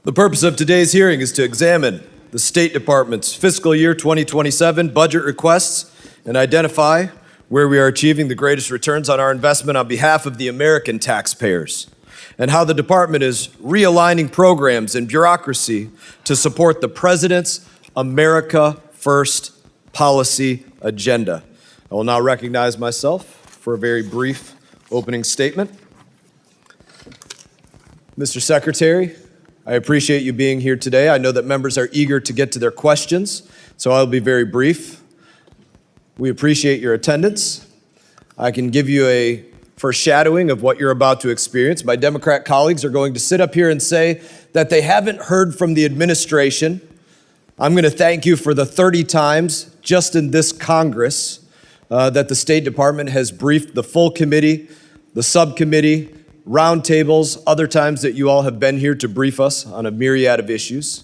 The purpose of today's hearing is to examine the State Department's fiscal year 2027 budget requests and identify where we are achieving the greatest returns on our investment on behalf of the American taxpayers, and how the department is realigning programs and bureaucracy to support the President's America First policy agenda. I will now recognize myself for a very brief opening statement. Mr. Secretary, I appreciate you being here today. I know that members are eager to get to their questions, so I'll be very brief. We appreciate your attendance. I can give you a foreshadowing of what you're about to experience. My Democrat colleagues are going to sit up here and say that they haven't heard from the administration. I'm going to thank you for the 30 times just in this Congress that the State Department has briefed the full committee, the subcommittee, roundtables, other times that you all have been here to brief us on a myriad of issues.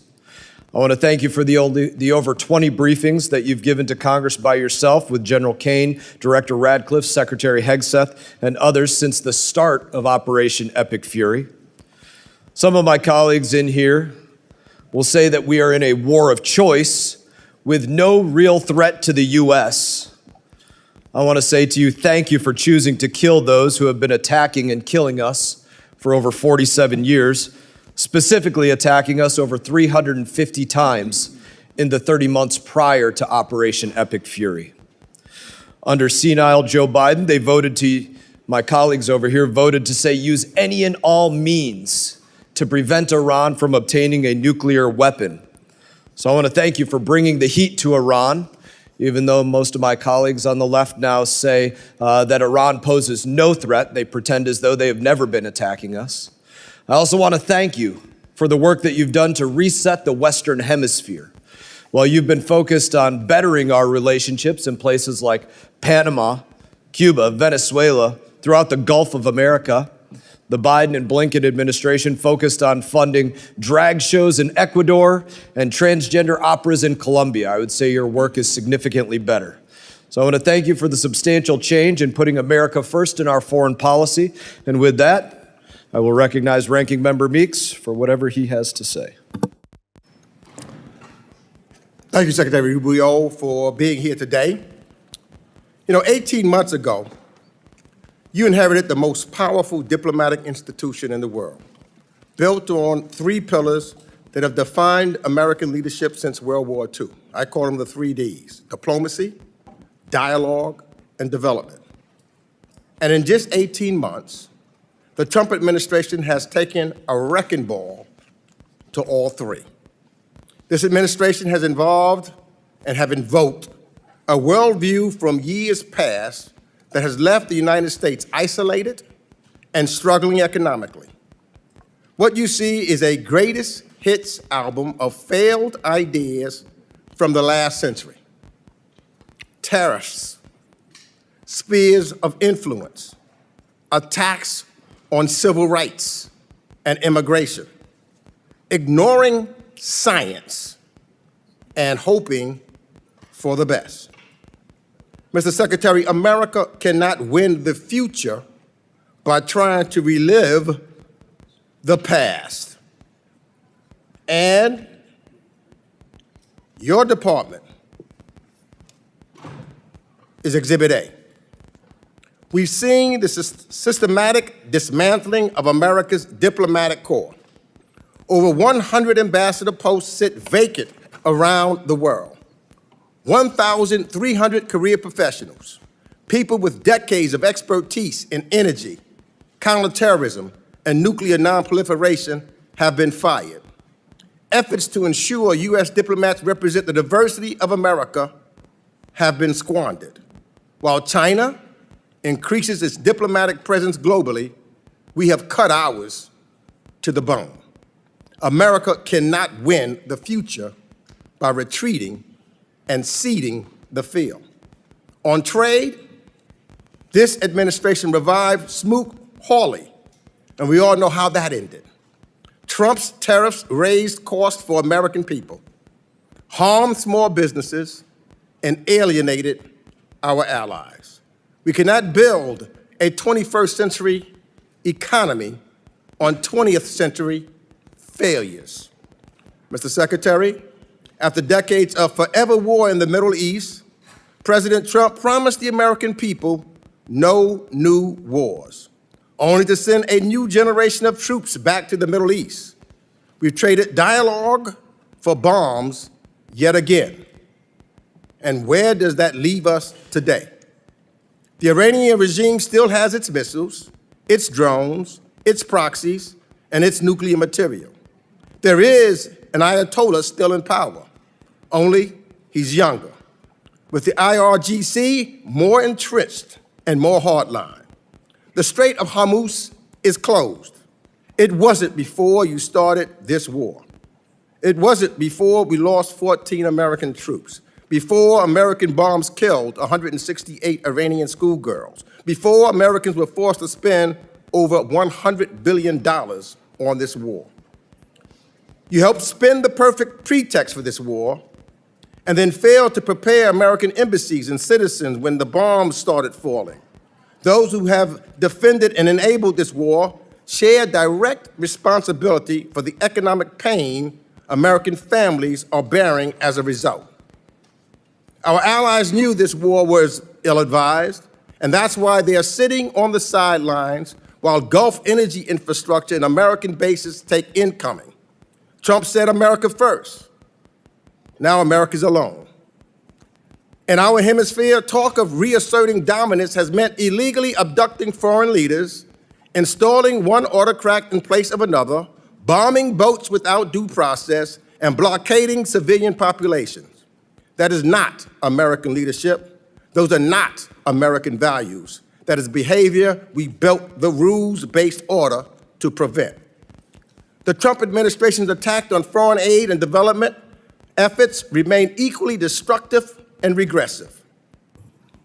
I want to thank you for the over 20 briefings that you've given to Congress by yourself with General Kane, Director Radcliffe, Secretary Hegseth, and others since the start of Operation Epic Fury. Some of my colleagues in here will say that we are in a war of choice with no real threat to the U.S. I want to say to you, thank you for choosing to kill those who have been attacking and killing us for over 47 years, specifically attacking us over 350 times in the 30 months prior to Operation Epic Fury. Under senile Joe Biden, my colleagues over here voted to say use any and all means to prevent Iran from obtaining a nuclear weapon. So I want to thank you for bringing the heat to Iran, even though most of my colleagues on the left now say that Iran poses no threat. They pretend as though they have never been attacking us. I also want to thank you for the work that you've done to reset the Western Hemisphere. While you've been focused on bettering our relationships in places like Panama, Cuba, Venezuela, throughout the Gulf of America, the Biden and Blinken administration focused on funding drag shows in Ecuador and transgender operas in Colombia. I would say your work is significantly better. So I want to thank you for the substantial change in putting America first in our foreign policy. And with that, I will recognize Ranking Member Meeks for whatever he has to say. Thank you, Secretary Rubio, for being here today. 18 months ago, you inherited the most powerful diplomatic institution in the world, built on 3 pillars that have defined American leadership since World War II. I call them the 3 Ds: diplomacy, dialogue, and development. And in just 18 months, the Trump administration has taken a wrecking ball to all 3. This administration has involved and have invoked a worldview from years past that has left the United States isolated and struggling economically. What you see is a greatest hits album of failed ideas from the last century. Tariffs, spheres of influence, attacks on civil rights and immigration, ignoring science and hoping for the best. Mr. Secretary, America cannot win the future by trying to relive the past. And your department is Exhibit A. We've seen the systematic dismantling of America's diplomatic corps. Over 100 ambassador posts sit vacant around the world. 1,300 career professionals, people with decades of expertise in energy, counterterrorism, and nuclear nonproliferation have been fired. Efforts to ensure U.S. diplomats represent the diversity of America have been squandered. While China increases its diplomatic presence globally, we have cut ours to the bone. America cannot win the future by retreating and ceding the field. On trade, this administration revived Smoot-Hawley, and we all know how that ended. Trump's tariffs raised costs for American people, harmed small businesses, and alienated our allies. We cannot build a 21st century economy on 20th century failures. Mr. Secretary, after decades of forever war in the Middle East, President Trump promised the American people no new wars, only to send a new generation of troops back to the Middle East. We've traded dialogue for bombs yet again. And where does that leave us today? The Iranian regime still has its missiles, its drones, its proxies, and its nuclear material. There is an Ayatollah still in power, only he's younger. With the IRGC more entrenched and more hardline. The Strait of Hormuz is closed. It wasn't before you started this war. It wasn't before we lost 14 American troops, before American bombs killed 168 Iranian schoolgirls, before Americans were forced to spend over $100 billion on this war. You helped spin the perfect pretext for this war and then failed to prepare American embassies and citizens when the bombs started falling. Those who have defended and enabled this war share direct responsibility for the economic pain American families are bearing as a result. Our allies knew this war was ill-advised, and that's why they are sitting on the sidelines while Gulf energy infrastructure and American bases take incoming. Trump said America first. Now America's alone. In our hemisphere, talk of reasserting dominance has meant illegally abducting foreign leaders, installing one autocrat in place of another, bombing boats without due process, and blockading civilian populations. That is not American leadership. Those are not American values. That is behavior we built the rules-based order to prevent. The Trump administration's attack on foreign aid and development efforts remain equally destructive and regressive.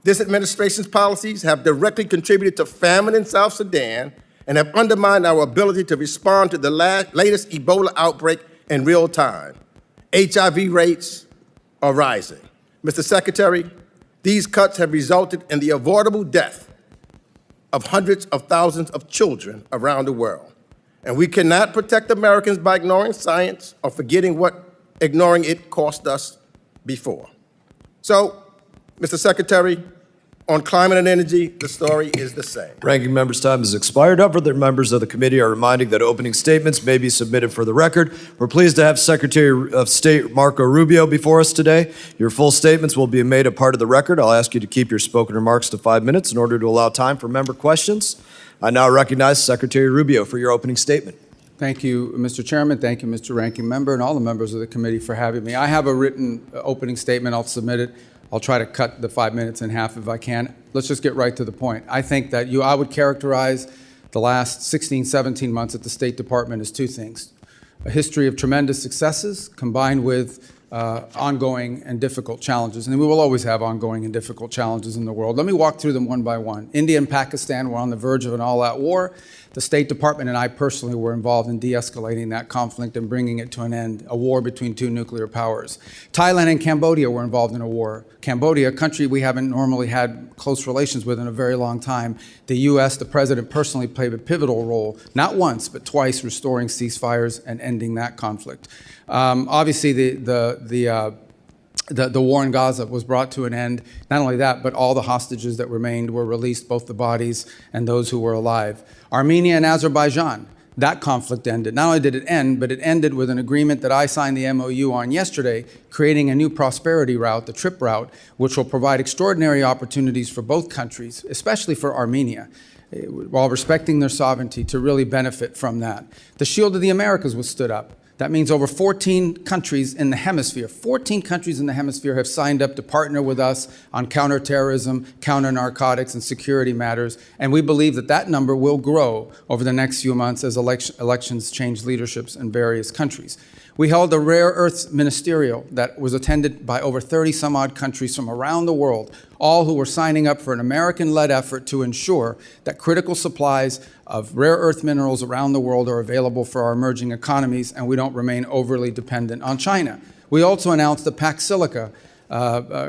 This administration's policies have directly contributed to famine in South Sudan and have undermined our ability to respond to the latest Ebola outbreak in real time. HIV rates are rising. Mr. Secretary, these cuts have resulted in the avoidable death of hundreds of thousands of children around the world. And we cannot protect Americans by ignoring science or forgetting what ignoring it cost us before. So, Mr. Secretary, on climate and energy, the story is the same. Ranking member's time has expired. Other members of the committee are reminding that opening statements may be submitted for the record. We're pleased to have Secretary of State Marco Rubio before us today. Your full statements will be made a part of the record. I'll ask you to keep your spoken remarks to 5 minutes in order to allow time for member questions. I now recognize Secretary Rubio for your opening statement. Thank you, Mr. Chairman. Thank you, Mr. Ranking Member, and all the members of the committee for having me. I have a written opening statement. I'll submit it. I'll try to cut the 5 minutes in half if I can. Let's just get right to the point. I think that I would characterize the last 16, 17 months at the State Department as two things: a history of tremendous successes combined with ongoing and difficult challenges. And we will always have ongoing and difficult challenges in the world. Let me walk through them one by one. India and Pakistan were on the verge of an all-out war. The State Department and I personally were involved in de-escalating that conflict and bringing it to an end, a war between two nuclear powers. Thailand and Cambodia were involved in a war. Cambodia, a country we haven't normally had close relations with in a very long time. The U.S., the president personally played a pivotal role, not once, but twice, restoring ceasefires and ending that conflict. Obviously, the war in Gaza was brought to an end. Not only that, but all the hostages that remained were released, both the bodies and those who were alive. Armenia and Azerbaijan, that conflict ended. Not only did it end, but it ended with an agreement that I signed the MOU on yesterday, creating a new prosperity route, the TRIP route, which will provide extraordinary opportunities for both countries, especially for Armenia, while respecting their sovereignty, to really benefit from that. The Shield of the Americas was stood up. That means over 14 countries in the hemisphere, 14 countries in the hemisphere have signed up to partner with us on counterterrorism, counter-narcotics, and security matters. And we believe that that number will grow over the next few months as elections change leaderships in various countries. We held a rare earths ministerial that was attended by over 30 some odd countries from around the world, all who were signing up for an American-led effort to ensure that critical supplies of rare earth minerals around the world are available for our emerging economies and we don't remain overly dependent on China. We also announced the Pax Silica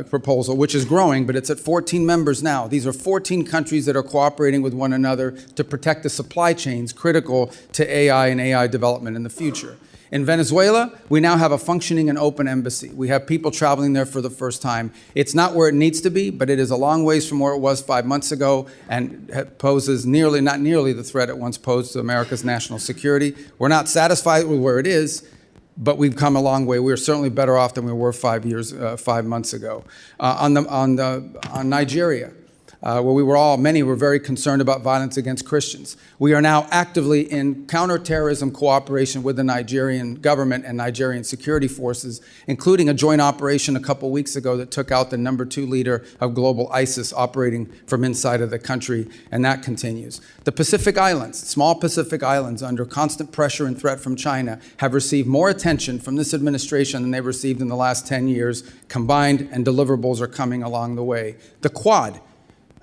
proposal, which is growing, but it's at 14 members now. These are 14 countries that are cooperating with one another to protect the supply chains critical to AI and AI development in the future. In Venezuela, we now have a functioning and open embassy. We have people traveling there for the first time. It's not where it needs to be, but it is a long ways from where it was 5 months ago and poses not nearly the threat it once posed to America's national security. We're not satisfied with where it is, but we've come a long way. We're certainly better off than we were 5 months ago. On Nigeria, where many were very concerned about violence against Christians. We are now actively in counterterrorism cooperation with the Nigerian government and Nigerian security forces, including a joint operation a couple weeks ago that took out the #2 leader of global ISIS operating from inside of the country, and that continues. The Pacific Islands, small Pacific Islands under constant pressure and threat from China, have received more attention from this administration than they've received in the last 10 years combined, and deliverables are coming along the way. The Quad,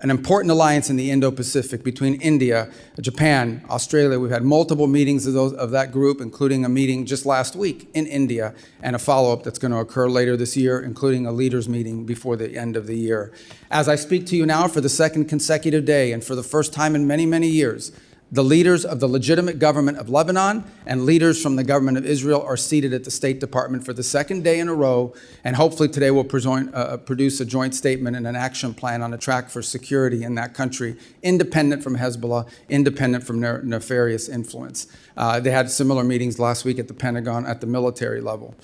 an important alliance in the Indo-Pacific between India, Japan, Australia. We've had multiple meetings of that group, including a meeting just last week in India, and a follow-up that's going to occur later this year, including a leaders meeting before the end of the year. As I speak to you now for the second consecutive day, and for the first time in many, many years, the leaders of the legitimate government of Lebanon and leaders from the government of Israel are seated at the State Department for the second day in a row, and hopefully today we'll produce a joint statement and an action plan on a track for security in that country, independent from Hezbollah, independent from nefarious influence. They had similar meetings last week at the Pentagon at the military level.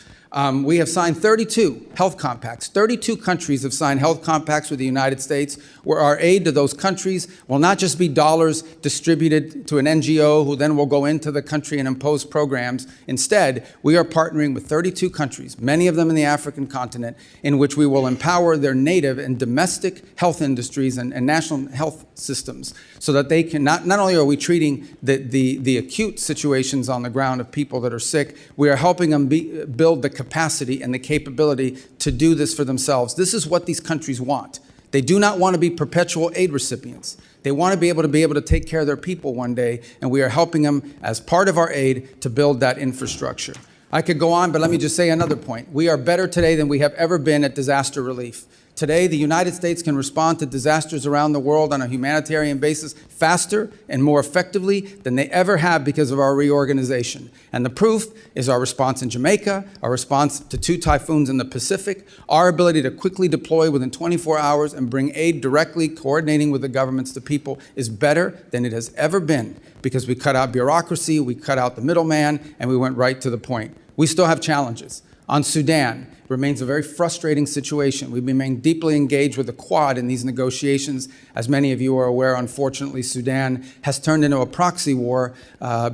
We have signed 32 health compacts. 32 countries have signed health compacts with the United States, where our aid to those countries will not just be dollars distributed to an NGO who then will go into the country and impose programs. Instead, we are partnering with 32 countries, many of them in the African continent, in which we will empower their native and domestic health industries and national health systems so that they can, not only are we treating the acute situations on the ground of people that are sick, we are helping them build the capacity and the capability to do this for themselves. This is what these countries want. They do not want to be perpetual aid recipients. They want to be able to take care of their people one day, and we are helping them as part of our aid to build that infrastructure. I could go on, but let me just say another point. We are better today than we have ever been at disaster relief. Today, the United States can respond to disasters around the world on a humanitarian basis faster and more effectively than they ever have because of our reorganization. And the proof is our response in Jamaica, our response to 2 typhoons in the Pacific, our ability to quickly deploy within 24 hours and bring aid directly, coordinating with the governments to people, is better than it has ever been because we cut out bureaucracy, we cut out the middleman, and we went right to the point. We still have challenges. On Sudan, it remains a very frustrating situation. We remain deeply engaged with the Quad in these negotiations. As many of you are aware, unfortunately, Sudan has turned into a proxy war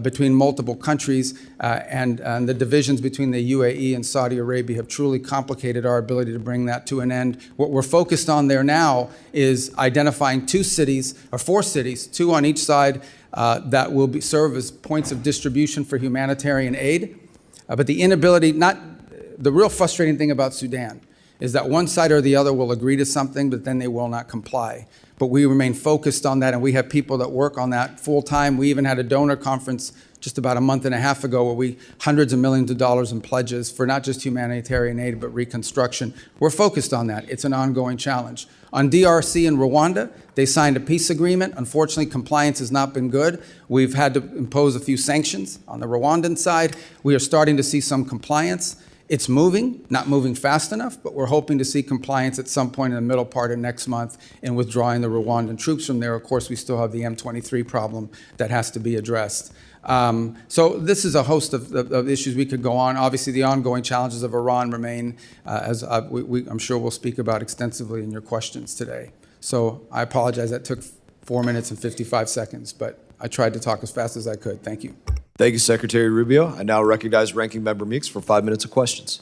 between multiple countries, and the divisions between the UAE and Saudi Arabia have truly complicated our ability to bring that to an end. What we're focused on there now is identifying 4 cities, 2 on each side, that will serve as points of distribution for humanitarian aid. But the real frustrating thing about Sudan is that one side or the other will agree to something, but then they will not comply. But we remain focused on that, and we have people that work on that full time. We even had a donor conference just about a month and a half ago where hundreds of millions of dollars in pledges for not just humanitarian aid, but reconstruction. We're focused on that. It's an ongoing challenge. On DRC and Rwanda, they signed a peace agreement. Unfortunately, compliance has not been good. We've had to impose a few sanctions on the Rwandan side. We are starting to see some compliance. It's moving, not moving fast enough, but we're hoping to see compliance at some point in the middle part of next month in withdrawing the Rwandan troops from there. Of course, we still have the M23 problem that has to be addressed. So this is a host of issues we could go on. Obviously, the ongoing challenges of Iran remain, as I'm sure we'll speak about extensively in your questions today. So I apologize, that took 4 minutes and 55 seconds, but I tried to talk as fast as I could. Thank you. Thank you, Secretary Rubio. I now recognize Ranking Member Meeks for 5 minutes of questions.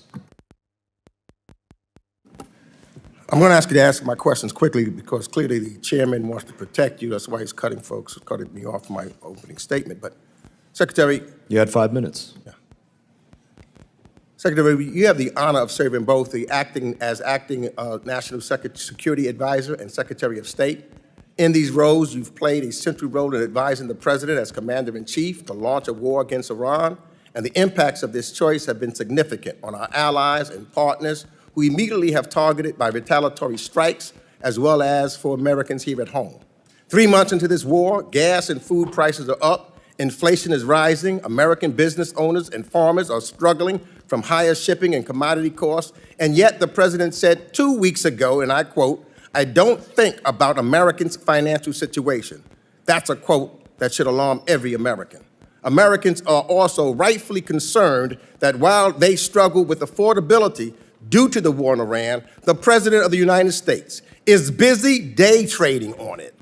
I'm going to ask you to ask my questions quickly because clearly the chairman wants to protect you. That's why he's cutting me off my opening statement. But Secretary. You had 5 minutes. Yeah. Secretary, you have the honor of serving both the acting National Security Advisor and Secretary of State. In these roles, you've played a central role in advising the President as Commander-in-Chief to launch a war against Iran, and the impacts of this choice have been significant on our allies and partners who immediately have targeted by retaliatory strikes, as well as for Americans here at home. 3 months into this war, gas and food prices are up, Inflation is rising. American business owners and farmers are struggling from higher shipping and commodity costs. And yet the president said 2 weeks ago, and I quote, "I don't think about Americans' financial situation." That's a quote that should alarm every American. Americans are also rightfully concerned that while they struggle with affordability due to the war in Iran, the President of the United States is busy day trading on it.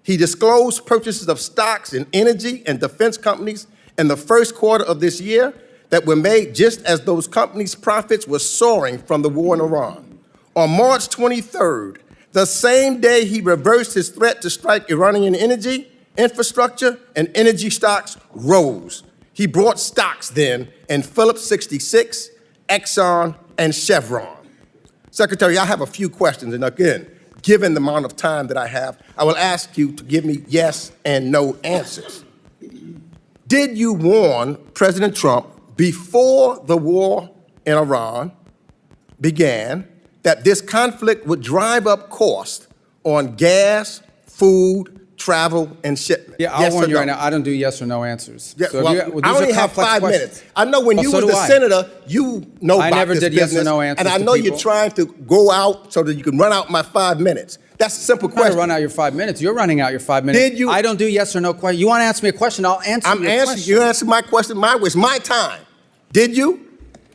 He disclosed purchases of stocks in energy and defense companies in the first quarter of this year that were made just as those companies' profits were soaring from the war in Iran. On March 23rd, the same day he reversed his threat to strike Iranian energy infrastructure, and energy stocks rose. He bought stocks then in Phillips 66, Exxon, and Chevron. Secretary, I have a few questions, and again, given the amount of time that I have, I will ask you to give me yes and no answers. Did you warn President Trump before the war in Iran began that this conflict would drive up costs on gas, food, travel, and shipment? Yeah, I'll warn you right now, I don't do yes or no answers. Yeah, So if well, you- I these are only have complex 5 questions. minutes. I know when Well, you so were do the I. senator, you know I about never this did yes or business, no answers and I to know people. you're trying to go out so that you can run out my 5 minutes. That's a simple I'm trying to question. run out your 5 minutes. You're running out your 5 minutes. Did you- I don't do yes or no question. You want to ask me a question, I'll answer I'm your answering. question. You answer my question my way. It's my time. Did you?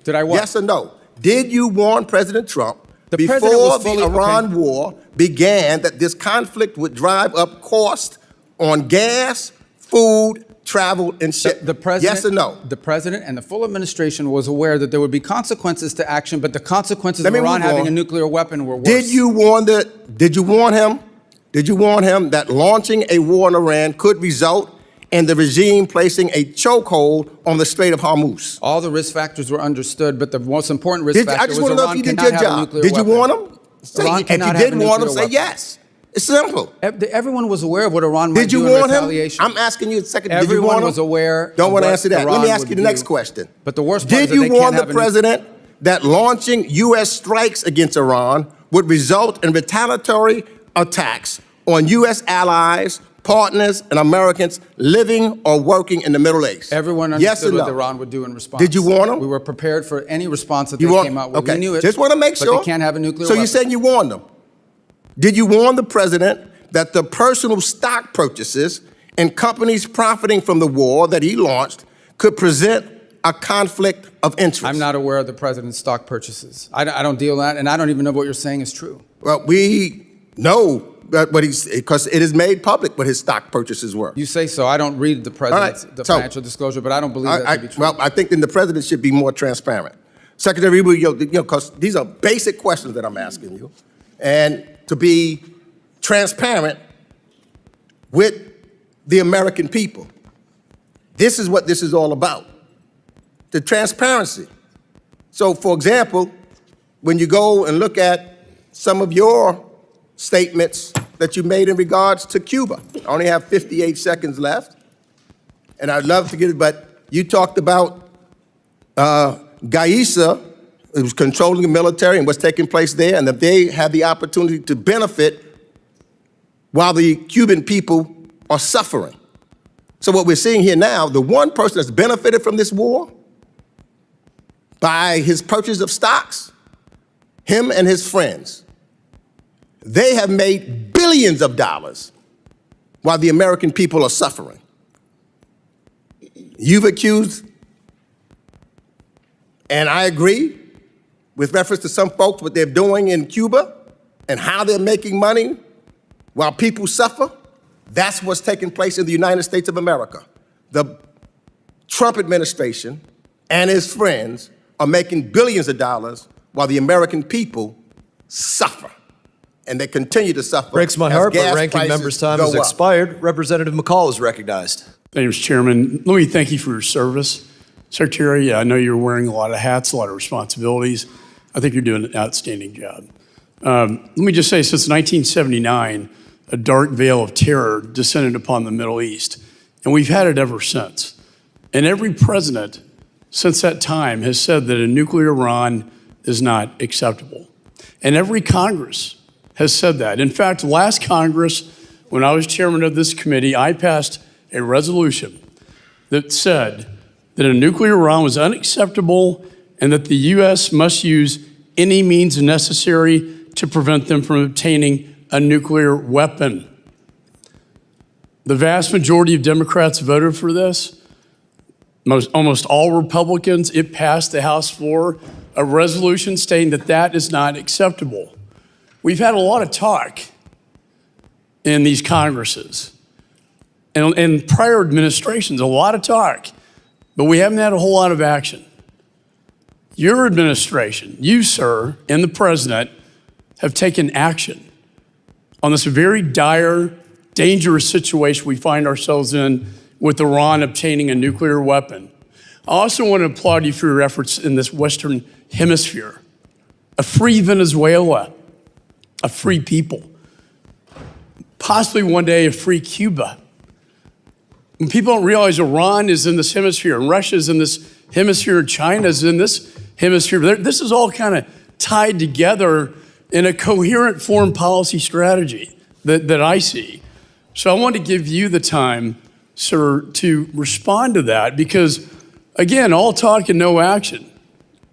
Did I what? Yes or no? Did you warn President Trump The president before was fully- the Iran okay. war began that this conflict would drive up cost on gas, food, travel, and shipment? The president, Yes or no? The president and the full administration was aware that there would be consequences to action, but the consequences Let of me Iran move having on. a nuclear weapon were worse. Did you warn him? Did you warn him that launching a war in Iran could result in the regime placing a chokehold on the Strait of Hormuz? All the risk factors were understood, but the most important risk I factor just was want to know if Iran you did cannot your have a job. nuclear Did you weapon. warn him? Iran If cannot you have a did warn him, nuclear say weapon. yes. It's simple. Everyone was aware of what Iran might Did you do in warn him? retaliation. I'm asking you a second. Did you Everyone warn him? was aware. Don't of want to what answer that. Let Iran me ask would you the next do. question. But the worst part Did is that you they can't warn the have a president that launching U.S. strikes against Iran would result in retaliatory attacks on U.S. allies, partners, and Americans living or working in the Middle East? Everyone Yes understood or what no? Iran would do in response. Did you warn them? We were prepared for any response that You they warn- came out with. Okay. We knew it. Just want to make sure. But they can't have a nuclear So weapon. you're saying you warned them. Did you warn the president that the personal stock purchases and companies profiting from the war that he launched could present a conflict of interest? I'm not aware of the president's stock purchases. I don't deal in that, and I don't even know what you're saying is true. Well, we know that because it is made public what his stock purchases were. You say so. I don't read the president's All right. the So, financial disclosure, but I don't believe that to be true. Well, I think then the president should be more transparent. Secretary Rubio, because these are basic questions that I'm asking you, and to be transparent with the American people. This is what this is all about, the transparency. So, for example, when you go and look at some of your statements that you made in regards to Cuba, I only have 58 seconds left, and I'd love to get it, but you talked about Gaisa, who was controlling the military and what's taking place there, and that they had the opportunity to benefit while the Cuban people are suffering. So what we're seeing here now, the one person that's benefited from this war by his purchase of stocks, him and his friends, they have made billions of dollars while the American people are suffering. You've accused, and I agree, with reference to some folks, what they're doing in Cuba and how they're making money while people suffer. That's what's taking place in the United States of America. The Trump administration and his friends are making billions of dollars while the American people suffer. And they continue to suffer. Breaks my as heart, but gas ranking prices member's time go has up. expired. Representative McCall is recognized. Thank you, Mr. Chairman. Let me thank you for your service. Secretary, I know you're wearing a lot of hats, a lot of responsibilities. I think you're doing an outstanding job. Let me just say, since 1979, a dark veil of terror descended upon the Middle East, and we've had it ever since. And every president since that time has said that a nuclear Iran is not acceptable. And every Congress has said that. In fact, last Congress, when I was chairman of this committee, I passed a resolution that said that a nuclear Iran was unacceptable and that the U.S. must use any means necessary to prevent them from obtaining a nuclear weapon. The vast majority of Democrats voted for this. Almost all Republicans. It passed the House floor, a resolution stating that that is not acceptable. We've had a lot of talk in these Congresses and prior administrations, a lot of talk, but we haven't had a whole lot of action. Your administration, you, sir, and the president have taken action on this very dire, dangerous situation we find ourselves in with Iran obtaining a nuclear weapon. I also want to applaud you for your efforts in this Western Hemisphere. A free Venezuela, a free people, possibly one day a free Cuba. And people don't realize Iran is in this hemisphere, and Russia is in this hemisphere, and China is in this hemisphere. This is all kind of tied together in a coherent foreign policy strategy that I see. So I want to give you the time, sir, to respond to that because, again, all talk and no action.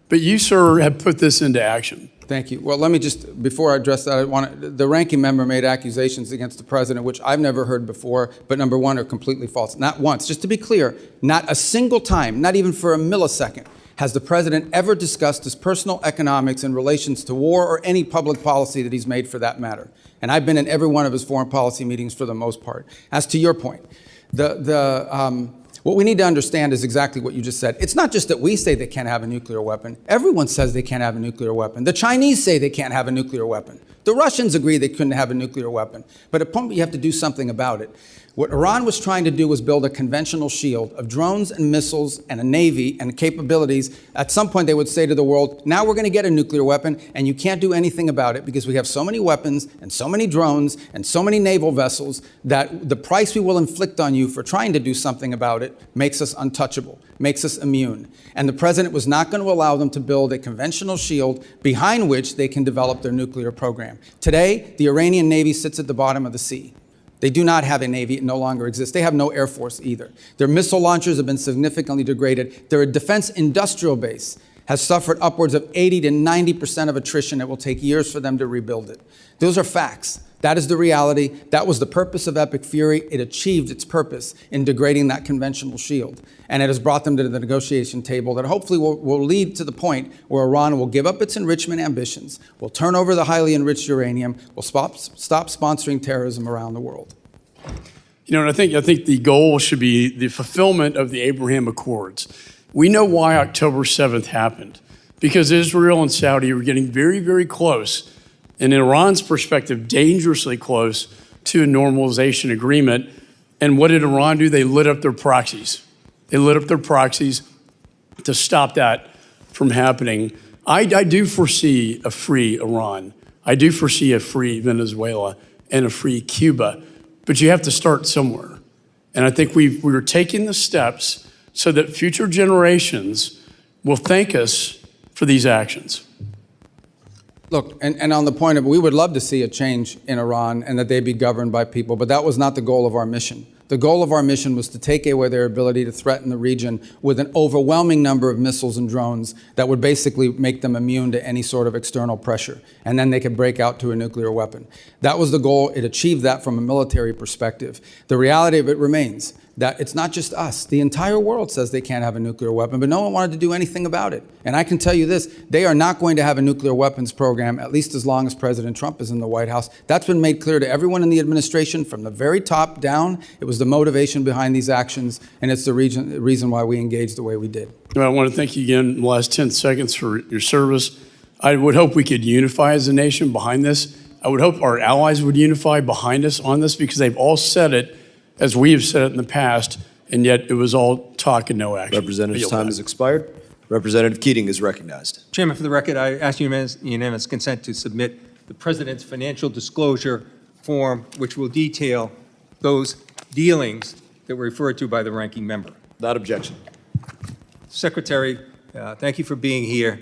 But you, sir, have put this into action. Thank you. Well, let me just, before I address that, the ranking member made accusations against the president, which I've never heard before, but number one, are completely false. Not once. Just to be clear, not a single time, not even for a millisecond, has the president ever discussed his personal economics in relations to war or any public policy that he's made for that matter. And I've been in every one of his foreign policy meetings for the most part. As to your point, what we need to understand is exactly what you just said. It's not just that we say they can't have a nuclear weapon. Everyone says they can't have a nuclear weapon. The Chinese say they can't have a nuclear weapon. The Russians agree they couldn't have a nuclear weapon. But at a point, you have to do something about it. What Iran was trying to do was build a conventional shield of drones and missiles and a navy and capabilities. At some point, they would say to the world, now we're going to get a nuclear weapon, and you can't do anything about it because we have so many weapons and so many drones and so many naval vessels that the price we will inflict on you for trying to do something about it makes us untouchable, makes us immune. And the president was not going to allow them to build a conventional shield behind which they can develop their nuclear program. Today, the Iranian Navy sits at the bottom of the sea. They do not have a Navy. It no longer exists. They have no Air Force either. Their missile launchers have been significantly degraded. Their defense industrial base has suffered upwards of 80 to 90% of attrition. It will take years for them to rebuild it. Those are facts. That is the reality. That was the purpose of Epic Fury. It achieved its purpose in degrading that conventional shield. And it has brought them to the negotiation table that hopefully will lead to the point where Iran will give up its enrichment ambitions, will turn over the highly enriched uranium, will stop sponsoring terrorism around the world. You know, and I think the goal should be the fulfillment of the Abraham Accords. We know why October 7th happened, because Israel and Saudi were getting very, very close, and in Iran's perspective, dangerously close to a normalization agreement. And what did Iran do? They lit up their proxies. They lit up their proxies to stop that from happening. I do foresee a free Iran. I do foresee a free Venezuela and a free Cuba. But you have to start somewhere. And I think we're taking the steps so that future generations will thank us for these actions. Look, and on the point of, we would love to see a change in Iran and that they be governed by people, but that was not the goal of our mission. The goal of our mission was to take away their ability to threaten the region with an overwhelming number of missiles and drones that would basically make them immune to any sort of external pressure. And then they could break out to a nuclear weapon. That was the goal. It achieved that from a military perspective. The reality of it remains that it's not just us. The entire world says they can't have a nuclear weapon, but no one wanted to do anything about it. And I can tell you this, they are not going to have a nuclear weapons program, at least as long as President Trump is in the White House. That's been made clear to everyone in the administration from the very top down. It was the motivation behind these actions, and it's the reason why we engaged the way we did. Well, I want to thank you again in the last 10 seconds for your service. I would hope we could unify as a nation behind this. I would hope our allies would unify behind us on this because they've all said it as we have said it in the past, and yet it was all talk and no action. Representative's time has expired. Representative Keating is recognized. Chairman, for the record, I ask unanimous consent to submit the President's financial disclosure form, which will detail those dealings that were referred to by the ranking member. Without objection. Secretary, thank you for being here.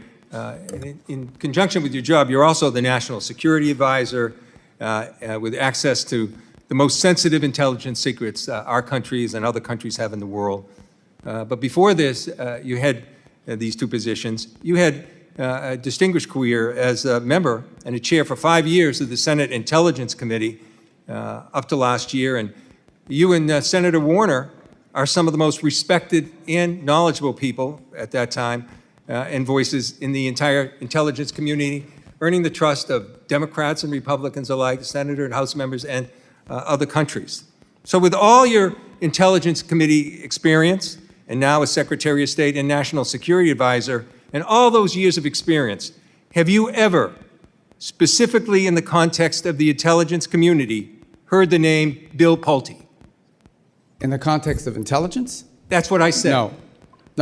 In conjunction with your job, you're also the National Security Advisor with access to the most sensitive intelligence secrets our countries and other countries have in the world. But before this, you had these two positions. You had a distinguished career as a member and a chair for 5 years of the Senate Intelligence Committee up to last year. And you and Senator Warner are some of the most respected and knowledgeable people at that time and voices in the entire intelligence community, earning the trust of Democrats and Republicans alike, Senator and House members, and other countries. So with all your Intelligence Committee experience, and now as Secretary of State and National Security Advisor, and all those years of experience, have you ever, specifically in the context of the intelligence community, heard the name Bill Pulte? In the context of intelligence? That's what I said. No,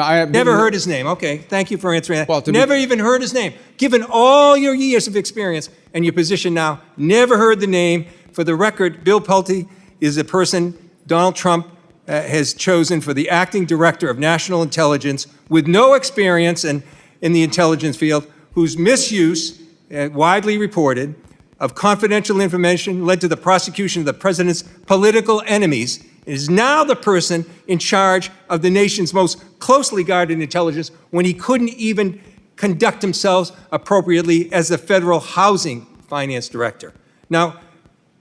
I have Never heard his name. Okay, thank you for answering that. Well, never even heard his name. Given all your years of experience and your position now, never heard the name. For the record, Bill Pulte is a person Donald Trump has chosen for the acting director of national intelligence with no experience in the intelligence field, whose misuse, widely reported, of confidential information led to the prosecution of the president's political enemies, is now the person in charge of the nation's most closely guarded intelligence when he couldn't even conduct himself appropriately as the federal housing finance director. Now,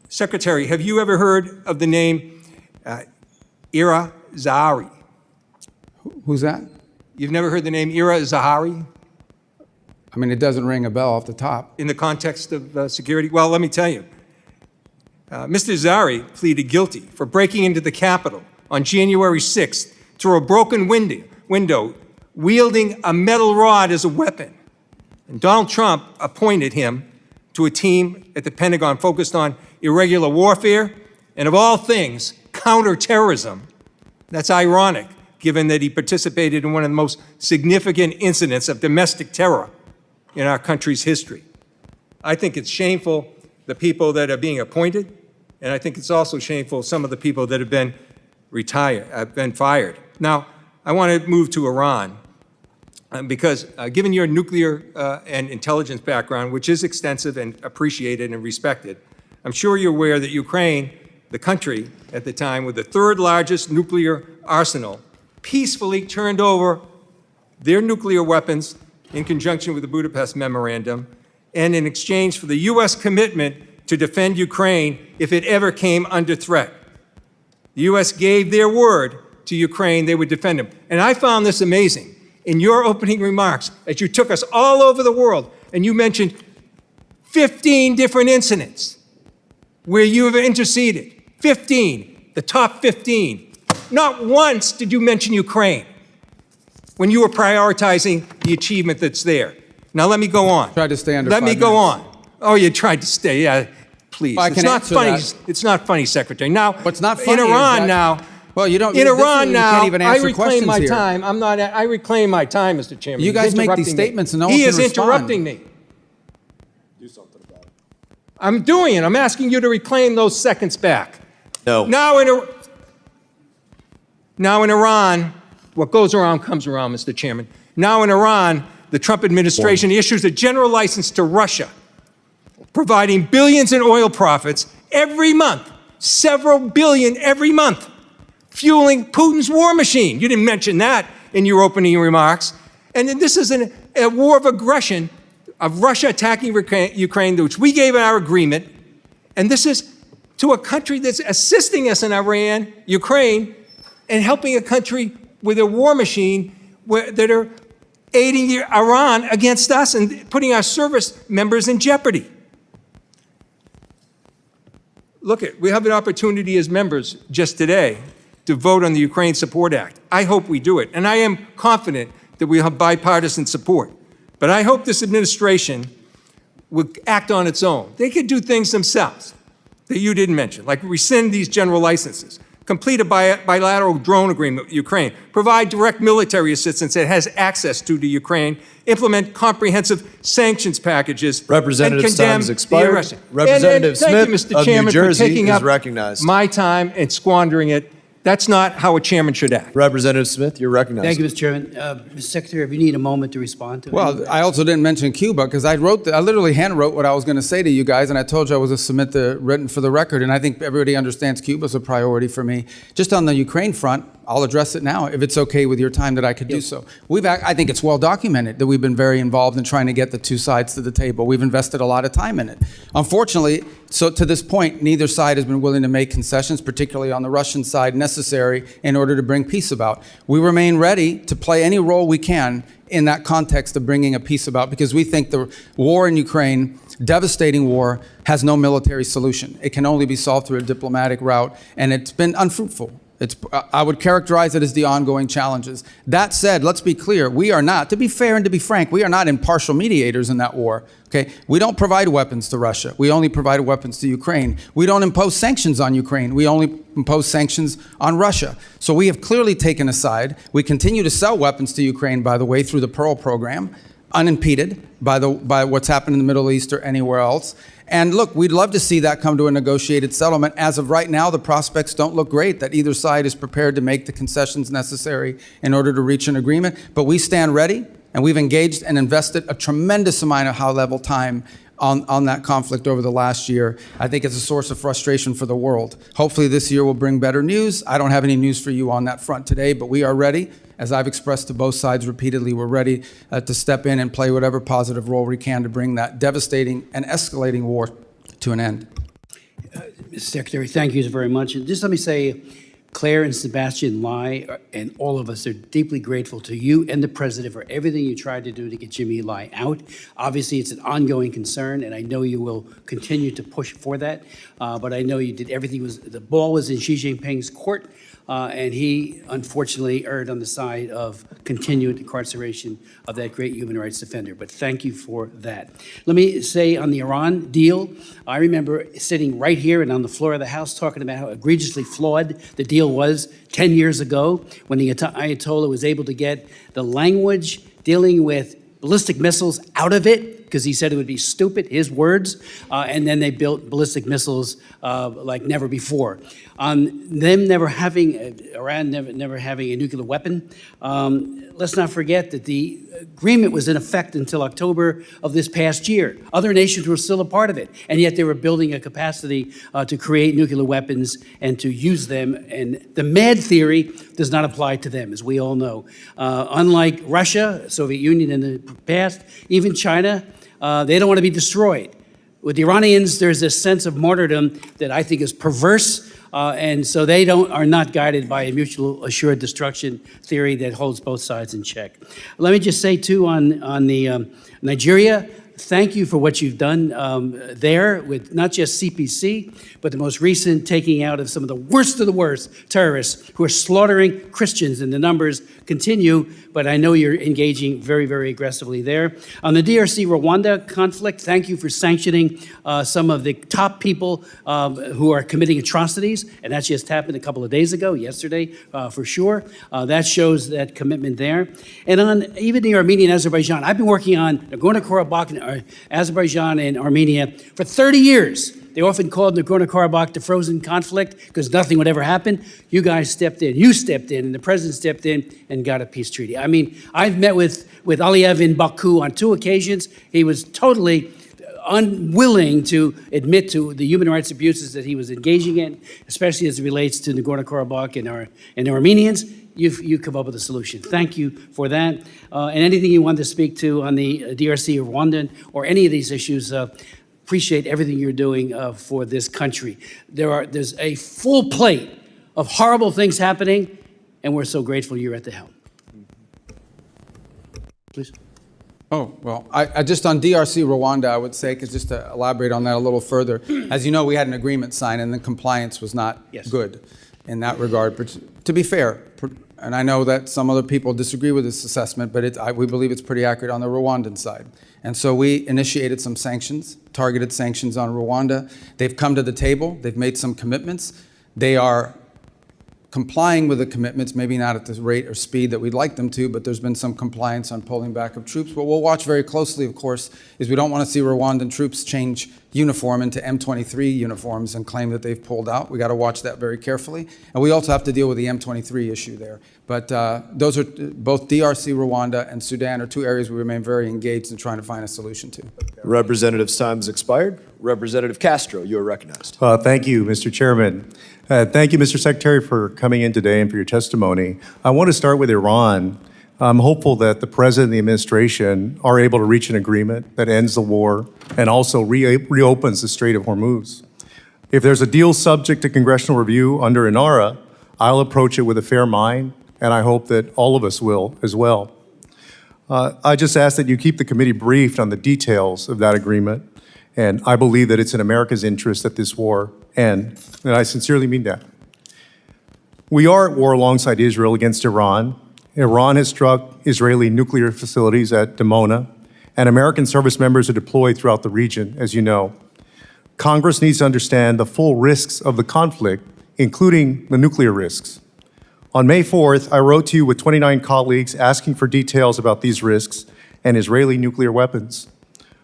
Secretary, have you ever heard of the name Ira Zahari? Who's that? You've never heard the name Ira Zahari I mean, it doesn't ring a bell off the top. in the context of security? Well, let me tell you. Mr. Zahari pleaded guilty for breaking into the Capitol on January 6th through a broken window, wielding a metal rod as a weapon. And Donald Trump appointed him to a team at the Pentagon focused on irregular warfare and, of all things, counterterrorism. That's ironic, given that he participated in one of the most significant incidents of domestic terror in our country's history. I think it's shameful, the people that are being appointed, and I think it's also shameful some of the people that have been fired. Now, I want to move to Iran, because given your nuclear and intelligence background, which is extensive and appreciated and respected, I'm sure you're aware that Ukraine, the country at the time with the third largest nuclear arsenal, peacefully turned over their nuclear weapons in conjunction with the Budapest Memorandum, and in exchange for the U.S. commitment to defend Ukraine if it ever came under threat. The U.S. gave their word to Ukraine they would defend them. And I found this amazing. In your opening remarks, as you took us all over the world, and you mentioned 15 different incidents where you have interceded. 15, the top 15. Not once did you mention Ukraine when you were prioritizing the achievement that's there. Now let me go on. Tried to stay under Let 5 me go minutes. on. Oh, you tried to stay, yeah, please. Well, I It's can not answer funny. that. It's not funny, Secretary. Now, What's not funny in is Iran that- now, Well, you don't. in this is- Iran you now, can't even I answer reclaim questions my here. time. I reclaim my time, Mr. Chairman. You He's guys make these interrupting me. statements and no he one can is respond. interrupting me. Do something about it. I'm doing it. I'm asking you to reclaim those seconds back. No. Now in Iran, what goes around comes around, Mr. Chairman. Now in Iran, the Trump administration issues a general license to Russia, providing billions in oil profits every month, several billion every month, fueling Putin's war machine. You didn't mention that in your opening remarks. And then this is a war of aggression of Russia attacking Ukraine, which we gave our agreement. And this is to a country that's assisting us in Iran, Ukraine, and helping a country with a war machine that are aiding Iran against us and putting our service members in jeopardy. Look, we have an opportunity as members just today to vote on the Ukraine Support Act. I hope we do it, and I am confident that we have bipartisan support. But I hope this administration will act on its own. They could do things themselves that you didn't mention, like rescind these general licenses, complete a bilateral drone agreement with Ukraine, provide direct military assistance that has access to Ukraine, implement comprehensive sanctions packages, Representative's and condemn time has expired. the aggression. Representative Thank you, Smith Mr. of New Chairman, Jersey for taking is up recognized. my time and squandering it. That's not how a chairman should act. Representative Smith, you're recognized. Thank you, Mr. Chairman. Mr. Secretary, if you need a moment to respond to it. Well, I also didn't mention Cuba because I literally handwrote what I was going to say to you guys, and I told you I was going to submit the written for the record, and I think everybody understands Cuba's a priority for me. Just on the Ukraine front, I'll address it now, if it's okay with your time that I could do so. I think it's well documented that we've been very involved in trying to get the two sides to the table. We've invested a lot of time in it. Unfortunately, so to this point, neither side has been willing to make concessions, particularly on the Russian side, necessary in order to bring peace about. We remain ready to play any role we can in that context of bringing a peace about, because we think the war in Ukraine, devastating war, has no military solution. It can only be solved through a diplomatic route, and it's been unfruitful. I would characterize it as the ongoing challenges. That said, let's be clear, we are not, to be fair and to be frank, we are not impartial mediators in that war. Okay? We don't provide weapons to Russia. We only provide weapons to Ukraine. We don't impose sanctions on Ukraine. We only impose sanctions on Russia. So we have clearly taken a side. We continue to sell weapons to Ukraine, by the way, through the Pearl program, unimpeded by what's happened in the Middle East or anywhere else. And look, we'd love to see that come to a negotiated settlement. As of right now, the prospects don't look great that either side is prepared to make the concessions necessary in order to reach an agreement. But we stand ready, and we've engaged and invested a tremendous amount of high-level time on that conflict over the last year. I think it's a source of frustration for the world. Hopefully this year will bring better news. I don't have any news for you on that front today, but we are ready. As I've expressed to both sides repeatedly, we're ready to step in and play whatever positive role we can to bring that devastating and escalating war to an end. Mr. Secretary, thank you very much. And just let me say, Claire and Sebastian Lai and all of us are deeply grateful to you and the President for everything you tried to do to get Jimmy Lai out. Obviously, it's an ongoing concern, and I know you will continue to push for that. But I know you did everything. The ball was in Xi Jinping's court. And he, unfortunately, erred on the side of continued incarceration of that great human rights defender. But thank you for that. Let me say on the Iran deal, I remember sitting right here and on the floor of the House talking about how egregiously flawed the deal was 10 years ago when the Ayatollah was able to get the language dealing with ballistic missiles out of it, because he said it would be stupid, his words, and then they built ballistic missiles like never before. On them never having, Iran never having a nuclear weapon, let's not forget that the agreement was in effect until October of this past year. Other nations were still a part of it, and yet they were building a capacity to create nuclear weapons and to use them, and the MAD theory does not apply to them, as we all know. Unlike Russia, Soviet Union in the past, even China, they don't want to be destroyed. With the Iranians, there's this sense of martyrdom that I think is perverse, and so they are not guided by a mutual assured destruction theory that holds both sides in check. Let me just say, too, on the Nigeria, thank you for what you've done there with not just CPC, but the most recent taking out of some of the worst terrorists who are slaughtering Christians, and the numbers continue, but I know you're engaging very, very aggressively there. On the DRC-Rwanda conflict, thank you for sanctioning some of the top people who are committing atrocities, and that just happened a couple of days ago, yesterday, for sure. That shows that commitment there. And on even the Armenian-Azerbaijan, I've been working on Nagorno-Karabakh, Azerbaijan and Armenia for 30 years. They often called Nagorno-Karabakh the frozen conflict because nothing would ever happen. You guys stepped in, and the president stepped in and got a peace treaty. I mean, I've met with Aliyev in Baku on 2 occasions. He was totally unwilling to admit to the human rights abuses that he was engaging in, especially as it relates to Nagorno-Karabakh and the Armenians. You've come up with a solution. Thank you for that. And anything you want to speak to on the DRC or Rwanda or any of these issues, appreciate everything you're doing for this country. There's a full plate of horrible things happening, and we're so grateful you're at the helm. Please. Oh, well, I just on DRC Rwanda, I would say, because just to elaborate on that a little further, as you know, we had an agreement signed and the compliance was not good in that regard. But to be fair, and I know that some other people disagree with this assessment, but we believe it's pretty accurate on the Rwandan side. And so we initiated some sanctions, targeted sanctions on Rwanda. They've come to the table. They've made some commitments. They are complying with the commitments, maybe not at the rate or speed that we'd like them to, but there's been some compliance on pulling back of troops. What we'll watch very closely, of course, is we don't want to see Rwandan troops change uniform into M23 uniforms and claim that they've pulled out. We got to watch that very carefully. And we also have to deal with the M23 issue there. But those are both DRC, Rwanda, and Sudan are 2 areas we remain very engaged in trying to find a solution to. Representative's time has expired. Representative Castro, you are recognized. Thank you, Mr. Chairman. Thank you, Mr. Secretary, for coming in today and for your testimony. I want to start with Iran. I'm hopeful that the President and the administration are able to reach an agreement that ends the war and also reopens the Strait of Hormuz. If there's a deal subject to congressional review under INARA, I'll approach it with a fair mind, and I hope that all of us will as well. I just ask that you keep the committee briefed on the details of that agreement, and I believe that it's in America's interest that this war end, and I sincerely mean that. We are at war alongside Israel against Iran. Iran has struck Israeli nuclear facilities at Dimona, and American service members are deployed throughout the region, as you know. Congress needs to understand the full risks of the conflict, including the nuclear risks. On May 4th, I wrote to you with 29 colleagues asking for details about these risks and Israeli nuclear weapons.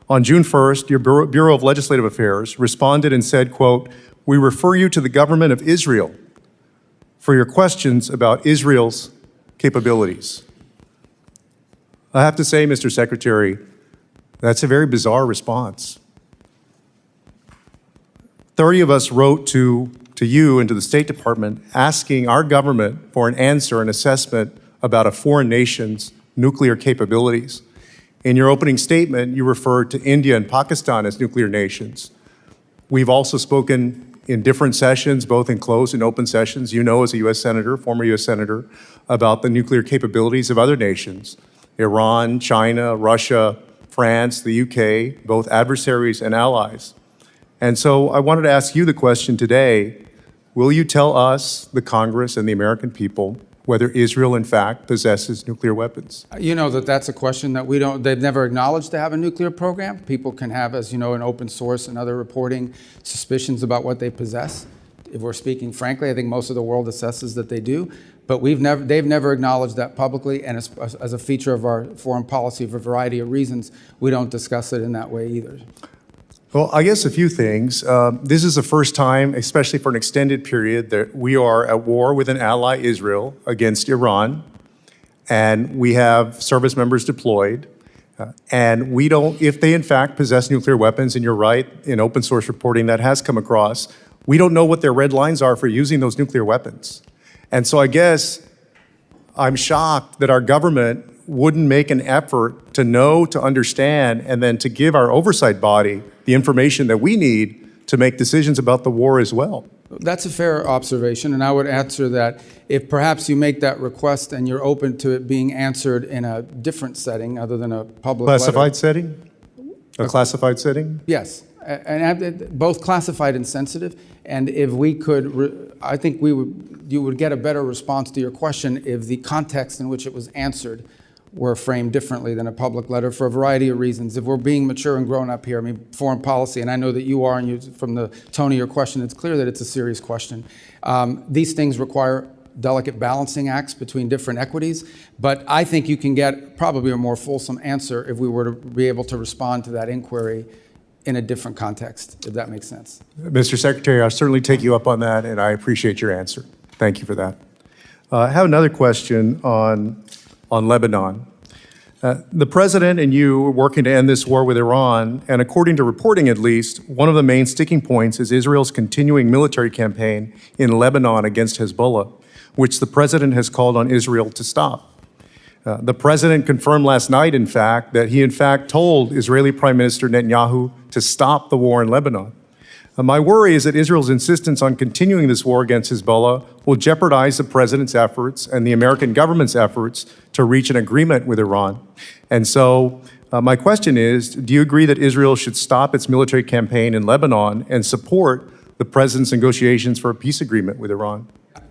On June 1st, your Bureau of Legislative Affairs responded and said, quote, "We refer you to the government of Israel for your questions about Israel's capabilities." I have to say, Mr. Secretary, that's a very bizarre response. 30 of us wrote to you and to the State Department asking our government for an answer, an assessment about a foreign nation's nuclear capabilities. In your opening statement, you referred to India and Pakistan as nuclear nations. We've also spoken in different sessions, both in closed and open sessions, you know, as a U.S. Senator, former U.S. Senator, about the nuclear capabilities of other nations, Iran, China, Russia, France, the UK, both adversaries and allies. And so I wanted to ask you the question today, will you tell us, the Congress and the American people, whether Israel in fact possesses nuclear weapons? You know that that's a question that they've never acknowledged to have a nuclear program. People can have, as you know, in open source and other reporting, suspicions about what they possess. If we're speaking frankly, I think most of the world assesses that they do, but they've never acknowledged that publicly, and as a feature of our foreign policy for a variety of reasons, we don't discuss it in that way either. Well, I guess a few things. This is the first time, especially for an extended period, that we are at war with an ally, Israel, against Iran, and we have service members deployed. And we don't, if they in fact possess nuclear weapons, and you're right, in open source reporting that has come across, we don't know what their red lines are for using those nuclear weapons. And so I guess I'm shocked that our government wouldn't make an effort to know, to understand, and then to give our oversight body the information that we need to make decisions about the war as well. That's a fair observation, and I would answer that if perhaps you make that request and you're open to it being answered in a different setting other than a public Classified letter. setting? A classified setting? Yes, and both classified and sensitive. And if we could, I think you would get a better response to your question if the context in which it was answered were framed differently than a public letter for a variety of reasons. If we're being mature and grown up here, I mean, foreign policy, and I know that you are, and from the tone of your question, it's clear that it's a serious question. These things require delicate balancing acts between different equities, but I think you can get probably a more fulsome answer if we were to be able to respond to that inquiry in a different context, if that makes sense. Mr. Secretary, I'll certainly take you up on that, and I appreciate your answer. Thank you for that. I have another question on Lebanon. The president and you are working to end this war with Iran, and according to reporting at least, one of the main sticking points is Israel's continuing military campaign in Lebanon against Hezbollah, which the president has called on Israel to stop. The president confirmed last night, in fact, that he in fact told Israeli Prime Minister Netanyahu to stop the war in Lebanon. My worry is that Israel's insistence on continuing this war against Hezbollah will jeopardize the president's efforts and the American government's efforts to reach an agreement with Iran. And so my question is, do you agree that Israel should stop its military campaign in Lebanon and support the president's negotiations for a peace agreement with Iran?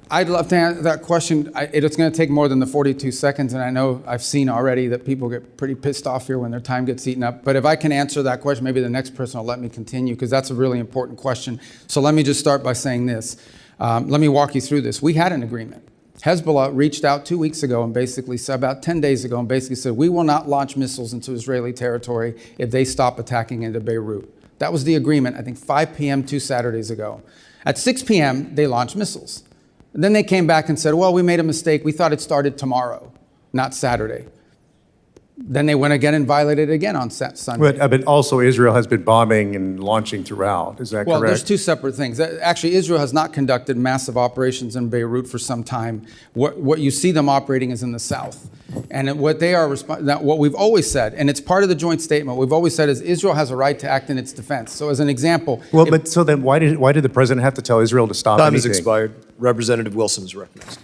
I'd love to answer that question. It's going to take more than the 42 seconds, and I know I've seen already that people get pretty pissed off here when their time gets eaten up. But if I can answer that question, maybe the next person will let me continue, because that's a really important question. So let me just start by saying this. Let me walk you through this. We had an agreement. Hezbollah reached out 2 weeks ago and basically said, about 10 days ago, and basically said, we will not launch missiles into Israeli territory if they stop attacking into Beirut. That was the agreement, I think 5 p.m. 2 Saturdays ago. At 6 p.m., they launched missiles. And then they came back and said, well, we made a mistake. We thought it started tomorrow, not Saturday. Then they went again and violated it again on Sunday. But also Israel has been bombing and launching throughout. Is that Well, correct? there's two separate things. Actually, Israel has not conducted massive operations in Beirut for some time. What you see them operating is in the south. And what they are, what we've always said, and it's part of the joint statement, we've always said is Israel has a right to act in its defense. So as an example. Well, but so then why did the president have to tell Israel to stop Time has anything? expired. Representative Wilson is recognized.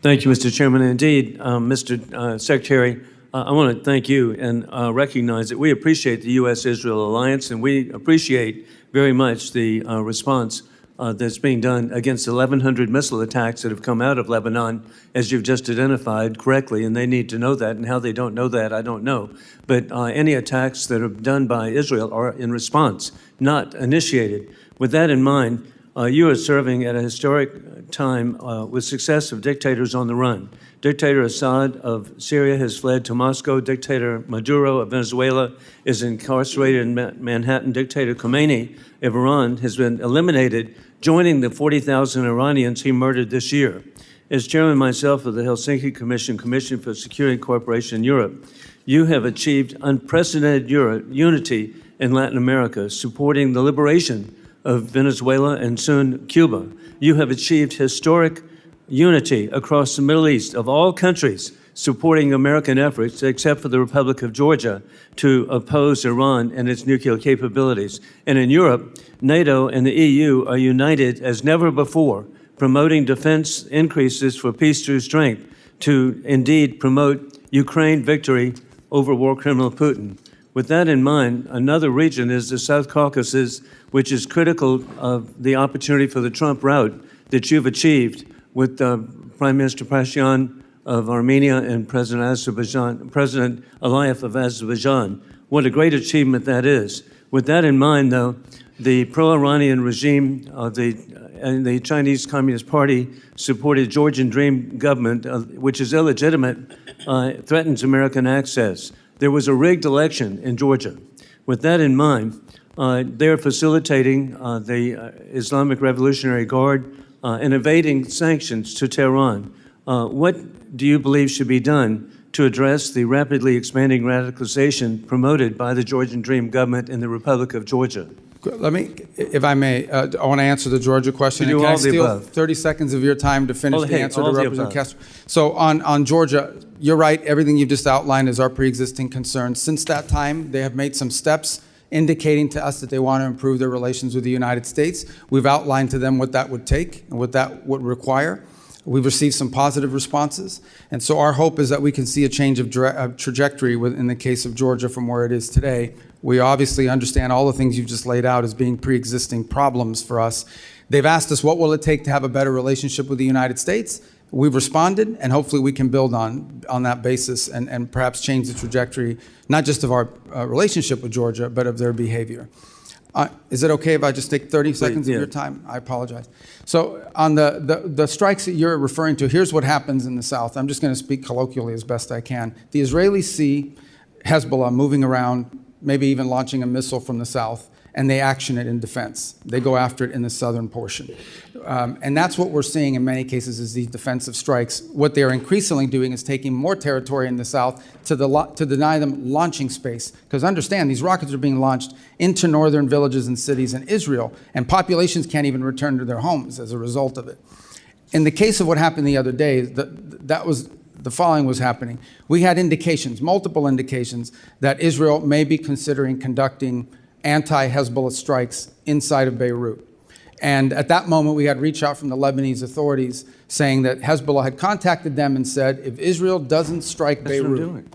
Thank you, Mr. Chairman. Indeed, Mr. Secretary, I want to thank you and recognize that we appreciate the U.S.-Israel alliance, and we appreciate very much the response that's being done against 1,100 missile attacks that have come out of Lebanon, as you've just identified correctly, and they need to know that, and how they don't know that, I don't know. But any attacks that are done by Israel are in response, not initiated. With that in mind, you are serving at a historic time with successive dictators on the run. Dictator Assad of Syria has fled to Moscow. Dictator Maduro of Venezuela is incarcerated in Manhattan. Dictator Khomeini of Iran has been eliminated, joining the 40,000 Iranians he murdered this year. As chairman myself of the Helsinki Commission, Commission for Security and Cooperation in Europe, you have achieved unprecedented unity in Latin America, supporting the liberation of Venezuela and soon Cuba. You have achieved historic unity across the Middle East of all countries supporting American efforts, except for the Republic of Georgia, to oppose Iran and its nuclear capabilities. And in Europe, NATO and the EU are united as never before, promoting defense increases for peace through strength to indeed promote Ukraine victory over war criminal Putin. With that in mind, another region is the South Caucasus, which is critical of the opportunity for the Trump route that you've achieved with Prime Minister Pashinyan of Armenia and President Aliyev of Azerbaijan. What a great achievement that is. With that in mind, though, the pro-Iranian regime and the Chinese Communist Party supported Georgian Dream government, which is illegitimate, threatens American access. There was a rigged election in Georgia. With that in mind, they're facilitating the Islamic Revolutionary Guard and evading sanctions to Tehran. What do you believe should be done to address the rapidly expanding radicalization promoted by the Georgian Dream government in the Republic of Georgia? Let me, if I may, I want to answer the Georgia question. You do Can I all the steal above. 30 seconds of your time to finish the answer to all the Representative above. Castro? So on Georgia, you're right. Everything you've just outlined is our pre-existing concerns. Since that time, they have made some steps indicating to us that they want to improve their relations with the United States. We've outlined to them what that would take and what that would require. We've received some positive responses. And so our hope is that we can see a change of trajectory in the case of Georgia from where it is today. We obviously understand all the things you've just laid out as being pre-existing problems for us. They've asked us, what will it take to have a better relationship with the United States? We've responded, and hopefully we can build on that basis and perhaps change the trajectory, not just of our relationship with Georgia, but of their behavior. Is it okay if I just take 30 seconds of your time? I apologize. So on the strikes that you're referring to, here's what happens in the South. I'm just going to speak colloquially as best I can. The Israelis see Hezbollah moving around, maybe even launching a missile from the south, and they action it in defense. They go after it in the southern portion. And that's what we're seeing in many cases is these defensive strikes. What they're increasingly doing is taking more territory in the south to deny them launching space. Because understand, these rockets are being launched into northern villages and cities in Israel, and populations can't even return to their homes as a result of it. In the case of what happened the other day, the following was happening. We had indications, multiple indications, that Israel may be considering conducting anti-Hezbollah strikes inside of Beirut. And at that moment, we had reach out from the Lebanese authorities saying that Hezbollah had contacted them and said if Israel doesn't strike Beirut,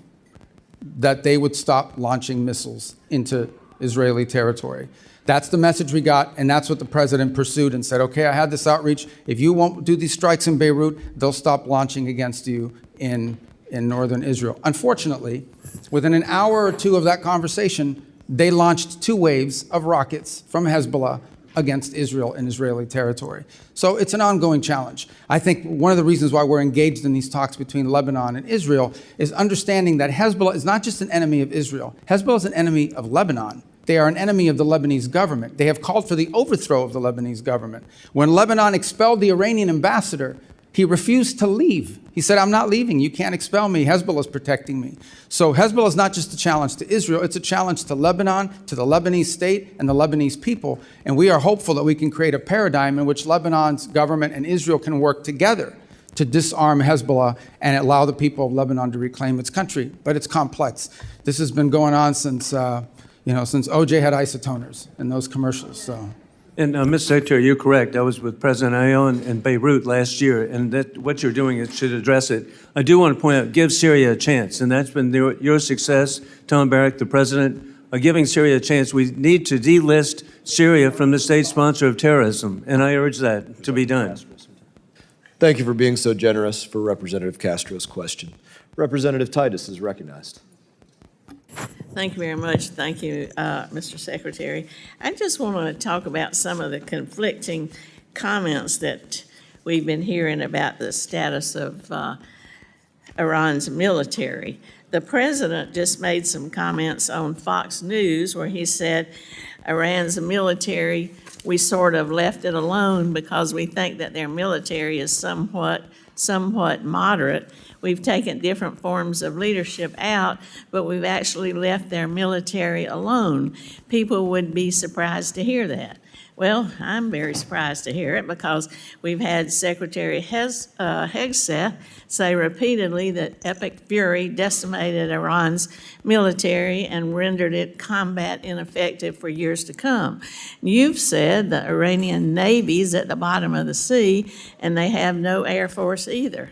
that they would stop launching missiles into Israeli territory. That's the message we got, and that's what the president pursued and said, okay, I had this outreach. If you won't do these strikes in Beirut, they'll stop launching against you in northern Israel. Unfortunately, within an hour or two of that conversation, they launched 2 waves of rockets from Hezbollah against Israel in Israeli territory. So it's an ongoing challenge. I think one of the reasons why we're engaged in these talks between Lebanon and Israel is understanding that Hezbollah is not just an enemy of Israel. Hezbollah is an enemy of Lebanon. They are an enemy of the Lebanese government. They have called for the overthrow of the Lebanese government. When Lebanon expelled the Iranian ambassador, He refused to leave. He said, I'm not leaving. You can't expel me. Hezbollah is protecting me. So Hezbollah is not just a challenge to Israel. It's a challenge to Lebanon, to the Lebanese state and the Lebanese people. And we are hopeful that we can create a paradigm in which Lebanon's government and Israel can work together to disarm Hezbollah and allow the people of Lebanon to reclaim its country. But it's complex. This has been going on since, since OJ had isotoners and those commercials. So. And Mr. Secretary, you're correct. I was with President Aoun in Beirut last year, and that what you're doing is should address it. I do want to point out, give Syria a chance, and that's been your success, Tom Barrack, the president, giving Syria a chance. We need to delist Syria from the state sponsor of terrorism, and I urge that to be done. Thank you for being so generous for Representative Castro's question. Representative Titus is recognized. Thank you very much. Thank you, Mr. Secretary. I just want to talk about some of the conflicting comments that we've been hearing about the status of Iran's military. The president just made some comments on Fox News where he said Iran's military, we sort of left it alone because we think that their military is somewhat moderate. We've taken different forms of leadership out, but we've actually left their military alone. People would be surprised to hear that. Well, I'm very surprised to hear it because we've had Secretary Hegseth say repeatedly that Epic Fury decimated Iran's military and rendered it combat ineffective for years to come. You've said the Iranian Navy is at the bottom of the sea and they have no Air Force either.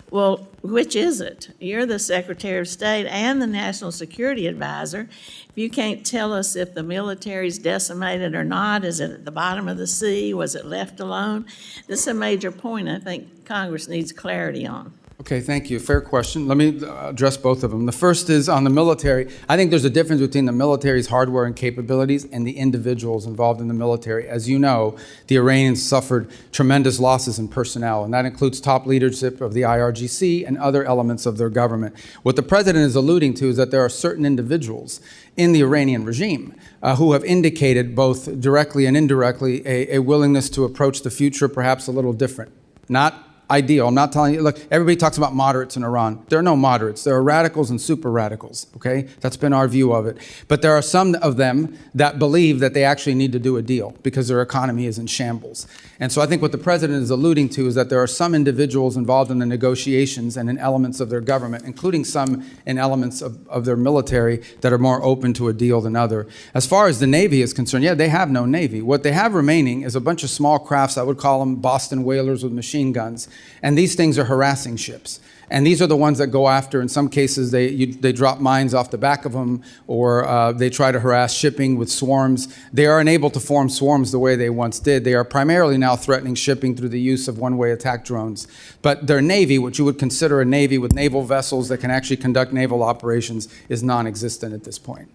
Well, which is it? You're the Secretary of State and the National Security Advisor. If you can't tell us if the military's decimated or not, is it at the bottom of the sea? Was it left alone? This is a major point I think Congress needs clarity on. Okay, thank you. Fair question. Let me address both of them. The first is on the military. I think there's a difference between the military's hardware and capabilities and the individuals involved in the military. As you know, the Iranians suffered tremendous losses in personnel, and that includes top leadership of the IRGC and other elements of their government. What the president is alluding to is that there are certain individuals in the Iranian regime who have indicated both directly and indirectly a willingness to approach the future perhaps a little different. Not ideal. I'm not telling you, look, everybody talks about moderates in Iran. There are no moderates. There are radicals and super radicals, okay? That's been our view of it. But there are some of them that believe that they actually need to do a deal because their economy is in shambles. And so I think what the president is alluding to is that there are some individuals involved in the negotiations and in elements of their government, including some in elements of their military that are more open to a deal than other. As far as the Navy is concerned, yeah, they have no Navy. What they have remaining is a bunch of small crafts, I would call them Boston whalers with machine guns. And these things are harassing ships. And these are the ones that go after, in some cases, they drop mines off the back of them, or they try to harass shipping with swarms. They are unable to form swarms the way they once did. They are primarily now threatening shipping through the use of one-way attack drones. But their Navy, which you would consider a Navy with naval vessels that can actually conduct naval operations, is non-existent at this point.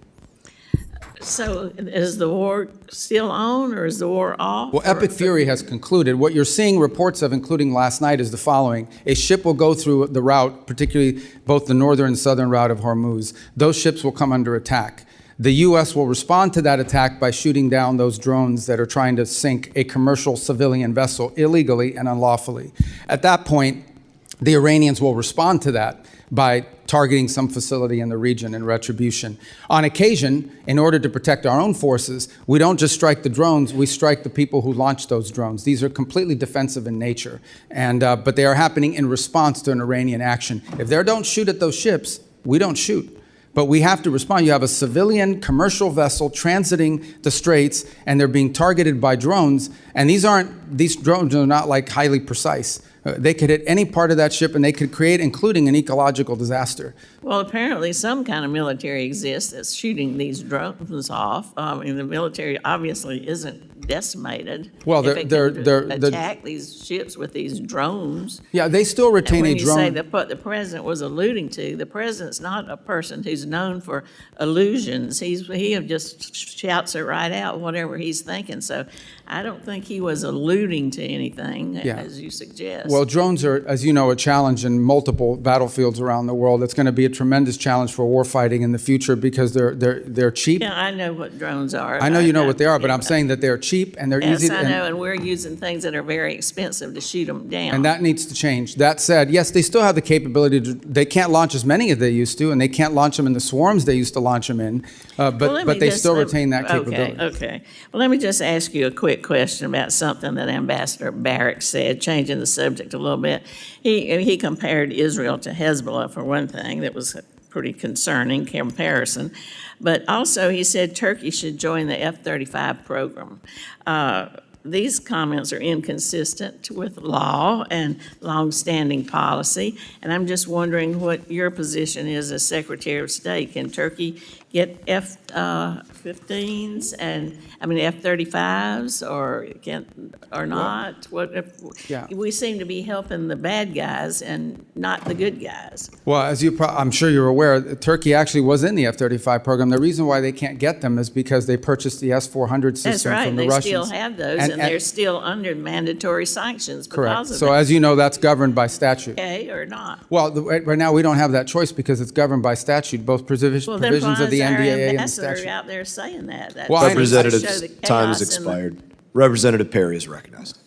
So is the war still on or is the war off? Well, Epic Fury has concluded. What you're seeing reports of, including last night, is the following. A ship will go through the route, particularly both the northern and southern route of Hormuz. Those ships will come under attack. The U.S. will respond to that attack by shooting down those drones that are trying to sink a commercial civilian vessel illegally and unlawfully. At that point, the Iranians will respond to that by targeting some facility in the region in retribution. On occasion, in order to protect our own forces, we don't just strike the drones, we strike the people who launch those drones. These are completely defensive in nature, but they are happening in response to an Iranian action. If they don't shoot at those ships, we don't shoot. But we have to respond. You have a civilian commercial vessel transiting the straits, and they're being targeted by drones, and these drones are not like highly precise. They could hit any part of that ship and they could create, including an ecological disaster. Well, apparently some kind of military exists that's shooting these drones off. The military obviously isn't decimated. Well, they're attack these ships with these drones. Yeah, they still retain a drone. When you say what the president was alluding to, the president's not a person who's known for illusions. He just shouts it right out, whatever he's thinking. So I don't think he was alluding to anything, as you suggest. Well, drones are, as you know, a challenge in multiple battlefields around the world. It's going to be a tremendous challenge for warfighting in the future because they're cheap. Yeah, I know what drones are. I know you know what they are, but I'm saying that they're cheap and they're Yes, easy. I know, and we're using things that are very expensive to shoot them down. And that needs to change. That said, yes, they still have the capability to, they can't launch as many as they used to, and they can't launch them in the swarms they used to launch them in, Well, let but me they just- still retain that capability. Okay. Well, let me just ask you a quick question about something that Ambassador Barrack said, changing the subject a little bit. He compared Israel to Hezbollah for one thing. That was a pretty concerning comparison. But also he said Turkey should join the F-35 program. These comments are inconsistent with law and longstanding policy, and I'm just wondering what your position is as Secretary of State. Can Turkey get F-15s and, F-35s, or not? What if, Yeah. we seem to be helping the bad guys and not the good guys. Well, as I'm sure you're aware, Turkey actually was in the F-35 program. The reason why they can't get them is because they purchased the S-400 system That's right, from the they Russians. still have those, and they're still under mandatory sanctions Correct. because of So that. as you know, that's governed by statute. Okay, or not? Well, right now, we don't have that choice because it's governed by statute, both provisions Well, then of the why is our NDAA and the ambassador statute. out there saying that? That Well, I seems to show the Representative's time has chaos in the- expired. Representative Perry is recognized.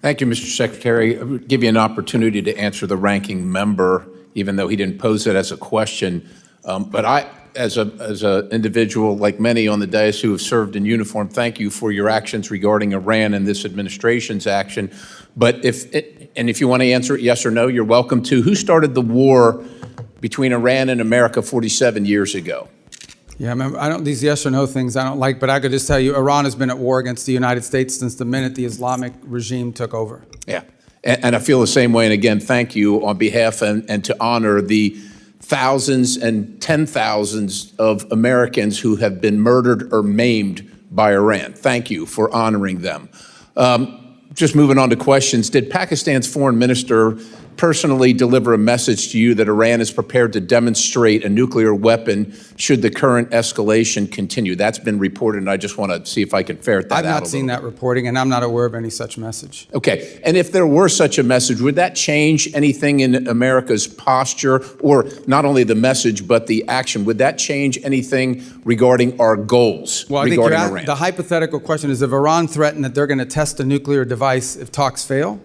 Thank you, Mr. Secretary. I would give you an opportunity to answer the ranking member, even though he didn't pose it as a question. But I, as a individual like many on the dais who have served in uniform, thank you for your actions regarding Iran and this administration's action. But if you want to answer it yes or no, you're welcome to. Who started the war between Iran and America 47 years ago? Yeah, these yes or no things I don't like, but I could just tell you, Iran has been at war against the United States since the minute the Islamic regime took over. Yeah, and I feel the same way. And again, thank you on behalf and to honor the thousands and 10,000s of Americans who have been murdered or maimed by Iran. Thank you for honoring them. Just moving on to questions, did Pakistan's foreign minister personally deliver a message to you that Iran is prepared to demonstrate a nuclear weapon should the current escalation continue? That's been reported, and I just want to see if I can ferret that out. I've not seen that reporting, and I'm not aware of any such message. Okay, and if there were such a message, would that change anything in America's posture, or not only the message, but the action? Would that change anything regarding our goals Well, I think regarding Iran? the hypothetical question is, if Iran threatened that they're going to test a nuclear device if talks fail,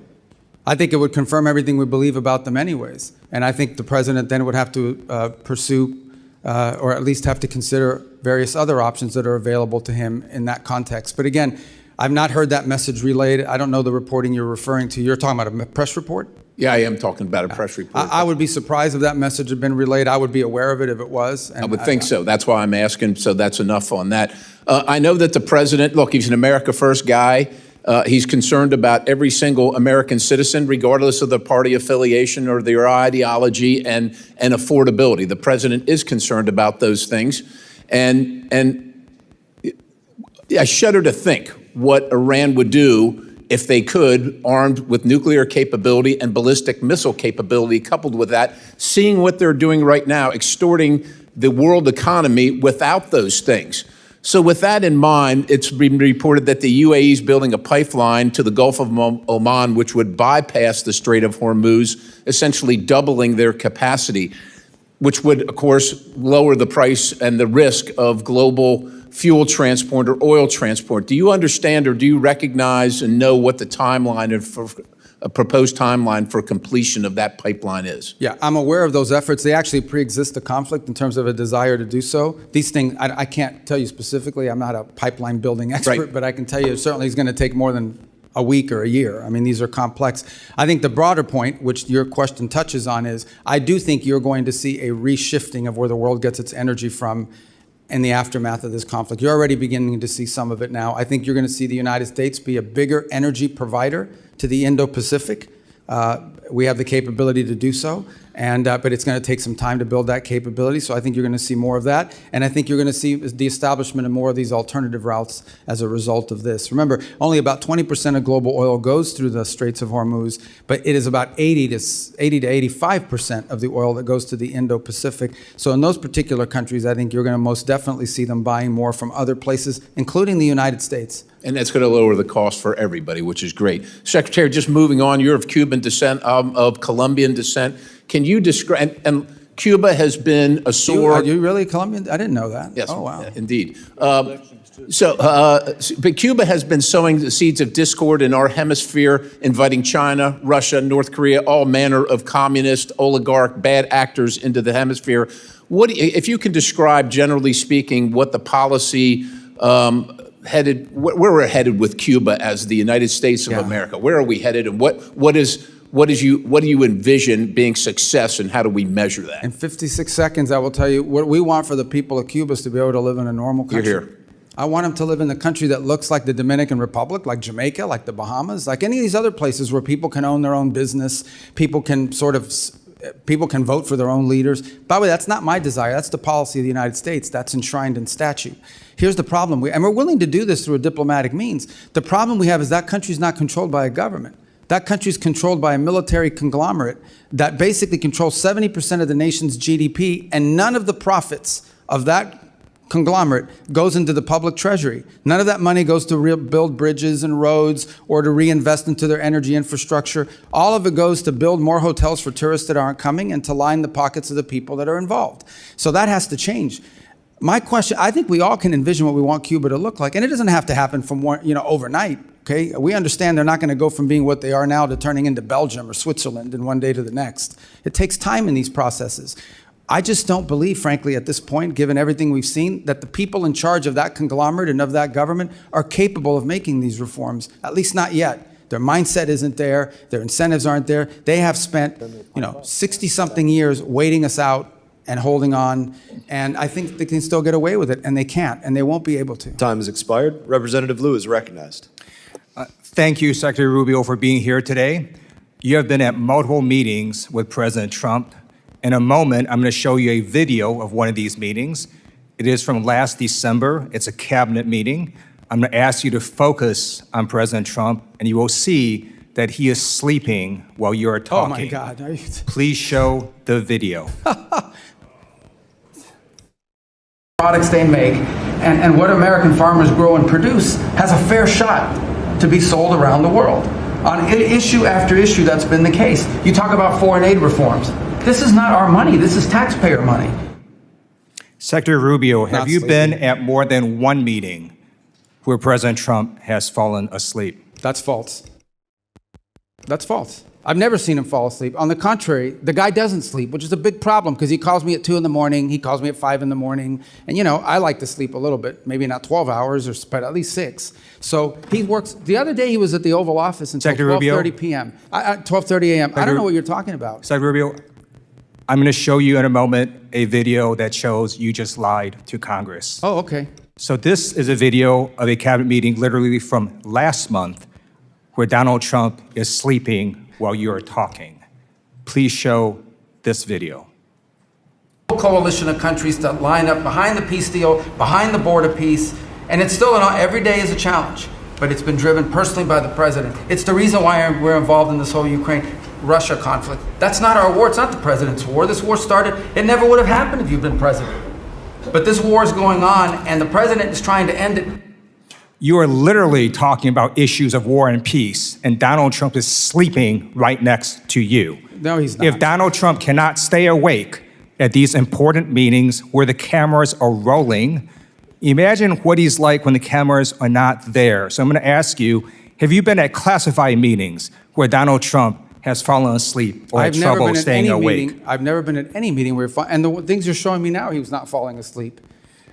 I think it would confirm everything we believe about them anyways. And I think the president then would have to pursue, or at least have to consider various other options that are available to him in that context. But again, I've not heard that message relayed. I don't know the reporting you're referring to. You're talking about a press report? Yeah, I am talking about a press report. I would be surprised if that message had been relayed. I would be aware of it if it was. I would think so. That's why I'm asking, so that's enough on that. I know that the president, look, he's an America First guy. He's concerned about every single American citizen, regardless of their party affiliation or their ideology and affordability. The president is concerned about those things. And I shudder to think what Iran would do if they could, armed with nuclear capability and ballistic missile capability, coupled with that, seeing what they're doing right now, extorting the world economy without those things. So with that in mind, it's been reported that the UAE is building a pipeline to the Gulf of Oman, which would bypass the Strait of Hormuz, essentially doubling their capacity, which would, of course, lower the price and the risk of global fuel transport or oil transport. Do you understand, or do you recognize and know what the timeline for a proposed timeline for completion of that pipeline is? Yeah, I'm aware of those efforts. They actually pre-exist the conflict in terms of a desire to do so. These things, I can't tell you specifically. I'm not a pipeline building expert, Right. but I can tell you it certainly is going to take more than a week or a year. I mean, these are complex. I think the broader point, which your question touches on, is I do think you're going to see a reshifting of where the world gets its energy from in the aftermath of this conflict. You're already beginning to see some of it now. I think you're going to see the United States be a bigger energy provider to the Indo-Pacific. We have the capability to do so. But it's going to take some time to build that capability. So I think you're going to see more of that. And I think you're going to see the establishment of more of these alternative routes as a result of this. Remember, only about 20% of global oil goes through the Straits of Hormuz, but it is about 80 to 85% of the oil that goes to the Indo-Pacific. So in those particular countries, I think you're going to most definitely see them buying more from other places, including the United States. And that's going to lower the cost for everybody, which is great. Secretary, just moving on, you're of Cuban descent, of Colombian descent. Can you describe, and Cuba has been a sore... Are you really Colombian? I didn't know that. Yes, oh, wow. Indeed. But Cuba has been sowing the seeds of discord in our hemisphere, inviting China, Russia, North Korea, all manner of communist, oligarch, bad actors into the hemisphere. If you can describe, generally speaking, what the policy where we're headed with Cuba as the United States of America. Where are we headed, and what do you envision being success, and how do we measure that? In 56 seconds, I will tell you what we want for the people of Cuba is to be able to live in a normal country. You're here. I want them to live in a country that looks like the Dominican Republic, like Jamaica, like the Bahamas, like any of these other places where people can own their own business, people can vote for their own leaders. By the way, that's not my desire. That's the policy of the United States. That's enshrined in statute. Here's the problem, and we're willing to do this through a diplomatic means. The problem we have is that country's not controlled by a government. That country's controlled by a military conglomerate that basically controls 70% of the nation's GDP, and none of the profits of that conglomerate goes into the public treasury. None of that money goes to build bridges and roads or to reinvest into their energy infrastructure. All of it goes to build more hotels for tourists that aren't coming and to line the pockets of the people that are involved. So that has to change. My question, I think we all can envision what we want Cuba to look like, and it doesn't have to happen from overnight. Okay, we understand they're not going to go from being what they are now to turning into Belgium or Switzerland in one day to the next. It takes time in these processes. I just don't believe, frankly, at this point, given everything we've seen, that the people in charge of that conglomerate and of that government are capable of making these reforms, at least not yet. Their mindset isn't there. Their incentives aren't there. They have spent, 60-something years waiting us out and holding on, and I think they can still get away with it, and they can't, and they won't be able to. Time has expired. Representative Liu is recognized. Thank you, Secretary Rubio, for being here today. You have been at multiple meetings with President Trump. In a moment, I'm going to show you a video of one of these meetings. It is from last December. It's a cabinet meeting. I'm going to ask you to focus on President Trump, and you will see that he is sleeping while you are talking. Oh, my God. Please show the video. Products they make and what American farmers grow and produce has a fair shot to be sold around the world. On issue after issue, that's been the case. You talk about foreign aid reforms. This is not our money. This is taxpayer money. Secretary Rubio, have you been at more than one meeting where President Trump has fallen asleep? That's false. That's false. I've never seen him fall asleep. On the contrary, the guy doesn't sleep, which is a big problem because he calls me at 2 in the morning, he calls me at 5 in the morning. And I like to sleep a little bit, maybe not 12 hours, but at least 6. So he works. The other day he was at the Oval Office until 12:30 p.m. 12:30 a.m. I don't know what you're talking about. Secretary Rubio, I'm going to show you in a moment a video that shows you just lied to Congress. Oh, okay. So this is a video of a cabinet meeting literally from last month where Donald Trump is sleeping while you are talking. Please show this video. Coalition of countries that line up behind the peace deal, behind the border peace, and it's still every day is a challenge, but it's been driven personally by the president. It's the reason why we're involved in this whole Ukraine-Russia conflict. That's not our war. It's not the president's war. This war started, it never would have happened if you'd been president. But this war is going on, and the president is trying to end it. You are literally talking about issues of war and peace, and Donald Trump is sleeping right next to you. No, he's not. If Donald Trump cannot stay awake at these important meetings where the cameras are rolling, imagine what he's like when the cameras are not there. So I'm going to ask you, have you been at classified meetings where Donald Trump has fallen asleep or had trouble staying awake? I've never been at any meeting where, and the things you're showing me now, he was not falling asleep.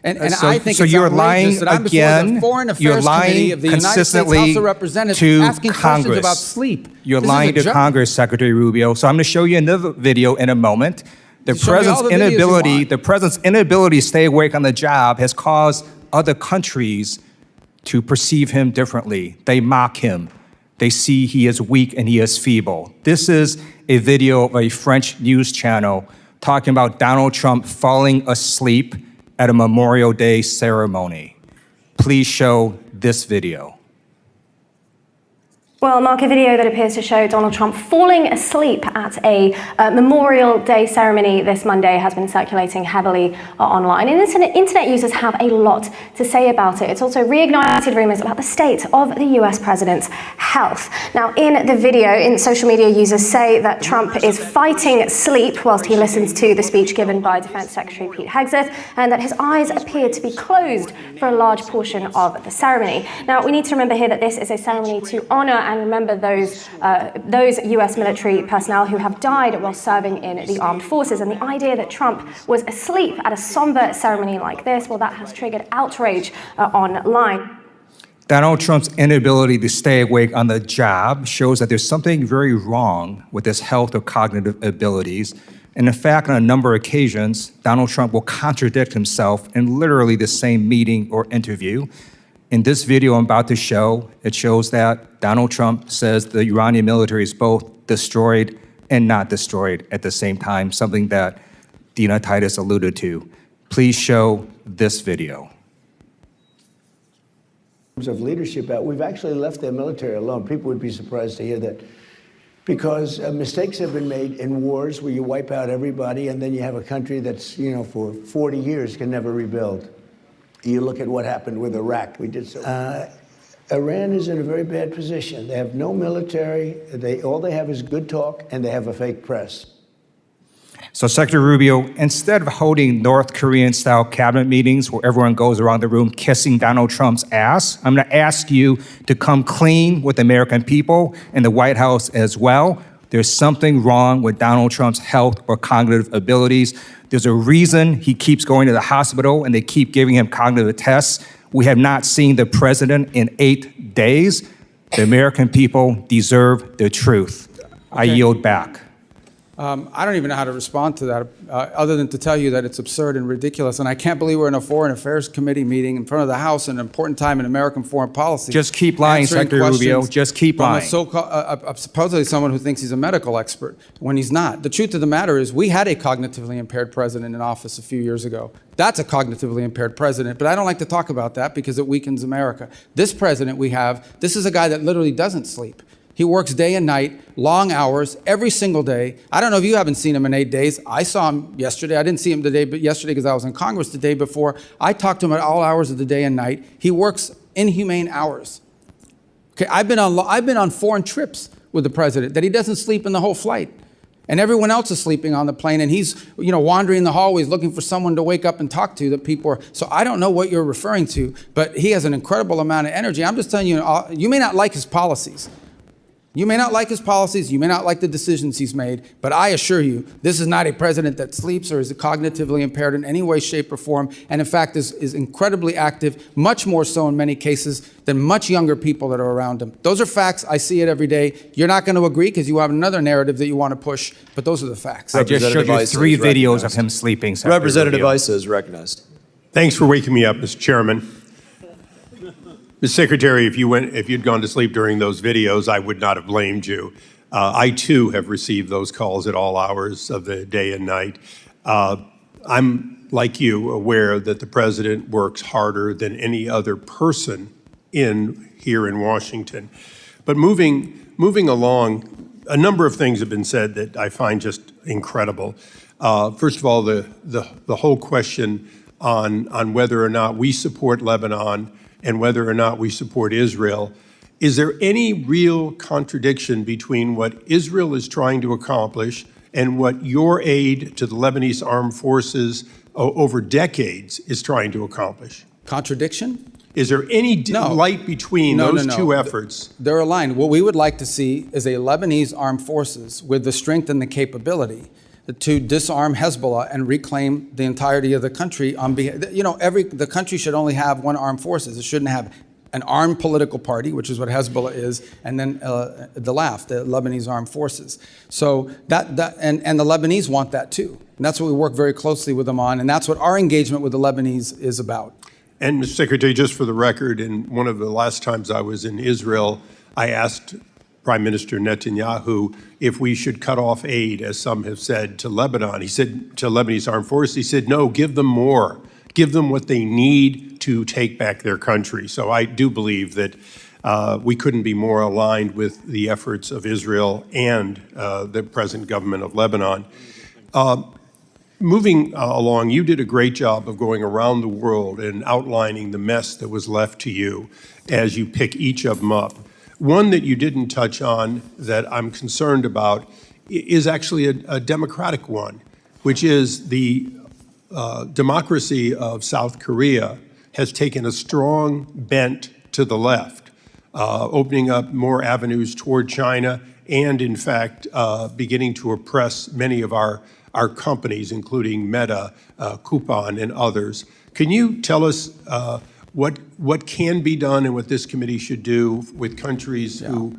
And so, I think so it's you're lying that I'm again. before the Foreign Affairs You're lying Committee of the United States House of Representatives to asking Congress. questions about sleep. You're This lying to is a joke. Congress, Secretary Rubio. So I'm going to show you another video in a moment. The president's inability to stay awake on the job has caused other countries to perceive him differently. They mock him. They see he is weak and he is feeble. This is a video of a French news channel talking about Donald Trump falling asleep at a Memorial Day ceremony. Please show this video. Well, Mark, a video that appears to show Donald Trump falling asleep at a Memorial Day ceremony this Monday has been circulating heavily online. And internet users have a lot to say about it. It's also reignited rumors about the state of the US president's health. Now, in the video, social media users say that Trump is fighting sleep whilst he listens to the speech given by Defense Secretary Pete Hegseth, and that his eyes appear to be closed for a large portion of the ceremony. Now, we need to remember here that this is a ceremony to honor and remember those US military personnel who have died while serving in the armed forces. And the idea that Trump was asleep at a somber ceremony like this, well, that has triggered outrage online. Donald Trump's inability to stay awake on the job shows that there's something very wrong with his health or cognitive abilities. And in fact, on a number of occasions, Donald Trump will contradict himself in literally the same meeting or interview. In this video I'm about to show, it shows that Donald Trump says the Iranian military is both destroyed and not destroyed at the same time, something that Dina Titus alluded to. Please show this video. Of leadership, we've actually left their military alone. People would be surprised to hear that, because mistakes have been made in wars where you wipe out everybody and then you have a country that's, for 40 years can never rebuild. You look at what happened with Iraq. We did so. Iran is in a very bad position. They have no military. All they have is good talk, and they have a fake press. So Secretary Rubio, instead of holding North Korean-style cabinet meetings where everyone goes around the room kissing Donald Trump's ass, I'm going to ask you to come clean with the American people and the White House as well. There's something wrong with Donald Trump's health or cognitive abilities. There's a reason he keeps going to the hospital and they keep giving him cognitive tests. We have not seen the president in 8 days. The American people deserve the truth. I yield back. I don't even know how to respond to that, other than to tell you that it's absurd and ridiculous. And I can't believe we're in a Foreign Affairs Committee meeting in front of the House at an important time in American foreign policy. Just keep lying, Secretary Rubio. Just keep lying. Supposedly someone who thinks he's a medical expert when he's not. The truth of the matter is we had a cognitively impaired president in office a few years ago. That's a cognitively impaired president, but I don't like to talk about that because it weakens America. This president we have, this is a guy that literally doesn't sleep. He works day and night, long hours, every single day. I don't know if you haven't seen him in 8 days. I saw him yesterday. I didn't see him yesterday because I was in Congress the day before. I talked to him at all hours of the day and night. He works inhumane hours. Okay, I've been on foreign trips with the president that he doesn't sleep in the whole flight. And everyone else is sleeping on the plane, and he's, wandering the hallways looking for someone to wake up and talk to that people are. So I don't know what you're referring to, but he has an incredible amount of energy. I'm just telling you, you may not like his policies. You may not like his policies, you may not like the decisions he's made, but I assure you, this is not a president that sleeps or is cognitively impaired in any way, shape, or form, and in fact is incredibly active, much more so in many cases than much younger people that are around him. Those are facts. I see it every day. You're not going to agree because you have another narrative that you want to push, but those are the facts. I just showed you 3 videos of him sleeping. Representative Issa is recognized. Thanks for waking me up, Mr. Chairman. Mr. Secretary, if you'd gone to sleep during those videos, I would not have blamed you. I too have received those calls at all hours of the day and night. I'm, like you, aware that the president works harder than any other person here in Washington. But moving along, a number of things have been said that I find just incredible. First of all, the whole question on whether or not we support Lebanon and whether or not we support Israel. Is there any real contradiction between what Israel is trying to accomplish and what your aid to the Lebanese armed forces over decades is trying to accomplish? Contradiction? Is there any light between those two efforts? They're aligned. What we would like to see is a Lebanese armed forces with the strength and the capability to disarm Hezbollah and reclaim the entirety of the country on behalf. The country should only have one armed forces. It shouldn't have an armed political party, which is what Hezbollah is, and then the LAF, the Lebanese Armed Forces. So and the Lebanese want that too. And that's what we work very closely with them on, and that's what our engagement with the Lebanese is about. And Mr. Secretary, just for the record, in one of the last times I was in Israel, I asked Prime Minister Netanyahu if we should cut off aid, as some have said, to Lebanon. He said to Lebanese armed forces, he said, no, give them more. Give them what they need to take back their country. So I do believe that we couldn't be more aligned with the efforts of Israel and the present government of Lebanon. Moving along, you did a great job of going around the world and outlining the mess that was left to you as you pick each of them up. One that you didn't touch on that I'm concerned about is actually a democratic one, which is the democracy of South Korea has taken a strong bent to the left, opening up more avenues toward China and, in fact, beginning to oppress many of our companies, including Meta, Coupon, and others. Can you tell us what can be done and what this committee should do with countries who,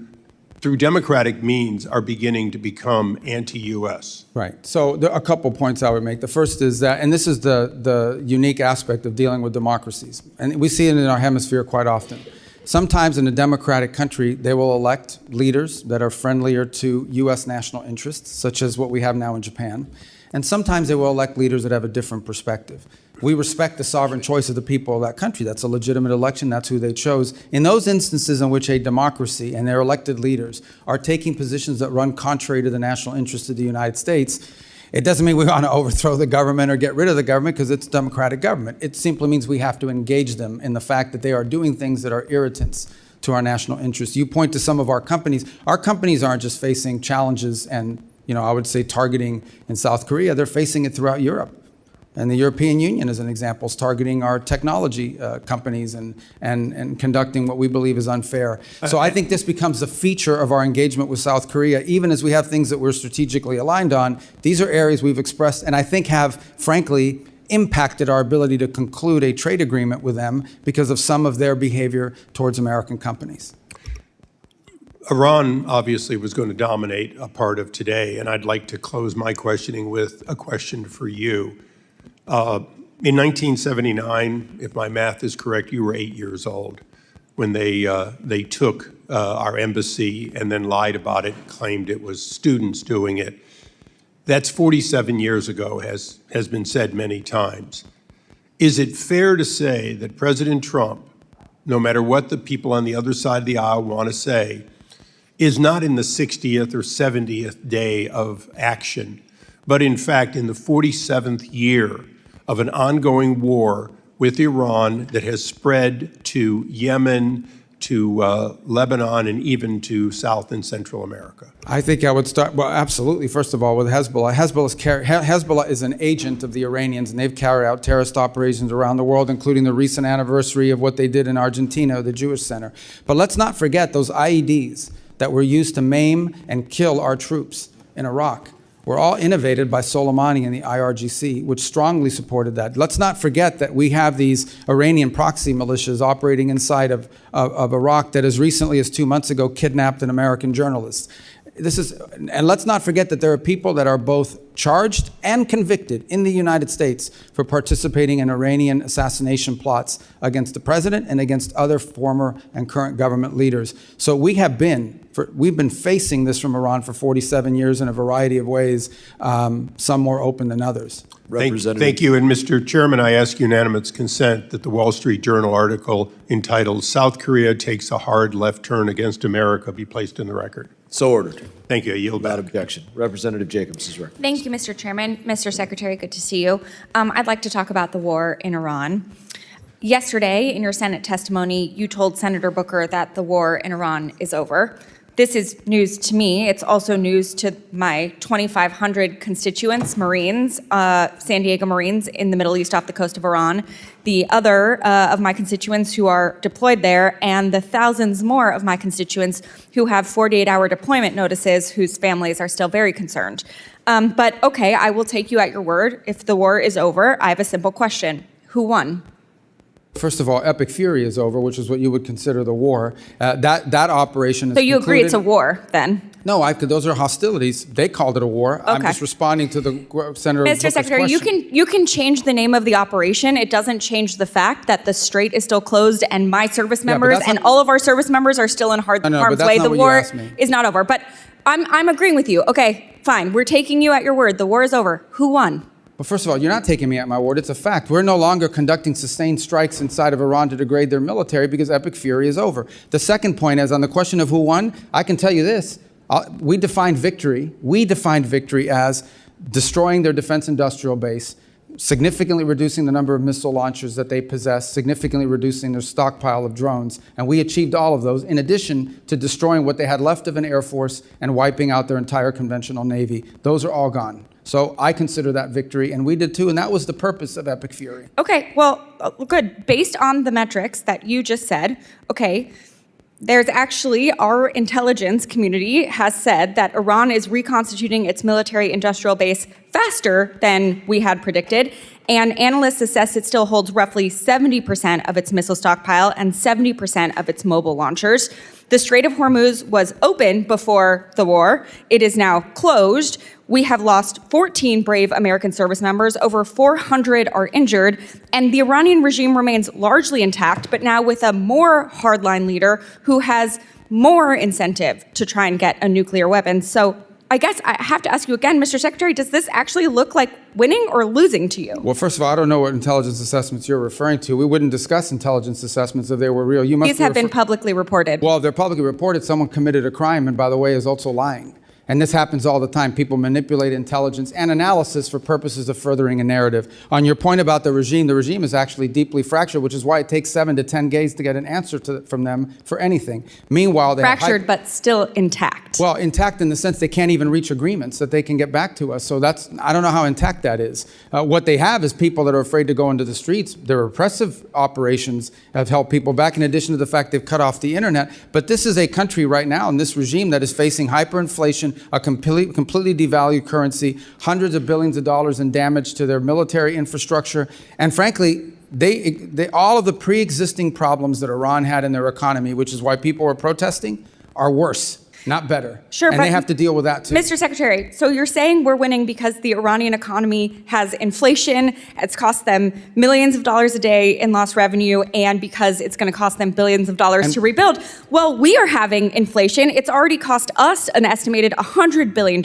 through democratic means, are beginning to become anti-U.S.? Right. So there are a couple points I would make. The first is that, and this is the unique aspect of dealing with democracies, and we see it in our hemisphere quite often. Sometimes in a democratic country, they will elect leaders that are friendlier to U.S. national interests, such as what we have now in Japan. And sometimes they will elect leaders that have a different perspective. We respect the sovereign choice of the people of that country. That's a legitimate election. That's who they chose. In those instances in which a democracy and their elected leaders are taking positions that run contrary to the national interests of the United States, it doesn't mean we want to overthrow the government or get rid of the government because it's a democratic government. It simply means we have to engage them in the fact that they are doing things that are irritants to our national interests. You point to some of our companies. Our companies aren't just facing challenges and, I would say targeting in South Korea. They're facing it throughout Europe. And the European Union, as an example, is targeting our technology companies and conducting what we believe is unfair. So I think this becomes a feature of our engagement with South Korea, even as we have things that we're strategically aligned on. These are areas we've expressed and I think have, frankly, impacted our ability to conclude a trade agreement with them because of some of their behavior towards American companies. Iran obviously was going to dominate a part of today, and I'd like to close my questioning with a question for you. In 1979, if my math is correct, you were 8 years old when they took our embassy and then lied about it, claimed it was students doing it. That's 47 years ago, has been said many times. Is it fair to say that President Trump, no matter what the people on the other side of the aisle want to say, is not in the 60th or 70th day of action, but in fact in the 47th year of an ongoing war with Iran that has spread to Yemen, to Lebanon, and even to South and Central America? I think I would start, well, absolutely, first of all, with Hezbollah. Hezbollah is an agent of the Iranians, and they've carried out terrorist operations around the world, including the recent anniversary of what they did in Argentina, the Jewish Center. But let's not forget those IEDs that were used to maim and kill our troops in Iraq were all innovated by Soleimani and the IRGC, which strongly supported that. Let's not forget that we have these Iranian proxy militias operating inside of Iraq that as recently as 2 months ago kidnapped an American journalist. And let's not forget that there are people that are both charged and convicted in the United States for participating in Iranian assassination plots against the president and against other former and current government leaders. So we've been facing this from Iran for 47 years in a variety of ways, some more open than others. Thank you. And Mr. Chairman, I ask unanimous consent that the Wall Street Journal article entitled "South Korea Takes a Hard Left Turn Against America" be placed in the record. So ordered. Thank you. I yield back. Without objection. Representative Jacobs is recognized. Thank you, Mr. Chairman. Mr. Secretary, good to see you. I'd like to talk about the war in Iran. Yesterday, in your Senate testimony, you told Senator Booker that the war in Iran is over. This is news to me. It's also news to my 2,500 constituents, Marines, San Diego Marines in the Middle East off the coast of Iran, the other of my constituents who are deployed there, and the thousands more of my constituents who have 48-hour deployment notices whose families are still very concerned. But okay, I will take you at your word. If the war is over, I have a simple question. Who won? First of all, Epic Fury is over, which is what you would consider the war. That operation is So you concluded. agree it's a war, then? No, those are hostilities. They called it a war. I'm Okay. just responding to the Senator Mr. Booker's Secretary, question. you can change the name of the operation. It doesn't change the fact that the strait is still closed and my service but members that's and not- all of our service members are still in No, but harm's that's way. not The what you war asked me. is not over. But I'm agreeing with you. Okay, fine. We're taking you at your word. The war is over. Who won? Well, first of all, you're not taking me at my word. It's a fact. We're no longer conducting sustained strikes inside of Iran to degrade their military because epic fury is over. The second point is on the question of who won, I can tell you this. We defined victory as destroying their defense industrial base, significantly reducing the number of missile launchers that they possess, significantly reducing their stockpile of drones. And we achieved all of those in addition to destroying what they had left of an air force and wiping out their entire conventional navy. Those are all gone. So I consider that victory, and we did too, and that was the purpose of Epic Fury. Okay, well, good. Based on the metrics that you just said, okay, there's actually, our intelligence community has said that Iran is reconstituting its military industrial base faster than we had predicted. And analysts assess it still holds roughly 70% of its missile stockpile and 70% of its mobile launchers. The Strait of Hormuz was open before the war. It is now closed. We have lost 14 brave American service members. Over 400 are injured. And the Iranian regime remains largely intact, but now with a more hardline leader who has more incentive to try and get a nuclear weapon. So I guess I have to ask you again, Mr. Secretary, does this actually look like winning or losing to you? Well, first of all, I don't know what intelligence assessments you're referring to. We wouldn't discuss intelligence assessments if they were real. These have been publicly reported. Well, they're publicly reported. Someone committed a crime, and by the way, is also lying. And this happens all the time. People manipulate intelligence and analysis for purposes of furthering a narrative. On your point about the regime is actually deeply fractured, which is why it takes 7 to 10 days to get an answer from them for anything. Meanwhile, they fractured, but still intact. Well, intact in the sense they can't even reach agreements that they can get back to us. So I don't know how intact that is. What they have is people that are afraid to go into the streets. Their repressive operations have held people back, in addition to the fact they've cut off the internet. But this is a country right now, and this regime that is facing hyperinflation, a completely devalued currency, hundreds of billions of dollars in damage to their military infrastructure, and frankly, they all of the pre-existing problems that Iran had in their economy, which is why people were protesting, are worse, not better. Sure, and but they have to deal with that too. Mr. Secretary, so you're saying we're winning because the Iranian economy has inflation, it's cost them millions of dollars a day in lost revenue, and because it's going to cost them billions of dollars to rebuild. Well, we are having inflation. It's already cost us an estimated $100 billion.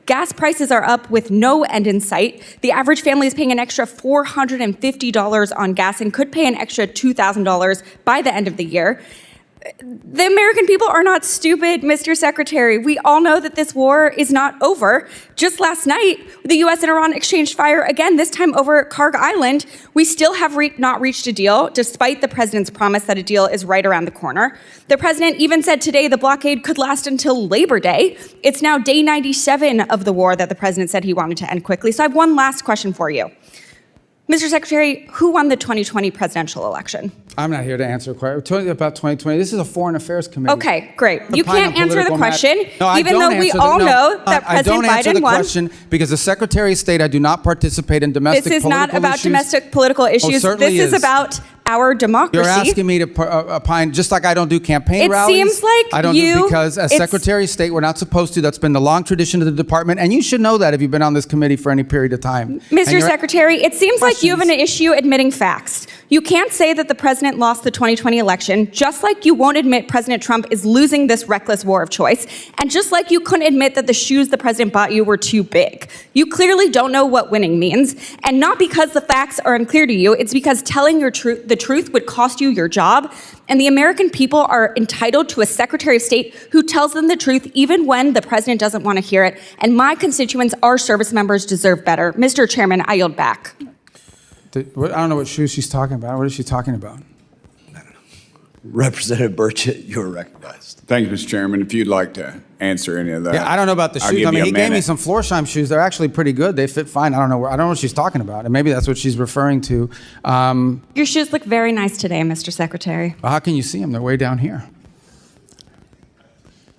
Gas prices are up with no end in sight. The average family is paying an extra $450 on gas and could pay an extra $2,000 by the end of the year. The American people are not stupid, Mr. Secretary. We all know that this war is not over. Just last night, the U.S. and Iran exchanged fire again, this time over Karg Island. We still have not reached a deal, despite the president's promise that a deal is right around the corner. The president even said today the blockade could last until Labor Day. It's now day 97 of the war that the president said he wanted to end quickly. So I have one last question for you. Mr. Secretary, who won the 2020 presidential election? I'm not here to answer a question about 2020. This is a foreign affairs committee. Okay, great. You can't answer the question, No, even though we all know that I don't President answer Biden the won. question because the Secretary of State, I do not participate in domestic This is political not about issues. domestic political issues. certainly This is is. about our democracy. You're asking me to opine, just like I don't do campaign It rallies. seems like I don't do you- because as it's- Secretary of State, we're not supposed to. That's been the long tradition of the department, and you should know that if you've been on this committee for any period of time. And Mr. you're- Secretary, it seems like you have an issue admitting facts. You can't say that the president lost the 2020 election, just like you won't admit President Trump is losing this reckless war of choice, and just like you couldn't admit that the shoes the president bought you were too big. You clearly don't know what winning means, and not because the facts are unclear to you, it's because telling the truth would cost you your job, and the American people are entitled to a Secretary of State who tells them the truth even when the president doesn't want to hear it, and my constituents, our service members, deserve better. Mr. Chairman, I yield back. I don't know what shoes she's talking about. What is she talking about? Representative Burchett, you are recognized. Thank you, Mr. Chairman. If you'd like to answer any of that. Yeah, I don't know about the I'll shoes. give I mean, you a he gave me minute. some Florsheim shoes. They're actually pretty good. They fit fine. I don't know what she's talking about, and maybe that's what she's referring to. Your shoes look very nice today, Mr. Secretary. Well, how can you see them? They're way down here.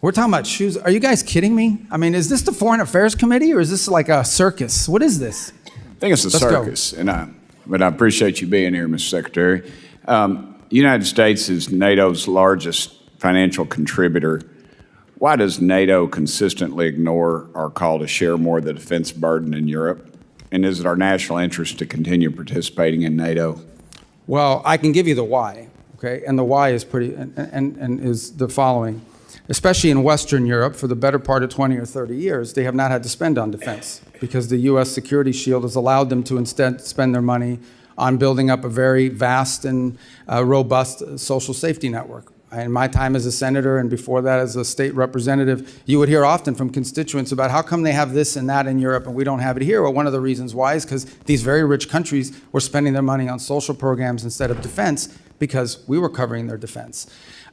We're talking about shoes. Are you guys kidding me? I mean, is this the Foreign Affairs Committee, or is this like a circus? What is this? I think it's a Let's go. circus, but I appreciate you being here, Mr. Secretary. The United States is NATO's largest financial contributor. Why does NATO consistently ignore our call to share more of the defense burden in Europe? And is it our national interest to continue participating in NATO? Well, I can give you the why, okay? And the why is pretty, and is the following. Especially in Western Europe, for the better part of 20 or 30 years, they have not had to spend on defense because the U.S. security shield has allowed them to instead spend their money on building up a very vast and robust social safety network. In my time as a senator and before that as a state representative, you would hear often from constituents about how come they have this and that in Europe and we don't have it here. Well, one of the reasons why is because these very rich countries were spending their money on social programs instead of defense because we were covering their defense.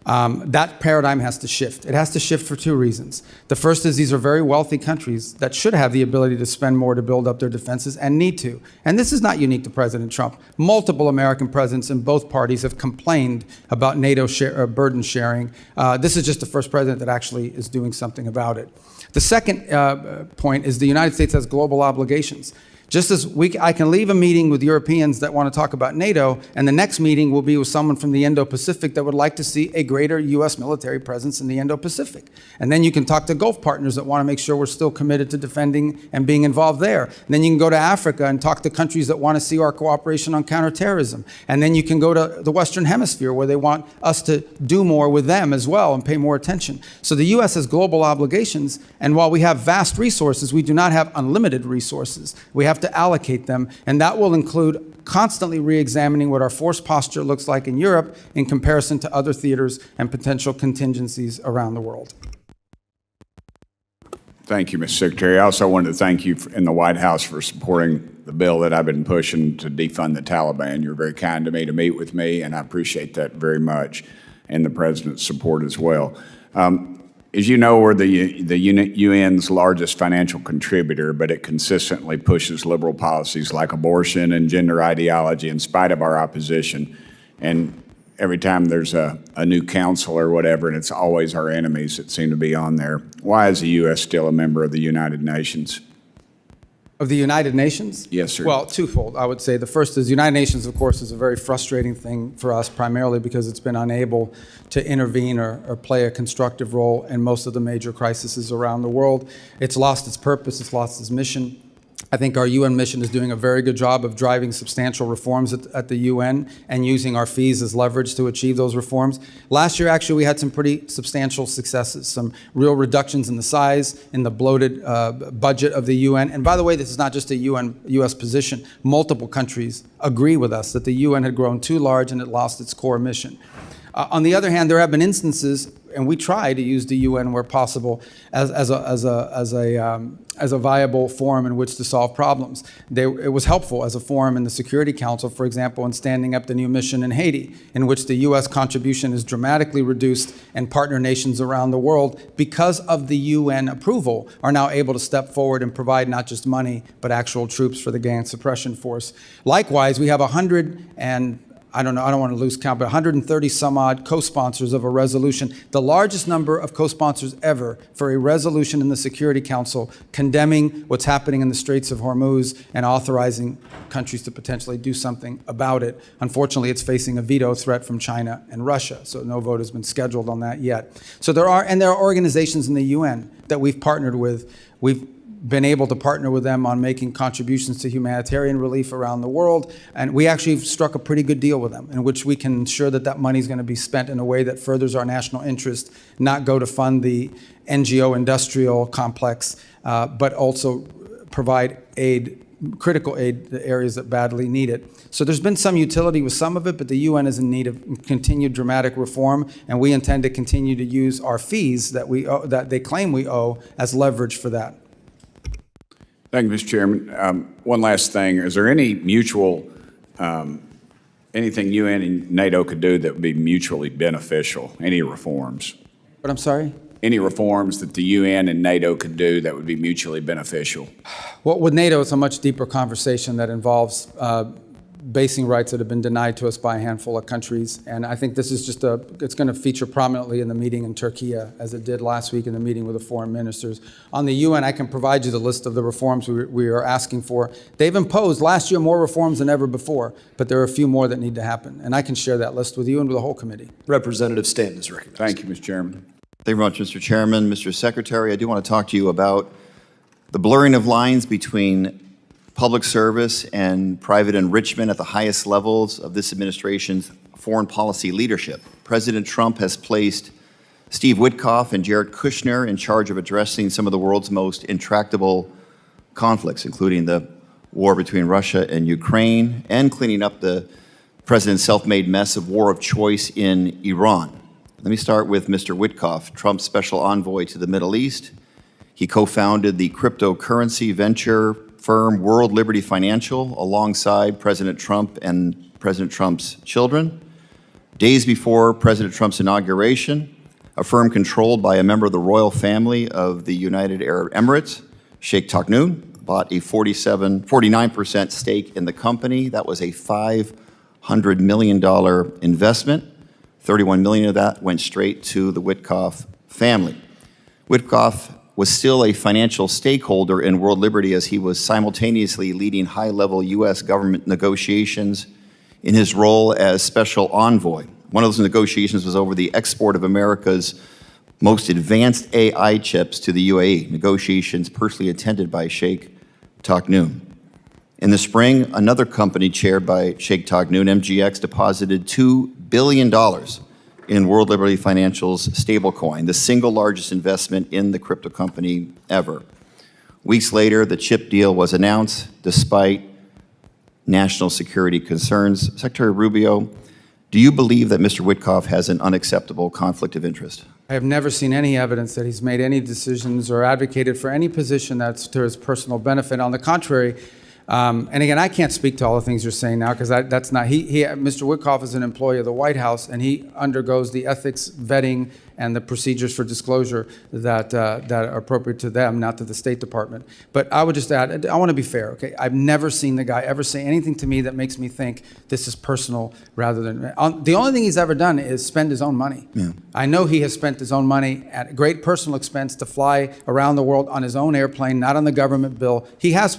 That paradigm has to shift. It has to shift for two reasons. The first is these are very wealthy countries that should have the ability to spend more to build up their defenses and need to. And this is not unique to President Trump. Multiple American presidents in both parties have complained about NATO burden sharing. This is just the first president that actually is doing something about it. The second point is the United States has global obligations. Just as I can leave a meeting with Europeans that want to talk about NATO, and the next meeting will be with someone from the Indo-Pacific that would like to see a greater U.S. military presence in the Indo-Pacific. And then you can talk to Gulf partners that want to make sure we're still committed to defending and being involved there. And then you can go to Africa and talk to countries that want to see our cooperation on counterterrorism. And then you can go to the Western Hemisphere where they want us to do more with them as well and pay more attention. So the U.S. has global obligations, and while we have vast resources, we do not have unlimited resources. We have to allocate them, and that will include constantly re-examining what our force posture looks like in Europe in comparison to other theaters and potential contingencies around the world. Thank you, Mr. Secretary. I also wanted to thank you in the White House for supporting the bill that I've been pushing to defund the Taliban. You're very kind to me to meet with me, and I appreciate that very much, and the President's support as well. As you know, we're the UN's largest financial contributor, but it consistently pushes liberal policies like abortion and gender ideology in spite of our opposition. And every time there's a new council or whatever, and it's always our enemies that seem to be on there. Why is the U.S. still a member of the United Nations? Of the United Nations? Yes, sir. Well, twofold, I would say. The first is the United Nations, of course, is a very frustrating thing for us, primarily because it's been unable to intervene or play a constructive role in most of the major crises around the world. It's lost its purpose, it's lost its mission. I think our UN mission is doing a very good job of driving substantial reforms at the UN and using our fees as leverage to achieve those reforms. Last year, actually, we had some pretty substantial successes, some real reductions in the size, in the bloated budget of the UN. And by the way, this is not just a US position. Multiple countries agree with us that the UN had grown too large and it lost its core mission. On the other hand, there have been instances, and we try to use the UN where possible as a viable forum in which to solve problems. It was helpful as a forum in the Security Council, for example, in standing up the new mission in Haiti, in which the U.S. contribution is dramatically reduced, and partner nations around the world, because of the UN approval, are now able to step forward and provide not just money, but actual troops for the gang suppression force. Likewise, we have 130 some odd co-sponsors of a resolution, the largest number of co-sponsors ever for a resolution in the Security Council condemning what's happening in the Straits of Hormuz and authorizing countries to potentially do something about it. Unfortunately, it's facing a veto threat from China and Russia, so no vote has been scheduled on that yet. So there are organizations in the UN that we've partnered with. We've been able to partner with them on making contributions to humanitarian relief around the world. And we actually struck a pretty good deal with them in which we can ensure that that money is going to be spent in a way that furthers our national interest, not go to fund the NGO industrial complex, but also provide aid, critical aid to areas that badly need it. So there's been some utility with some of it, but the UN is in need of continued dramatic reform, and we intend to continue to use our fees that that they claim we owe as leverage for that. Thank you, Mr. Chairman. One last thing. Is there any mutual, anything UN and NATO could do that would be mutually beneficial? Any reforms? But I'm sorry? Any reforms that the UN and NATO could do that would be mutually beneficial? Well, with NATO, it's a much deeper conversation that involves basing rights that have been denied to us by a handful of countries. And I think this is just it's going to feature prominently in the meeting in Turkey, as it did last week in the meeting with the foreign ministers. On the UN, I can provide you the list of the reforms we are asking for. They've imposed last year more reforms than ever before, but there are a few more that need to happen. And I can share that list with you and with the whole committee. Representative Stanton is recognized. Thank you, Mr. Chairman. Thank you very much, Mr. Chairman. Mr. Secretary, I do want to talk to you about the blurring of lines between public service and private enrichment at the highest levels of this administration's foreign policy leadership. President Trump has placed Steve Witkoff and Jared Kushner in charge of addressing some of the world's most intractable conflicts, including the war between Russia and Ukraine and cleaning up the president's self-made mess of war of choice in Iran. Let me start with Mr. Witkoff, Trump's special envoy to the Middle East. He co-founded the cryptocurrency venture firm World Liberty Financial alongside President Trump and President Trump's children. Days before President Trump's inauguration, a firm controlled by a member of the royal family of the United Arab Emirates, Sheikh Taghnoon, bought a 49% stake in the company. That was a $500 million investment. 31 million of that went straight to the Witkoff family. Witkoff was still a financial stakeholder in World Liberty as he was simultaneously leading high-level U.S. government negotiations in his role as special envoy. One of those negotiations was over the export of America's most advanced AI chips to the UAE, negotiations personally attended by Sheikh Taghnoon. In the spring, another company chaired by Sheikh Taghnoon, MGX, deposited $2 billion in World Liberty Financial's stablecoin, the single largest investment in the crypto company ever. Weeks later, the chip deal was announced despite national security concerns. Secretary Rubio, do you believe that Mr. Witkoff has an unacceptable conflict of interest? I have never seen any evidence that he's made any decisions or advocated for any position that's to his personal benefit. On the contrary, and again, I can't speak to all the things you're saying now because that's not, Mr. Witkoff is an employee of the White House and he undergoes the ethics vetting and the procedures for disclosure that are appropriate to them, not to the State Department. But I would just add, I want to be fair, okay? I've never seen the guy ever say anything to me that makes me think this is personal rather than, the only thing he's ever done is spend his own money. Yeah. I know he has spent his own money at great personal expense to fly around the world on his own airplane, not on the government bill. He has,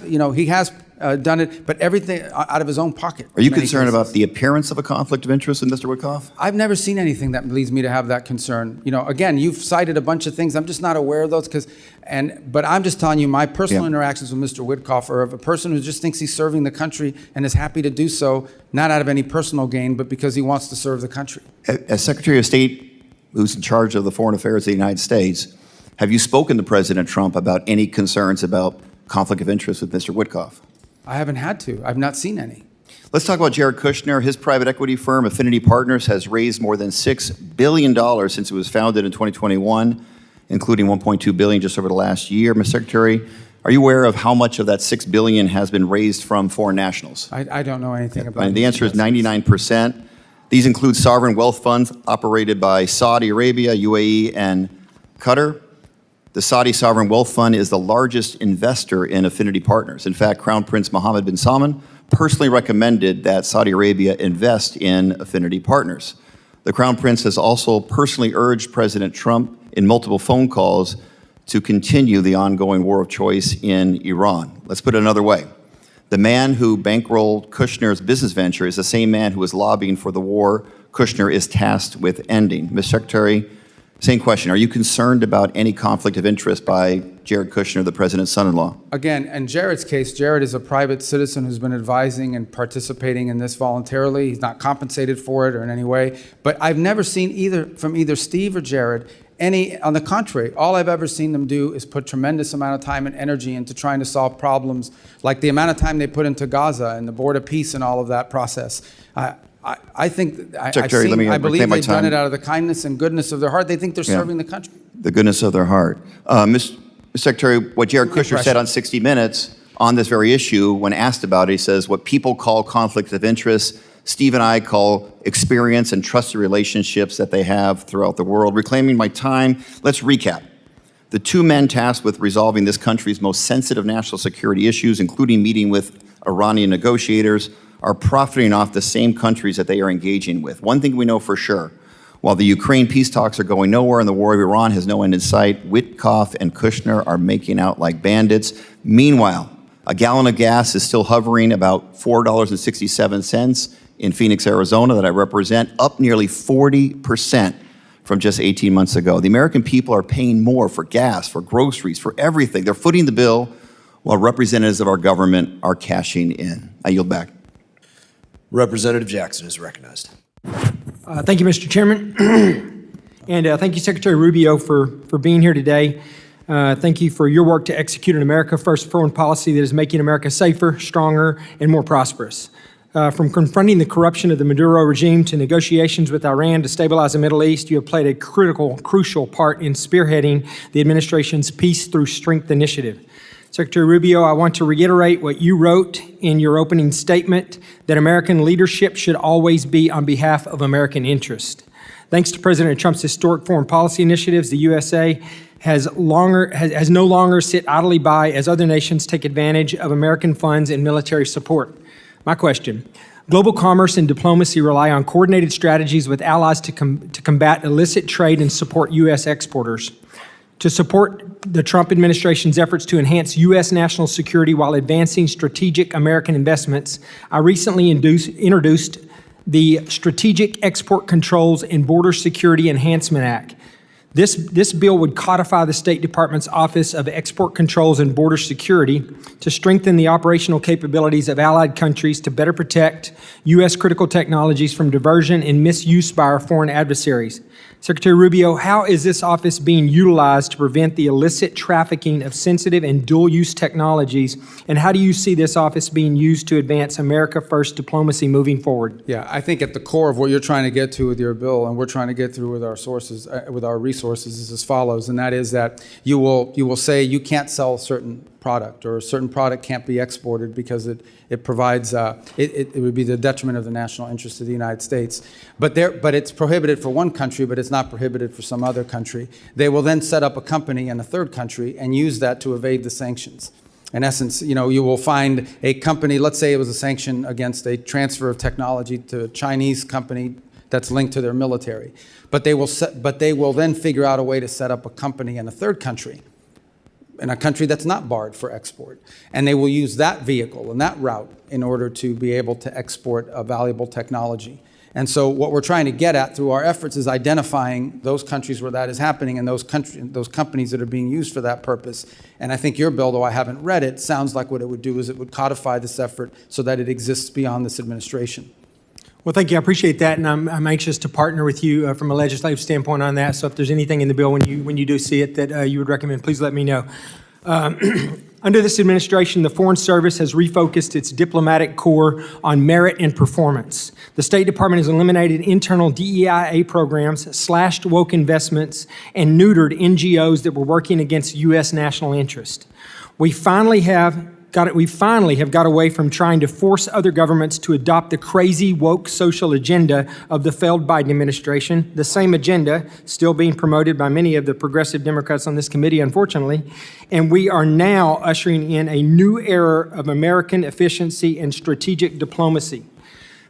done it, but everything out of his own pocket. Are you concerned about the appearance of a conflict of interest in Mr. Witkoff? I've never seen anything that leads me to have that concern. Again, you've cited a bunch of things. I'm just not aware of those but I'm just telling you my personal interactions with Mr. Witkoff are of a person who just thinks he's serving the country and is happy to do so, not out of any personal gain, but because he wants to serve the country. As Secretary of State who's in charge of the foreign affairs of the United States, have you spoken to President Trump about any concerns about conflict of interest with Mr. Witkoff? I haven't had to. I've not seen any. Let's talk about Jared Kushner. His private equity firm, Affinity Partners, has raised more than $6 billion since it was founded in 2021, including $1.2 billion just over the last year. Mr. Secretary, are you aware of how much of that $6 billion has been raised from foreign nationals? I don't know anything about it. The answer is 99%. These include sovereign wealth funds operated by Saudi Arabia, UAE, and Qatar. The Saudi Sovereign Wealth Fund is the largest investor in Affinity Partners. In fact, Crown Prince Mohammed bin Salman personally recommended that Saudi Arabia invest in Affinity Partners. The Crown Prince has also personally urged President Trump in multiple phone calls to continue the ongoing war of choice in Iran. Let's put it another way. The man who bankrolled Kushner's business venture is the same man who is lobbying for the war Kushner is tasked with ending. Mr. Secretary, same question. Are you concerned about any conflict of interest by Jared Kushner, the president's son-in-law? Again, in Jared's case, Jared is a private citizen who's been advising and participating in this voluntarily. He's not compensated for it or in any way. But I've never seen from either Steve or Jared on the contrary, all I've ever seen them do is put tremendous amount of time and energy into trying to solve problems, like the amount of time they put into Gaza and the Board of Peace and all of that process. I think, I believe they've done it out of the kindness and goodness of their heart. They think they're serving the country. The goodness of their heart. Mr. Secretary, what Jared Kushner said on 60 Minutes on this very issue, when asked about it, he says, what people call conflict of interest, Steve and I call experience and trusted relationships that they have throughout the world. Reclaiming my time, let's recap. The two men tasked with resolving this country's most sensitive national security issues, including meeting with Iranian negotiators, are profiting off the same countries that they are engaging with. One thing we know for sure, while the Ukraine peace talks are going nowhere and the war of Iran has no end in sight, Witkoff and Kushner are making out like bandits. Meanwhile, a gallon of gas is still hovering about $4.67 in Phoenix, Arizona, that I represent, up nearly 40% from just 18 months ago. The American people are paying more for gas, for groceries, for everything. They're footing the bill while representatives of our government are cashing in. I yield back. Representative Jackson is recognized. Thank you, Mr. Chairman. And thank you, Secretary Rubio, for being here today. Thank you for your work to execute an America First foreign policy that is making America safer, stronger, and more prosperous. From confronting the corruption of the Maduro regime to negotiations with Iran to stabilize the Middle East, you have played a crucial part in spearheading the administration's Peace Through Strength initiative. Secretary Rubio, I want to reiterate what you wrote in your opening statement, that American leadership should always be on behalf of American interest. Thanks to President Trump's historic foreign policy initiatives, the USA has no longer sit idly by as other nations take advantage of American funds and military support. My question: global commerce and diplomacy rely on coordinated strategies with allies to combat illicit trade and support U.S. exporters. To support the Trump administration's efforts to enhance U.S. national security while advancing strategic American investments, I recently introduced the Strategic Export Controls and Border Security Enhancement Act. This bill would codify the State Department's Office of Export Controls and Border Security to strengthen the operational capabilities of allied countries to better protect U.S. critical technologies from diversion and misuse by our foreign adversaries. Secretary Rubio, how is this office being utilized to prevent the illicit trafficking of sensitive and dual-use technologies, and how do you see this office being used to advance America First diplomacy moving forward? Yeah, I think at the core of what you're trying to get to with your bill, and we're trying to get through with our sources, with our resources, is as follows, and that is that you will say you can't sell a certain product, or a certain product can't be exported because it provides, it would be the detriment of the national interest of the United States. But it's prohibited for one country, but it's not prohibited for some other country. They will then set up a company in a third country and use that to evade the sanctions. In essence, you will find a company, let's say it was a sanction against a transfer of technology to a Chinese company that's linked to their military. But they will then figure out a way to set up a company in a third country, in a country that's not barred for export. And they will use that vehicle and that route in order to be able to export a valuable technology. And so what we're trying to get at through our efforts is identifying those countries where that is happening and those companies that are being used for that purpose. And I think your bill, though I haven't read it, sounds like what it would do is it would codify this effort so that it exists beyond this administration. Well, thank you. I appreciate that, and I'm anxious to partner with you from a legislative standpoint on that. So if there's anything in the bill when you do see it that you would recommend, please let me know. Under this administration, the Foreign Service has refocused its diplomatic corps on merit and performance. The State Department has eliminated internal DEIA programs, slashed woke investments, and neutered NGOs that were working against U.S. national interest. We finally have got away from trying to force other governments to adopt the crazy woke social agenda of the failed Biden administration, the same agenda still being promoted by many of the progressive Democrats on this committee, unfortunately. And we are now ushering in a new era of American efficiency and strategic diplomacy.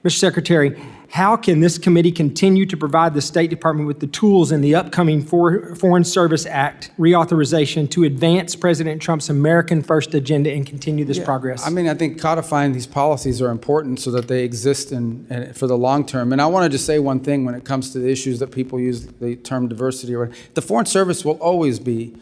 Mr. Secretary, how can this committee continue to provide the State Department with the tools in the upcoming Foreign Service Act reauthorization to advance President Trump's American First agenda and continue this progress? I mean, I think codifying these policies are important so that they exist for the long term. And I want to just say one thing when it comes to the issues that people use the term diversity. The Foreign Service will always be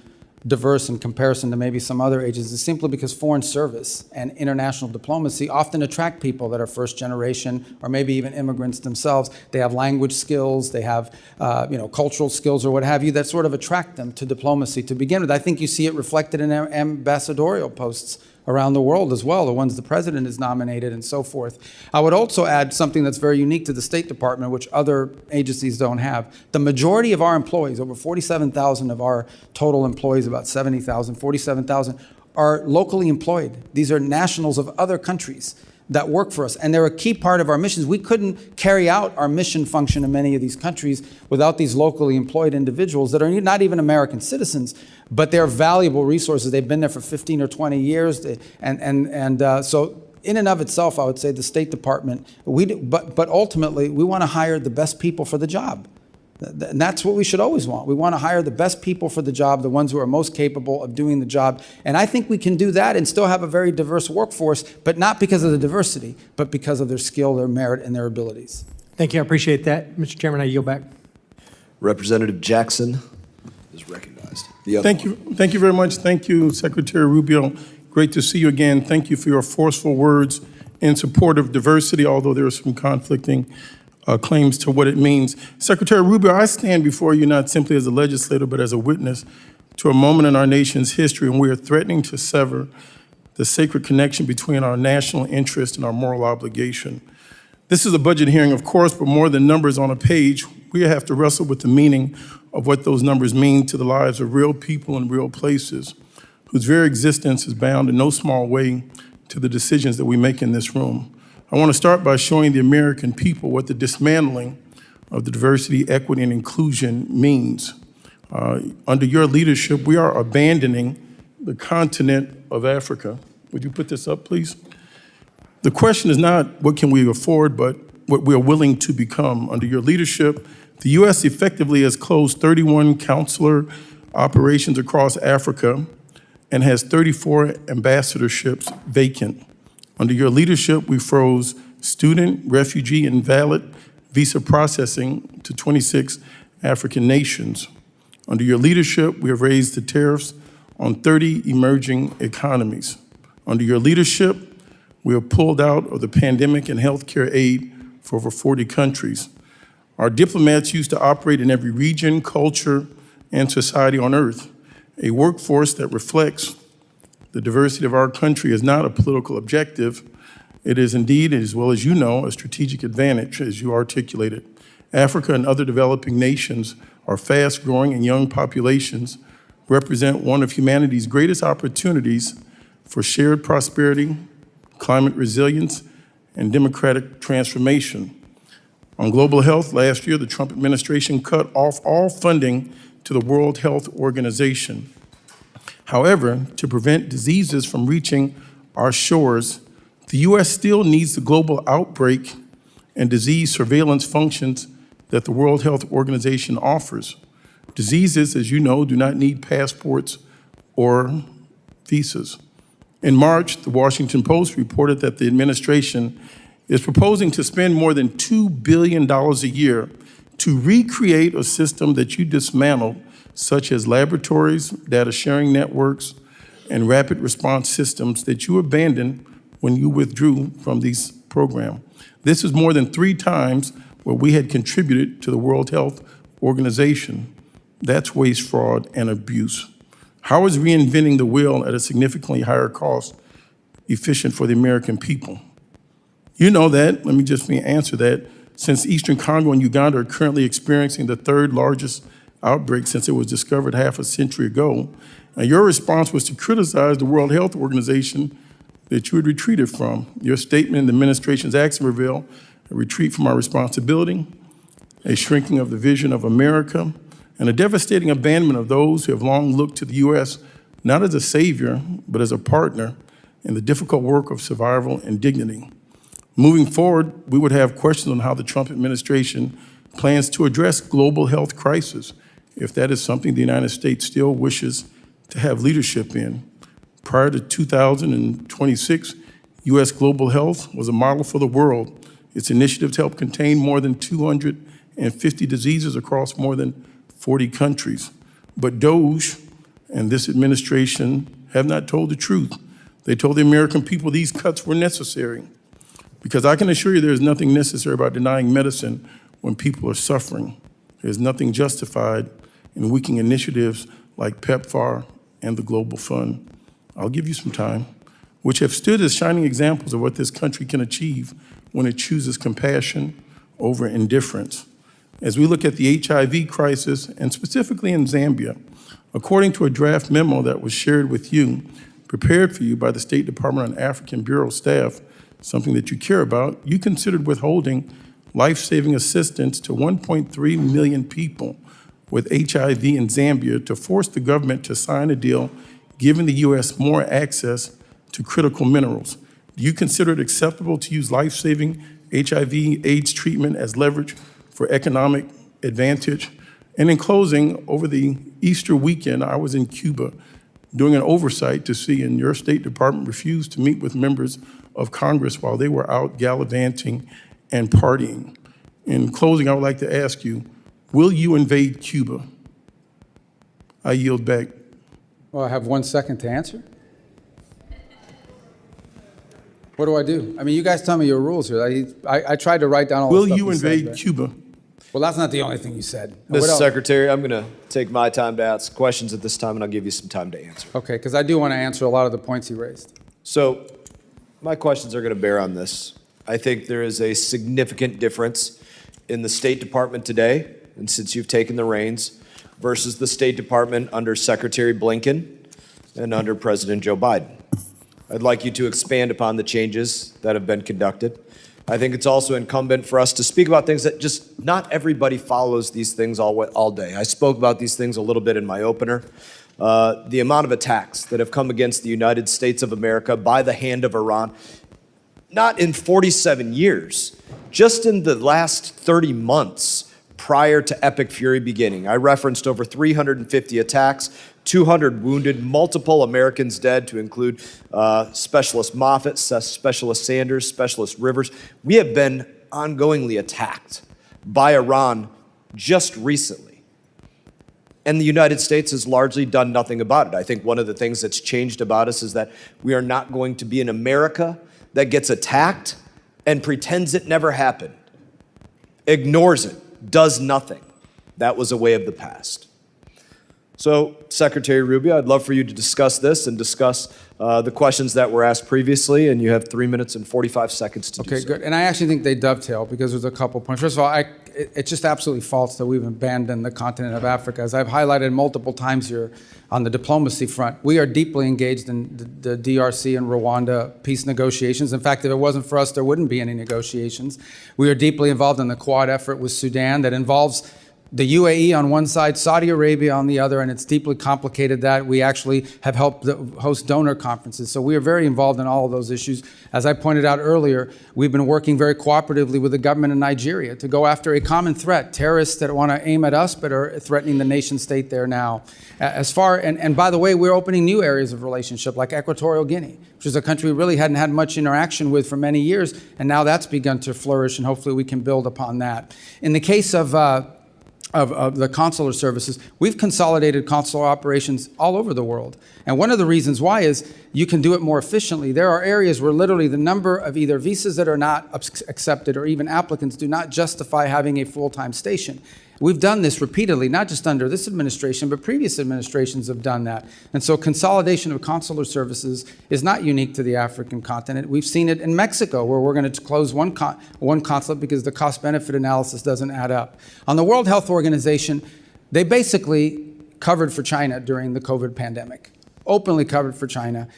diverse in comparison to maybe some other agencies, simply because foreign service and international diplomacy often attract people that are first generation or maybe even immigrants themselves. They have language skills, they have cultural skills or what have you that sort of attract them to diplomacy to begin with. I think you see it reflected in ambassadorial posts around the world as well, the ones the president has nominated and so forth. I would also add something that's very unique to the State Department, which other agencies don't have. The majority of our employees, over 47,000 of our total employees, about 70,000, 47,000, are locally employed. These are nationals of other countries that work for us, and they're a key part of our missions. We couldn't carry out our mission function in many of these countries without these locally employed individuals that are not even American citizens, but they're valuable resources. They've been there for 15 or 20 years, so in and of itself, I would say the State Department, but ultimately, we want to hire the best people for the job. And that's what we should always want. We want to hire the best people for the job, the ones who are most capable of doing the job. And I think we can do that and still have a very diverse workforce, but not because of the diversity, but because of their skill, their merit, and their abilities. Thank you. I appreciate that. Mr. Chairman, I yield back. Representative Jackson is recognized. The other Thank you. Thank you very much. Thank you, Secretary Rubio. Great to see you again. Thank you for your forceful words in support of diversity, although there are some conflicting claims to what it means. Secretary Rubio, I stand before you not simply as a legislator, but as a witness to a moment in our nation's history when we are threatening to sever the sacred connection between our national interest and our moral obligation. This is a budget hearing, of course, but more than numbers on a page, we have to wrestle with the meaning of what those numbers mean to the lives of real people in real places, whose very existence is bound in no small way to the decisions that we make in this room. I want to start by showing the American people what the dismantling of the diversity, equity, and inclusion means. Under your leadership, we are abandoning the continent of Africa. Would you put this up, please? The question is not what can we afford, but what we are willing to become. Under your leadership, the U.S. effectively has closed 31 consular operations across Africa and has 34 ambassadorships vacant. Under your leadership, we froze student, refugee, and valid visa processing to 26 African nations. Under your leadership, we have raised the tariffs on 30 emerging economies. Under your leadership, we have pulled out of the pandemic and healthcare aid for over 40 countries. Our diplomats used to operate in every region, culture, and society on earth. A workforce that reflects the diversity of our country is not a political objective. It is indeed, as well as you know, a strategic advantage, as you articulated. Africa and other developing nations are fast-growing and young populations represent one of humanity's greatest opportunities for shared prosperity, climate resilience, and democratic transformation. On global health, last year, the Trump administration cut off all funding to the World Health Organization. However, to prevent diseases from reaching our shores, the U.S. still needs the global outbreak and disease surveillance functions that the World Health Organization offers. Diseases, as you know, do not need passports or visas. In March, the Washington Post reported that the administration is proposing to spend more than $2 billion a year to recreate a system that you dismantled, such as laboratories, data sharing networks, and rapid response systems that you abandoned when you withdrew from these programs. This is more than 3 times what we had contributed to the World Health Organization. That's waste, fraud, and abuse. How is reinventing the wheel at a significantly higher cost efficient for the American people? You know that, let me just answer that. Since Eastern Congo and Uganda are currently experiencing the 3rd largest outbreak since it was discovered half a century ago, and your response was to criticize the World Health Organization that you had retreated from. Your statement in the administration's action revealed a retreat from our responsibility, a shrinking of the vision of America, and a devastating abandonment of those who have long looked to the U.S. not as a savior, but as a partner in the difficult work of survival and dignity. Moving forward, we would have questions on how the Trump administration plans to address global health crisis, if that is something the United States still wishes to have leadership in. Prior to 2026, U.S. global health was a model for the world. Its initiatives helped contain more than 250 diseases across more than 40 countries. But DOGE and this administration have not told the truth. They told the American people these cuts were necessary. Because I can assure you there is nothing necessary about denying medicine when people are suffering. There's nothing justified in weakening initiatives like PEPFAR and the Global Fund. I'll give you some time, which have stood as shining examples of what this country can achieve when it chooses compassion over indifference. As we look at the HIV crisis, and specifically in Zambia, according to a draft memo that was shared with you, prepared for you by the State Department and African Bureau staff, something that you care about, you considered withholding life-saving assistance to 1.3 million people with HIV in Zambia to force the government to sign a deal giving the U.S. more access to critical minerals. Do you consider it acceptable to use life-saving HIV/AIDS treatment as leverage for economic advantage? And in closing, over the Easter weekend, I was in Cuba doing an oversight to see, and your State Department refused to meet with members of Congress while they were out gallivanting and partying. In closing, I would like to ask you, Will you invade Cuba? I yield back. Well, I have 1 second to answer. What do I do? I mean, you guys tell me your rules here. I tried to write down all the Will stuff you said, invade but- Cuba? Well, that's not the only thing you said. What Mr. else? Secretary, I'm going to take my time to ask questions at this time, and I'll give you some time to answer. Okay, because I do want to answer a lot of the points he raised. So my questions are going to bear on this. I think there is a significant difference in the State Department today, and since you've taken the reins, versus the State Department under Secretary Blinken and under President Joe Biden. I'd like you to expand upon the changes that have been conducted. I think it's also incumbent for us to speak about things that just not everybody follows these things all day. I spoke about these things a little bit in my opener. The amount of attacks that have come against the United States of America by the hand of Iran, not in 47 years, just in the last 30 months prior to Epic Fury beginning. I referenced over 350 attacks, 200 wounded, multiple Americans dead, to include Specialist Moffett, Specialist Sanders, Specialist Rivers. We have been ongoingly attacked by Iran just recently. And the United States has largely done nothing about it. I think one of the things that's changed about us is that we are not going to be an America that gets attacked and pretends it never happened, ignores it, does nothing. That was a way of the past. So, Secretary Rubio, I'd love for you to discuss this and discuss the questions that were asked previously, and you have 3 minutes and 45 seconds to do so. Okay, good. And I actually think they dovetail because there's a couple points. First of all, it's just absolutely false that we've abandoned the continent of Africa. As I've highlighted multiple times here on the diplomacy front, we are deeply engaged in the DRC and Rwanda peace negotiations. In fact, if it wasn't for us, there wouldn't be any negotiations. We are deeply involved in the Quad effort with Sudan that involves the UAE on one side, Saudi Arabia on the other, and it's deeply complicated that we actually have helped host donor conferences. So we are very involved in all of those issues. As I pointed out earlier, we've been working very cooperatively with the government of Nigeria to go after a common threat, terrorists that want to aim at us but are threatening the nation state there now. And by the way, we're opening new areas of relationship like Equatorial Guinea, which is a country we really hadn't had much interaction with for many years, and now that's begun to flourish, and hopefully we can build upon that. In the case of the consular services, we've consolidated consular operations all over the world. And one of the reasons why is you can do it more efficiently. There are areas where literally the number of either visas that are not accepted or even applicants do not justify having a full-time station. We've done this repeatedly, not just under this administration, but previous administrations have done that. And so consolidation of consular services is not unique to the African continent. We've seen it in Mexico, where we're going to close one consulate because the cost-benefit analysis doesn't add up. On the World Health Organization, they basically covered for China during the COVID pandemic. Openly covered for China,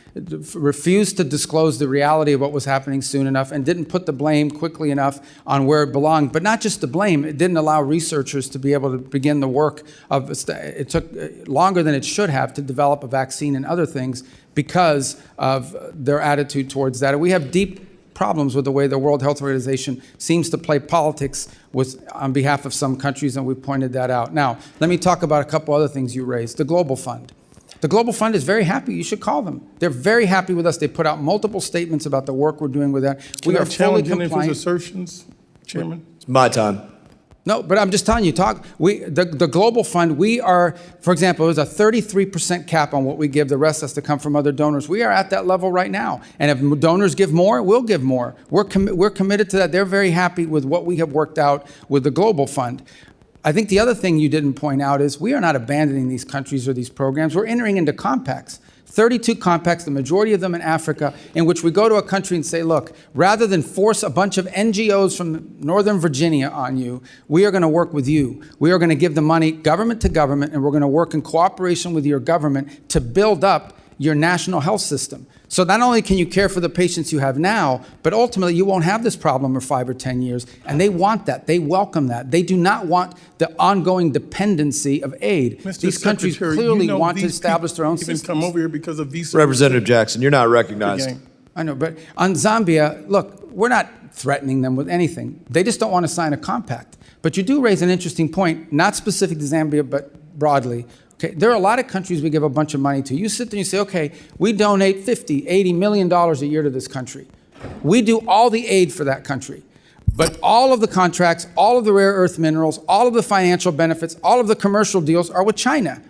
refused to disclose the reality of what was happening soon enough, and didn't put the blame quickly enough on where it belonged. But not just the blame, it didn't allow researchers to be able to begin the work of, it took longer than it should have to develop a vaccine and other things because of their attitude towards that. And we have deep problems with the way the World Health Organization seems to play politics on behalf of some countries, and we pointed that out. Now, let me talk about a couple other things you raised. The Global Fund. The Global Fund is very happy. You should call them. They're very happy with us. They put out multiple statements about the work we're doing with that. We are fully compliant. Any of his assertions, Chairman? It's my time. No, but I'm just telling you, the Global Fund, we are, for example, there's a 33% cap on what we give. The rest has to come from other donors. We are at that level right now. And if donors give more, we'll give more. We're committed to that. They're very happy with what we have worked out with the Global Fund. I think the other thing you didn't point out is we are not abandoning these countries or these programs. We're entering into compacts, 32 compacts, the majority of them in Africa, in which we go to a country and say, look, rather than force a bunch of NGOs from Northern Virginia on you, we are going to work with you. We are going to give the money government to government, and we're going to work in cooperation with your government to build up your national health system. So not only can you care for the patients you have now, but ultimately you won't have this problem for 5 or 10 years. And they want that. They welcome that. They do not want the ongoing dependency of aid. These countries clearly want to establish their own systems. Come over here because of visa. Representative Jackson, you're not recognized. I know, but on Zambia, look, we're not threatening them with anything. They just don't want to sign a compact. But you do raise an interesting point, not specific to Zambia, but broadly. Okay, there are a lot of countries we give a bunch of money to. You sit there and you say, okay, we donate $50, $80 million a year to this country. We do all the aid for that country. But all of the contracts, all of the rare earth minerals, all of the financial benefits, all of the commercial deals are with China.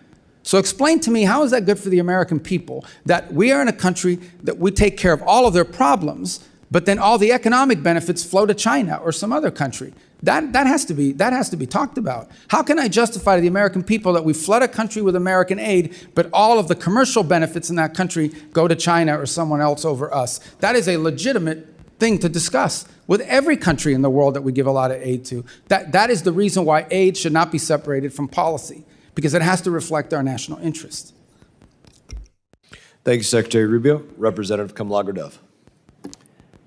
So explain to me, how is that good for the American people that we are in a country that we take care of all of their problems, but then all the economic benefits flow to China or some other country? That has to be talked about. How can I justify to the American people that we flood a country with American aid, but all of the commercial benefits in that country go to China or someone else over us? That is a legitimate thing to discuss with every country in the world that we give a lot of aid to. That is the reason why aid should not be separated from policy, because it has to reflect our national interest. Thank you, Secretary Rubio. Representative Kamlager-Dove.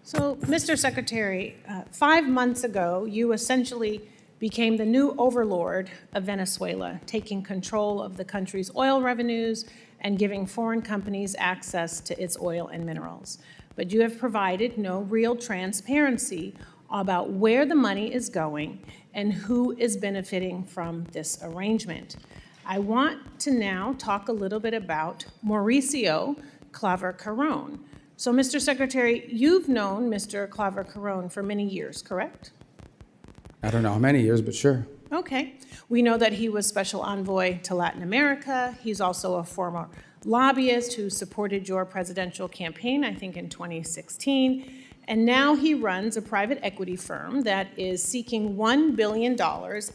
So, Mr. Secretary, 5 months ago, you essentially became the new overlord of Venezuela, taking control of the country's oil revenues and giving foreign companies access to its oil and minerals. But you have provided no real transparency about where the money is going and who is benefiting from this arrangement. I want to now talk a little bit about Mauricio Claver-Carrón. So, Mr. Secretary, you've known Mr. Claver-Carrón for many years, correct? I don't know how many years, but sure. Okay. We know that he was special envoy to Latin America. He's also a former lobbyist who supported your presidential campaign, I think in 2016. And now he runs a private equity firm that is seeking $1 billion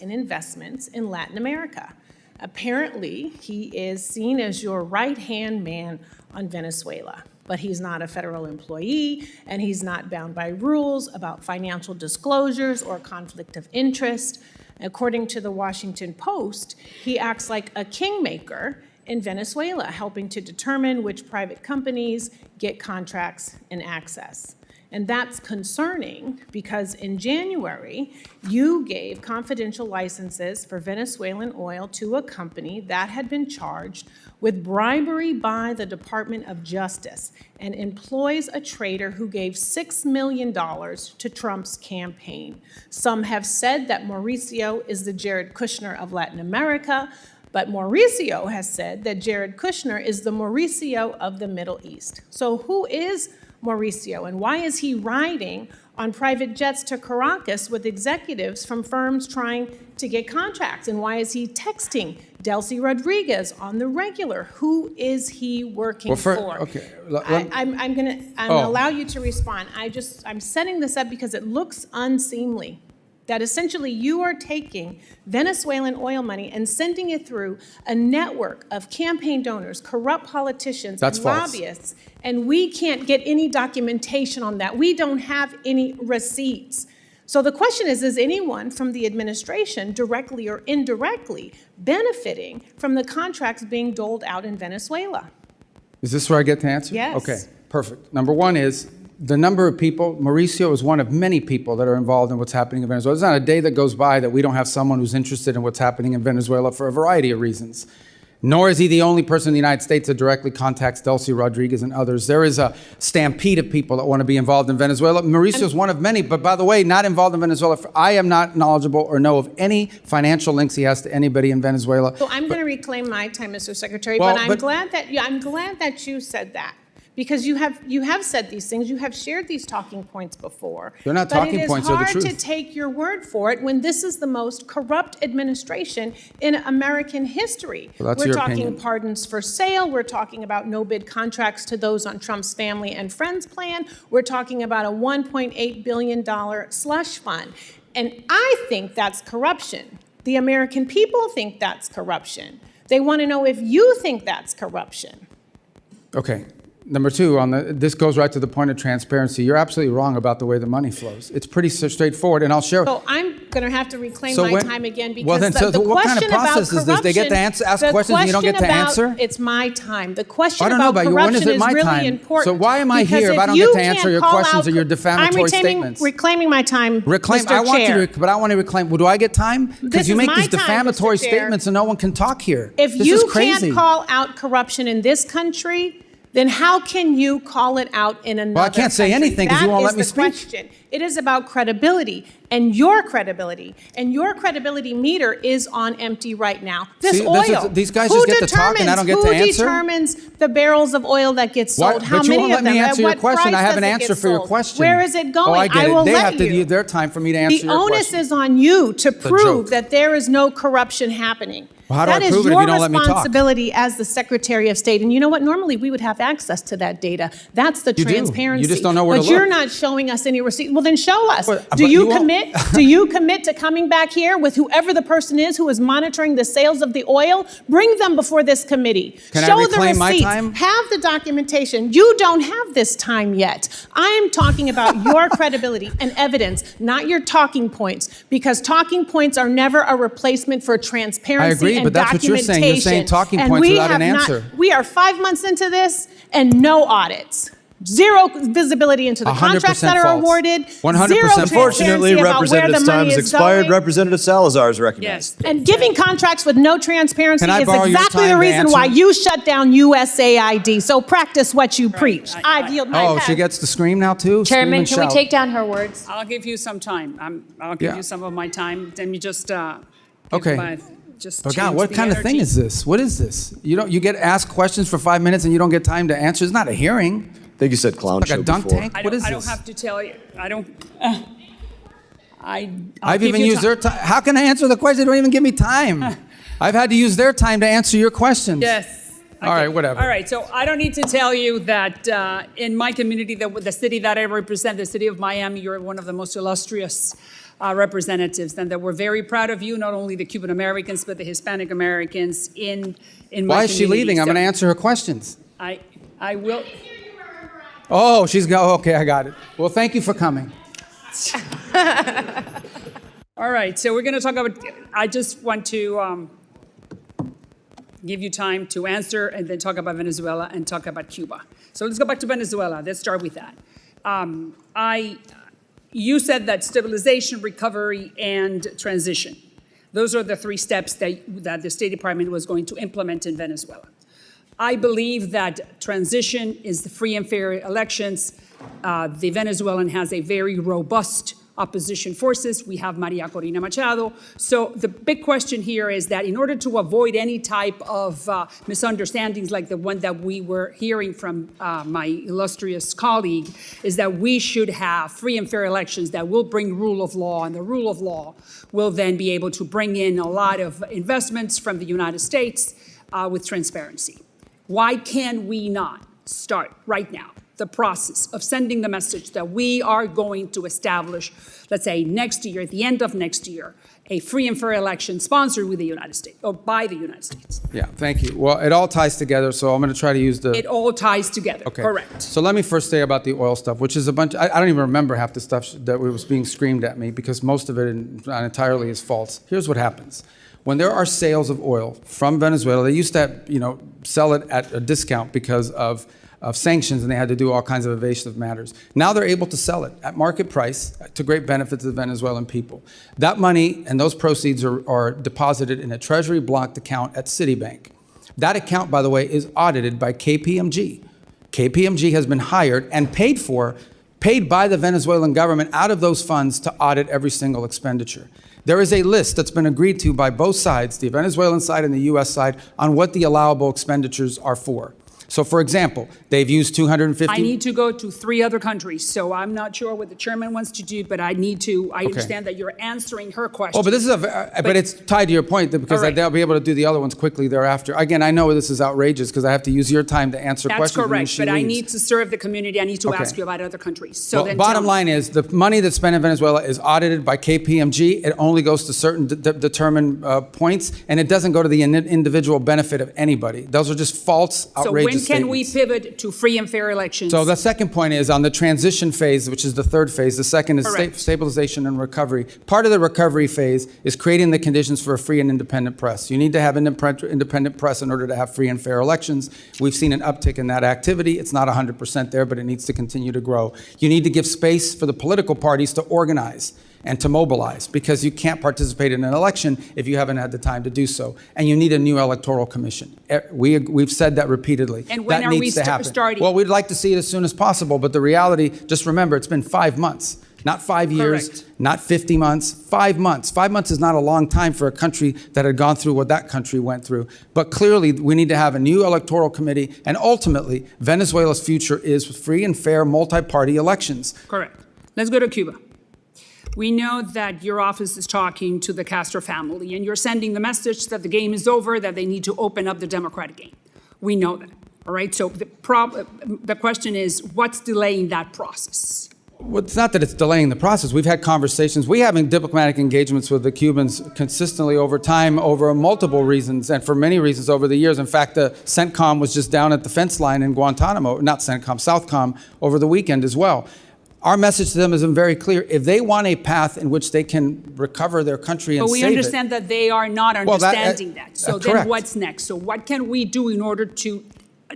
in investments in Latin America. Apparently, he is seen as your right-hand man on Venezuela. But he's not a federal employee, and he's not bound by rules about financial disclosures or conflict of interest. According to the Washington Post, he acts like a kingmaker in Venezuela, helping to determine which private companies get contracts and access. And that's concerning because in January, you gave confidential licenses for Venezuelan oil to a company that had been charged with bribery by the Department of Justice and employs a trader who gave $6 million to Trump's campaign. Some have said that Mauricio is the Jared Kushner of Latin America, but Mauricio has said that Jared Kushner is the Mauricio of the Middle East. So who is Mauricio, and why is he riding on private jets to Caracas with executives from firms trying to get contracts? And why is he texting Delcy Rodriguez on the regular? Who is he working for? Okay. I'm gonna allow you to respond. I'm setting this up because it looks unseemly that essentially you are taking Venezuelan oil money and sending it through a network of campaign donors, corrupt politicians, and lobbyists, and we can't get any documentation on that. We don't have any receipts. So the question is anyone from the administration, directly or indirectly, benefiting from the contracts being doled out in Venezuela? Is this where I get to answer? Yes. Okay, perfect. Number one is the number of people. Mauricio is one of many people that are involved in what's happening in Venezuela. There's not a day that goes by that we don't have someone who's interested in what's happening in Venezuela for a variety of reasons. Nor is he the only person in the United States that directly contacts Delcy Rodriguez and others. There is a stampede of people that want to be involved in Venezuela. Mauricio is one of many, but by the way, not involved in Venezuela. I am not knowledgeable or know of any financial links he has to anybody in Venezuela. So I'm going to reclaim my time, Mr. Secretary, but I'm glad that you said that. Because you have said these things, you have shared these talking points before. They're not talking points, they're the truth. But it is hard to take your word for it when this is the most corrupt administration in American history. Well, that's we're your talking opinion. pardons for sale, we're talking about no-bid contracts to those on Trump's family and friends plan, we're talking about a $1.8 billion slush fund. And I think that's corruption. The American people think that's corruption. They want to know if you think that's corruption. Okay. Number two, this goes right to the point of transparency. You're absolutely wrong about the way the money flows. It's pretty straightforward, and I'll share. So I'm going to have to reclaim my time again because the what kind question of process about is this? They get to ask questions and you don't get to answer? It's my time. The question I don't know about about you. When corruption is it my really time? important. So why am I because here if I don't get to answer your questions or your defamatory statements? I'm reclaiming my time, Mr. I want Chair. you to, but I want to reclaim. Well, do I get time? Because you make these defamatory statements and no one can talk here. If This you is crazy. can't call out corruption in this country, then how can you call it out in another Well, I can't say country? anything because you won't let me That is the speak. question. It is about credibility and your credibility. And your credibility meter is on empty right now. This See, oil. these guys who just get to talk and I don't get to answer? Who determines the barrels of oil that get sold? How But you many won't let of them? me At answer your what question. price I have an does it answer get for your sold? question. Where is it going? Oh, I get it. will They let have to you. use their time for me to answer The your onus question. is on you to a prove joke. that there is no corruption happening. Well, how do I That is prove it if your you don't let me talk? responsibility as the Secretary of State. And you know what? Normally, we would have access to that data. That's the You do. transparency. You just don't know where to But you're look. not showing us any receipt. Well, then show us. But Do you you won't. commit? Do you commit to coming back here with whoever the person is who is monitoring the sales of the oil? Bring them before this committee. Can I Show the reclaim my receipts. time? Have the documentation. You don't have this time yet. I am talking about your credibility and evidence, not your talking points, because talking points are never a replacement for transparency I agree, and but that's what you're saying. You're saying talking and points we without have an not- answer. We are 5 months into this and no audits. Zero visibility into the 100% contracts that are false. awarded. 100% Zero false. Unfortunately, transparency about where the Representative's time money has is expired. going. Representative Salazar is recognized. And giving contracts with no transparency Can I is borrow your exactly time the to reason answer? why you shut down USAID. So practice what you preach. I yield my Oh, time. she gets to scream now too? Scream Chairman, and can we shout. take down her words? I'll give you some time. I'll give Yeah. you some of my time. Let me just Okay. just But God, change what the kind of thing energy. is this? What is this? You get asked questions for 5 minutes and you don't get time to answer. It's not a hearing. I think you said clown Like show a dunk before. tank? I What don't, is I don't this? have to tell you. I don't. I'll I've give even you used their time. How can I answer the question? They don't even give me time. I've had to use their time to answer your questions. Yes. All right, whatever. All right, so I don't need to tell you that in my community, the city that I represent, the city of Miami, you're one of the most illustrious representatives, and that we're very proud of you, not only the Cuban Americans, but the Hispanic Americans in my Why is she community. leaving? I'm So going to answer her questions. I will. Oh, she's go. Okay, I got it. Well, thank you for coming. All right, so we're going to talk about, I just want to give you time to answer and then talk about Venezuela and talk about Cuba. So let's go back to Venezuela. Let's start with that. You said that stabilization, recovery, and transition. Those are the three steps that the State Department was going to implement in Venezuela. I believe that transition is the free and fair elections. The Venezuelan has a very robust opposition forces. We have Maria Corina Machado. So the big question here is that in order to avoid any type of misunderstandings like the one that we were hearing from my illustrious colleague, is that we should have free and fair elections that will bring rule of law, and the rule of law will then be able to bring in a lot of investments from the United States with transparency. Why can we not start right now the process of sending the message that we are going to establish, let's say next year, at the end of next year, a free and fair election sponsored with the United States, or by the United States? Yeah, thank you. Well, it all ties together, so I'm going to try to use the... It all ties together, Okay. correct. So let me first say about the oil stuff, which is a bunch... I don't even remember half the stuff that was being screamed at me, because most of it not entirely is false. Here's what happens. When there are sales of oil from Venezuela, they used to, sell it at a discount because of sanctions, and they had to do all kinds of evasive matters. Now they're able to sell it at market price to great benefit to the Venezuelan people. That money and those proceeds are deposited in a treasury blocked account at Citibank. That account, by the way, is audited by KPMG. KPMG has been hired and paid by the Venezuelan government out of those funds to audit every single expenditure. There is a list that's been agreed to by both sides, the Venezuelan side and the U.S. side, on what the allowable expenditures are for. So, for example, they've used 250... I need to go to 3 other countries, so I'm not sure what the chairman wants to do, but I understand that you're answering her question. Oh, but this is but it's tied to your point, because All right. they'll be able to do the other ones quickly thereafter. Again, I know this is outrageous because I have to use your time to answer That's questions when correct, she but I leaves. need to serve the community. I need to Okay. ask you about other countries. So Well, then bottom tell me. line is the money that's spent in Venezuela is audited by KPMG. It only goes to certain determined points, and it doesn't go to the individual benefit of anybody. Those are just false, So outrageous when can we statements. pivot to free and fair elections? So the second point is on the transition phase, which is the third phase. The second is Correct. stabilization and recovery. Part of the recovery phase is creating the conditions for a free and independent press. You need to have independent press in order to have free and fair elections. We've seen an uptick in that activity. It's not 100% there, but it needs to continue to grow. You need to give space for the political parties to organize and to mobilize, because you can't participate in an election if you haven't had the time to do so. And you need a new electoral commission. We've said that repeatedly. And when that are we needs to happen. starting? Well, we'd like to see it as soon as possible, but the reality, just remember, it's been 5 months. Not 5 years, Correct. not 50 months, 5 months. 5 months is not a long time for a country that had gone through what that country went through. But clearly, we need to have a new electoral committee, and ultimately, Venezuela's future is free and fair multi-party elections. Correct. Let's go to Cuba. We know that your office is talking to the Castro family, and you're sending the message that the game is over, that they need to open up the democratic game. We know that, all right? So the question is, what's delaying that process? Well, it's not that it's delaying the process. We've had conversations. We have diplomatic engagements with the Cubans consistently over time, over multiple reasons, and for many reasons over the years. In fact, the CENTCOM was just down at the fence line in Guantanamo, not CENTCOM, SOUTHCOM, over the weekend as well. Our message to them has been very clear. If they want a path in which they can recover their country and But we save understand that they are not Well, that- understanding that. So then correct. what's next? So what can we do in order to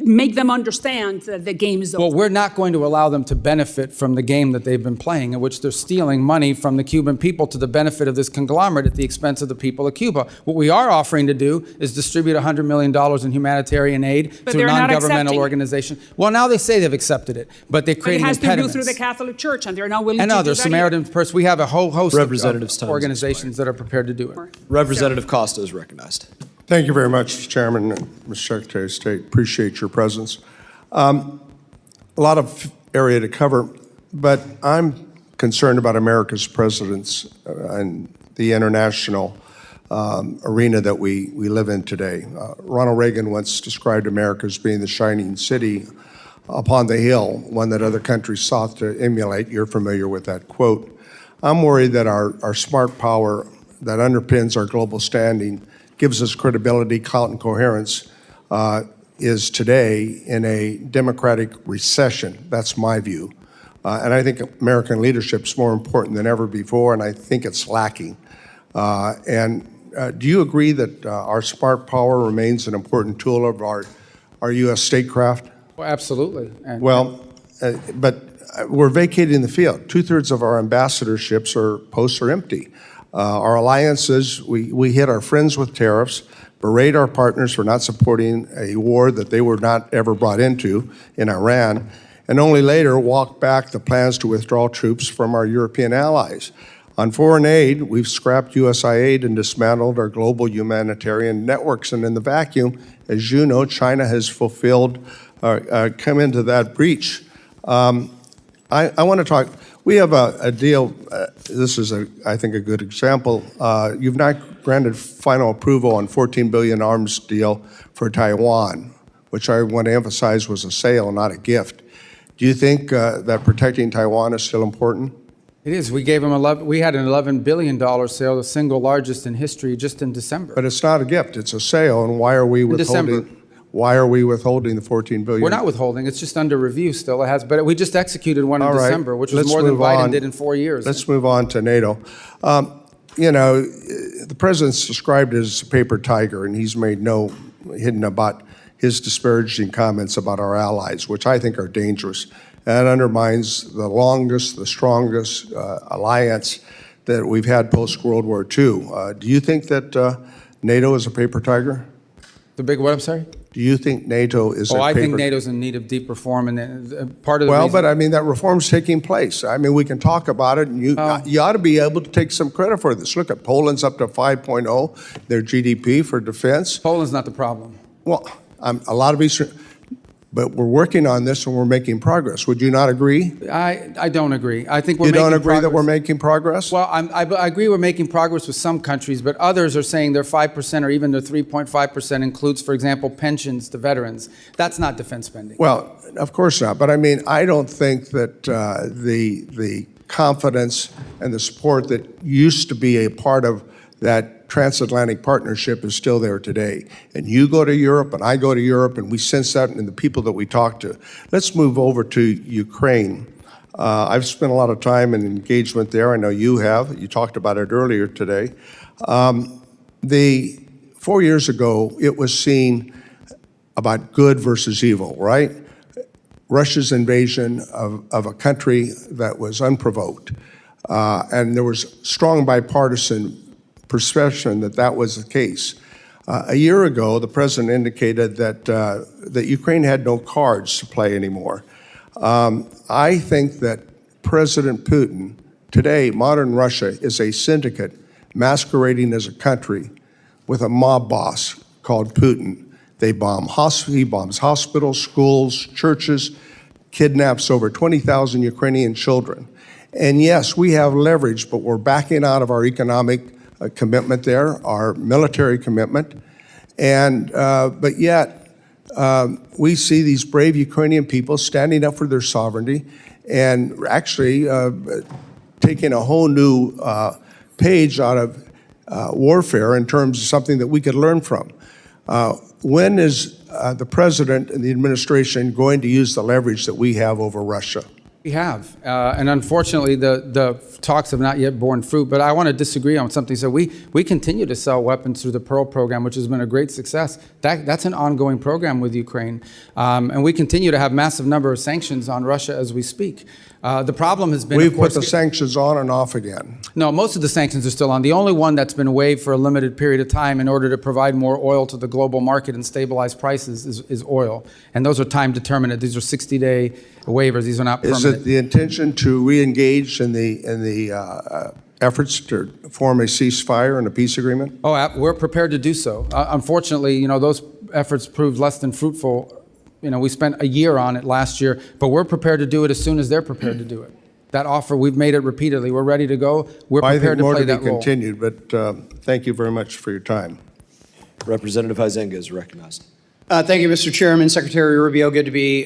make them understand that the game is over? Well, we're not going to allow them to benefit from the game that they've been playing, in which they're stealing money from the Cuban people to the benefit of this conglomerate at the expense of the people of Cuba. What we are offering to do is distribute $100 million in humanitarian aid But to a they're not non-governmental accepting it. organization. Well, now they say they've accepted it, but they're But it creating has to do impediments. through the Catholic Church, and they're not willing And to do others, that Samaritan Purse. We have a whole host Representative's of time has organizations that are prepared to do it. Representative Costa is recognized. Thank you very much, Mr. Chairman and Mr. Secretary of State. Appreciate your presence. A lot of area to cover, but I'm concerned about America's presence and the international arena that we live in today. Ronald Reagan once described America as being the shining city upon the hill, one that other countries sought to emulate. You're familiar with that quote. I'm worried that our smart power that underpins our global standing, gives us credibility, clout, and coherence, is today in a democratic recession. That's my view. And I think American leadership is more important than ever before, and I think it's lacking. Do you agree that our smart power remains an important tool of our U.S. statecraft? Well, absolutely. And But we're vacating the field. 2/3 of our ambassadorships or posts are empty. Our alliances, we hit our friends with tariffs, berate our partners for not supporting a war that they were not ever brought into in Iran, and only later walk back the plans to withdraw troops from our European allies. On foreign aid, we've scrapped USAID and dismantled our global humanitarian networks. And in the vacuum, as you know, China has come into that breach. I want to talk, we have a deal, this is, I think, a good example. You've not granted final approval on $14 billion arms deal for Taiwan, which I want to emphasize was a sale, not a gift. Do you think that protecting Taiwan is still important? it is. We gave them we had an $11 billion sale, the single largest in history, just in December. But it's not a gift, it's a sale, and why are we December. withholding the $14 billion? We're not withholding. It's just under review still. It has, but we just executed one in All right. December, which was Let's more than move Biden on. did in 4 years. Let's move on to NATO. You know, the president's described as a paper tiger, and he's made no hidden about his disparaging comments about our allies, which I think are dangerous. That undermines the longest, the strongest alliance that we've had post-World War II. Do you think that NATO is a paper tiger? The big what, I'm sorry? Do you think NATO is a paper? I think NATO's in need of deep reform, and part of the Well, reason, but I mean, that reform's taking place. I mean, we can talk about it, and you ought to be able to take some credit for this. Look at Poland's up to 5.0, their GDP for defense. Poland's not the problem. Well, a lot of Eastern, but we're working on this and we're making progress. Would you not agree? I don't agree. I think we're You making don't agree that progress. we're making progress? Well, I agree we're making progress with some countries, but others are saying their 5% or even their 3.5% includes, for example, pensions to veterans. That's not defense spending. Well, of course not. But I mean, I don't think that the confidence and the support that used to be a part of that transatlantic partnership is still there today. And you go to Europe and I go to Europe and we sense that in the people that we talk to. Let's move over to Ukraine. I've spent a lot of time and engagement there. I know you have. You talked about it earlier today. 4 years ago, it was seen about good versus evil, right? Russia's invasion of a country that was unprovoked. And there was strong bipartisan perception that that was the case. A year ago, the president indicated that Ukraine had no cards to play anymore. I think that President Putin Today, modern Russia is a syndicate masquerading as a country with a mob boss called Putin. He bombs hospitals, schools, churches, kidnaps over 20,000 Ukrainian children. And yes, we have leverage, but we're backing out of our economic commitment there, our military commitment. And, but yet, we see these brave Ukrainian people standing up for their sovereignty and actually taking a whole new page out of warfare in terms of something that we could learn from. When is the president and the administration going to use the leverage that we have over Russia? We have, and unfortunately, the talks have not yet borne fruit. But I want to disagree on something. So we continue to sell weapons through the Pearl program, which has been a great success. That's an ongoing program with Ukraine, and we continue to have massive number of sanctions on Russia as we speak. The problem has been, we've put the sanctions on and off again. No, most of the sanctions are still on. The only one that's been waived for a limited period of time in order to provide more oil to the global market and stabilize prices is oil. And those are time determinate. These are 60-day waivers. These are not permanent. Is it the intention to re-engage in the efforts to form a ceasefire and a peace agreement? Oh, we're prepared to do so. Unfortunately, those efforts proved less than fruitful. We spent a year on it last year, but we're prepared to do it as soon as they're prepared to do it. That offer, we've made it repeatedly. We're ready to go. We're prepared to play that role. I think more to be continued, but thank you very much for your time. Representative Huizenga is recognized. Thank you, Mr. Chairman. Secretary Rubio, good to be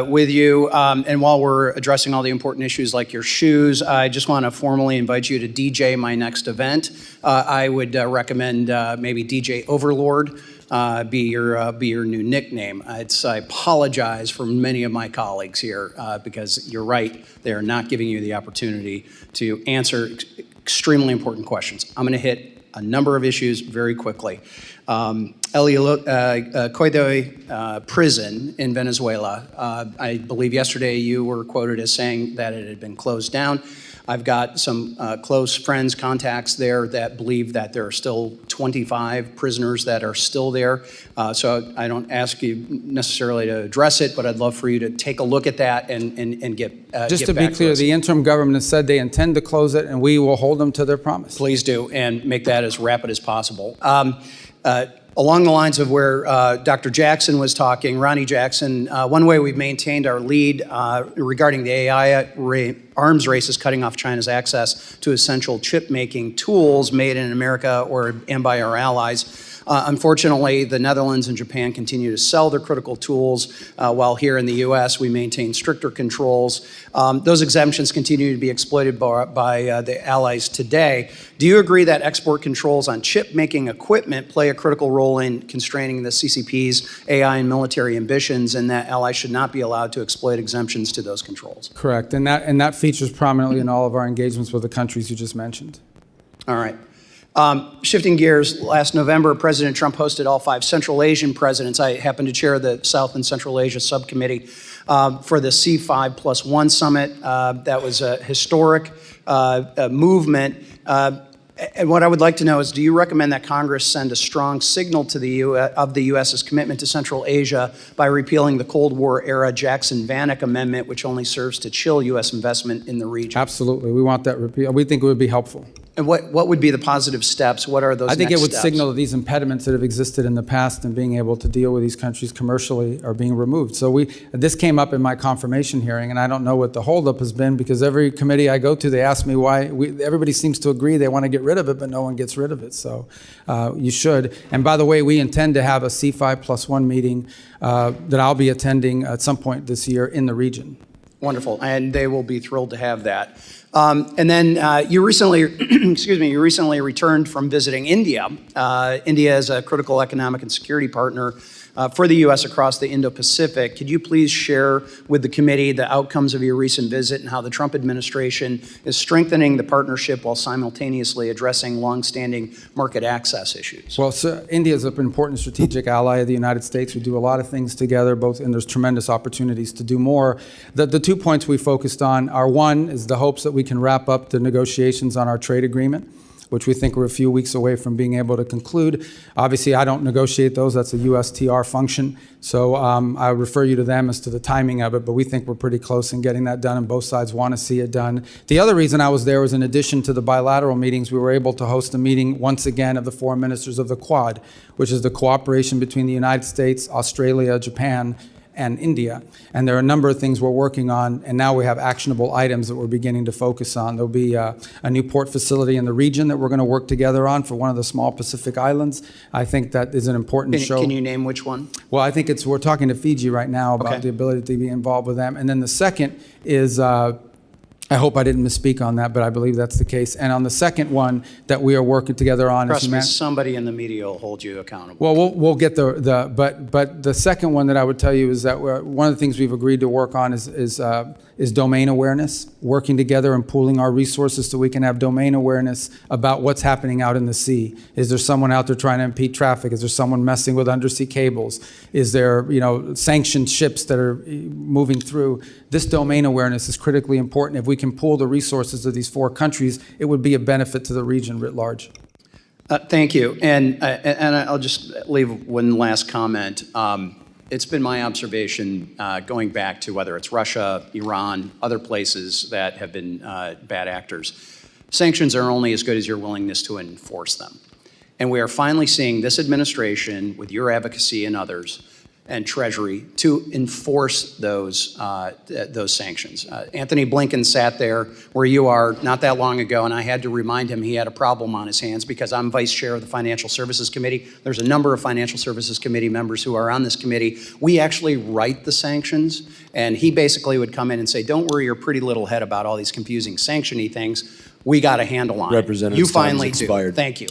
with you. And while we're addressing all the important issues like your shoes, I just want to formally invite you to DJ my next event. I would recommend maybe DJ Overlord. Be your new nickname. I apologize for many of my colleagues here because you're right, they are not giving you the opportunity to answer extremely important questions. I'm going to hit a number of issues very quickly. Coido prison in Venezuela. I believe yesterday you were quoted as saying that it had been closed down. I've got some close friends, contacts there that believe that there are still 25 prisoners that are still there. So I don't ask you necessarily to address it, but I'd love for you to take a look at that and get Just get to be back clear, us. the interim government has said they intend to close it, and we will hold them to their promise. Please do, and make that as rapid as possible. Along the lines of where Dr. Jackson was talking, Ronnie Jackson, one way we've maintained our lead regarding the AI arms race is cutting off China's access to essential chip-making tools made in America and by our allies. Unfortunately, the Netherlands and Japan continue to sell their critical tools, while here in the U.S. we maintain stricter controls. Those exemptions continue to be exploited by the allies today. Do you agree that export controls on chip-making equipment play a critical role in constraining the CCP's AI and military ambitions, and that allies should not be allowed to exploit exemptions to those controls? Correct, and that features prominently in all of our engagements with the countries you just mentioned. All right. Shifting gears, last November, President Trump hosted all 5 Central Asian presidents. I happen to chair the South and Central Asia Subcommittee for the C5+1 Summit. That was a historic movement. And what I would like to know is, do you recommend that Congress send a strong signal to the of the U.S.'s commitment to Central Asia by repealing the Cold War-era Jackson-Vanik Amendment, which only serves to chill U.S. investment in the region? Absolutely, we want that repeal. We think it would be helpful. And what would be the positive steps? What are those I think next it would steps? signal that these impediments that have existed in the past and being able to deal with these countries commercially are being removed. So this came up in my confirmation hearing, and I don't know what the holdup has been, because every committee I go to, they ask me why. Everybody seems to agree they want to get rid of it, but no one gets rid of it. So you should. And by the way, we intend to have a C5+1 meeting that I'll be attending at some point this year in the region. Wonderful, and they will be thrilled to have that. And then you recently, you recently returned from visiting India. India is a critical economic and security partner for the U.S. across the Indo-Pacific. Could you please share with the committee the outcomes of your recent visit and how the Trump administration is strengthening the partnership while simultaneously addressing longstanding market access issues? Well, so India is an important strategic ally of the United States. We do a lot of things together, and there's tremendous opportunities to do more. The 2 points we focused on are, one, is the hopes that we can wrap up the negotiations on our trade agreement. which we think we're a few weeks away from being able to conclude. Obviously, I don't negotiate those. That's a USTR function. So I refer you to them as to the timing of it, but we think we're pretty close in getting that done, and both sides want to see it done. The other reason I was there was, in addition to the bilateral meetings, we were able to host a meeting once again of the foreign ministers of the Quad, which is the cooperation between the United States, Australia, Japan, and India. And there are a number of things we're working on, and now we have actionable items that we're beginning to focus on. There'll be a new port facility in the region that we're going to work together on for one of the small Pacific islands. I think that is an important show. Can you name which one? Well, I think we're talking to Fiji right now about the ability to be involved with them. And then the second is, I hope I didn't misspeak on that, but I believe that's the case. And on the second one that we are working together on Trust me, somebody in the media will hold you accountable. well, we'll get but the second one that I would tell you is that one of the things we've agreed to work on is domain awareness, working together and pooling our resources so we can have domain awareness about what's happening out in the sea. Is there someone out there trying to impede traffic? Is there someone messing with undersea cables? Is there, sanctioned ships that are moving through? This domain awareness is critically important. If we can pool the resources of these 4 countries, it would be a benefit to the region writ large. Thank you. And I'll just leave one last comment. It's been my observation going back to whether it's Russia, Iran, other places that have been bad actors. Sanctions are only as good as your willingness to enforce them. And we are finally seeing this administration, with your advocacy and others, and Treasury, to enforce those sanctions. Anthony Blinken sat there where you are not that long ago, and I had to remind him he had a problem on his hands because I'm vice chair of the Financial Services Committee. There's a number of Financial Services Committee members who are on this committee. We actually write the sanctions, and he basically would come in and say, don't worry your pretty little head about all these confusing sanction-y things. We got a handle on it. You finally do. Thank you.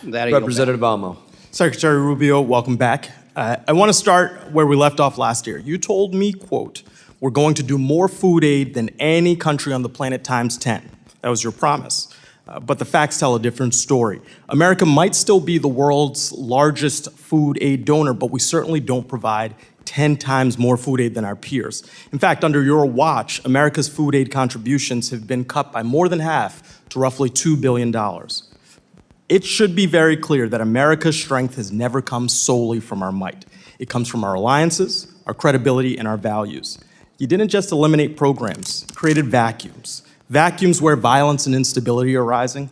Representative Almo. Secretary Rubio, welcome back. I want to start where we left off last year. You told me, quote, we're going to do more food aid than any country on the planet times 10. That was your promise. But the facts tell a different story. America might still be the world's largest food aid donor, but we certainly don't provide 10 times more food aid than our peers. In fact, under your watch, America's food aid contributions have been cut by more than half to roughly $2 billion. It should be very clear that America's strength has never come solely from our might. It comes from our alliances, our credibility, and our values. You didn't just eliminate programs, you created vacuums. Vacuums where violence and instability are rising,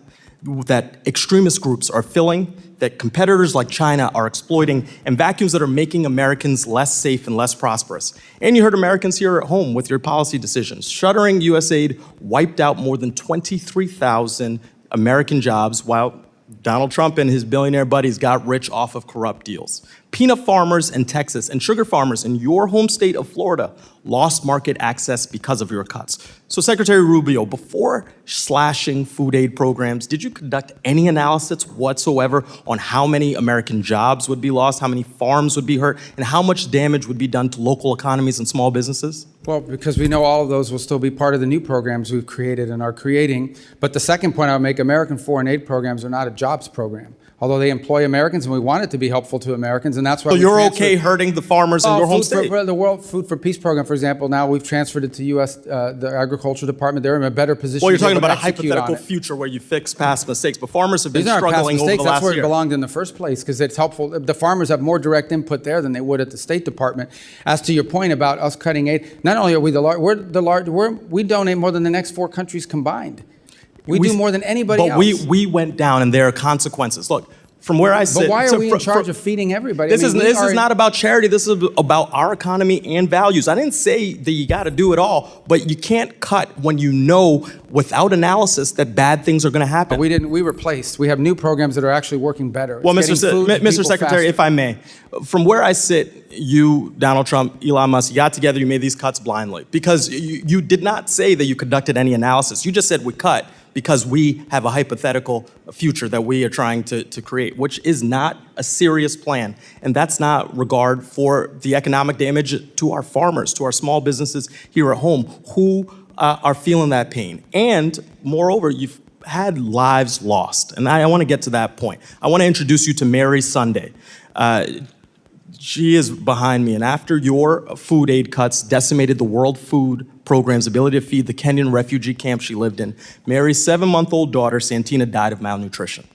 that extremist groups are filling, that competitors like China are exploiting, and vacuums that are making Americans less safe and less prosperous. And you hurt Americans here at home with your policy decisions. Shuttering USAID wiped out more than 23,000 American jobs, while Donald Trump and his billionaire buddies got rich off of corrupt deals. Peanut farmers in Texas and sugar farmers in your home state of Florida lost market access because of your cuts. So Secretary Rubio, before slashing food aid programs, did you conduct any analysis whatsoever on how many American jobs would be lost, how many farms would be hurt, and how much damage would be done to local economies and small businesses? Well, because we know all of those will still be part of the new programs we've created and are creating. But the second point I would make, American foreign aid programs are not a jobs program. Although they employ Americans, and we want it to be helpful to Americans, and that's why. So you're okay hurting the farmers in your home state? The World Food for Peace program, for example, now we've transferred it to U.S. The Agriculture Department. They're in a better position. Well, you're to be talking able about to a execute on hypothetical it. future where you fix past mistakes, but farmers have been These aren't past struggling over mistakes. the last That's where year. it belonged in the first place, because it's helpful. The farmers have more direct input there than they would at the State Department. As to your point about us cutting aid, not only are we we donate more than the next 4 countries combined. We do more than anybody else. But we went down, and there are consequences. Look, from where I sit. But why are we in charge of feeding everybody? This is not about charity. This is about our economy and values. I didn't say that you got to do it all, but you can't cut when you know without analysis that bad things are going to happen. But we replaced. We have new programs that are actually working better. Well, It's Mr. Secretary, if I may, from where I sit, you, Donald Trump, Elon Musk, you got together, you made these cuts blindly because you did not say that you conducted any analysis. You just said we cut because we have a hypothetical future that we are trying to create, which is not a serious plan. And that's not regard for the economic damage to our farmers, to our small businesses here at home who are feeling that pain. And moreover, you've had lives lost. And I want to get to that point. I want to introduce you to Mary Sunday. She is behind me. And after your food aid cuts decimated the World Food Program's ability to feed the Kenyan refugee camp she lived in, Mary's 7-month-old daughter, Santina, died of malnutrition.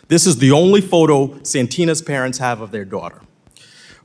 This is the only photo Santina's parents have of their daughter.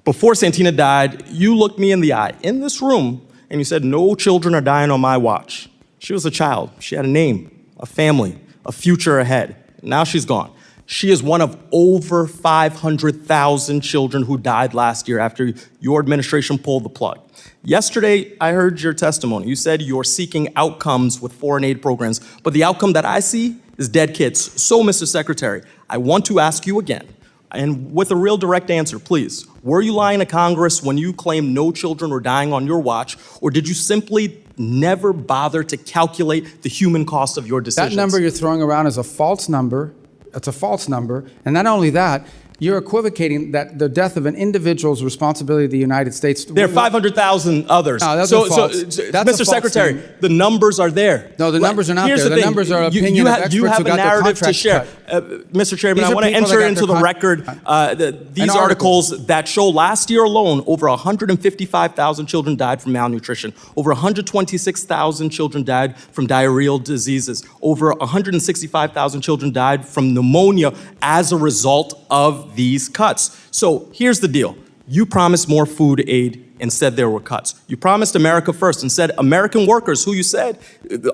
Before Santina died, you looked me in the eye in this room and you said, "No children are dying on my watch." She was a child. She had a name, a family, a future ahead. Now she's gone. She is one of over 500,000 children who died last year after your administration pulled the plug. Yesterday, I heard your testimony. You said you're seeking outcomes with foreign aid programs, but the outcome that I see is dead kids. So, Mr. Secretary, I want to ask you again, and with a real direct answer, please. Were you lying to Congress when you claimed no children were dying on your watch, or did you simply never bother to calculate the human cost of your decisions? That number you're throwing around is a false number. It's a false number. And not only that, you're equivocating that the death of an individual's responsibility of the United States. There are 500,000 others. No, that's so, a false. That's a Mr. false Secretary, thing. the numbers are there. No, the numbers are not Here's there. The thing. numbers are You- opinion you of have- experts you have who a got their narrative to contracts share. cut. Mr. Chairman, These I are want to people that enter got into their the record these articles that show last year alone, over 155,000 children died from malnutrition. Over 126,000 children died from diarrheal diseases. Over 165,000 children died from pneumonia as a result of these cuts. So here's the deal. You promised more food aid, instead there were cuts. You promised America first, and said American workers, who you said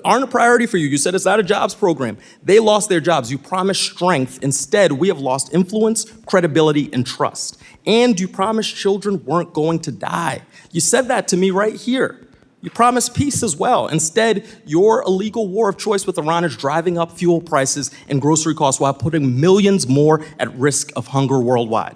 aren't a priority for you. You said it's not a jobs program. They lost their jobs. You promised strength. Instead, we have lost influence, credibility, and trust. And you promised children weren't going to die. You said that to me right here. You promised peace as well. Instead, your illegal war of choice with Iran is driving up fuel prices and grocery costs while putting millions more at risk of hunger worldwide.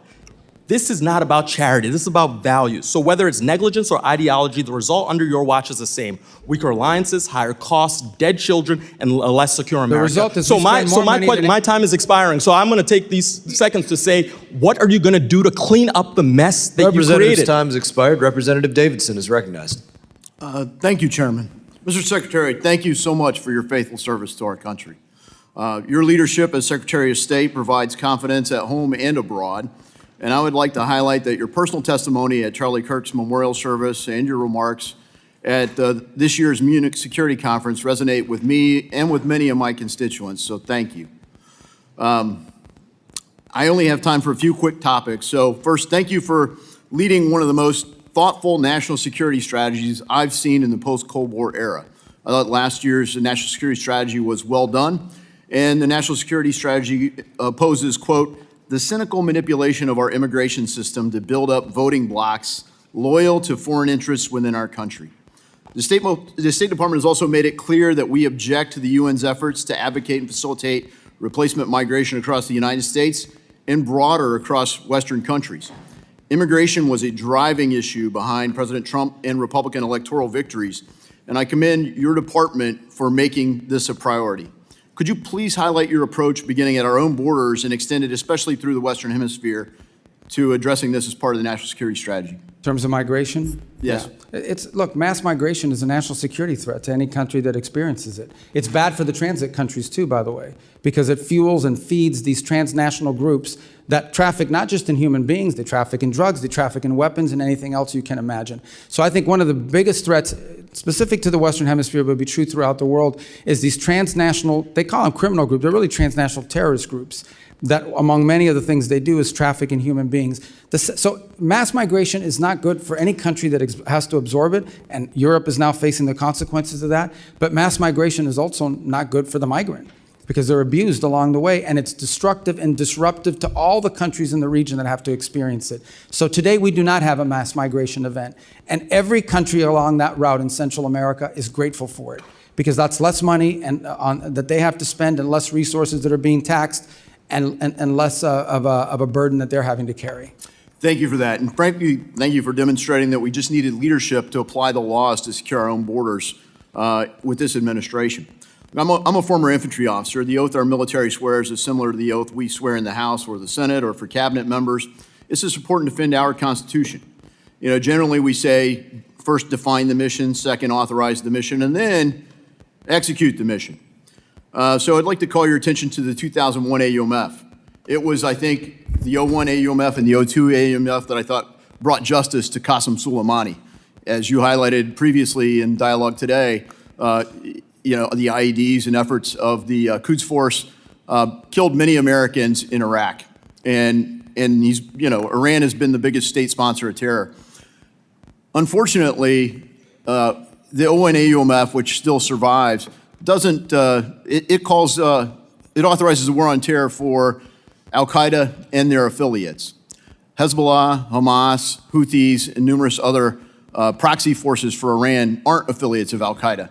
This is not about charity. This is about values. So whether it's negligence or ideology, the result under your watch is the same. Weaker alliances, higher costs, dead children, and a less secure America. result is so we my spend so more my money que- than- my time is expiring. So I'm going to take these seconds to say, what are you going to do to clean up the mess that you Representative's created? time has expired. Representative Davidson is recognized. Thank you, Chairman. Mr. Secretary, thank you so much for your faithful service to our country. Your leadership as Secretary of State provides confidence at home and abroad. And I would like to highlight that your personal testimony at Charlie Kirk's memorial service and your remarks at this year's Munich Security Conference resonate with me and with many of my constituents, so thank you. I only have time for a few quick topics. So first, thank you for leading one of the most thoughtful national security strategies I've seen in the post-Cold War era. I thought last year's national security strategy was well done, and the national security strategy opposes, quote, the cynical manipulation of our immigration system to build up voting blocs loyal to foreign interests within our country. The State Department has also made it clear that we object to the UN's efforts to advocate and facilitate replacement migration across the United States and broader across Western countries. Immigration was a driving issue behind President Trump and Republican electoral victories, and I commend your department for making this a priority. Could you please highlight your approach beginning at our own borders and extended especially through the Western Hemisphere to addressing this as part of the national security strategy? In terms of migration? Yes. Yeah. Look, mass migration is a national security threat to any country that experiences it. It's bad for the transit countries too, by the way, because it fuels and feeds these transnational groups that traffic not just in human beings, they traffic in drugs, they traffic in weapons and anything else you can imagine. So I think one of the biggest threats specific to the Western Hemisphere, but be true throughout the world, is these transnational, they call them criminal groups, they're really transnational terrorist groups that among many of the things they do is traffic in human beings. So mass migration is not good for any country that has to absorb it, and Europe is now facing the consequences of that, but mass migration is also not good for the migrant because they're abused along the way, and it's destructive and disruptive to all the countries in the region that have to experience it. So today we do not have a mass migration event, and every country along that route in Central America is grateful for it because that's less money that they have to spend and less resources that are being taxed and less of a burden that they're having to carry. Thank you for that. And frankly, thank you for demonstrating that we just needed leadership to apply the laws to secure our own borders with this administration. I'm a former infantry officer. The oath our military swears is similar to the oath we swear in the House or the Senate or for cabinet members. It's just important to defend our Constitution. You know, generally we say, first define the mission, second authorize the mission, and then execute the mission. So I'd like to call your attention to the 2001 AUMF. It was, I think, the 01 AUMF and the 02 AUMF that I thought brought justice to Qasem Soleimani. As you highlighted previously in dialogue today, the IEDs and efforts of the Quds Force killed many Americans in Iraq. And Iran has been the biggest state sponsor of terror. Unfortunately, the ONAUMF, which still survives, doesn't, it authorizes a war on terror for Al-Qaeda and their affiliates. Hezbollah, Hamas, Houthis, and numerous other proxy forces for Iran aren't affiliates of Al-Qaeda.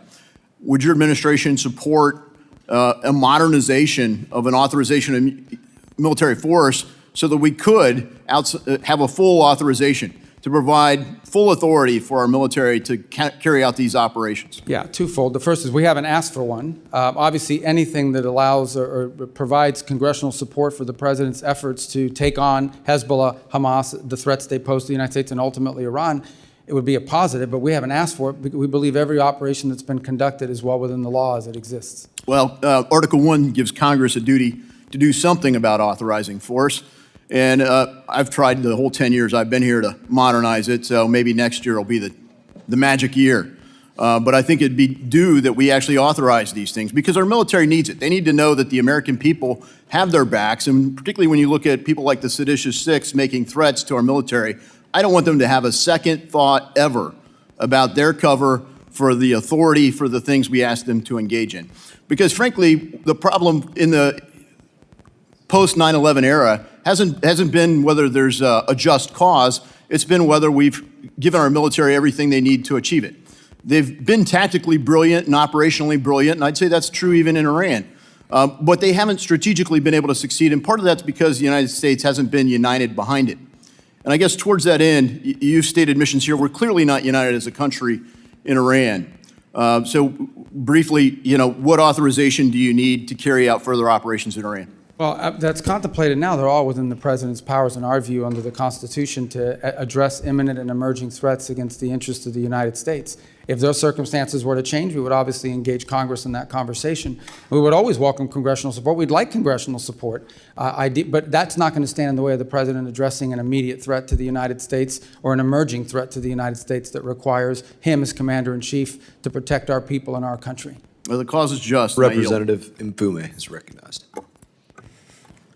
Would your administration support a modernization of an authorization of military force so that we could have a full authorization to provide full authority for our military to carry out these operations? Yeah, twofold. The first is we haven't asked for one. Obviously, anything that allows or provides congressional support for the president's efforts to take on Hezbollah, Hamas, the threats they pose to the United States and ultimately Iran, it would be a positive, but we haven't asked for it because we believe every operation that's been conducted is well within the law as it exists. Well, Article 1 gives Congress a duty to do something about authorizing force. And I've tried the whole 10 years I've been here to modernize it, so maybe next year will be the magic year. But I think it'd be due that we actually authorize these things because our military needs it. They need to know that the American people have their backs, and particularly when you look at people like the seditious six making threats to our military, I don't want them to have a second thought ever about their cover for the authority for the things we ask them to engage in. Because frankly, the problem in the post 9/11 era hasn't been whether there's a just cause, it's been whether we've given our military everything they need to achieve it. They've been tactically brilliant and operationally brilliant, and I'd say that's true even in Iran. But they haven't strategically been able to succeed, and part of that's because the United States hasn't been united behind it. And I guess towards that end, you've stated missions here, we're clearly not united as a country in Iran. So briefly, what authorization do you need to carry out further operations in Iran? Well, that's contemplated now. They're all within the president's powers, in our view, under the Constitution to address imminent and emerging threats against the interests of the United States. If those circumstances were to change, we would obviously engage Congress in that conversation. We would always welcome congressional support. We'd like congressional support, but that's not going to stand in the way of the president addressing an immediate threat to the United States or an emerging threat to the United States that requires him as commander-in-chief to protect our people and our country. Well, the cause is just. Representative Mfume is recognized.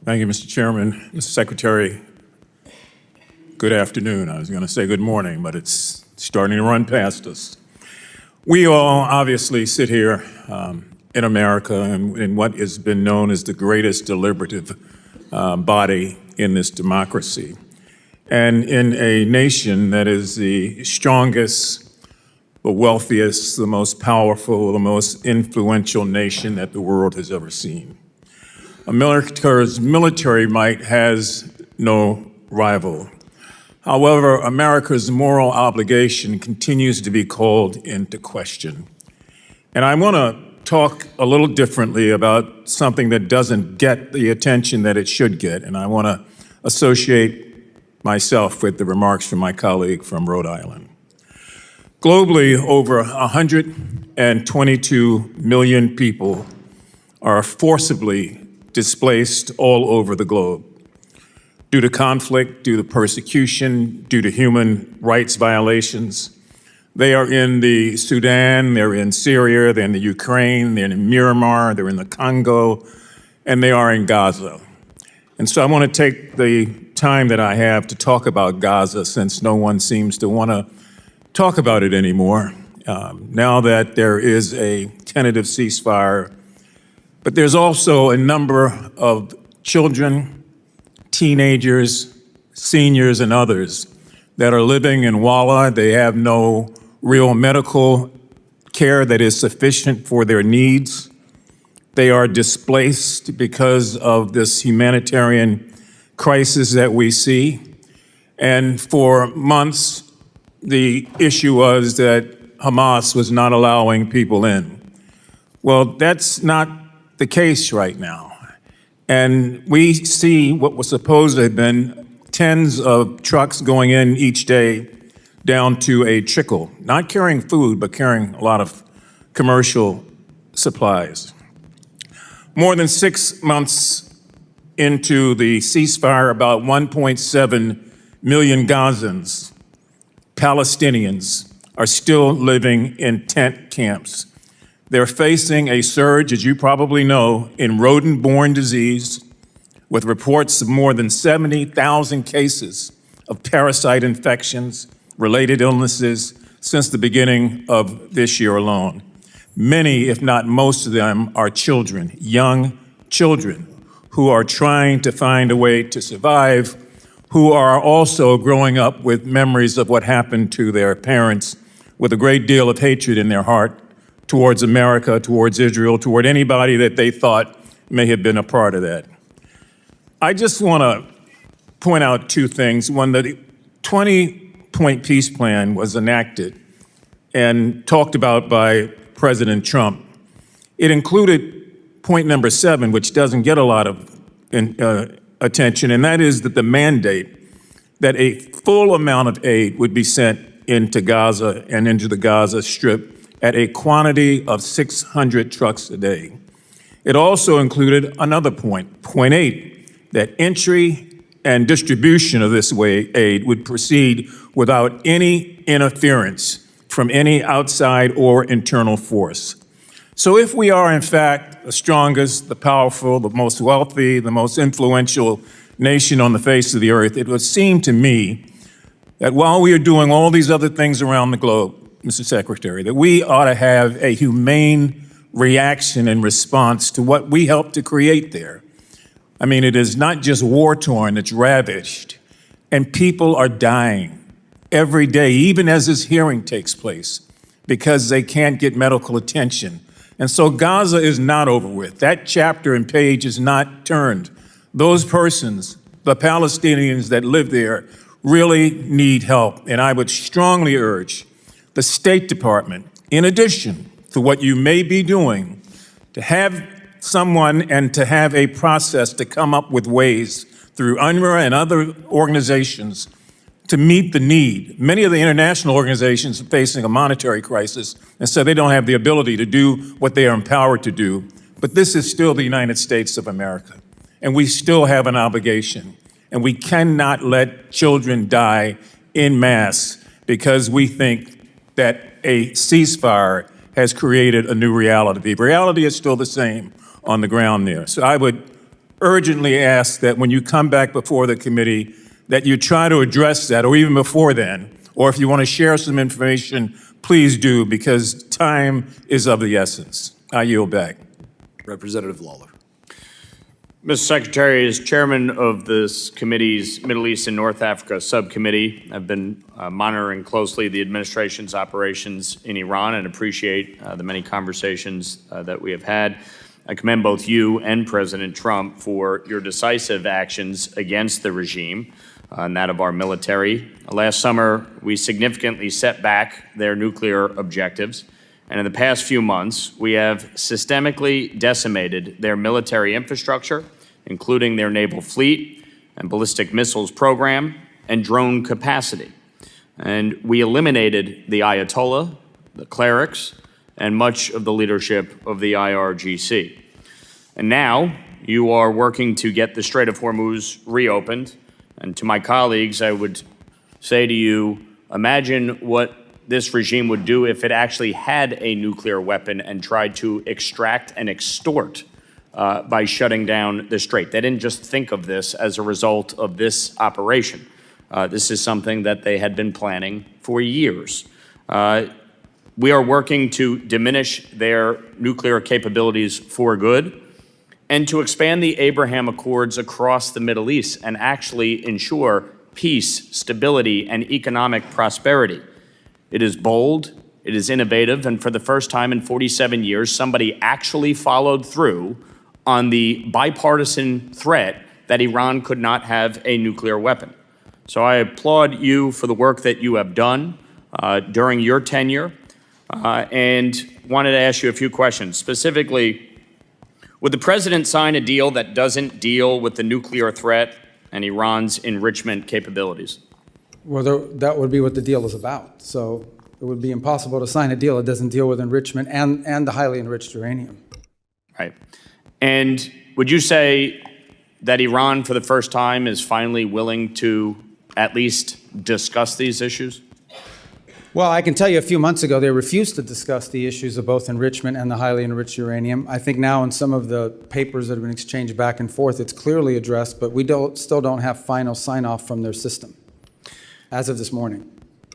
Thank you, Mr. Chairman. Mr. Secretary, good afternoon. I was going to say good morning, but it's starting to run past us. We all obviously sit here in America in what has been known as the greatest deliberative body in this democracy, and in a nation that is the strongest, the wealthiest, the most powerful, the most influential nation that the world has ever seen. America's military might has no rival. However, America's moral obligation continues to be called into question. And I want to talk a little differently about something that doesn't get the attention that it should get, and I want to associate myself with the remarks from my colleague from Rhode Island. Globally, over 122 million people are forcibly displaced all over the globe due to conflict, due to persecution, due to human rights violations. They are in the Sudan, they're in Syria, they're in the Ukraine, they're in Myanmar, they're in the Congo, and they are in Gaza. And so I want to take the time that I have to talk about Gaza, since no one seems to want to talk about it anymore, now that there is a tentative ceasefire. But there's also a number of children, teenagers, seniors, and others that are living in Walla. They have no real medical care that is sufficient for their needs. They are displaced because of this humanitarian crisis that we see. And for months, the issue was that Hamas was not allowing people in. Well, that's not the case right now. And we see what was supposed to have been tens of trucks going in each day down to a trickle, not carrying food, but carrying a lot of commercial supplies. More than 6 months into the ceasefire, about 1.7 million Gazans, Palestinians, are still living in tent camps. They're facing a surge, as you probably know, in rodent-borne disease, with reports of more than 70,000 cases of parasite infections, related illnesses, since the beginning of this year alone. Many, if not most of them, are children, young children, who are trying to find a way to survive, who are also growing up with memories of what happened to their parents, with a great deal of hatred in their heart towards America, towards Israel, toward anybody that they thought may have been a part of that. I just want to point out two things. One, the 20-point peace plan was enacted and talked about by President Trump. It included point number 7, which doesn't get a lot of attention, and that is that the mandate that a full amount of aid would be sent into Gaza and into the Gaza Strip at a quantity of 600 trucks a day. It also included another point, point 8, that entry and distribution of this aid would proceed without any interference from any outside or internal force. So if we are, in fact, the strongest, the powerful, the most wealthy, the most influential nation on the face of the earth, it would seem to me that while we are doing all these other things around the globe, Mr. Secretary, that we ought to have a humane reaction and response to what we helped to create there. I mean, it is not just war-torn, it's ravaged, and people are dying every day, even as this hearing takes place, because they can't get medical attention. And so Gaza is not over with. That chapter and page is not turned. Those persons, the Palestinians that live there, really need help. And I would strongly urge the State Department, in addition to what you may be doing, to have someone and to have a process to come up with ways through UNRWA and other organizations to meet the need. Many of the international organizations are facing a monetary crisis, and so they don't have the ability to do what they are empowered to do. But this is still the United States of America, and we still have an obligation. And we cannot let children die en masse because we think that a ceasefire has created a new reality. The reality is still the same on the ground there. So I would urgently ask that when you come back before the committee, that you try to address that, or even before then, or if you want to share some information, please do, because time is of the essence. I yield back. Representative Lawler. Mr. Secretary, as chairman of this committee's Middle East and North Africa subcommittee, I've been monitoring closely the administration's operations in Iran and appreciate the many conversations that we have had. I commend both you and President Trump for your decisive actions against the regime and that of our military. Last summer, we significantly set back their nuclear objectives. And in the past few months, we have systemically decimated their military infrastructure, including their naval fleet and ballistic missiles program and drone capacity. And we eliminated the Ayatollah, the clerics, and much of the leadership of the IRGC. And now you are working to get the Strait of Hormuz reopened. And to my colleagues, I would say to you, imagine what this regime would do if it actually had a nuclear weapon and tried to extract and extort by shutting down the strait. They didn't just think of this as a result of this operation. This is something that they had been planning for years. We are working to diminish their nuclear capabilities for good and to expand the Abraham Accords across the Middle East and actually ensure peace, stability, and economic prosperity. It is bold, it is innovative, and for the first time in 47 years, somebody actually followed through on the bipartisan threat that Iran could not have a nuclear weapon. So I applaud you for the work that you have done during your tenure and wanted to ask you a few questions. Specifically, would the president sign a deal that doesn't deal with the nuclear threat and Iran's enrichment capabilities? Well, that would be what the deal is about. So it would be impossible to sign a deal that doesn't deal with enrichment and the highly enriched uranium. Right. And would you say that Iran, for the first time, is finally willing to at least discuss these issues? Well, I can tell you a few months ago, they refused to discuss the issues of both enrichment and the highly enriched uranium. I think now in some of the papers that have been exchanged back and forth, it's clearly addressed, but we still don't have final sign-off from their system as of this morning.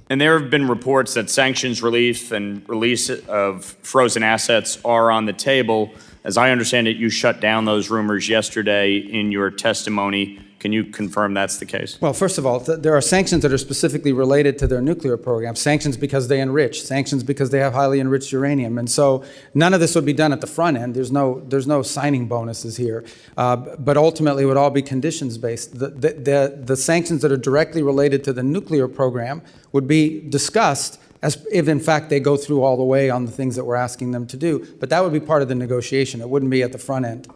And there have been reports that sanctions relief and release of frozen assets are on the table. As I understand it, you shut down those rumors yesterday in your testimony. Can you confirm that's the case? Well, first of all, there are sanctions that are specifically related to their nuclear program. Sanctions because they enrich, sanctions because they have highly enriched uranium. And so none of this would be done at the front end. There's no signing bonuses here. But ultimately, it would all be conditions-based. The sanctions that are directly related to the nuclear program would be discussed as if, in fact, they go through all the way on the things that we're asking them to do. But that would be part of the negotiation. It wouldn't be at the front end.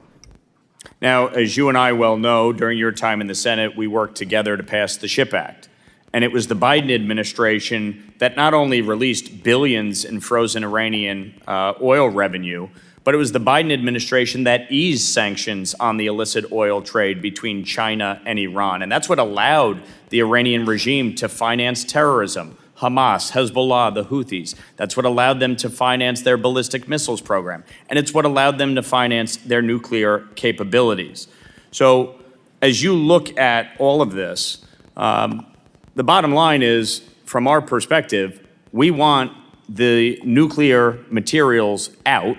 Now, as you and I well know, during your time in the Senate, we worked together to pass the SHIP Act. And it was the Biden administration that not only released billions in frozen Iranian oil revenue, but it was the Biden administration that eased sanctions on the illicit oil trade between China and Iran. And that's what allowed the Iranian regime to finance terrorism. Hamas, Hezbollah, the Houthis. That's what allowed them to finance their ballistic missiles program. And it's what allowed them to finance their nuclear capabilities. So as you look at all of this, the bottom line is, from our perspective, we want the nuclear materials out.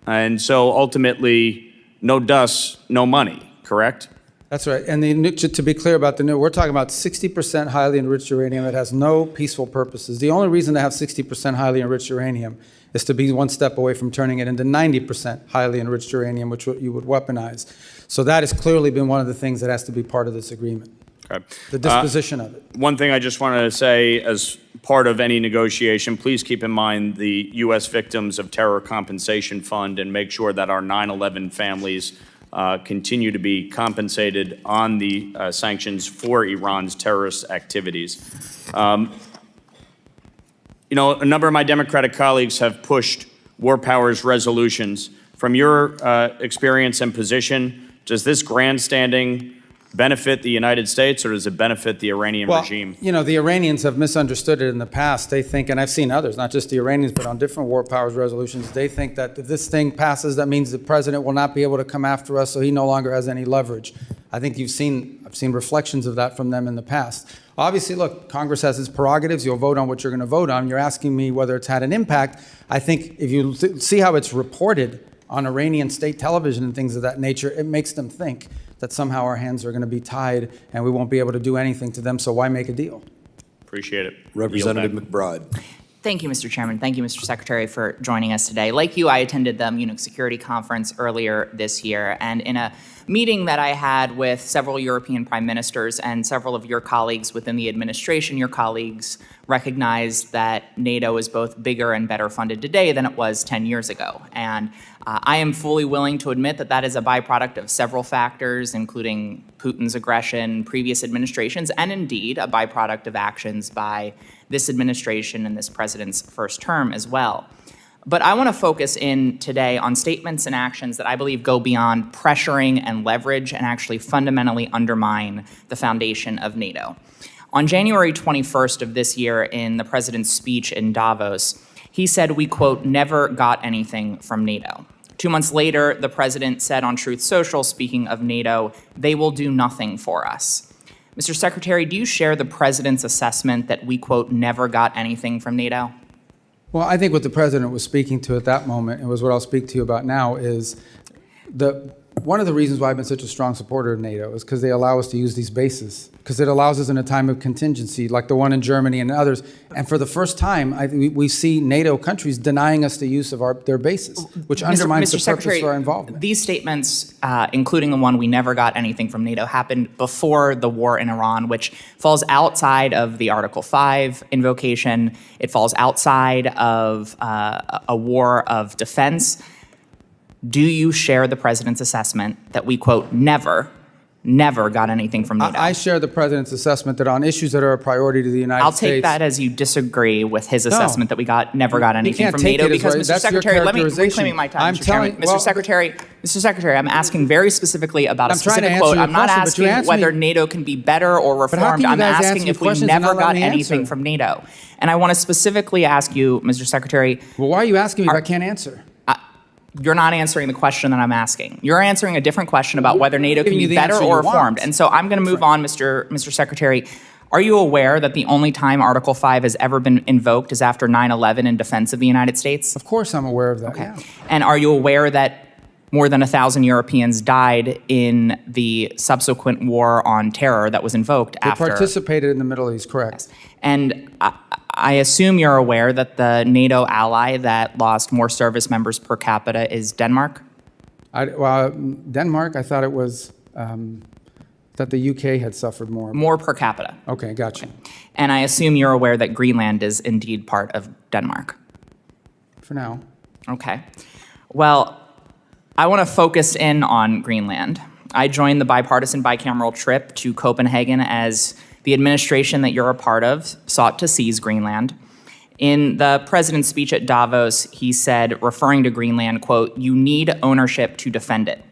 And so ultimately, no dust, no money, correct? That's right. And to be clear about we're talking about 60% highly enriched uranium that has no peaceful purposes. The only reason to have 60% highly enriched uranium is to be one step away from turning it into 90% highly enriched uranium, which you would weaponize. So that has clearly been one of the things that has to be part of this agreement. Okay. The disposition of it. One thing I just wanted to say as part of any negotiation, please keep in mind the U.S. Victims of Terror Compensation Fund and make sure that our 9/11 families continue to be compensated on the sanctions for Iran's terrorist activities. You know, a number of my Democratic colleagues have pushed war powers resolutions. From your experience and position, does this grandstanding benefit the United States or does it benefit the Iranian regime? You know, the Iranians have misunderstood it in the past. They think, and I've seen others, not just the Iranians, but on different war powers resolutions, they think that if this thing passes, that means the president will not be able to come after us, so he no longer has any leverage. I think I've seen reflections of that from them in the past. Obviously, look, Congress has its prerogatives. You'll vote on what you're going to vote on. You're asking me whether it's had an impact. I think if you see how it's reported on Iranian state television and things of that nature, it makes them think that somehow our hands are going to be tied and we won't be able to do anything to them, so why make a deal? Appreciate it. Representative McBride. Thank you, Mr. Chairman. Thank you, Mr. Secretary, for joining us today. Like you, I attended the Munich Security Conference earlier this year, and in a meeting that I had with several European prime ministers and several of your colleagues within the administration, your colleagues recognized that NATO is both bigger and better funded today than it was 10 years ago. And I am fully willing to admit that that is a byproduct of several factors, including Putin's aggression, previous administrations, and indeed a byproduct of actions by this administration and this president's first term as well. But I want to focus in today on statements and actions that I believe go beyond pressuring and leverage and actually fundamentally undermine the foundation of NATO. On January 21st of this year, in the president's speech in Davos, he said, we, quote, never got anything from NATO. 2 months later, the president said on Truth Social, speaking of NATO, they will do nothing for us. Mr. Secretary, do you share the president's assessment that we, quote, never got anything from NATO? Well, I think what the president was speaking to at that moment, and was what I'll speak to you about now, is one of the reasons why I've been such a strong supporter of NATO is because they allow us to use these bases, because it allows us in a time of contingency, like the one in Germany and others. And for the first time, we see NATO countries denying us the use of their bases, which undermines the purpose for our involvement. These statements, including the one we never got anything from NATO, happened before the war in Iran, which falls outside of the Article 5 invocation. It falls outside of a war of defense. Do you share the president's assessment that we, quote, never never got anything from NATO. I share the president's assessment that on issues that are a priority to the United I'll States. take that as you disagree with his assessment that we never got anything can't from take NATO it as because, right. Mr. That's your Secretary, let me characterization. reclaiming my time, I'm Mr. Chairman. telling- well- Mr. Secretary, I'm asking very specifically about a I'm trying to specific answer quote. your I'm not question, but you asking asked whether me- NATO can be better or But how can reformed. you I'm guys ask asking me if we questions and never not let got me anything answer? from NATO. And I want to specifically ask you, Mr. Secretary. Well, why are you asking me if I can't answer? You're not answering the question that I'm asking. You're answering a different question about whether NATO can giving you be the better answer or you want. reformed. And so I'm going to move on, Mr. Secretary. Are you aware that the only time Article 5 has ever been invoked is after 9/11 in defense of the United States? Of course I'm aware of that. Okay. Yeah. And are you aware that more than 1,000 Europeans died in the subsequent war on terror that was invoked They after? participated in the Middle East, correct. And I assume you're aware that the NATO ally that lost more service members per capita is Denmark? Denmark, I thought it was that the UK had suffered more. More per capita. Okay, gotcha. And I assume you're aware that Greenland is indeed part of Denmark. For now. Okay. Well, I want to focus in on Greenland. I joined the bipartisan bicameral trip to Copenhagen as the administration that you're a part of sought to seize Greenland. In the president's speech at Davos, he said, referring to Greenland, quote, "You need ownership to defend it."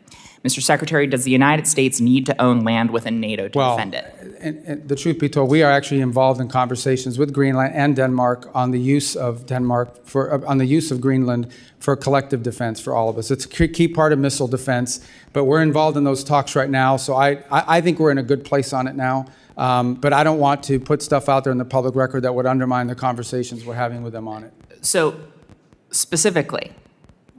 Mr. Secretary, does the United States need to own land within NATO to defend it? And the truth be told, we are actually involved in conversations with Greenland and Denmark on the use of Greenland for collective defense for all of us. It's a key part of missile defense, but we're involved in those talks right now. So I think we're in a good place on it now. But I don't want to put stuff out there in the public record that would undermine the conversations we're having with them on it. So specifically,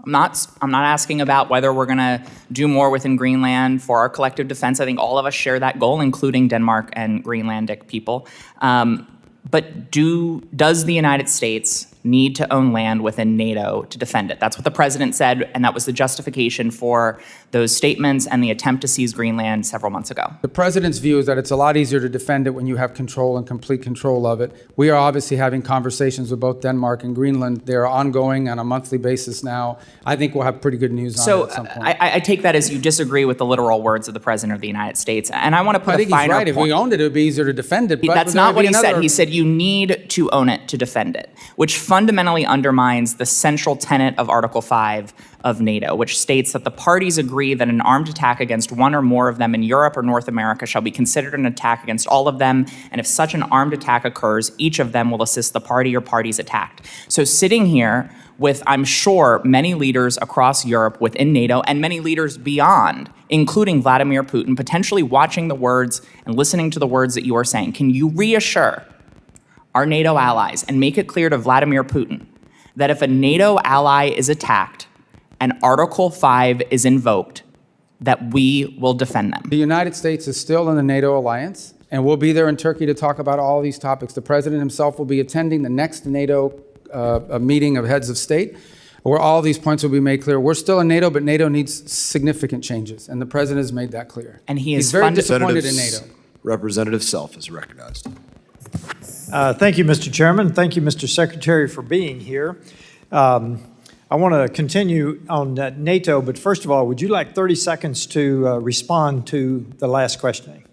I'm not asking about whether we're going to do more within Greenland for our collective defense. I think all of us share that goal, including Denmark and Greenlandic people. But does the United States need to own land within NATO to defend it? That's what the president said, and that was the justification for those statements and the attempt to seize Greenland several months ago. The president's view is that it's a lot easier to defend it when you have control and complete control of it. We are obviously having conversations with both Denmark and Greenland. They are ongoing on a monthly basis now. I think we'll have pretty good news on it at some point. I take that as you disagree with the literal words of the president of the United States, and I want to put I think a finer he's right. If point. we owned it would be easier to defend it. But That's there not would what be he said. another- He said you need to own it to defend it, which fundamentally undermines the central tenet of Article 5 of NATO, which states that the parties agree that an armed attack against one or more of them in Europe or North America shall be considered an attack against all of them, and if such an armed attack occurs, each of them will assist the party or parties attacked. So sitting here with, I'm sure, many leaders across Europe within NATO and many leaders beyond, including Vladimir Putin, potentially watching the words and listening to the words that you are saying, can you reassure our NATO allies and make it clear to Vladimir Putin that if a NATO ally is attacked and Article 5 is invoked, that we will defend them? The United States is still in the NATO alliance, and we'll be there in Turkey to talk about all these topics. The president himself will be attending the next NATO meeting of heads of state, where all these points will be made clear. We're still in NATO, but NATO needs significant changes, and the president has made that clear. And He's very disappointed in NATO. Representative Self is recognized. Thank you, Mr. Chairman. Thank you, Mr. Secretary, for being here. I want to continue on NATO, but first of all, would you like 30 seconds to respond to the last questioning?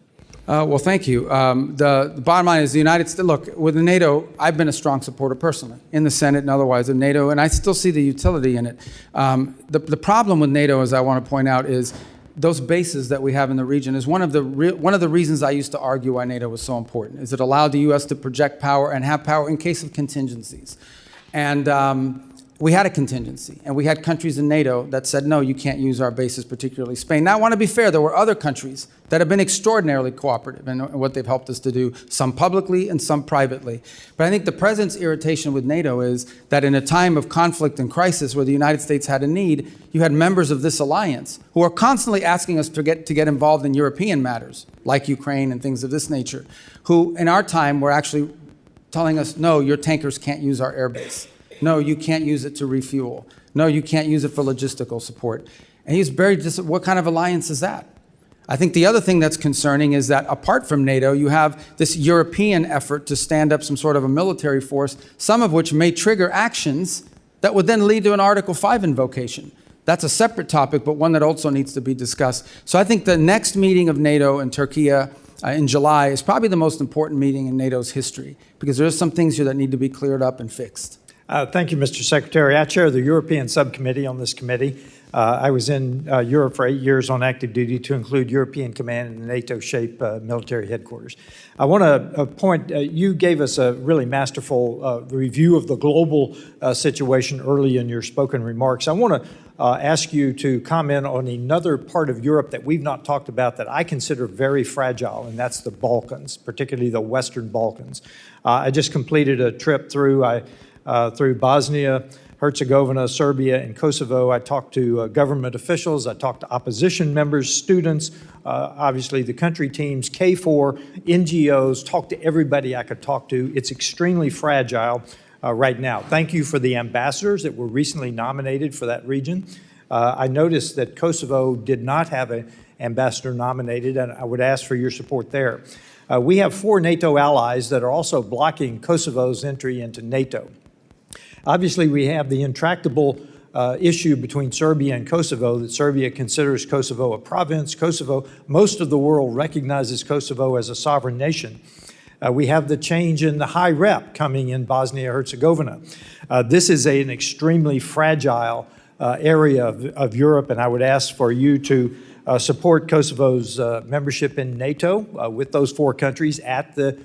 Well, thank you. The bottom line is the United States, look, with the NATO, I've been a strong supporter personally in the Senate and otherwise of NATO, and I still see the utility in it. The problem with NATO, as I want to point out, is those bases that we have in the region is one of the reasons I used to argue why NATO was so important, is it allowed the U.S. to project power and have power in case of contingencies. And we had a contingency, and we had countries in NATO that said, no, you can't use our bases, particularly Spain. Now, I want to be fair. There were other countries that have been extraordinarily cooperative in what they've helped us to do, some publicly and some privately. But I think the president's irritation with NATO is that in a time of conflict and crisis where the United States had a need, you had members of this alliance who are constantly asking us to get involved in European matters, like Ukraine and things of this nature, who in our time were actually telling us, no, your tankers can't use our airbase. No, you can't use it to refuel. No, you can't use it for logistical support. And he's very what kind of alliance is that? I think the other thing that's concerning is that apart from NATO, you have this European effort to stand up some sort of a military force, some of which may trigger actions that would then lead to an Article 5 invocation. That's a separate topic, but one that also needs to be discussed. So I think the next meeting of NATO and Turkey in July is probably the most important meeting in NATO's history, because there are some things here that need to be cleared up and fixed. Thank you, Mr. Secretary. I chair the European subcommittee on this committee. I was in Europe for 8 years on active duty to include European Command and the NATO-shaped military headquarters. I want to point, you gave us a really masterful review of the global situation early in your spoken remarks. I want to ask you to comment on another part of Europe that we've not talked about that I consider very fragile, and that's the Balkans, particularly the Western Balkans. I just completed a trip through Bosnia, Herzegovina, Serbia, and Kosovo. I talked to government officials. I talked to opposition members, students, obviously the country teams, KFOR, NGOs, talked to everybody I could talk to. It's extremely fragile right now. Thank you for the ambassadors that were recently nominated for that region. I noticed that Kosovo did not have an ambassador nominated, and I would ask for your support there. We have 4 NATO allies that are also blocking Kosovo's entry into NATO. Obviously, we have the intractable issue between Serbia and Kosovo, that Serbia considers Kosovo a province. Most of the world recognizes Kosovo as a sovereign nation. We have the change in the high rep coming in Bosnia-Herzegovina. This is an extremely fragile area of Europe, and I would ask for you to support Kosovo's membership in NATO with those 4 countries at the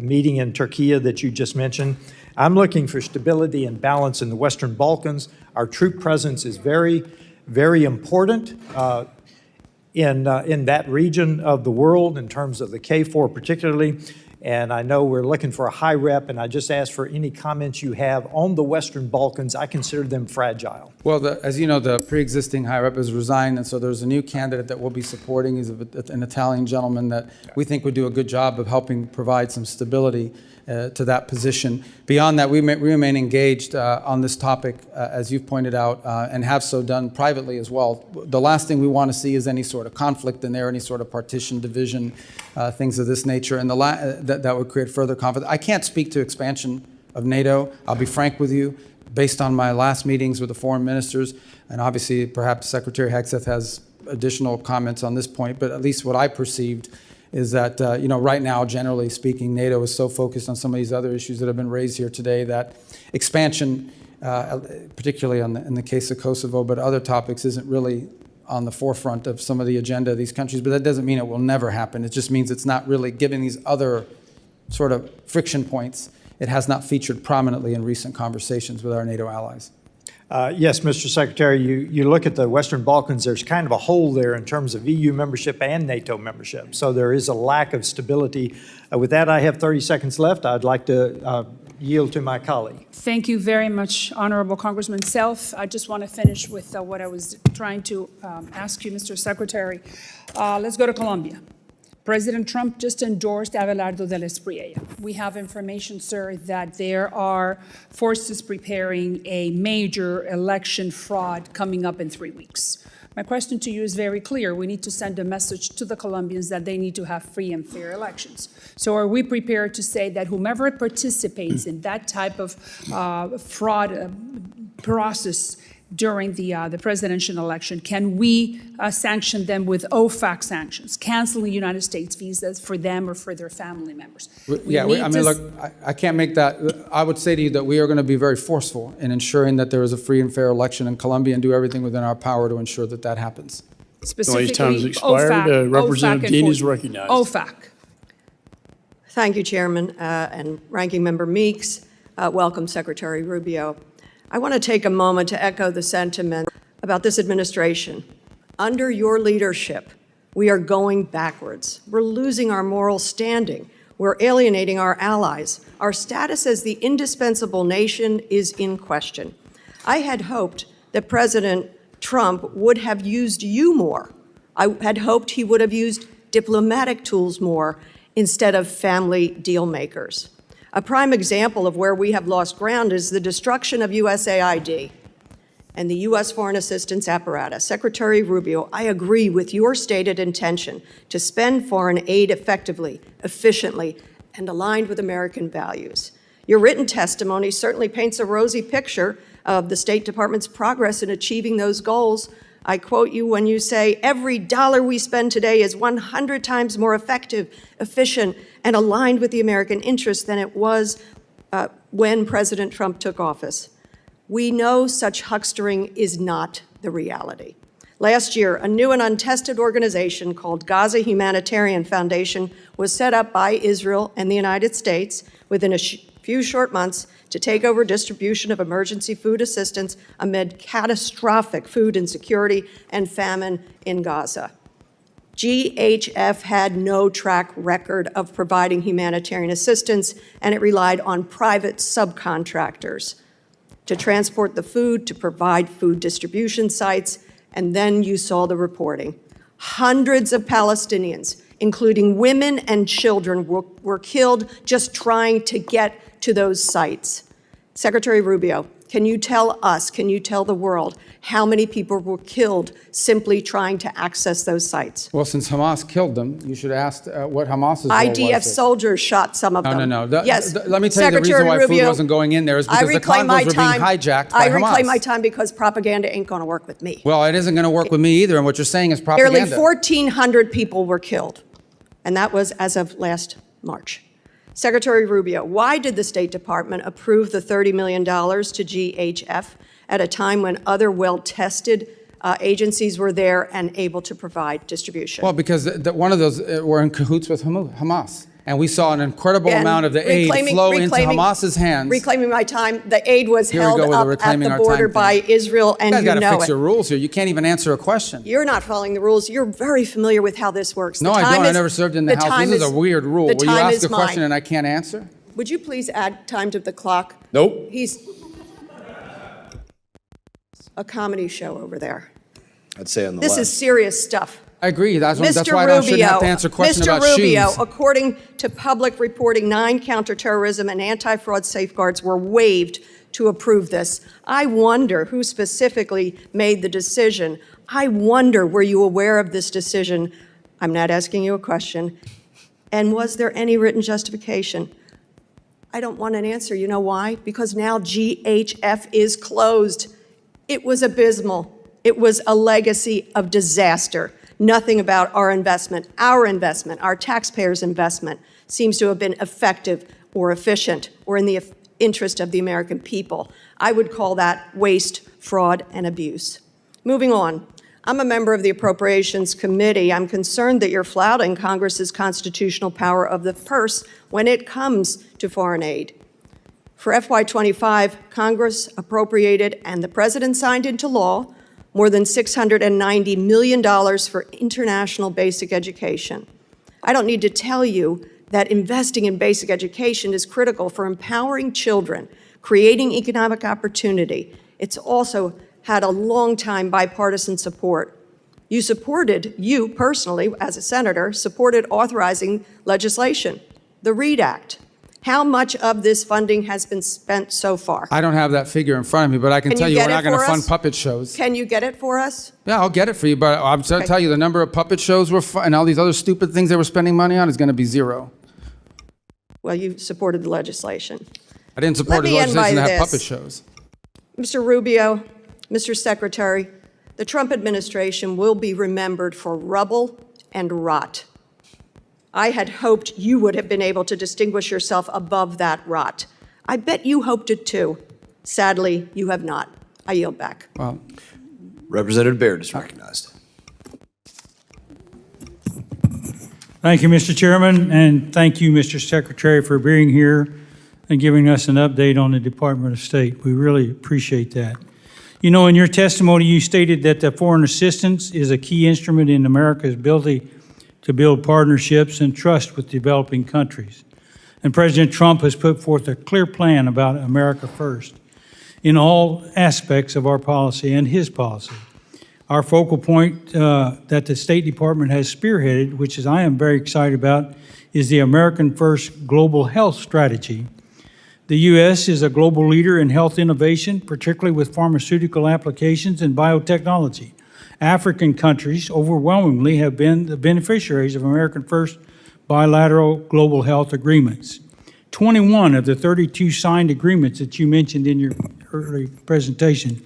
meeting in Turkey that you just mentioned. I'm looking for stability and balance in the Western Balkans. Our troop presence is very, very important in that region of the world in terms of the KFOR particularly. And I know we're looking for a high rep, and I just ask for any comments you have on the Western Balkans. I consider them fragile. Well, as you know, the pre-existing high rep has resigned, and so there's a new candidate that we'll be supporting. He's an Italian gentleman that we think would do a good job of helping provide some stability to that position. Beyond that, we remain engaged on this topic, as you've pointed out, and have so done privately as well. The last thing we want to see is any sort of conflict in there, any sort of partition, division, things of this nature, and that would create further conflict. I can't speak to expansion of NATO. I'll be frank with you. Based on my last meetings with the foreign ministers, and obviously perhaps Secretary Hegseth has additional comments on this point, but at least what I perceived is that, right now, generally speaking, NATO is so focused on some of these other issues that have been raised here today that expansion, particularly in the case of Kosovo, but other topics, isn't really on the forefront of some of the agenda of these countries. But that doesn't mean it will never happen. It just means it's not really, given these other sort of friction points, it has not featured prominently in recent conversations with our NATO allies. Yes, Mr. Secretary, you look at the Western Balkans, there's kind of a hole there in terms of EU membership and NATO membership. So there is a lack of stability. With that, I have 30 seconds left. I'd like to yield to my colleague. Thank you very much, Honorable Congressman Self. I just want to finish with what I was trying to ask you, Mr. Secretary. Let's go to Colombia. President Trump just endorsed Abelardo de la Espriella. We have information, sir, that there are forces preparing a major election fraud coming up in 3 weeks. My question to you is very clear. We need to send a message to the Colombians that they need to have free and fair elections. So are we prepared to say that whomever participates in that type of fraud process during the presidential election, can we sanction them with OFAC sanctions, canceling United States visas for them or for their family members? Look, I can't make that. I would say to you that we are going to be very forceful in ensuring that there is a free and fair election in Colombia and do everything within our power to ensure that that happens. Specifically, time has expired. Representative Dean is recognized. OFAC. Thank you, Chairman and Ranking Member Meeks. Welcome, Secretary Rubio. I want to take a moment to echo the sentiment about this administration. Under your leadership, we are going backwards. We're losing our moral standing. We're alienating our allies. Our status as the indispensable nation is in question. I had hoped that President Trump would have used you more. I had hoped he would have used diplomatic tools more instead of family deal makers. A prime example of where we have lost ground is the destruction of USAID and the U.S. foreign assistance apparatus. Secretary Rubio, I agree with your stated intention to spend foreign aid effectively, efficiently, and aligned with American values. Your written testimony certainly paints a rosy picture of the State Department's progress in achieving those goals. I quote you when you say, "Every dollar we spend today is 100 times more effective, efficient, and aligned with the American interest than it was when President Trump took office." We know such huckstering is not the reality. Last year, a new and untested organization called Gaza Humanitarian Foundation was set up by Israel and the United States within a few short months to take over distribution of emergency food assistance amid catastrophic food insecurity and famine in Gaza. GHF had no track record of providing humanitarian assistance, and it relied on private subcontractors to transport the food, to provide food distribution sites, and then you saw the reporting. Hundreds of Palestinians, including women and children, were killed just trying to get to those sites. Secretary Rubio, can you tell us, can you tell the world how many people were killed simply trying to access those sites? Well, since Hamas killed them, you should ask what Hamas's role was. IDF soldiers shot some of them. No. Yes. Let me tell you the reason why food wasn't going in there is because the convoys were being hijacked by Hamas. I reclaim my time because propaganda ain't going to work with me. Well, it isn't going to work with me either, and what you're saying is propaganda. Nearly 1,400 people were killed, and that was as of last March. Secretary Rubio, why did the State Department approve the $30 million to GHF at a time when other well-tested agencies were there and able to provide distribution? Well, because one of those were in cahoots with Hamas. And we saw an incredible amount of the aid flow into Hamas's hands. Reclaiming my time, the aid was held up at the border by Israel, and you know it. You guys got to fix your rules here. You can't even answer a question. You're not following the rules. You're very familiar with how this works. No, I don't. I never served in the House. This is a weird rule. Will you ask a question and I can't answer? Would you please add time to the clock? Nope. He's a comedy show over there. I'd say on the left. This is serious stuff. I agree. That's why Mr. I shouldn't have to answer questions about shoes. Mr. Rubio, according to public reporting, 9 counterterrorism and anti-fraud safeguards were waived to approve this. I wonder who specifically made the decision. I wonder, were you aware of this decision? I'm not asking you a question. And was there any written justification? I don't want an answer. You know why? Because now GHF is closed. It was abysmal. It was a legacy of disaster. Nothing about our investment, our taxpayers' investment seems to have been effective or efficient or in the interest of the American people. I would call that waste, fraud, and abuse. Moving on, I'm a member of the Appropriations Committee. I'm concerned that you're flouting Congress's constitutional power of the purse when it comes to foreign aid. For FY25, Congress appropriated and the President signed into law more than $690 million for international basic education. I don't need to tell you that investing in basic education is critical for empowering children, creating economic opportunity. It's also had a long-time bipartisan support. You personally, as a senator, supported authorizing legislation, the READ Act. How much of this funding has been spent so far? I don't have that figure in front of me, but I can tell you we're not going to fund puppet shows. Can you get it for us? Yeah, I'll get it for you, but I'm going to tell you the number of puppet shows and all these other stupid things they were spending money on is going to be zero. Well, you supported the legislation. I didn't support the legislation to have puppet shows. Mr. Rubio, Mr. Secretary, the Trump administration will be remembered for rubble and rot. I had hoped you would have been able to distinguish yourself above that rot. I bet you hoped it too. Sadly, you have not. I yield back. Well, Representative Baird is recognized. Thank you, Mr. Chairman, and thank you, Mr. Secretary, for being here and giving us an update on the Department of State. We really appreciate that. You know, in your testimony, you stated that the foreign assistance is a key instrument in America's ability to build partnerships and trust with developing countries. And President Trump has put forth a clear plan about America first in all aspects of our policy and his policy. Our focal point that the State Department has spearheaded, which is I am very excited about, is the American First Global Health Strategy. The U.S. is a global leader in health innovation, particularly with pharmaceutical applications and biotechnology. African countries overwhelmingly have been the beneficiaries of American First bilateral global health agreements. 21 of the 32 signed agreements that you mentioned in your early presentation,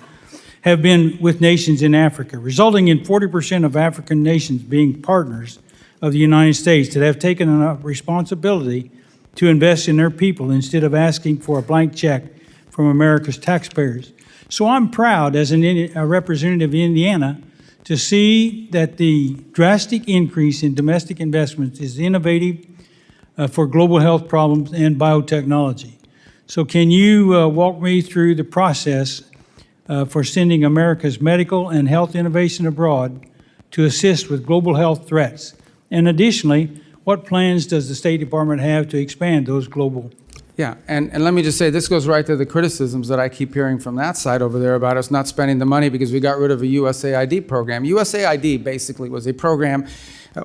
have been with nations in Africa, resulting in 40% of African nations being partners of the United States that have taken on responsibility to invest in their people instead of asking for a blank check from America's taxpayers. So I'm proud as a representative of Indiana to see that the drastic increase in domestic investments is innovative for global health problems and biotechnology. So can you walk me through the process for sending America's medical and health innovation abroad to assist with global health threats? And additionally, what plans does the State Department have to expand those global? Yeah, and let me just say, this goes right to the criticisms that I keep hearing from that side over there about us not spending the money because we got rid of a USAID program. USAID basically was a program,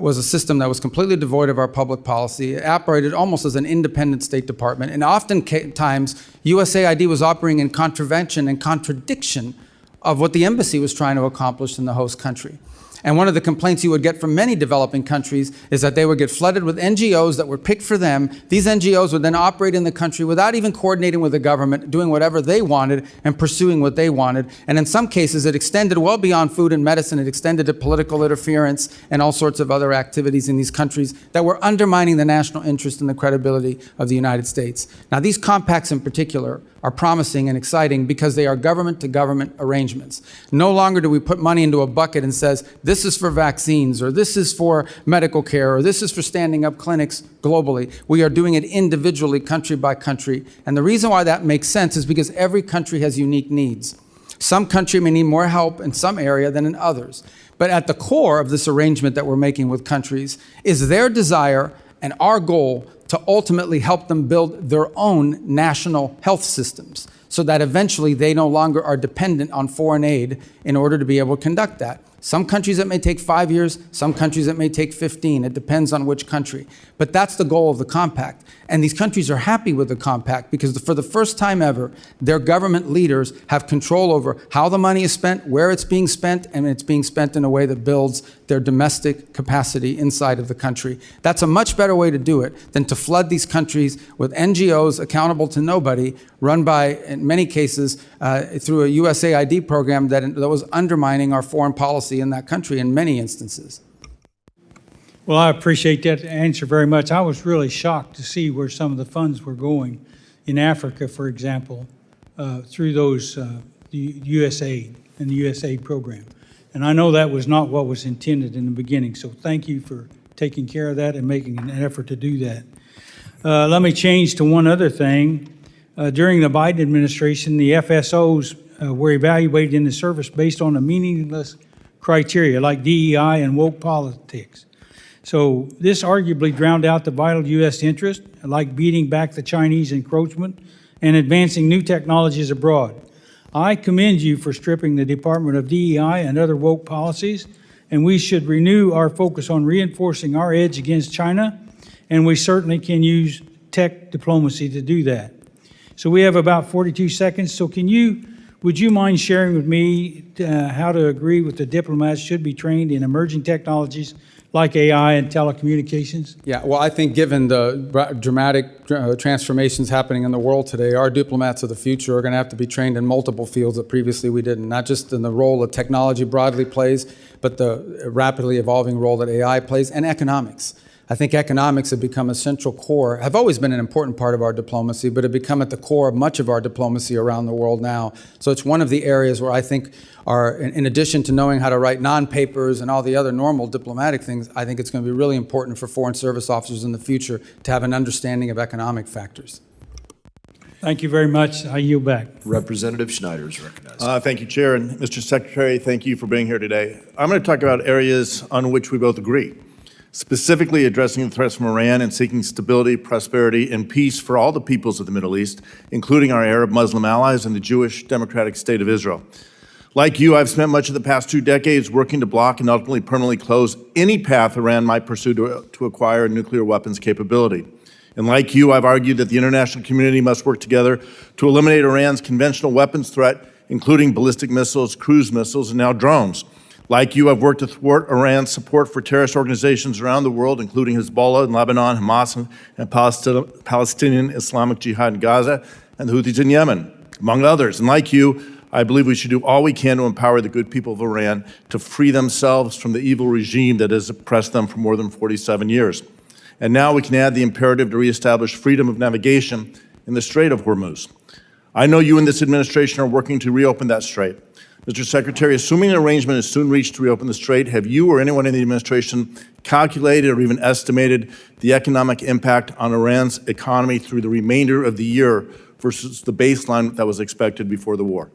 was a system that was completely devoid of our public policy. It operated almost as an independent State Department, and oftentimes USAID was operating in contravention and contradiction of what the embassy was trying to accomplish in the host country. And one of the complaints you would get from many developing countries is that they would get flooded with NGOs that were picked for them. These NGOs would then operate in the country without even coordinating with the government, doing whatever they wanted and pursuing what they wanted. And in some cases, it extended well beyond food and medicine. It extended to political interference and all sorts of other activities in these countries that were undermining the national interest and the credibility of the United States. Now, these compacts in particular are promising and exciting because they are government-to-government arrangements. No longer do we put money into a bucket and says, this is for vaccines, or this is for medical care, or this is for standing up clinics globally. We are doing it individually, country by country. And the reason why that makes sense is because every country has unique needs. Some country may need more help in some area than in others. But at the core of this arrangement that we're making with countries is their desire and our goal to ultimately help them build their own national health systems so that eventually they no longer are dependent on foreign aid in order to be able to conduct that. Some countries it may take 5 years, some countries it may take 15. It depends on which country. But that's the goal of the compact. And these countries are happy with the compact because for the first time ever, their government leaders have control over how the money is spent, where it's being spent, and it's being spent in a way that builds their domestic capacity inside of the country. That's a much better way to do it than to flood these countries with NGOs accountable to nobody, run by, in many cases, through a USAID program that was undermining our foreign policy in that country in many instances. Well, I appreciate that answer very much. I was really shocked to see where some of the funds were going in Africa, for example, through those the USAID and the USAID program. And I know that was not what was intended in the beginning. So thank you for taking care of that and making an effort to do that. Let me change to one other thing. During the Biden administration, the FSOs were evaluated in the service based on a meaningless criteria like DEI and woke politics. So this arguably drowned out the vital U.S. interest, like beating back the Chinese encroachment and advancing new technologies abroad. I commend you for stripping the Department of DEI and other woke policies, and we should renew our focus on reinforcing our edge against China, and we certainly can use tech diplomacy to do that. So we have about 42 seconds, so would you mind sharing with me how to agree with the diplomats should be trained in emerging technologies like AI and telecommunications? Yeah, well, I think given the dramatic transformations happening in the world today, our diplomats of the future are going to have to be trained in multiple fields that previously we didn't, not just in the role that technology broadly plays, but the rapidly evolving role that AI plays, and economics. I think economics have become a central core, have always been an important part of our diplomacy, but have become at the core of much of our diplomacy around the world now. So it's one of the areas where I think are, in addition to knowing how to write non-papers and all the other normal diplomatic things, I think it's going to be really important for foreign service officers in the future to have an understanding of economic factors. Thank you very much. I yield back. Representative Schneider is recognized. Thank you, Chair. And Mr. Secretary, thank you for being here today. I'm going to talk about areas on which we both agree, specifically addressing the threats from Iran and seeking stability, prosperity, and peace for all the peoples of the Middle East, including our Arab Muslim allies and the Jewish Democratic State of Israel. Like you, I've spent much of the past 2 decades working to block and ultimately permanently close any path Iran might pursue to acquire a nuclear weapons capability. And like you, I've argued that the international community must work together to eliminate Iran's conventional weapons threat, including ballistic missiles, cruise missiles, and now drones. Like you, I've worked to thwart Iran's support for terrorist organizations around the world, including Hezbollah in Lebanon, Hamas and Palestinian Islamic Jihad in Gaza, and the Houthis in Yemen. among others. And like you, I believe we should do all we can to empower the good people of Iran to free themselves from the evil regime that has oppressed them for more than 47 years. And now we can add the imperative to reestablish freedom of navigation in the Strait of Hormuz. I know you and this administration are working to reopen that strait. Mr. Secretary, assuming an arrangement is soon reached to reopen the strait, have you or anyone in the administration calculated or even estimated the economic impact on Iran's economy through the remainder of the year versus the baseline that was expected before the war?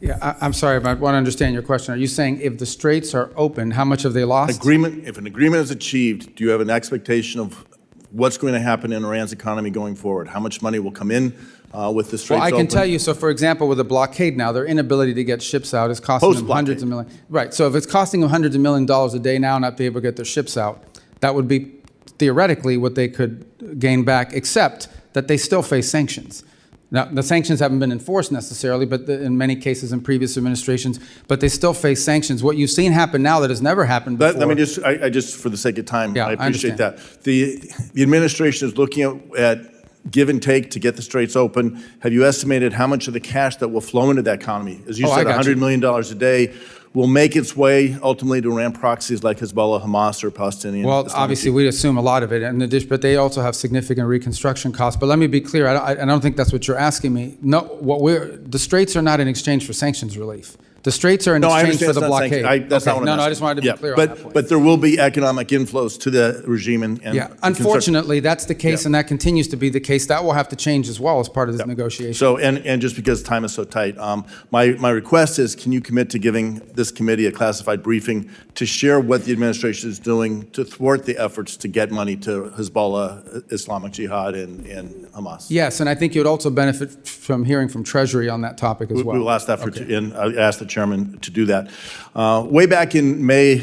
Yeah, I'm sorry, but I want to understand your question. Are you saying if the straits are open, how much have they lost? If an agreement is achieved, do you have an expectation of what's going to happen in Iran's economy going forward? How much money will come in with the straits Well, I can open? tell you, so for example, with the blockade now, their inability to get ships out is costing them hundreds of millions. Right, so if it's costing them hundreds of millions of dollars a day now not be able to get their ships out, that would be theoretically what they could gain back, except that they still face sanctions. Now, the sanctions haven't been enforced necessarily, but in many cases in previous administrations, but they still face sanctions. What you've seen happen now that has never happened before. Let me just, for the sake of time, Yeah, I appreciate understand. that. The administration is looking at give and take to get the straits open. Have you estimated how much of the cash that will flow into that economy? As you said, $100 million a day will make its way ultimately to Iran proxies like Hezbollah, Hamas, or Palestinian. Well, Islamic obviously, we assume a lot of it, but they also have significant reconstruction costs. But let me be clear, I don't think that's what you're asking me. No, the straits are not in exchange for sanctions relief. The straits are in exchange for the blockade. That's not what I'm asking. I just wanted to be clear on that point. But there will be economic inflows to the regime and Unfortunately, that's the case, and that continues to be the case. That will have to change as well as part of this negotiation. So, and just because time is so tight, my request is, can you commit to giving this committee a classified briefing to share what the administration is doing to thwart the efforts to get money to Hezbollah, Islamic Jihad, and Hamas? Yes, and I think you'd also benefit from hearing from Treasury on that topic as well. We will ask that and I asked the chairman to do that. Way back in May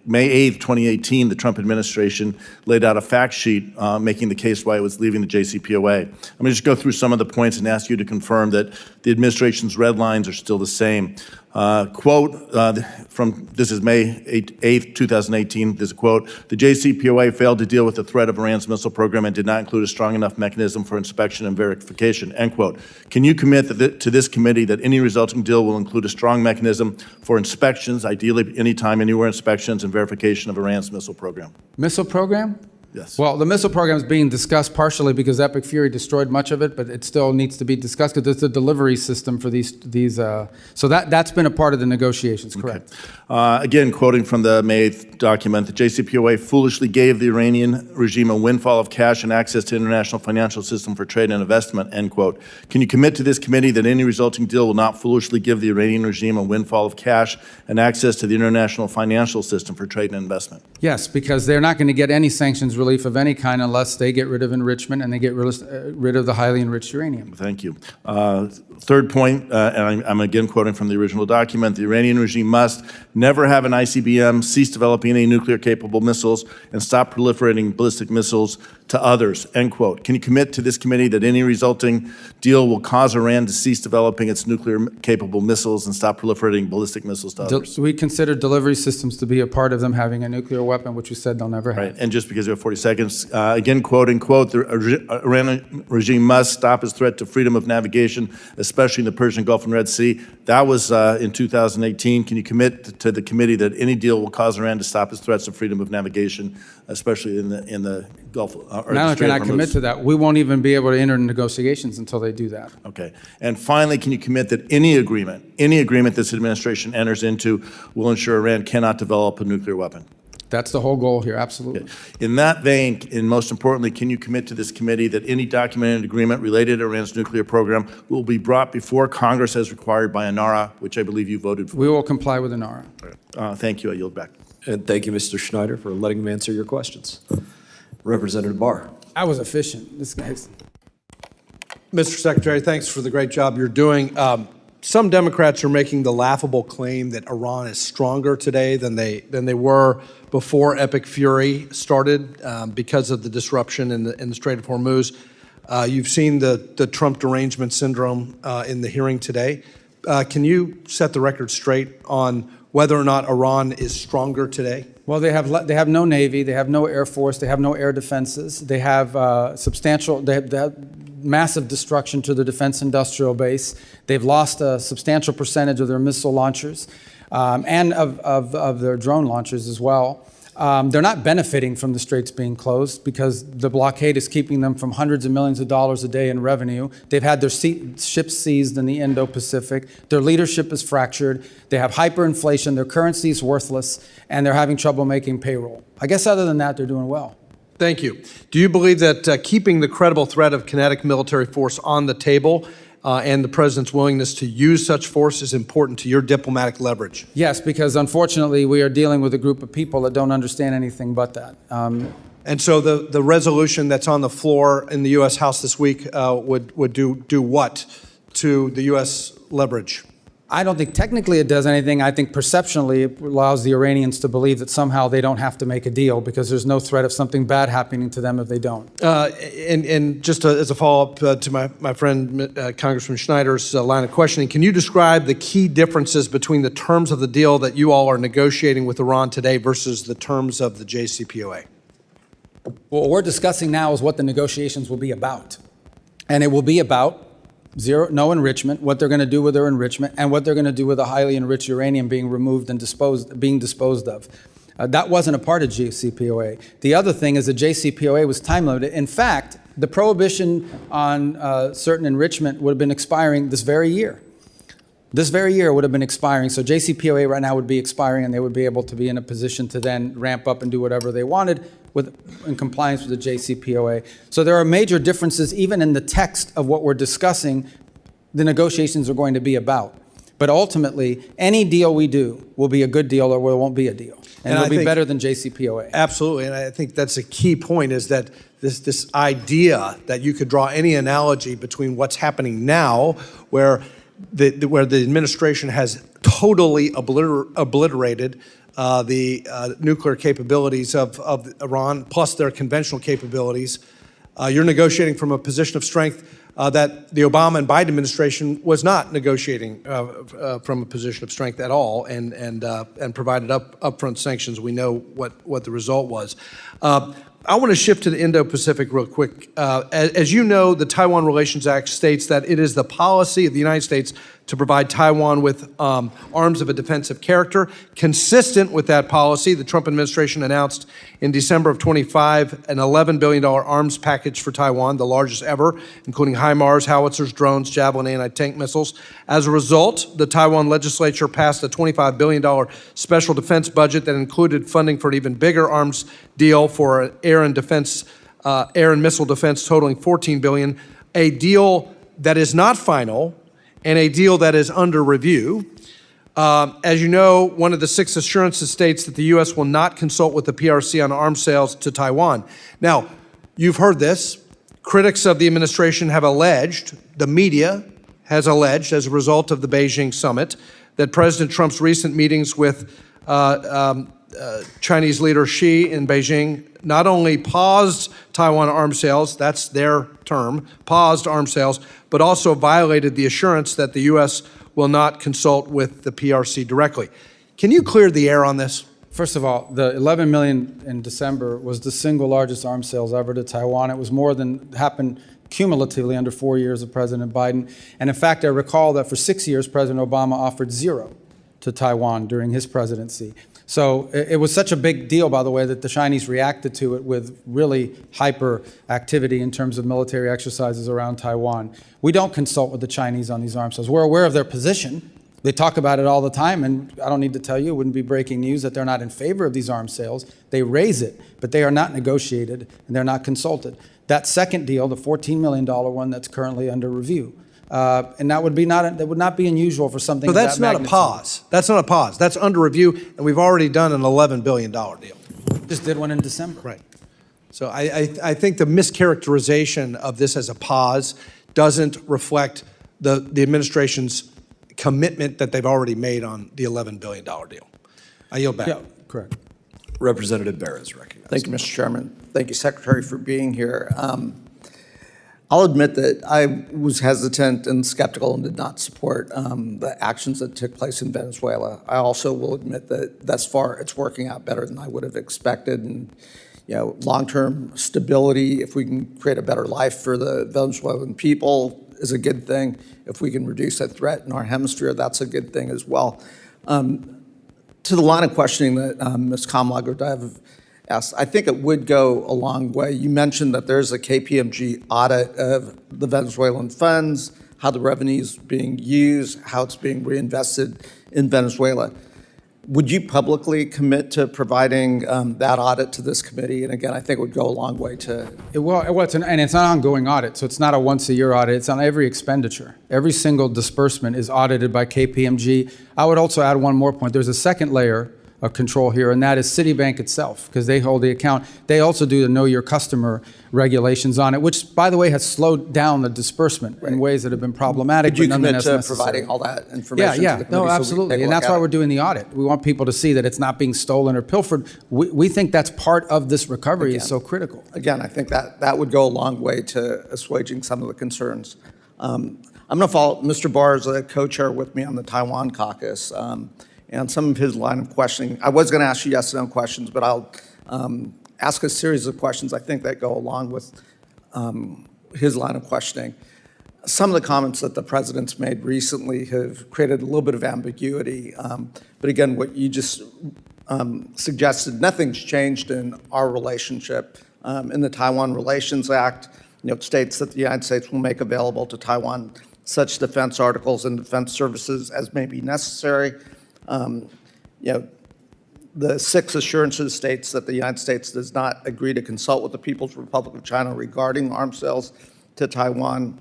8th, 2018, the Trump administration laid out a fact sheet making the case why it was leaving the JCPOA. I'm going to just go through some of the points and ask you to confirm that the administration's red lines are still the same. Quote, this is May 8th, 2018, this is a quote, the JCPOA failed to deal with the threat of Iran's missile program and did not include a strong enough mechanism for inspection and verification, end quote. Can you commit to this committee that any resulting deal will include a strong mechanism for inspections, ideally anytime, anywhere inspections and verification of Iran's missile program? Missile program? Yes. Well, the missile program is being discussed partially because Epic Fury destroyed much of it, but it still needs to be discussed because it's a delivery system for these. So that's been a part of the negotiations, correct? Okay. Again, quoting from the May 8th document, the JCPOA foolishly gave the Iranian regime a windfall of cash and access to international financial system for trade and investment, end quote. Can you commit to this committee that any resulting deal will not foolishly give the Iranian regime a windfall of cash and access to the international financial system for trade and investment? Yes, because they're not going to get any sanctions relief of any kind unless they get rid of enrichment and they get rid of the highly enriched uranium. Thank you. Third point, and I'm again quoting from the original document, the Iranian regime must never have an ICBM, cease developing any nuclear-capable missiles, and stop proliferating ballistic missiles to others, end quote. Can you commit to this committee that any resulting deal will cause Iran to cease developing its nuclear-capable missiles and stop proliferating ballistic missiles to others? We consider delivery systems to be a part of them having a nuclear weapon, which we said they'll never have. Right. And just because you have 40 seconds, again, quoting, quote, the Iranian regime must stop its threat to freedom of navigation, especially in the Persian Gulf and Red Sea. That was in 2018. Can you commit to the committee that any deal will cause Iran to stop its threats to freedom of navigation, especially in the Gulf? Not only can I commit to that, we won't even be able to enter negotiations until they do that. Okay. And finally, can you commit that any agreement this administration enters into will ensure Iran cannot develop a nuclear weapon? That's the whole goal here, absolutely. Okay. In that vein, and most importantly, can you commit to this committee that any documented agreement related to Iran's nuclear program will be brought before Congress as required by ANARA, which I believe you voted for? We will comply with ANARA. Thank you. I yield back. And thank you, Mr. Schneider, for letting him answer your questions. Representative Barr. I was efficient. This guy's... Mr. Secretary, thanks for the great job you're doing. Some Democrats are making the laughable claim that Iran is stronger today than they were before Epic Fury started because of the disruption in the Strait of Hormuz. You've seen the Trump derangement syndrome in the hearing today. Can you set the record straight on whether or not Iran is stronger today? Well, they have no Navy, they have no Air Force, they have no air defenses, they have substantial, massive destruction to the defense industrial base. They've lost a substantial percentage of their missile launchers and of their drone launchers as well. They're not benefiting from the straits being closed because the blockade is keeping them from hundreds of millions of dollars a day in revenue. They've had their ships seized in the Indo-Pacific. Their leadership is fractured. They have hyperinflation. Their currency is worthless, and they're having trouble making payroll. I guess other than that, they're doing well. Thank you. Do you believe that keeping the credible threat of kinetic military force on the table and the president's willingness to use such force is important to your diplomatic leverage? Yes, because unfortunately we are dealing with a group of people that don't understand anything but that. And so the resolution that's on the floor in the U.S. House this week would do what to the U.S. leverage? I don't think technically it does anything. I think perceptionally it allows the Iranians to believe that somehow they don't have to make a deal because there's no threat of something bad happening to them if they don't. And just as a follow-up to my friend Congressman Schneider's line of questioning, can you describe the key differences between the terms of the deal that you all are negotiating with Iran today versus the terms of the JCPOA? What we're discussing now is what the negotiations will be about. And it will be about no enrichment, what they're going to do with their enrichment, and what they're going to do with the highly enriched uranium being removed and being disposed of. That wasn't a part of JCPOA. The other thing is the JCPOA was time limited. In fact, the prohibition on certain enrichment would have been expiring this very year. This very year would have been expiring. So JCPOA right now would be expiring, and they would be able to be in a position to then ramp up and do whatever they wanted in compliance with the JCPOA. So there are major differences even in the text of what we're discussing the negotiations are going to be about. But ultimately, any deal we do will be a good deal or it won't be a deal. And it'll be better than JCPOA. Absolutely, and I think that's a key point is that this idea that you could draw any analogy between what's happening now where the administration has totally obliterated the nuclear capabilities of Iran, plus their conventional capabilities. You're negotiating from a position of strength that the Obama and Biden administration was not negotiating from a position of strength at all, and provided upfront sanctions. We know what the result was. I want to shift to the Indo-Pacific real quick. As you know, the Taiwan Relations Act states that it is the policy of the United States to provide Taiwan with arms of a defensive character. Consistent with that policy, the Trump administration announced in December of 25 an $11 billion arms package for Taiwan, the largest ever, including HIMARS, howitzers, drones, Javelin anti-tank missiles. As a result, the Taiwan legislature passed a $25 billion special defense budget that included funding for an even bigger arms deal for air and missile defense totaling $14 billion, a deal that is not final, and a deal that is under review. As you know, one of the 6 assurances states that the U.S. will not consult with the PRC on arms sales to Taiwan. Now, you've heard this. Critics of the administration have alleged, the media has alleged, as a result of the Beijing summit, that President Trump's recent meetings with Chinese leader Xi in Beijing not only paused Taiwan arms sales, that's their term, paused arms sales, but also violated the assurance that the U.S. will not consult with the PRC directly. Can you clear the air on this? First of all, the $11 million in December was the single largest arms sales ever to Taiwan. It was more than happened cumulatively under 4 years of President Biden. And in fact, I recall that for 6 years, President Obama offered zero to Taiwan during his presidency. So it was such a big deal, by the way, that the Chinese reacted to it with really hyper activity in terms of military exercises around Taiwan. We don't consult with the Chinese on these arms sales. We're aware of their position. They talk about it all the time, and I don't need to tell you, it wouldn't be breaking news that they're not in favor of these arms sales. They raise it, but they are not negotiated, and they're not consulted. That second deal, the $14 million one that's currently under review, and that would not be unusual for something. So that's not a pause. That's not a pause. That's under review, and we've already done an $11 billion deal. Just did one in December. Right. So I think the mischaracterization of this as a pause doesn't reflect the administration's commitment that they've already made on the $11 billion deal. I yield back. Yeah, correct. Representative Barra is recognized. Thank you, Mr. Chairman. Thank you, Secretary, for being here. I'll admit that I was hesitant and skeptical and did not support the actions that took place in Venezuela. I also will admit that thus far it's working out better than I would have expected. And long-term stability, if we can create a better life for the Venezuelan people, is a good thing. If we can reduce that threat in our hemisphere, that's a good thing as well. To the line of questioning that Ms. Kamla-Gordeev asked, I think it would go a long way. You mentioned that there's a KPMG audit of the Venezuelan funds, how the revenue is being used, how it's being reinvested in Venezuela. Would you publicly commit to providing that audit to this committee? And again, I think it would go a long way to... It's an ongoing audit, so it's not a once-a-year audit. It's on every expenditure. Every single disbursement is audited by KPMG. I would also add one more point. There's a second layer of control here, and that is Citibank itself, because they hold the account. They also do the Know Your Customer regulations on it, which, by the way, has slowed down the disbursement in ways that have been problematic. Would you but commit nonetheless to necessary. providing all that information Yeah, to the committee? no, absolutely. And that's why we're doing the audit. We want people to see that it's not being stolen or pilfered. We think that's part of this recovery is so critical. Again, I think that would go a long way to assuaging some of the concerns. I'm going to follow. Mr. Barr is a co-chair with me on the Taiwan caucus. And some of his line of questioning, I was going to ask you yes or no questions, but I'll ask a series of questions I think that go along with his line of questioning. Some of the comments that the president's made recently have created a little bit of ambiguity. But again, what you just suggested, nothing's changed in our relationship. In the Taiwan Relations Act, it states that the United States will make available to Taiwan such defense articles and defense services as may be necessary. The 6 assurances states that the United States does not agree to consult with the People's Republic of China regarding arms sales to Taiwan.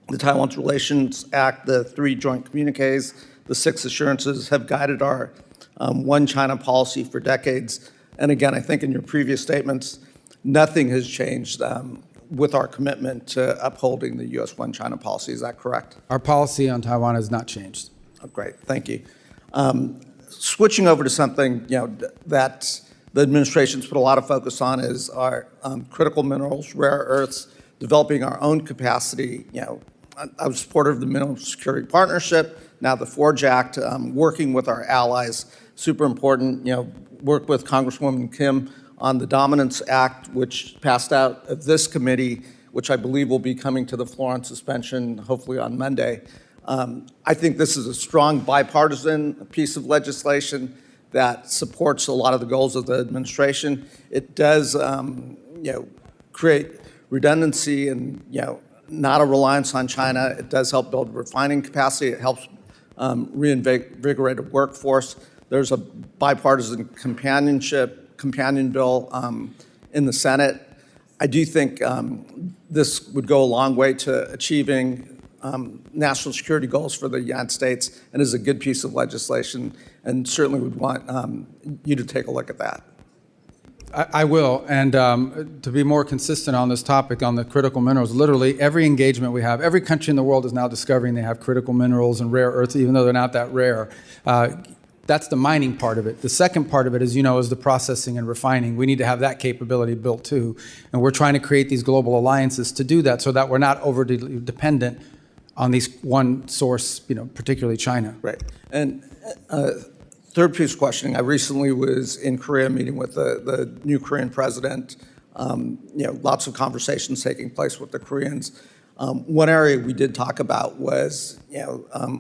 The Taiwan's Relations Act, the 3 joint communiques, the 6 assurances have guided our one China policy for decades. And again, I think in your previous statements, nothing has changed with our commitment to upholding the U.S. one China policy. Is that correct? Our policy on Taiwan has not changed. Oh, great, thank you. Switching over to something that the administration's put a lot of focus on is our critical minerals, rare earths, developing our own capacity. I was supportive of the Mineral Security Partnership, now the FORGE Act, working with our allies, super important. Work with Congresswoman Kim on the Dominance Act, which passed out of this committee, which I believe will be coming to the floor on suspension, hopefully on Monday. I think this is a strong bipartisan piece of legislation that supports a lot of the goals of the administration. It does, create redundancy and, not a reliance on China. It does help build refining capacity. It helps reinvigorate a workforce. There's a bipartisan companion bill in the Senate. I do think this would go a long way to achieving national security goals for the United States and is a good piece of legislation, and certainly would want you to take a look at that. I will, and to be more consistent on this topic, on the critical minerals, literally every engagement we have, every country in the world is now discovering they have critical minerals and rare earths, even though they're not that rare. That's the mining part of it. The second part of it, as you know, is the processing and refining. We need to have that capability built too, and we're trying to create these global alliances to do that so that we're not overly dependent on these one source, particularly China. Right, and third piece of questioning, I recently was in Korea meeting with the new Korean president. Lots of conversations taking place with the Koreans. One area we did talk about was,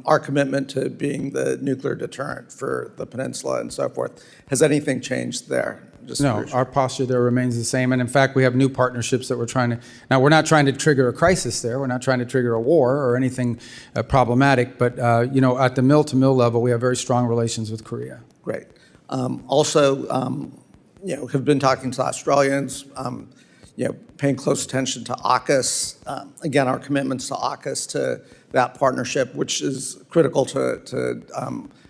our commitment to being the nuclear deterrent for the peninsula and so forth. Has anything changed there? No, our posture there remains the same. And in fact, we have new partnerships that we're trying to, now we're not trying to trigger a crisis there. We're not trying to trigger a war or anything problematic. But, at the mill-to-mill level, we have very strong relations with Korea. Great. Also, have been talking to Australians, paying close attention to AUKUS. Again, our commitments to AUKUS, to that partnership, which is critical to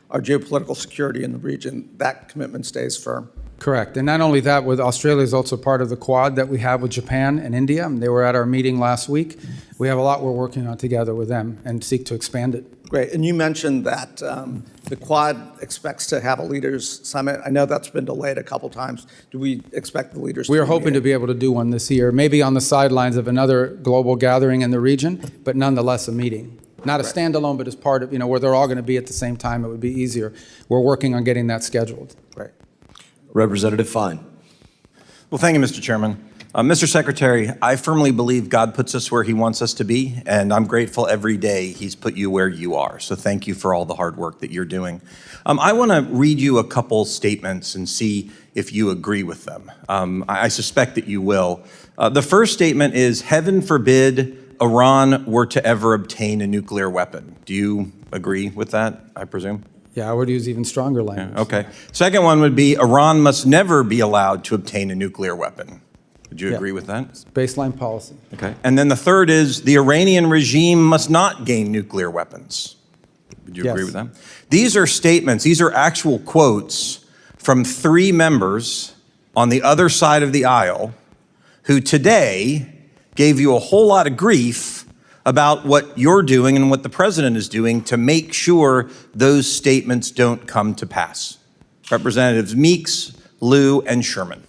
our geopolitical security in the region, that commitment stays firm. Correct. And not only that, with Australia is also part of the Quad that we have with Japan and India. They were at our meeting last week. We have a lot we're working on together with them and seek to expand it. Great. And you mentioned that the Quad expects to have a leaders summit. I know that's been delayed a couple times. Do we expect the leaders to We are hoping to be able to do one this year, maybe on the sidelines of another global gathering in the region, but nonetheless a meeting. Not a standalone, but as part of, where they're all going to be at the same time. It would be easier. We're working on getting that scheduled. Great. Representative Fine. Well, thank you, Mr. Chairman. Mr. Secretary, I firmly believe God puts us where he wants us to be, and I'm grateful every day he's put you where you are. So thank you for all the hard work that you're doing. I want to read you a couple statements and see if you agree with them. I suspect that you will. The first statement is, heaven forbid Iran were to ever obtain a nuclear weapon. Do you agree with that, I presume? Yeah, I would use even stronger language. Yeah, okay. Second one would be, Iran must never be allowed to obtain a nuclear weapon. Would you agree with that? Baseline policy. Okay. And then the third is, the Iranian regime must not gain nuclear weapons. Would you agree with that? These are statements, these are actual quotes from 3 members on the other side of the aisle who today gave you a whole lot of grief about what you're doing and what the president is doing to make sure those statements don't come to pass. Representatives Meeks, Lieu, and Sherman.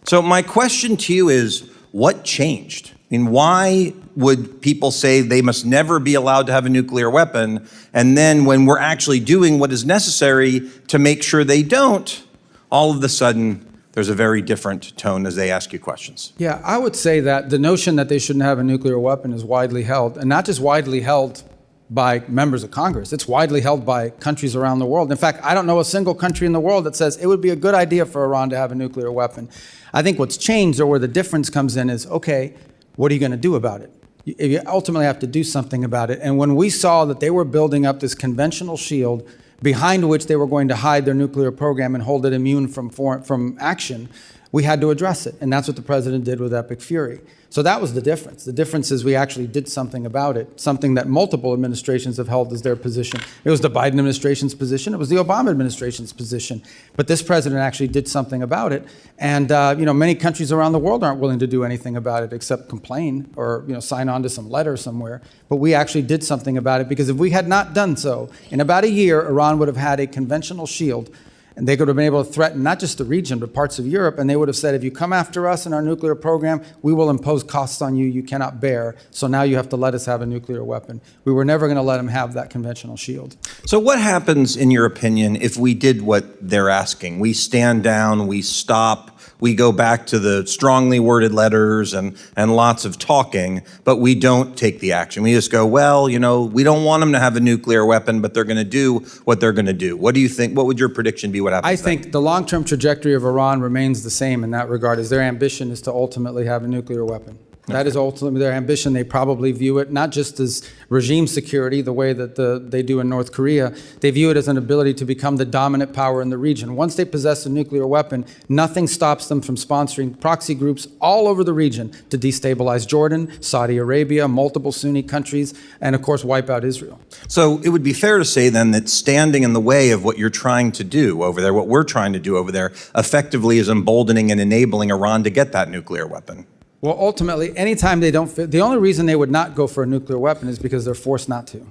So my question to you is, what changed? I mean, why would people say they must never be allowed to have a nuclear weapon, and then when we're actually doing what is necessary to make sure they don't, all of a sudden there's a very different tone as they ask you questions? Yeah, I would say that the notion that they shouldn't have a nuclear weapon is widely held, and not just widely held by members of Congress. It's widely held by countries around the world. In fact, I don't know a single country in the world that says it would be a good idea for Iran to have a nuclear weapon. I think what's changed, or where the difference comes in, is, okay, what are you going to do about it? You ultimately have to do something about it. And when we saw that they were building up this conventional shield behind which they were going to hide their nuclear program and hold it immune from action, we had to address it. And that's what the president did with Epic Fury. So that was the difference. The difference is we actually did something about it, something that multiple administrations have held as their position. It was the Biden administration's position. It was the Obama administration's position. But this president actually did something about it. And many countries around the world aren't willing to do anything about it except complain or sign on to some letter somewhere. But we actually did something about it, because if we had not done so, in about a year, Iran would have had a conventional shield. And they could have been able to threaten not just the region, but parts of Europe. And they would have said, if you come after us in our nuclear program, we will impose costs on you you cannot bear. So now you have to let us have a nuclear weapon. We were never going to let them have that conventional shield. So what happens, in your opinion, if we did what they're asking? We stand down, we stop, we go back to the strongly worded letters and lots of talking, but we don't take the action. We just go, well, we don't want them to have a nuclear weapon, but they're going to do what they're going to do. What do you think? What would your prediction be? What happens? I think the long-term trajectory of Iran remains the same in that regard, as their ambition is to ultimately have a nuclear weapon. That is ultimately their ambition. They probably view it not just as regime security, the way that they do in North Korea. They view it as an ability to become the dominant power in the region. Once they possess a nuclear weapon, nothing stops them from sponsoring proxy groups all over the region to destabilize Jordan, Saudi Arabia, multiple Sunni countries, and of course wipe out Israel. So it would be fair to say then that standing in the way of what you're trying to do over there, what we're trying to do over there, effectively is emboldening and enabling Iran to get that nuclear weapon. Well, ultimately, anytime they don't fit, the only reason they would not go for a nuclear weapon is because they're forced not to.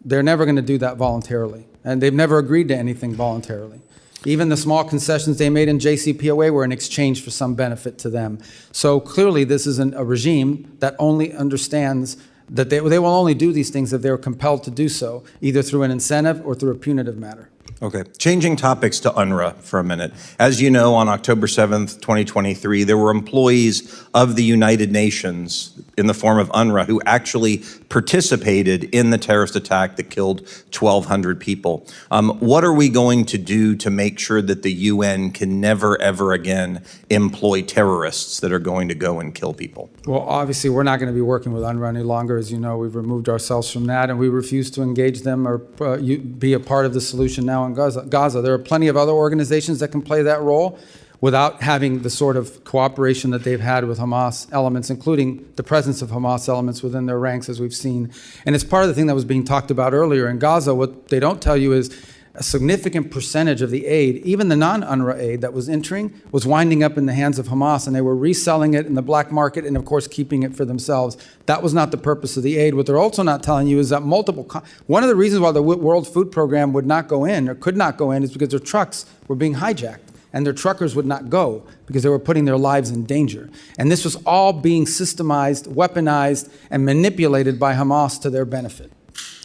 They're never going to do that voluntarily. And they've never agreed to anything voluntarily. Even the small concessions they made in JCPOA were in exchange for some benefit to them. So clearly, this isn't a regime that only understands that they will only do these things if they're compelled to do so, either through an incentive or through a punitive matter. Okay, changing topics to UNRWA for a minute. As you know, on October 7th, 2023, there were employees of the United Nations in the form of UNRWA who actually participated in the terrorist attack that killed 1,200 people. What are we going to do to make sure that the UN can never, ever again employ terrorists that are going to go and kill people? Well, obviously, we're not going to be working with UNRWA any longer. As you know, we've removed ourselves from that, and we refuse to engage them or be a part of the solution now in Gaza. There are plenty of other organizations that can play that role without having the sort of cooperation that they've had with Hamas elements, including the presence of Hamas elements within their ranks, as we've seen. And it's part of the thing that was being talked about earlier. In Gaza, what they don't tell you is a significant percentage of the aid, even the non-UNRWA aid that was entering, was winding up in the hands of Hamas, and they were reselling it in the black market and, of course, keeping it for themselves. That was not the purpose of the aid. What they're also not telling you is that one of the reasons why the World Food Program would not go in or could not go in is because their trucks were being hijacked, and their truckers would not go because they were putting their lives in danger. And this was all being systemized, weaponized, and manipulated by Hamas to their benefit.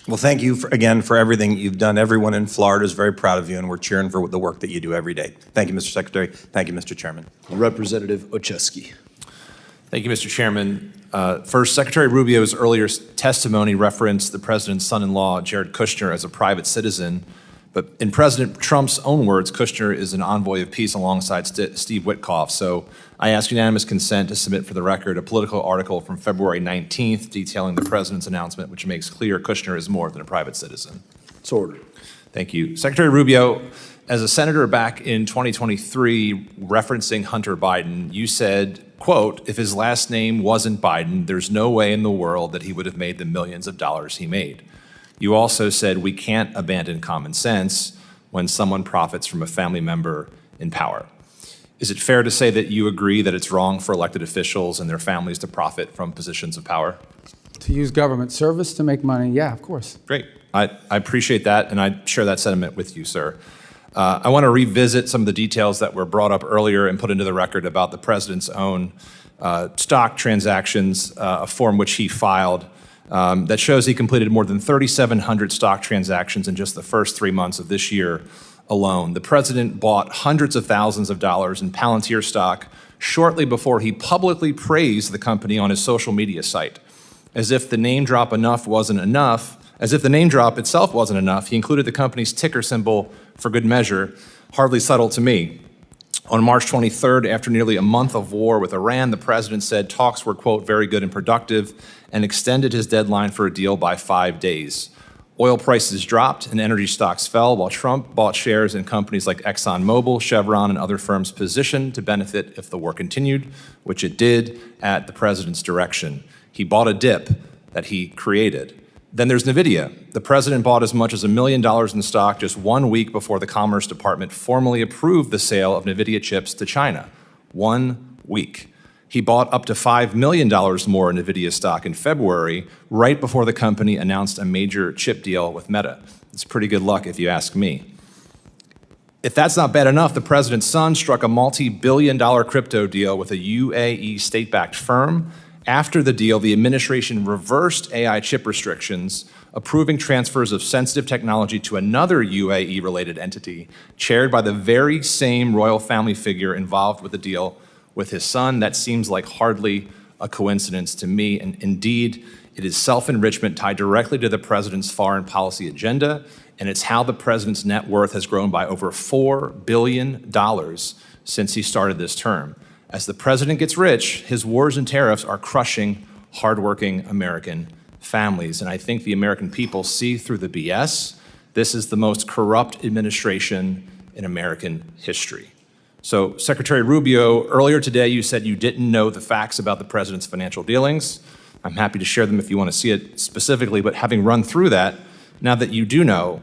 Well, thank you again for everything you've done. Everyone in Florida is very proud of you, and we're cheering for the work that you do every day. Thank you, Mr. Secretary. Thank you, Mr. Chairman. Representative Ocheski. Thank you, Mr. Chairman. First, Secretary Rubio's earlier testimony referenced the president's son-in-law, Jared Kushner, as a private citizen. But in President Trump's own words, Kushner is an envoy of peace alongside Steve Witkoff. So I ask unanimous consent to submit for the record a political article from February 19th detailing the president's announcement, which makes clear Kushner is more than a private citizen. It's ordered. Thank you. Secretary Rubio, as a senator back in 2023, referencing Hunter Biden, you said, quote, if his last name wasn't Biden, there's no way in the world that he would have made the millions of dollars he made. You also said we can't abandon common sense when someone profits from a family member in power. Is it fair to say that you agree that it's wrong for elected officials and their families to profit from positions of power? To use government service to make money, yeah, of course. Great. I appreciate that, and I share that sentiment with you, sir. I want to revisit some of the details that were brought up earlier and put into the record about the president's own stock transactions, a form which he filed that shows he completed more than 3,700 stock transactions in just the first 3 months of this year alone. The president bought hundreds of thousands of dollars in Palantir stock shortly before he publicly praised the company on his social media site. As if the name drop itself wasn't enough, he included the company's ticker symbol for good measure, hardly subtle to me. On March 23rd, after nearly a month of war with Iran, the president said talks were, quote, very good and productive, and extended his deadline for a deal by 5 days. Oil prices dropped and energy stocks fell, while Trump bought shares in companies like ExxonMobil, Chevron, and other firms positioned to benefit if the war continued, which it did at the president's direction. He bought a dip that he created. Then there's NVIDIA. The president bought as much as $1 million in stock just 1 week before the Commerce Department formally approved the sale of NVIDIA chips to China. 1 week. He bought up to $5 million more in NVIDIA stock in February, right before the company announced a major chip deal with Meta. It's pretty good luck if you ask me. If that's not bad enough, the president's son struck a multi-billion-dollar crypto deal with a UAE state-backed firm. After the deal, the administration reversed AI chip restrictions, approving transfers of sensitive technology to another UAE-related entity, chaired by the very same royal family figure involved with the deal with his son. That seems like hardly a coincidence to me, and indeed, it is self-enrichment tied directly to the president's foreign policy agenda, and it's how the president's net worth has grown by over $4 billion since he started this term. As the president gets rich, his wars and tariffs are crushing hardworking American families. And I think the American people see through the BS. This is the most corrupt administration in American history. So, Secretary Rubio, earlier today you said you didn't know the facts about the president's financial dealings. I'm happy to share them if you want to see it specifically, but having run through that, now that you do know,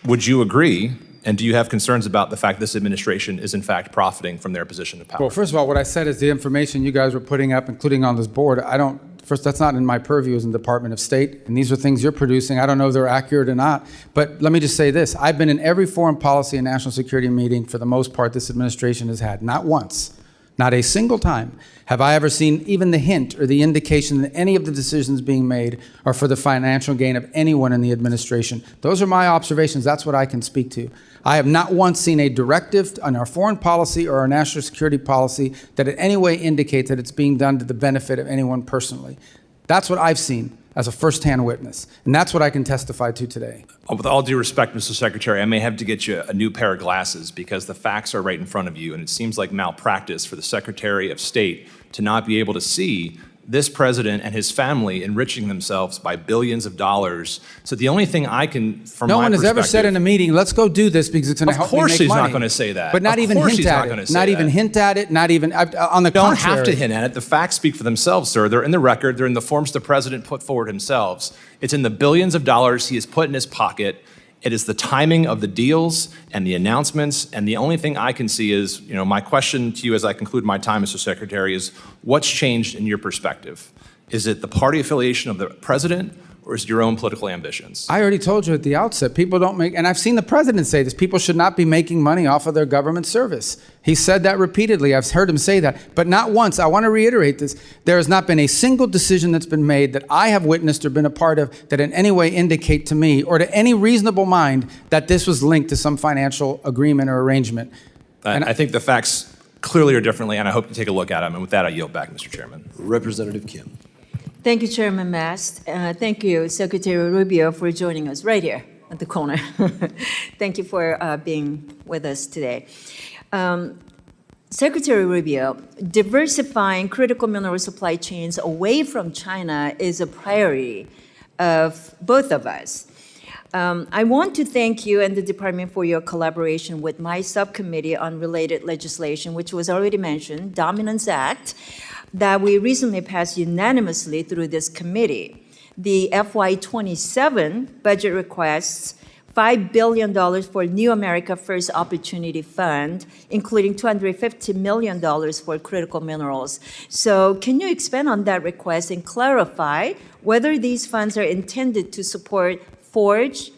would you agree? And do you have concerns about the fact this administration is in fact profiting from their position of power? Well, first of all, what I said is the information you guys were putting up, including on this board, that's not in my purview as in the Department of State, and these are things you're producing. I don't know if they're accurate or not, but let me just say this. I've been in every foreign policy and national security meeting for the most part this administration has had. Not once, not a single time have I ever seen even the hint or the indication that any of the decisions being made are for the financial gain of anyone in the administration. Those are my observations. That's what I can speak to. I have not once seen a directive on our foreign policy or our national security policy that in any way indicates that it's being done to the benefit of anyone personally. That's what I've seen as a firsthand witness, and that's what I can testify to today. With all due respect, Mr. Secretary, I may have to get you a new pair of glasses because the facts are right in front of you, and it seems like malpractice for the Secretary of State to not be able to see this president and his family enriching themselves by billions of dollars. So the only thing I can, from my perspective— No one has ever said in a meeting, let's go do this because it's going to help me make money. Of course he's not going to say that. But not even hint at it. Not even hint at it, not even, on the contrary. You don't have to hint at it. The facts speak for themselves, sir. They're in the record. They're in the forms the president put forward himself. It's in the billions of dollars he has put in his pocket. It is the timing of the deals and the announcements, and the only thing I can see is, my question to you as I conclude my time, Mr. Secretary, is what's changed in your perspective? Is it the party affiliation of the president, or is it your own political ambitions? I already told you at the outset, people don't make, and I've seen the president say this, people should not be making money off of their government service. He said that repeatedly. I've heard him say that, but not once. I want to reiterate this. There has not been a single decision that's been made that I have witnessed or been a part of that in any way indicate to me or to any reasonable mind that this was linked to some financial agreement or arrangement. I think the facts clearly are differently, and I hope you take a look at them. And with that, I yield back, Mr. Chairman. Representative Kim. Thank you, Chairman Mast. Thank you, Secretary Rubio, for joining us right here at the corner. Thank you for being with us today. Secretary Rubio, diversifying critical mineral supply chains away from China is a priority of both of us. I want to thank you and the department for your collaboration with my subcommittee on related legislation, which was already mentioned, Dominance Act, that we recently passed unanimously through this committee. The FY27 budget requests $5 billion for New America First Opportunity Fund, including $250 million for critical minerals. So can you expand on that request and clarify whether these funds are intended to support Forge,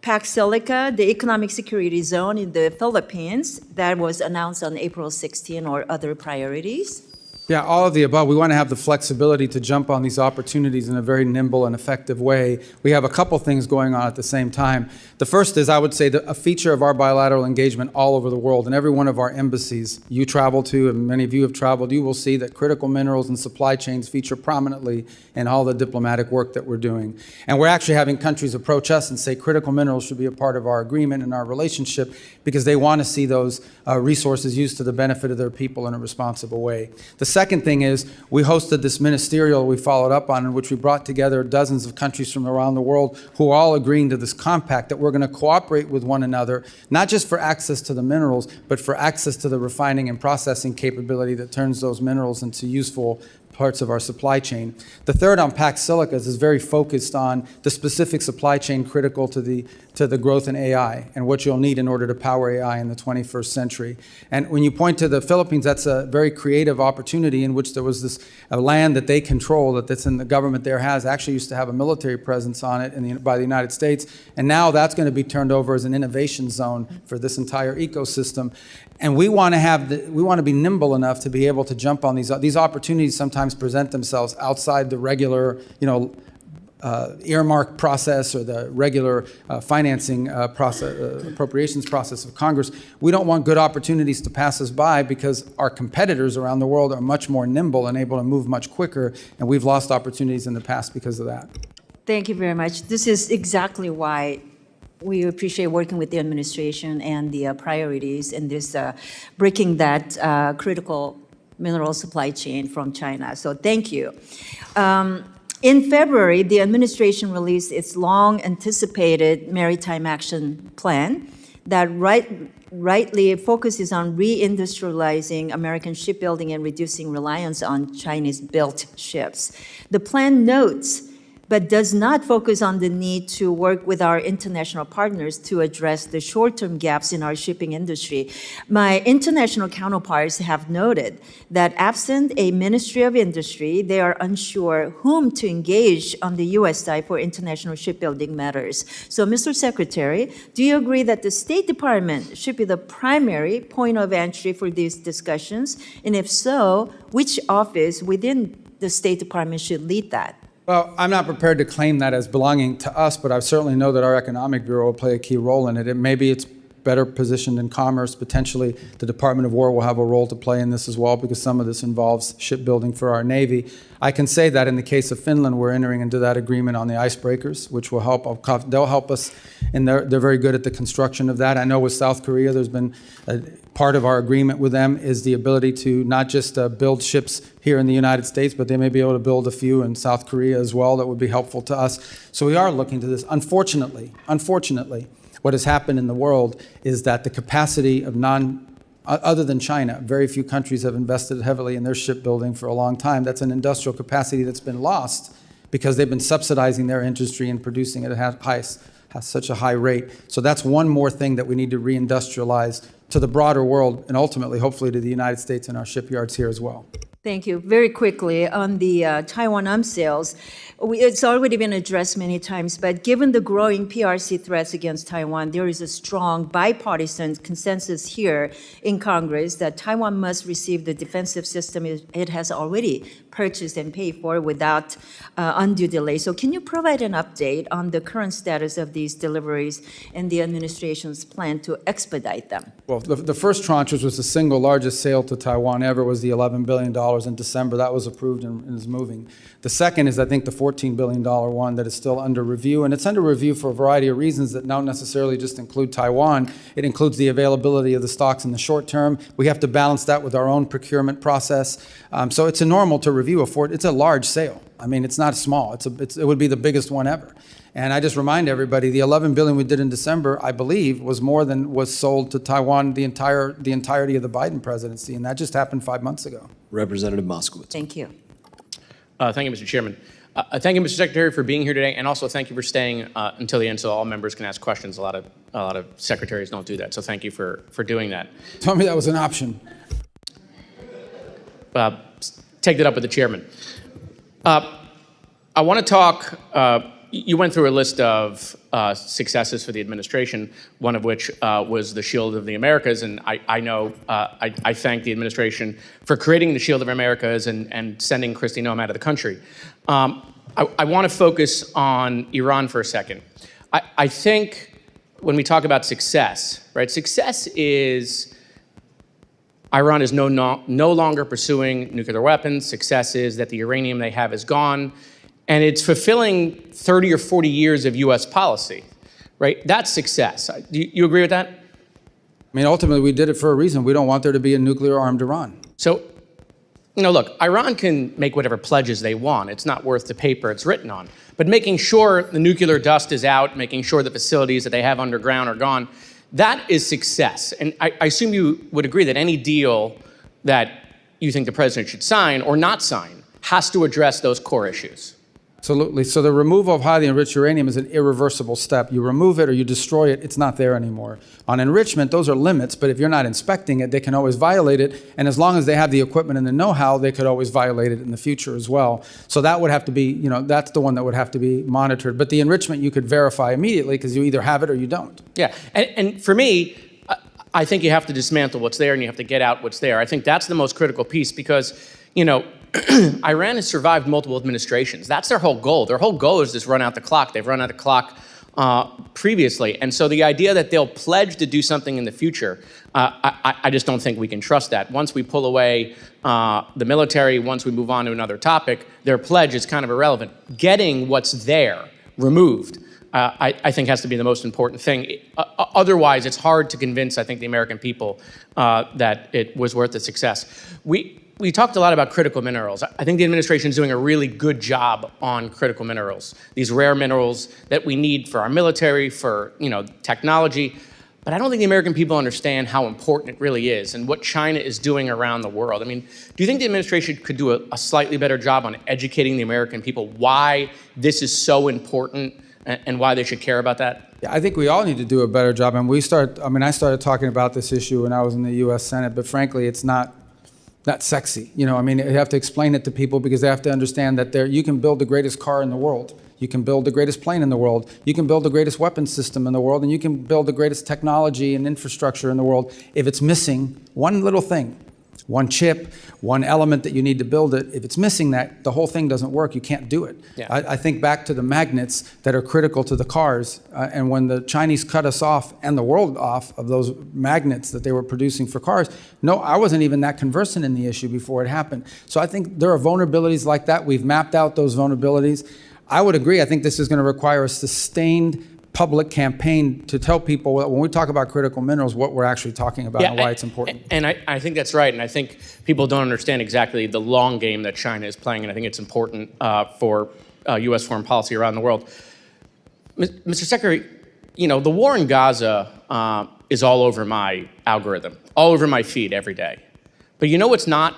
Pac Silica, the economic security zone in the Philippines that was announced on April 16, or other priorities? Yeah, all of the above. We want to have the flexibility to jump on these opportunities in a very nimble and effective way. We have a couple things going on at the same time. The first is, I would say, a feature of our bilateral engagement all over the world. In every one of our embassies you travel to, and many of you have traveled, you will see that critical minerals and supply chains feature prominently in all the diplomatic work that we're doing. And we're actually having countries approach us and say critical minerals should be a part of our agreement and our relationship because they want to see those resources used to the benefit of their people in a responsible way. The second thing is we hosted this ministerial we followed up on, in which we brought together dozens of countries from around the world who are all agreeing to this compact that we're going to cooperate with one another, not just for access to the minerals, but for access to the refining and processing capability that turns those minerals into useful parts of our supply chain. The third on Pac Silicas is very focused on the specific supply chain critical to the growth in AI and what you'll need in order to power AI in the 21st century. And when you point to the Philippines, that's a very creative opportunity in which there was this land that they control, that's in the government there has, actually used to have a military presence on it by the United States. And now that's going to be turned over as an innovation zone for this entire ecosystem. And we want to be nimble enough to be able to jump on these opportunities. Sometimes present themselves outside the regular, earmark process or the regular financing process, appropriations process of Congress. We don't want good opportunities to pass us by because our competitors around the world are much more nimble and able to move much quicker, and we've lost opportunities in the past because of that. Thank you very much. This is exactly why we appreciate working with the administration and the priorities in this breaking that critical mineral supply chain from China. So thank you. In February, the administration released its long-anticipated Maritime Action Plan that rightly focuses on reindustrializing American shipbuilding and reducing reliance on Chinese-built ships. The plan notes but does not focus on the need to work with our international partners to address the short-term gaps in our shipping industry. My international counterparts have noted that absent a Ministry of Industry, they are unsure whom to engage on the U.S. side for international shipbuilding matters. So, Mr. Secretary, do you agree that the State Department should be the primary point of entry for these discussions? And if so, which office within the State Department should lead that? Well, I'm not prepared to claim that as belonging to us, but I certainly know that our Economic Bureau will play a key role in it. Maybe it's better positioned in commerce. Potentially, the Department of War will have a role to play in this as well, because some of this involves shipbuilding for our Navy. I can say that in the case of Finland, we're entering into that agreement on the icebreakers, which will help. They'll help us, and they're very good at the construction of that. I know with South Korea, there's been part of our agreement with them is the ability to not just build ships here in the United States, but they may be able to build a few in South Korea as well that would be helpful to us. So we are looking to this. Unfortunately, what has happened in the world is that the capacity of other than China, very few countries have invested heavily in their shipbuilding for a long time. That's an industrial capacity that's been lost because they've been subsidizing their industry and producing it at such a high rate. So that's one more thing that we need to reindustrialize to the broader world and ultimately, hopefully, to the United States and our shipyards here as well. Thank you. Very quickly, on the Taiwan arms sales, It's already been addressed many times, but given the growing PRC threats against Taiwan, there is a strong bipartisan consensus here in Congress that Taiwan must receive the defensive system it has already purchased and paid for without undue delay. So can you provide an update on the current status of these deliveries and the administration's plan to expedite them? Well, the first tranche, which was the single largest sale to Taiwan ever, was the $11 billion in December. That was approved and is moving. The second is, I think, the $14 billion one that is still under review. And it's under review for a variety of reasons that don't necessarily just include Taiwan. It includes the availability of the stocks in the short term. We have to balance that with our own procurement process. So it's normal to review it's a large sale. I mean, it's not small. It would be the biggest one ever. And I just remind everybody, the $11 billion we did in December, I believe, was more than was sold to Taiwan the entirety of the Biden presidency, and that just happened 5 months ago. Representative Moskowitz. Thank you. Thank you, Mr. Chairman. Thank you, Mr. Secretary, for being here today, and also thank you for staying until the end so all members can ask questions. A lot of secretaries don't do that, so thank you for doing that. Tell me that was an option. Take that up with the chairman. I want to talk. You went through a list of successes for the administration, one of which was the Shield of the Americas, and I thank the administration for creating the Shield of Americas and sending Kristi Noem out of the country. I want to focus on Iran for a second. I think when we talk about success, right? Success is Iran is no longer pursuing nuclear weapons. Success is that the uranium they have is gone. And it's fulfilling 30 or 40 years of U.S. policy, right? That's success. Do you agree with that? I mean, ultimately, we did it for a reason. We don't want there to be a nuclear-armed Iran. So, look, Iran can make whatever pledges they want. It's not worth the paper it's written on. But making sure the nuclear dust is out, making sure the facilities that they have underground are gone, that is success. And I assume you would agree that any deal that you think the president should sign or not sign has to address those core issues. Absolutely. So the removal of highly enriched uranium is an irreversible step. You remove it or you destroy it, it's not there anymore. On enrichment, those are limits, but if you're not inspecting it, they can always violate it. And as long as they have the equipment and the know-how, they could always violate it in the future as well. So that would have to be, that's the one that would have to be monitored. But the enrichment you could verify immediately because you either have it or you don't. Yeah. And for me, I think you have to dismantle what's there and you have to get out what's there. I think that's the most critical piece because, Iran has survived multiple administrations. That's their whole goal. Their whole goal is just run out the clock. They've run out the clock previously. And so the idea that they'll pledge to do something in the future, I just don't think we can trust that. Once we pull away the military, once we move on to another topic, their pledge is kind of irrelevant. Getting what's there removed, I think has to be the most important thing. Otherwise, it's hard to convince, I think, the American people that it was worth the success. We talked a lot about critical minerals. I think the administration is doing a really good job on critical minerals, these rare minerals that we need for our military, for technology. But I don't think the American people understand how important it really is and what China is doing around the world. I mean, do you think the administration could do a slightly better job on educating the American people why this is so important and why they should care about that? Yeah, I think we all need to do a better job. And I started talking about this issue when I was in the U.S. Senate, but frankly, it's not sexy. You have to explain it to people because they have to understand that you can build the greatest car in the world. You can build the greatest plane in the world. You can build the greatest weapons system in the world, and you can build the greatest technology and infrastructure in the world. If it's missing one little thing, one chip, one element that you need to build it, if it's missing that, the whole thing doesn't work. You can't do it. Yeah. I think back to the magnets that are critical to the cars, and when the Chinese cut us off and the world off of those magnets that they were producing for cars, no, I wasn't even that conversant in the issue before it happened. So I think there are vulnerabilities like that. We've mapped out those vulnerabilities. I would agree. I think this is going to require a sustained public campaign to tell people when we talk about critical minerals what we're actually talking about and why it's important. And I think that's right. And I think people don't understand exactly the long game that China is playing. And I think it's important for U.S. foreign policy around the world. Mr. Secretary, the war in Gaza is all over my algorithm, all over my feed every day. But what's not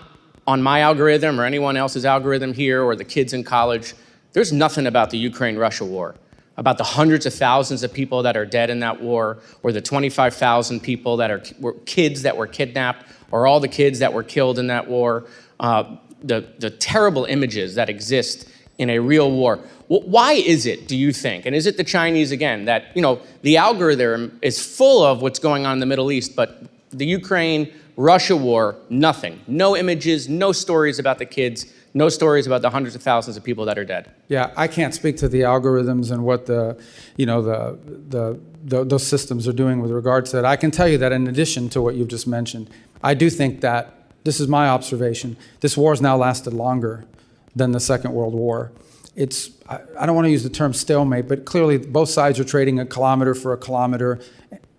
on my algorithm or anyone else's algorithm here or the kids in college? There's nothing about the Ukraine-Russia war, about the hundreds of thousands of people that are dead in that war, or the 25,000 people were kids that were kidnapped, or all the kids that were killed in that war, the terrible images that exist in a real war. Why is it, do you think, and is it the Chinese again, that, the algorithm is full of what's going on in the Middle East, but the Ukraine-Russia war, nothing. No images, no stories about the kids, no stories about the hundreds of thousands of people that are dead. Yeah, I can't speak to the algorithms and what those systems are doing with regards to that. I can tell you that in addition to what you've just mentioned, I do think that, this is my observation, this war has now lasted longer than the Second World War. I don't want to use the term stalemate, but clearly both sides are trading a kilometer for a kilometer,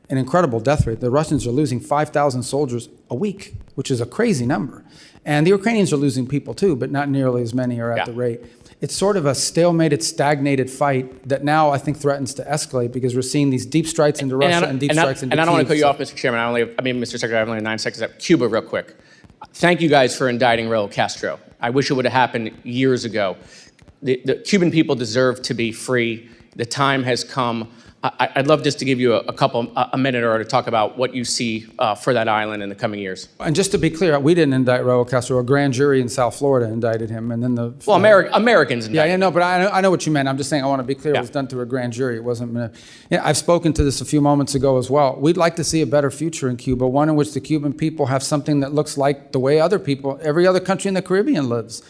an incredible death rate. The Russians are losing 5,000 soldiers a week, which is a crazy number. And the Ukrainians are losing people too, but not nearly as many are at the rate. It's sort of a stalemated, stagnated fight that now I think threatens to escalate because we're seeing these deep strikes into Russia and deep strikes into Kyiv. And I don't want to cut you off, Mr. Chairman. Mr. Secretary, I have only 9 seconds left. Cuba, real quick. Thank you guys for indicting Raul Castro. I wish it would have happened years ago. The Cuban people deserve to be free. The time has come. I'd love just to give you a minute or to talk about what you see for that island in the coming years. And just to be clear, we didn't indict Raul Castro. A grand jury in South Florida indicted him, and then Americans indicted. Yeah, no, but I know what you meant. I'm just saying I want to be clear. It was done through a grand jury. It wasn't. I've spoken to this a few moments ago as well. We'd like to see a better future in Cuba, one in which the Cuban people have something that looks like the way every other country in the Caribbean lives.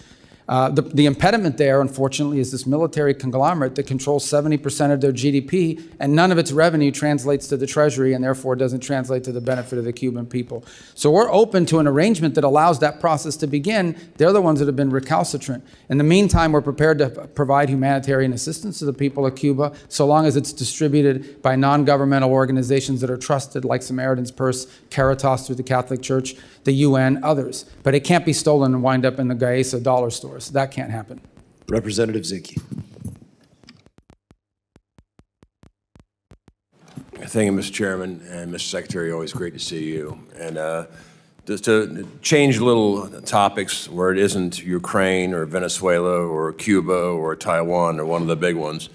The impediment there, unfortunately, is this military conglomerate that controls 70% of their GDP, and none of its revenue translates to the Treasury and therefore doesn't translate to the benefit of the Cuban people. So we're open to an arrangement that allows that process to begin. They're the ones that have been recalcitrant. In the meantime, we're prepared to provide humanitarian assistance to the people of Cuba, so long as it's distributed by non-governmental organizations that are trusted, like Samaritan's Purse, Caritas through the Catholic Church, the UN, others. But it can't be stolen and wind up in the Gaesa dollar stores. That can't happen. Representative Zinke. Thank you, Mr. Chairman, and Mr. Secretary, always great to see you. And just to change little topics where it isn't Ukraine or Venezuela or Cuba or Taiwan or one of the big ones,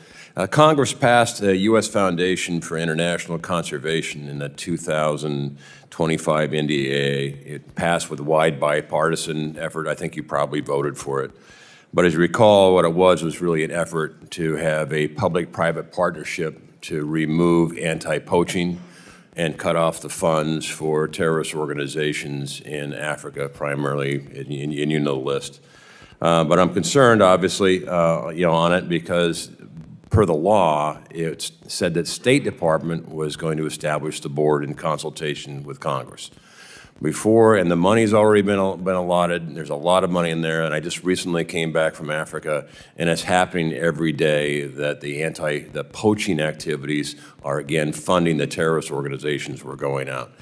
Congress passed a U.S. Foundation for International Conservation in the 2025 NDAA. It passed with a wide bipartisan effort. I think you probably voted for it. But as you recall, what it was really an effort to have a public-private partnership to remove anti-poaching and cut off the funds for terrorist organizations in Africa, primarily, and you know the list. But I'm concerned, obviously, on it because per the law, it said that State Department was going to establish the board in consultation with Congress. Before, and the money's already been allotted, there's a lot of money in there, and I just recently came back from Africa, and it's happening every day that the poaching activities are again funding the terrorist organizations who are going out.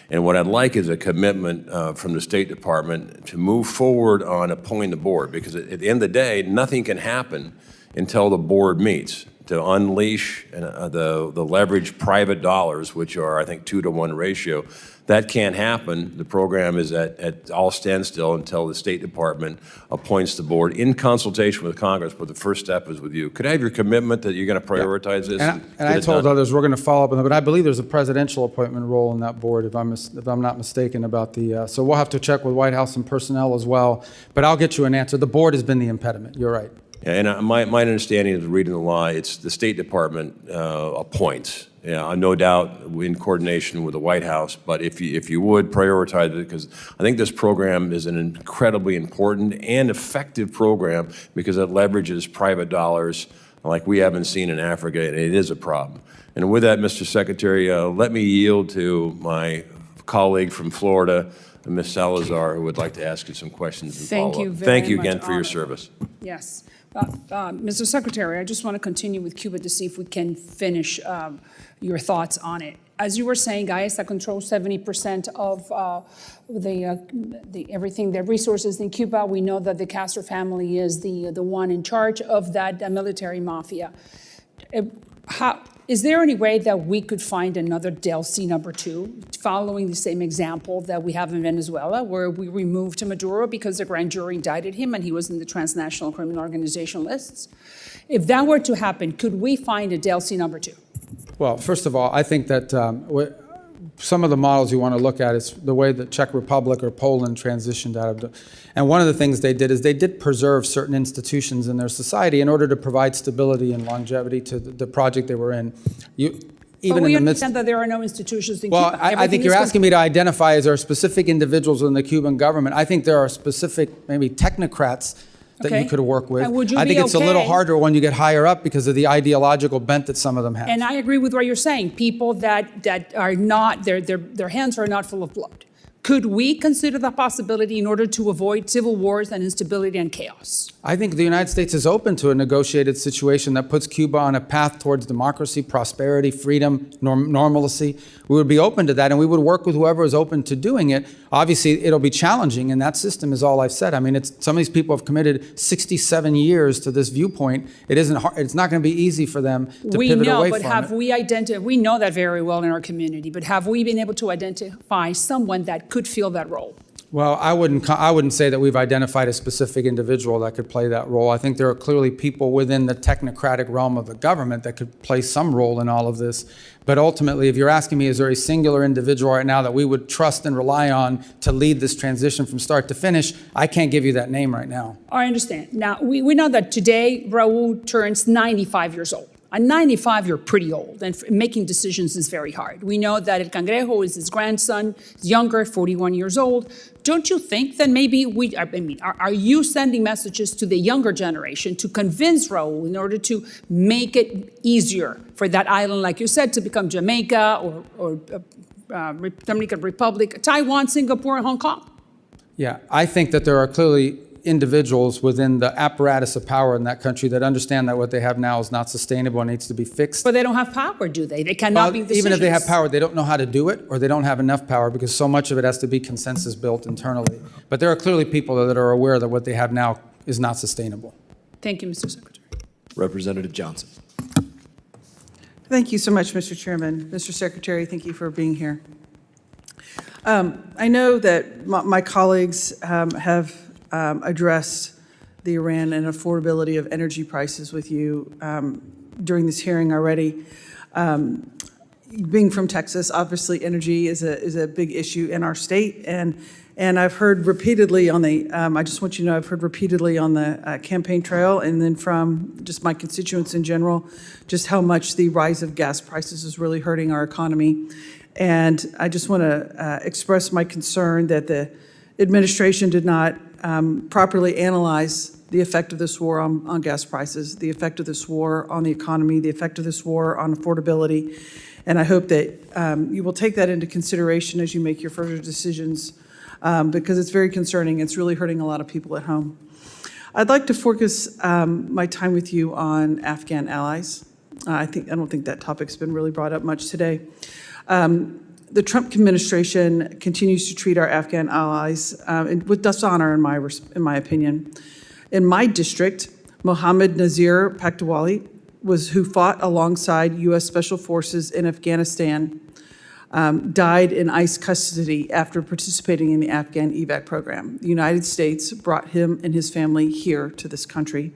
And what I'd like is a commitment from the State Department to move forward on appointing the board, because at the end of the day, nothing can happen until the board meets to unleash the leveraged private dollars, which are, I think, 2-to-1 ratio. That can't happen. The program is at all standstill until the State Department appoints the board in consultation with Congress, but the first step is with you. Could I have your commitment that you're going to prioritize this? And I told others we're going to follow up on that, but I believe there's a presidential appointment role in that board, if I'm not mistaken about the, so we'll have to check with White House and personnel as well, but I'll get you an answer. The board has been the impediment. You're right. Yeah, and my understanding is reading the law, it's the State Department appoints. Yeah, no doubt in coordination with the White House, but if you would prioritize it, because I think this program is an incredibly important and effective program because it leverages private dollars like we haven't seen in Africa, and it is a problem. And with that, Mr. Secretary, let me yield to my colleague from Florida, Ms. Salazar, who would like to ask you some questions and follow up. Thank you very much. Thank you again for your service. Yes. Mr. Secretary, I just want to continue with Cuba to see if we can finish your thoughts on it. As you were saying, Gaesa controls 70% of everything, the resources in Cuba. We know that the Castro family is the one in charge of that military mafia. Is there any way that we could find another Delcy #2, following the same example that we have in Venezuela, where we removed Maduro because the grand jury indicted him and he was in the transnational criminal organization lists? If that were to happen, could we find a Delcy #2? Well, first of all, I think that some of the models you want to look at is the way the Czech Republic or Poland transitioned out of. And one of the things they did is they did preserve certain institutions in their society in order to provide stability and longevity to the project they were in. But we understand that there are no institutions in Cuba. I think you're asking me to identify, is there specific individuals in the Cuban government? I think there are specific, maybe technocrats that you could work with. And would you I think be it's a little harder when you get higher up because of the ideological bent that some of them have. And I agree with what you're saying. People that are not, their hands are not full of blood. Could we consider the possibility in order to avoid civil wars and instability and chaos? I think the United States is open to a negotiated situation that puts Cuba on a path towards democracy, prosperity, freedom, normalcy. We would be open to that, and we would work with whoever is open to doing it. Obviously, it'll be challenging, and that system is all I've said. I mean, some of these people have committed 67 years to this viewpoint. It isn't hard, it's not going to be easy for them to pivot away from it. We know that very well in our community, but have we been able to identify someone that could fill that role? Well, I wouldn't say that we've identified a specific individual that could play that role. I think there are clearly people within the technocratic realm of the government that could play some role in all of this. But ultimately, if you're asking me, is there a singular individual right now that we would trust and rely on to lead this transition from start to finish, I can't give you that name right now. I understand. Now, we know that today Raul turns 95 years old. At 95, you're pretty old, and making decisions is very hard. We know that El Cangrejo is his grandson, he's younger, 41 years old. Don't you think that maybe are you sending messages to the younger generation to convince Raul in order to make it easier for that island, like you said, to become Jamaica or Dominican Republic, Taiwan, Singapore, and Hong Kong? Yeah, I think that there are clearly individuals within the apparatus of power in that country that understand that what they have now is not sustainable and needs to be fixed. But they don't have power, do they? They cannot make decisions. Even if they have power, they don't know how to do it, or they don't have enough power because so much of it has to be consensus built internally. But there are clearly people that are aware that what they have now is not sustainable. Thank you, Mr. Secretary. Representative Johnson. Thank you so much, Mr. Chairman. Mr. Secretary, thank you for being here. I know that my colleagues have addressed the Iran and affordability of energy prices with you during this hearing already. Being from Texas, obviously energy is a big issue in our state, and I've heard repeatedly on the, I just want you to know, I've heard repeatedly on the campaign trail and then from just my constituents in general, just how much the rise of gas prices is really hurting our economy. And I just want to express my concern that the administration did not properly analyze the effect of this war on gas prices, the effect of this war on the economy, the effect of this war on affordability. And I hope that you will take that into consideration as you make your further decisions, because it's very concerning. It's really hurting a lot of people at home. I'd like to focus my time with you on Afghan allies. I don't think that topic's been really brought up much today. The Trump administration continues to treat our Afghan allies with dishonor, in my opinion. In my district, Mohammed Nazir Paktawali, who fought alongside U.S. Special Forces in Afghanistan, died in ICE custody after participating in the Afghan evac program. The United States brought him and his family here to this country.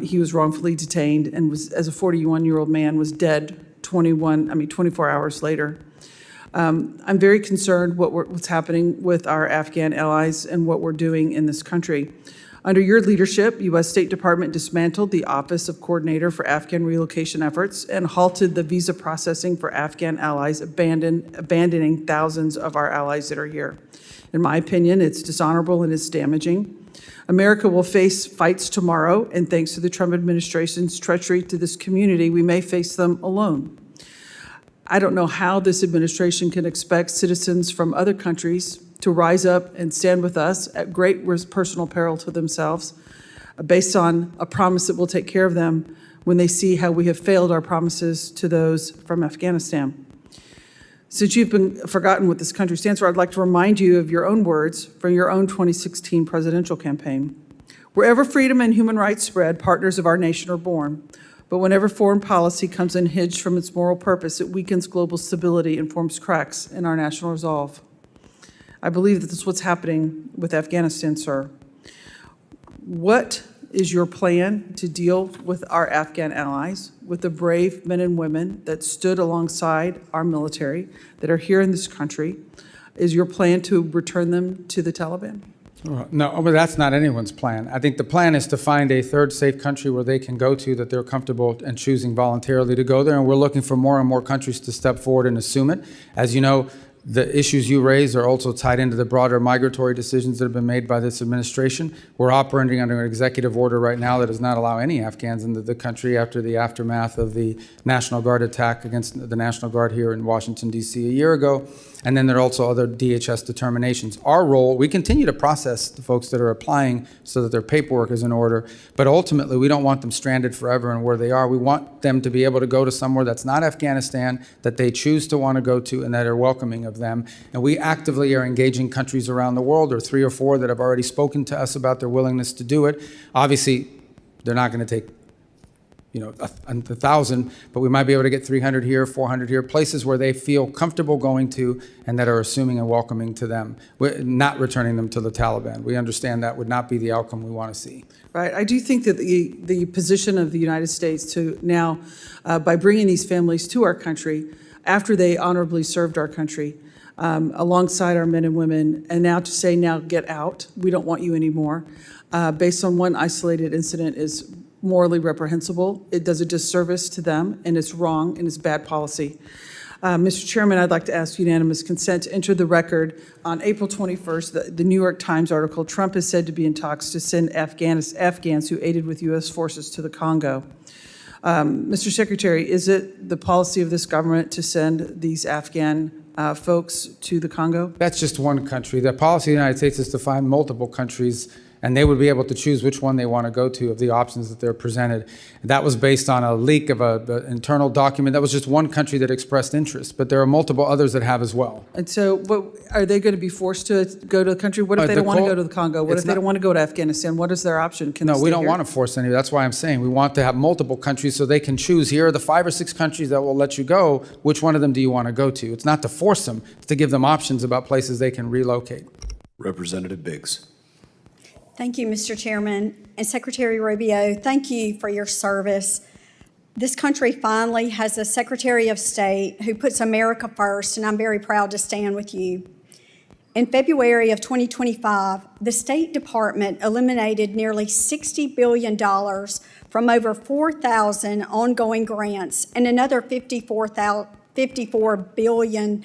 He was wrongfully detained and was, as a 41-year-old man, was dead 24 hours later. I'm very concerned what's happening with our Afghan allies and what we're doing in this country. Under your leadership, U.S. State Department dismantled the Office of Coordinator for Afghan Relocation Efforts and halted the visa processing for Afghan allies, abandoning thousands of our allies that are here. In my opinion, it's dishonorable and it's damaging. America will face fights tomorrow, and thanks to the Trump administration's treachery to this community, we may face them alone. I don't know how this administration can expect citizens from other countries to rise up and stand with us at great personal peril to themselves, based on a promise that we'll take care of them when they see how we have failed our promises to those from Afghanistan. Since you've been forgotten what this country stands for, I'd like to remind you of your own words from your own 2016 presidential campaign. Wherever freedom and human rights spread, partners of our nation are born. But whenever foreign policy comes unhinged from its moral purpose, it weakens global stability and forms cracks in our national resolve. I believe that this is what's happening with Afghanistan, sir. What is your plan to deal with our Afghan allies, with the brave men and women that stood alongside our military, that are here in this country? Is your plan to return them to the Taliban? No, but that's not anyone's plan. I think the plan is to find a third safe country where they can go to that they're comfortable and choosing voluntarily to go there. And we're looking for more and more countries to step forward and assume it. As you know, the issues you raise are also tied into the broader migratory decisions that have been made by this administration. We're operating under an executive order right now that does not allow any Afghans into the country after the aftermath of the National Guard attack against the National Guard here in Washington, D.C. a year ago. And then there are also other DHS determinations. Our role, we continue to process the folks that are applying so that their paperwork is in order, but ultimately we don't want them stranded forever in where they are. We want them to be able to go to somewhere that's not Afghanistan, that they choose to want to go to and that are welcoming of them. And we actively are engaging countries around the world. There are 3 or 4 that have already spoken to us about their willingness to do it. Obviously, they're not going to take 1,000, but we might be able to get 300 here, 400 here, places where they feel comfortable going to and that are assuming and welcoming to them. We're not returning them to the Taliban. We understand that would not be the outcome we want to see. Right. I do think that the position of the United States to now, by bringing these families to our country, after they honorably served our country, alongside our men and women, and now to say, now get out, we don't want you anymore, based on one isolated incident is morally reprehensible. It does a disservice to them, and it's wrong, and it's bad policy. Mr. Chairman, I'd like to ask unanimous consent to enter the record on April 21st, the New York Times article, Trump is said to be in talks to send Afghans who aided with U.S. forces to the Congo. Mr. Secretary, is it the policy of this government to send these Afghan folks to the Congo? That's just one country. The policy of the United States is to find multiple countries, and they would be able to choose which one they want to go to of the options that they're presented. That was based on a leak of an internal document. That was just one country that expressed interest, but there are multiple others that have as well. And so, are they going to be forced to go to the country? What if they don't want to go to the Congo? What if they don't want to go to Afghanistan? What is their option? No, we don't want to force any. That's why I'm saying we want to have multiple countries so they can choose. Here are the 5 or 6 countries that will let you go. Which one of them do you want to go to? It's not to force them, it's to give them options about places they can relocate. Representative Biggs. Thank you, Mr. Chairman. And Secretary Rubio, thank you for your service. This country finally has a Secretary of State who puts America first, and I'm very proud to stand with you. In February of 2025, the State Department eliminated nearly $60 billion from over 4,000 ongoing grants and another $54 billion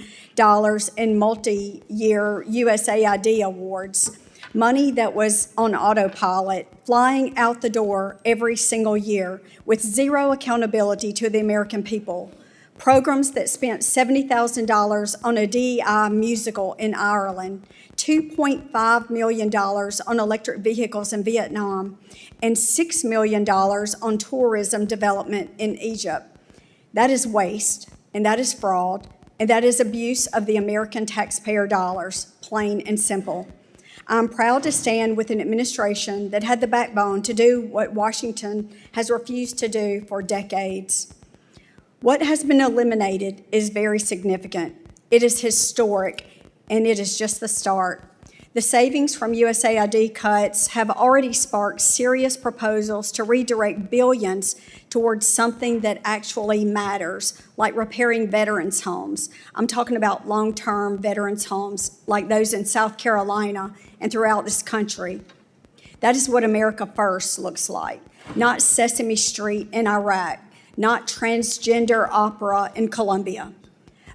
in multi-year USAID awards. Money that was on autopilot, flying out the door every single year with zero accountability to the American people. Programs that spent $70,000 on a DEI musical in Ireland, $2.5 million on electric vehicles in Vietnam, and $6 million on tourism development in Egypt. That is waste, and that is fraud, and that is abuse of the American taxpayer dollars, plain and simple. I'm proud to stand with an administration that had the backbone to do what Washington has refused to do for decades. What has been eliminated is very significant. It is historic, and it is just the start. The savings from USAID cuts have already sparked serious proposals to redirect billions towards something that actually matters, like repairing veterans' homes. I'm talking about long-term veterans' homes like those in South Carolina and throughout this country. That is what America First looks like, not Sesame Street in Iraq, not transgender opera in Colombia.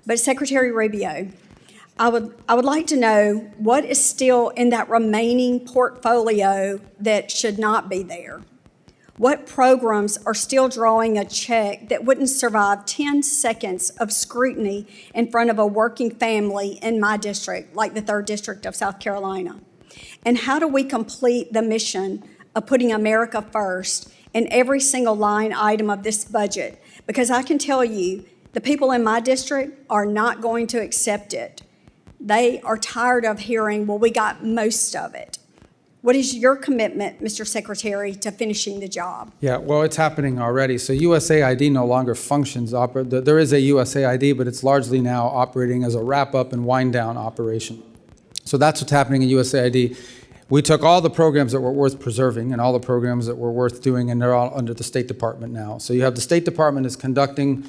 But Secretary Rubio, I would like to know what is still in that remaining portfolio that should not be there. What programs are still drawing a check that wouldn't survive 10 seconds of scrutiny in front of a working family in my district, like the 3rd District of South Carolina? And how do we complete the mission of putting America first in every single line item of this budget? Because I can tell you, the people in my district are not going to accept it. They are tired of hearing, well, we got most of it. What is your commitment, Mr. Secretary, to finishing the job? Yeah, well, it's happening already. So USAID no longer functions. There is a USAID, but it's largely now operating as a wrap-up and wind-down operation. So that's what's happening in USAID. We took all the programs that were worth preserving and all the programs that were worth doing, and they're all under the State Department now. So you have the State Department is conducting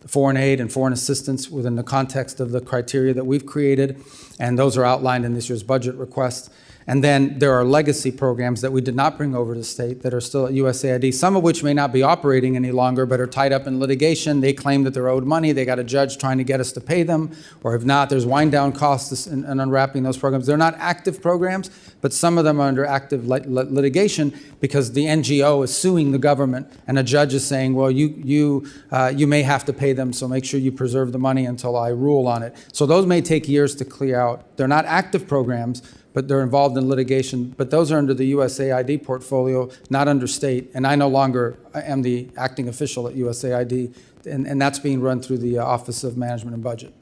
foreign aid and foreign assistance within the context of the criteria that we've created, and those are outlined in this year's budget request. And then there are legacy programs that we did not bring over to the state that are still at USAID, some of which may not be operating any longer, but are tied up in litigation. They claim that they're owed money. They got a judge trying to get us to pay them, or if not, there's wind down costs in unwrapping those programs. They're not active programs, but some of them are under active litigation because the NGO is suing the government, and a judge is saying, well, you may have to pay them, so make sure you preserve the money until I rule on it. So those may take years to clear out. They're not active programs, but they're involved in litigation. But those are under the USAID portfolio, not under state. And I no longer am the acting official at USAID, and that's being run through the Office of Management and Budget.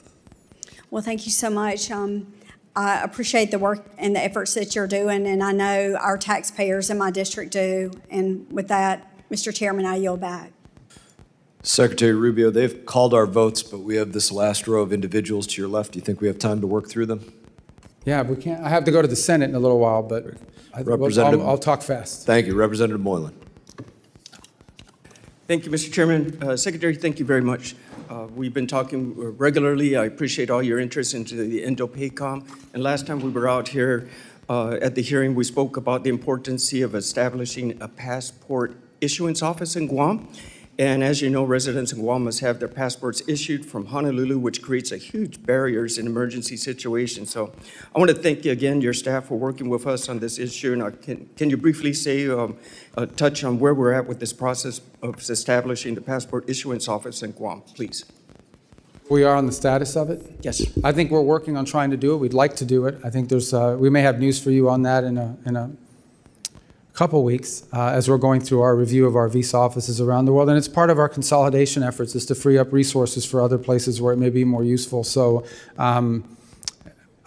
Well, thank you so much. I appreciate the work and the efforts that you're doing, and I know our taxpayers in my district do. And with that, Mr. Chairman, I yield back. Secretary Rubio, they've called our votes, but we have this last row of individuals to your left. Do you think we have time to work through them? Yeah, we can't. I have to go to the Senate in a little while, but I'll talk fast. Thank you. Representative Moylan. Thank you, Mr. Chairman. Secretary, thank you very much. We've been talking regularly. I appreciate all your interest into the Indo-PACOM. And last time we were out here at the hearing, we spoke about the importance of establishing a passport issuance office in Guam. And as you know, residents in Guam must have their passports issued from Honolulu, which creates a huge barriers in emergency situations. So I want to thank you again, your staff, for working with us on this issue. And can you briefly say, touch on where we're at with this process of establishing the passport issuance office in Guam, please? We are on the status of it? Yes. I think we're working on trying to do it. We'd like to do it. I think there's, we may have news for you on that in a couple weeks as we're going through our review of our visa offices around the world. And it's part of our consolidation efforts is to free up resources for other places where it may be more useful. So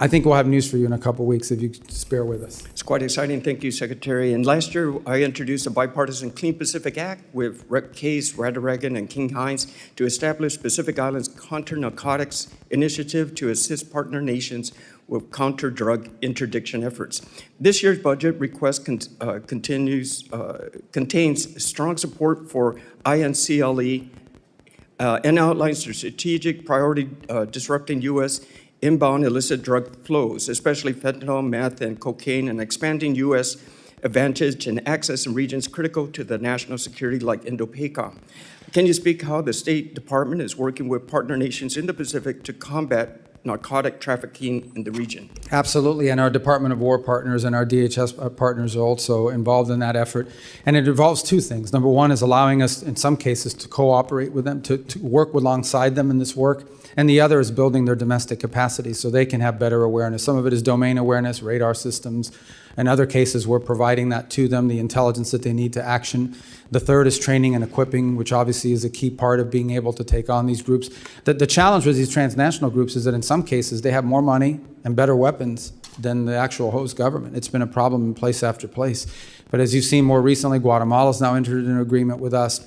I think we'll have news for you in a couple weeks if you just bear with us. It's quite exciting. Thank you, Secretary. And last year, I introduced a bipartisan Clean Pacific Act with Rep. Case, Radaragan, and King Hines to establish Pacific Islands Counter-Narcotics Initiative to assist partner nations with counter-drug interdiction efforts. This year's budget request contains strong support for INCLE and outlines the strategic priority disrupting U.S. inbound illicit drug flows, especially fentanyl, meth, and cocaine, and expanding U.S. advantage and access in regions critical to the national security like Indo-PACOM. Can you speak how the State Department is working with partner nations in the Pacific to combat narcotic trafficking in the region? Absolutely, and our Department of War partners and our DHS partners are also involved in that effort. And it involves two things. Number one is allowing us, in some cases, to cooperate with them, to work alongside them in this work. And the other is building their domestic capacity so they can have better awareness. Some of it is domain awareness, radar systems. In other cases, we're providing that to them, the intelligence that they need to action. The third is training and equipping, which obviously is a key part of being able to take on these groups. The challenge with these transnational groups is that in some cases, they have more money and better weapons than the actual host government. It's been a problem in place after place. But as you've seen more recently, Guatemala's now entered an agreement with us.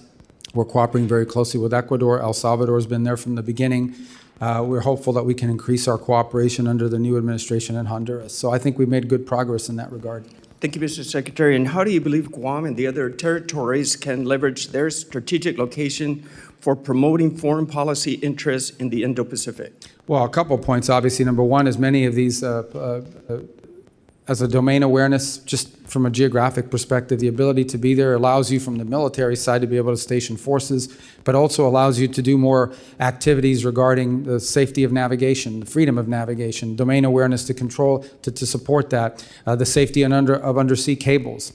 We're cooperating very closely with Ecuador. El Salvador has been there from the beginning. We're hopeful that we can increase our cooperation under the new administration in Honduras. So I think we've made good progress in that regard. Thank you, Mr. Secretary. And how do you believe Guam and the other territories can leverage their strategic location for promoting foreign policy interests in the Indo-Pacific? Well, a couple of points. Obviously, number one is many of these, as a domain awareness, just from a geographic perspective, the ability to be there allows you from the military side to be able to station forces, but also allows you to do more activities regarding the safety of navigation, the freedom of navigation, domain awareness to control, to support that, the safety of undersea cables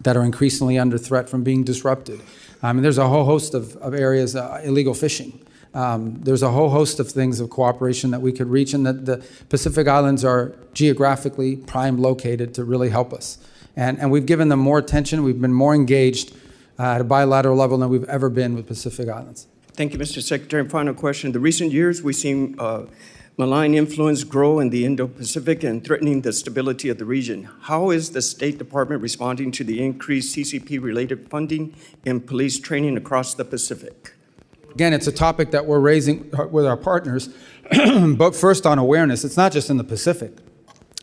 that are increasingly under threat from being disrupted. There's a whole host of areas, illegal fishing. There's a whole host of things of cooperation that we could reach, and that the Pacific Islands are geographically prime located to really help us. And we've given them more attention. We've been more engaged at a bilateral level than we've ever been with Pacific Islands. Thank you, Mr. Secretary. And final question. In the recent years, we've seen malign influence grow in the Indo-Pacific and threatening the stability of the region. How is the State Department responding to the increased CCP-related funding and police training across the Pacific? Again, it's a topic that we're raising with our partners, but first on awareness. It's not just in the Pacific.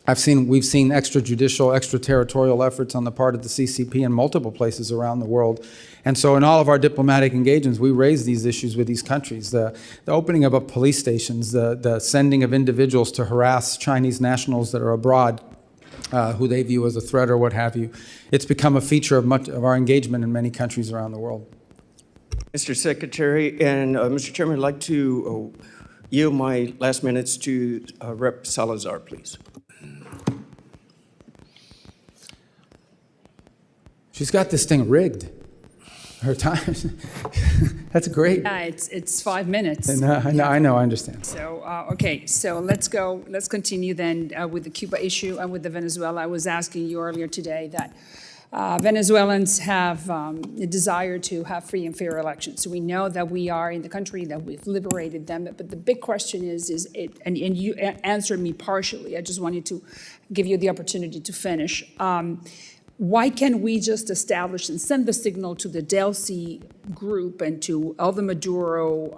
We've seen extrajudicial, extraterritorial efforts on the part of the CCP in multiple places around the world. And so in all of our diplomatic engagements, we raise these issues with these countries. The opening of police stations, the sending of individuals to harass Chinese nationals that are abroad, who they view as a threat or what have you. It's become a feature of much of our engagement in many countries around the world. Mr. Secretary and Mr. Chairman, I'd like to yield my last minutes to Rep. Salazar, please. She's got this thing rigged. Her time. That's great. Yeah, it's 5 minutes. And, I know, I understand. So, okay, so let's continue then with the Cuba issue and with the Venezuela. I was asking you earlier today that Venezuelans have a desire to have free and fair elections. So we know that we are in the country, that we've liberated them. But the big question is and you answered me partially. I just wanted to give you the opportunity to finish. Why can't we just establish and send the signal to the Delcy group and to all the Maduro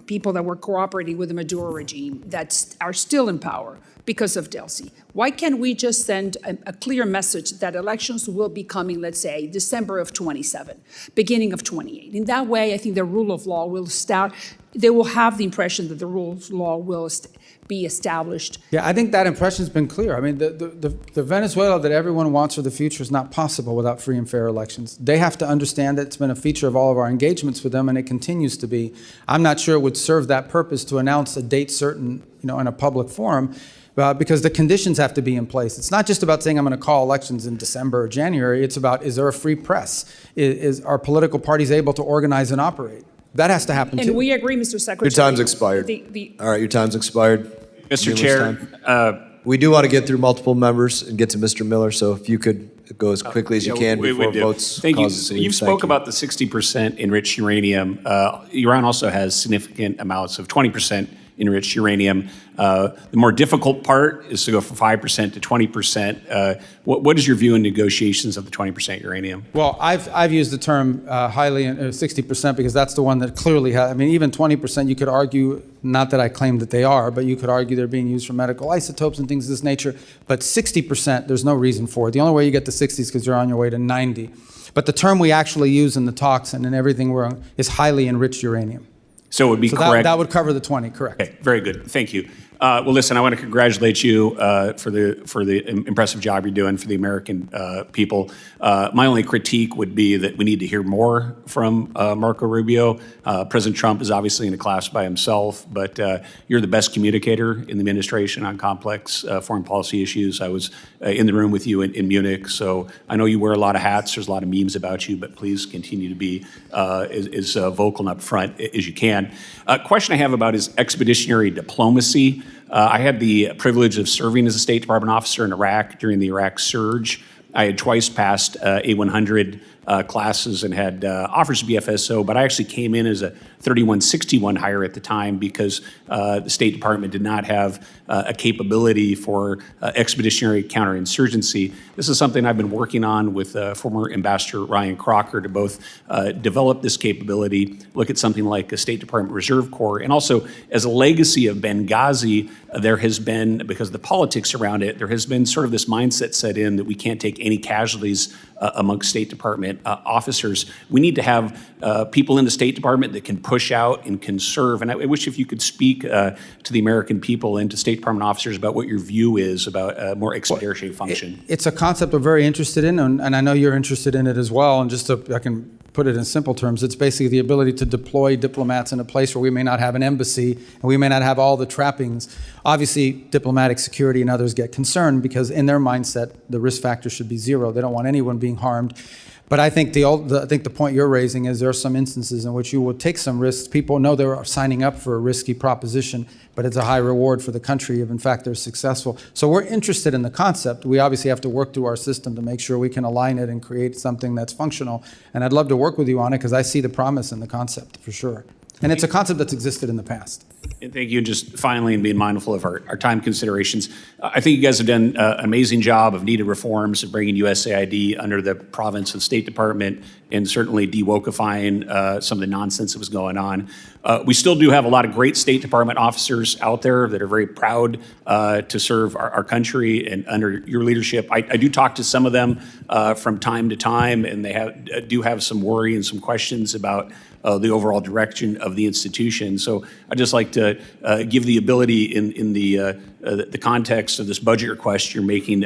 people that were cooperating with the Maduro regime that are still in power because of Delcy? Why can't we just send a clear message that elections will be coming, let's say, December of 27, beginning of 28? In that way, I think the rule of law will start. They will have the impression that the rule of law will be established. Yeah, I think that impression's been clear. I mean, the Venezuela that everyone wants for the future is not possible without free and fair elections. They have to understand that it's been a feature of all of our engagements with them, and it continues to be. I'm not sure it would serve that purpose to announce a date certain, in a public forum, because the conditions have to be in place. It's not just about saying I'm going to call elections in December or January. It's about, is there a free press? Are political parties able to organize and operate? That has to happen too. And we agree, Mr. Secretary. Your time's expired. All right, your time's expired. Mr. Chair, we do want to get through multiple members and get to Mr. Miller, so if you could go as quickly as you can before votes. Thank you. cause us to leave. You spoke about the 60% enriched uranium. Iran also has significant amounts of 20% enriched uranium. The more difficult part is to go from 5% to 20%. What is your view in negotiations of the 20% uranium? Well, I've used the term highly 60% because that's the one that clearly has. I mean, even 20%, you could argue, not that I claim that they are, but you could argue they're being used for medical isotopes and things of this nature. But 60%, there's no reason for it. The only way you get to 60 is because you're on your way to 90. But the term we actually use in the talks and in everything is highly enriched uranium. So it would be correct. That would cover the 20, correct. Okay, very good. Thank you. Well, listen, I want to congratulate you for the impressive job you're doing for the American people. My only critique would be that we need to hear more from Marco Rubio. President Trump is obviously in a class by himself, but you're the best communicator in the administration on complex foreign policy issues. I was in the room with you in Munich, so I know you wear a lot of hats. There's a lot of memes about you, but please continue to be as vocal and upfront as you can. Question I have about is expeditionary diplomacy. I had the privilege of serving as a State Department officer in Iraq during the Iraq surge. I had twice passed A100 classes and had offers to be FSO, but I actually came in as a 3161 hire at the time because the State Department did not have a capability for expeditionary counterinsurgency. This is something I've been working on with former Ambassador Ryan Crocker to both develop this capability, look at something like a State Department Reserve Corps, and also as a legacy of Benghazi, there has been, because of the politics around it, there has been sort of this mindset set in that we can't take any casualties amongst State Department officers. We need to have people in the State Department that can push out and conserve. And I wish if you could speak to the American people and to State Department officers about what your view is about a more expeditionary function. It's a concept we're very interested in, and I know you're interested in it as well. And just I can put it in simple terms, it's basically the ability to deploy diplomats in a place where we may not have an embassy and we may not have all the trappings. Obviously, diplomatic security and others get concerned because in their mindset, the risk factor should be zero. They don't want anyone being harmed. But I think the point you're raising is there are some instances in which you will take some risks. People know they're signing up for a risky proposition, but it's a high reward for the country if, in fact, they're successful. So we're interested in the concept. We obviously have to work through our system to make sure we can align it and create something that's functional. And I'd love to work with you on it because I see the promise in the concept for sure. And it's a concept that's existed in the past. And thank you. And just finally, and being mindful of our time considerations, I think you guys have done an amazing job of needed reforms of bringing USAID under the province of State Department and certainly de-wokifying some of the nonsense that was going on. We still do have a lot of great State Department officers out there that are very proud to serve our country, and under your leadership, I do talk to some of them from time to time, and they do have some worry and some questions about the overall direction of the institution. So I'd just like to give the ability in the context of this budget request you're making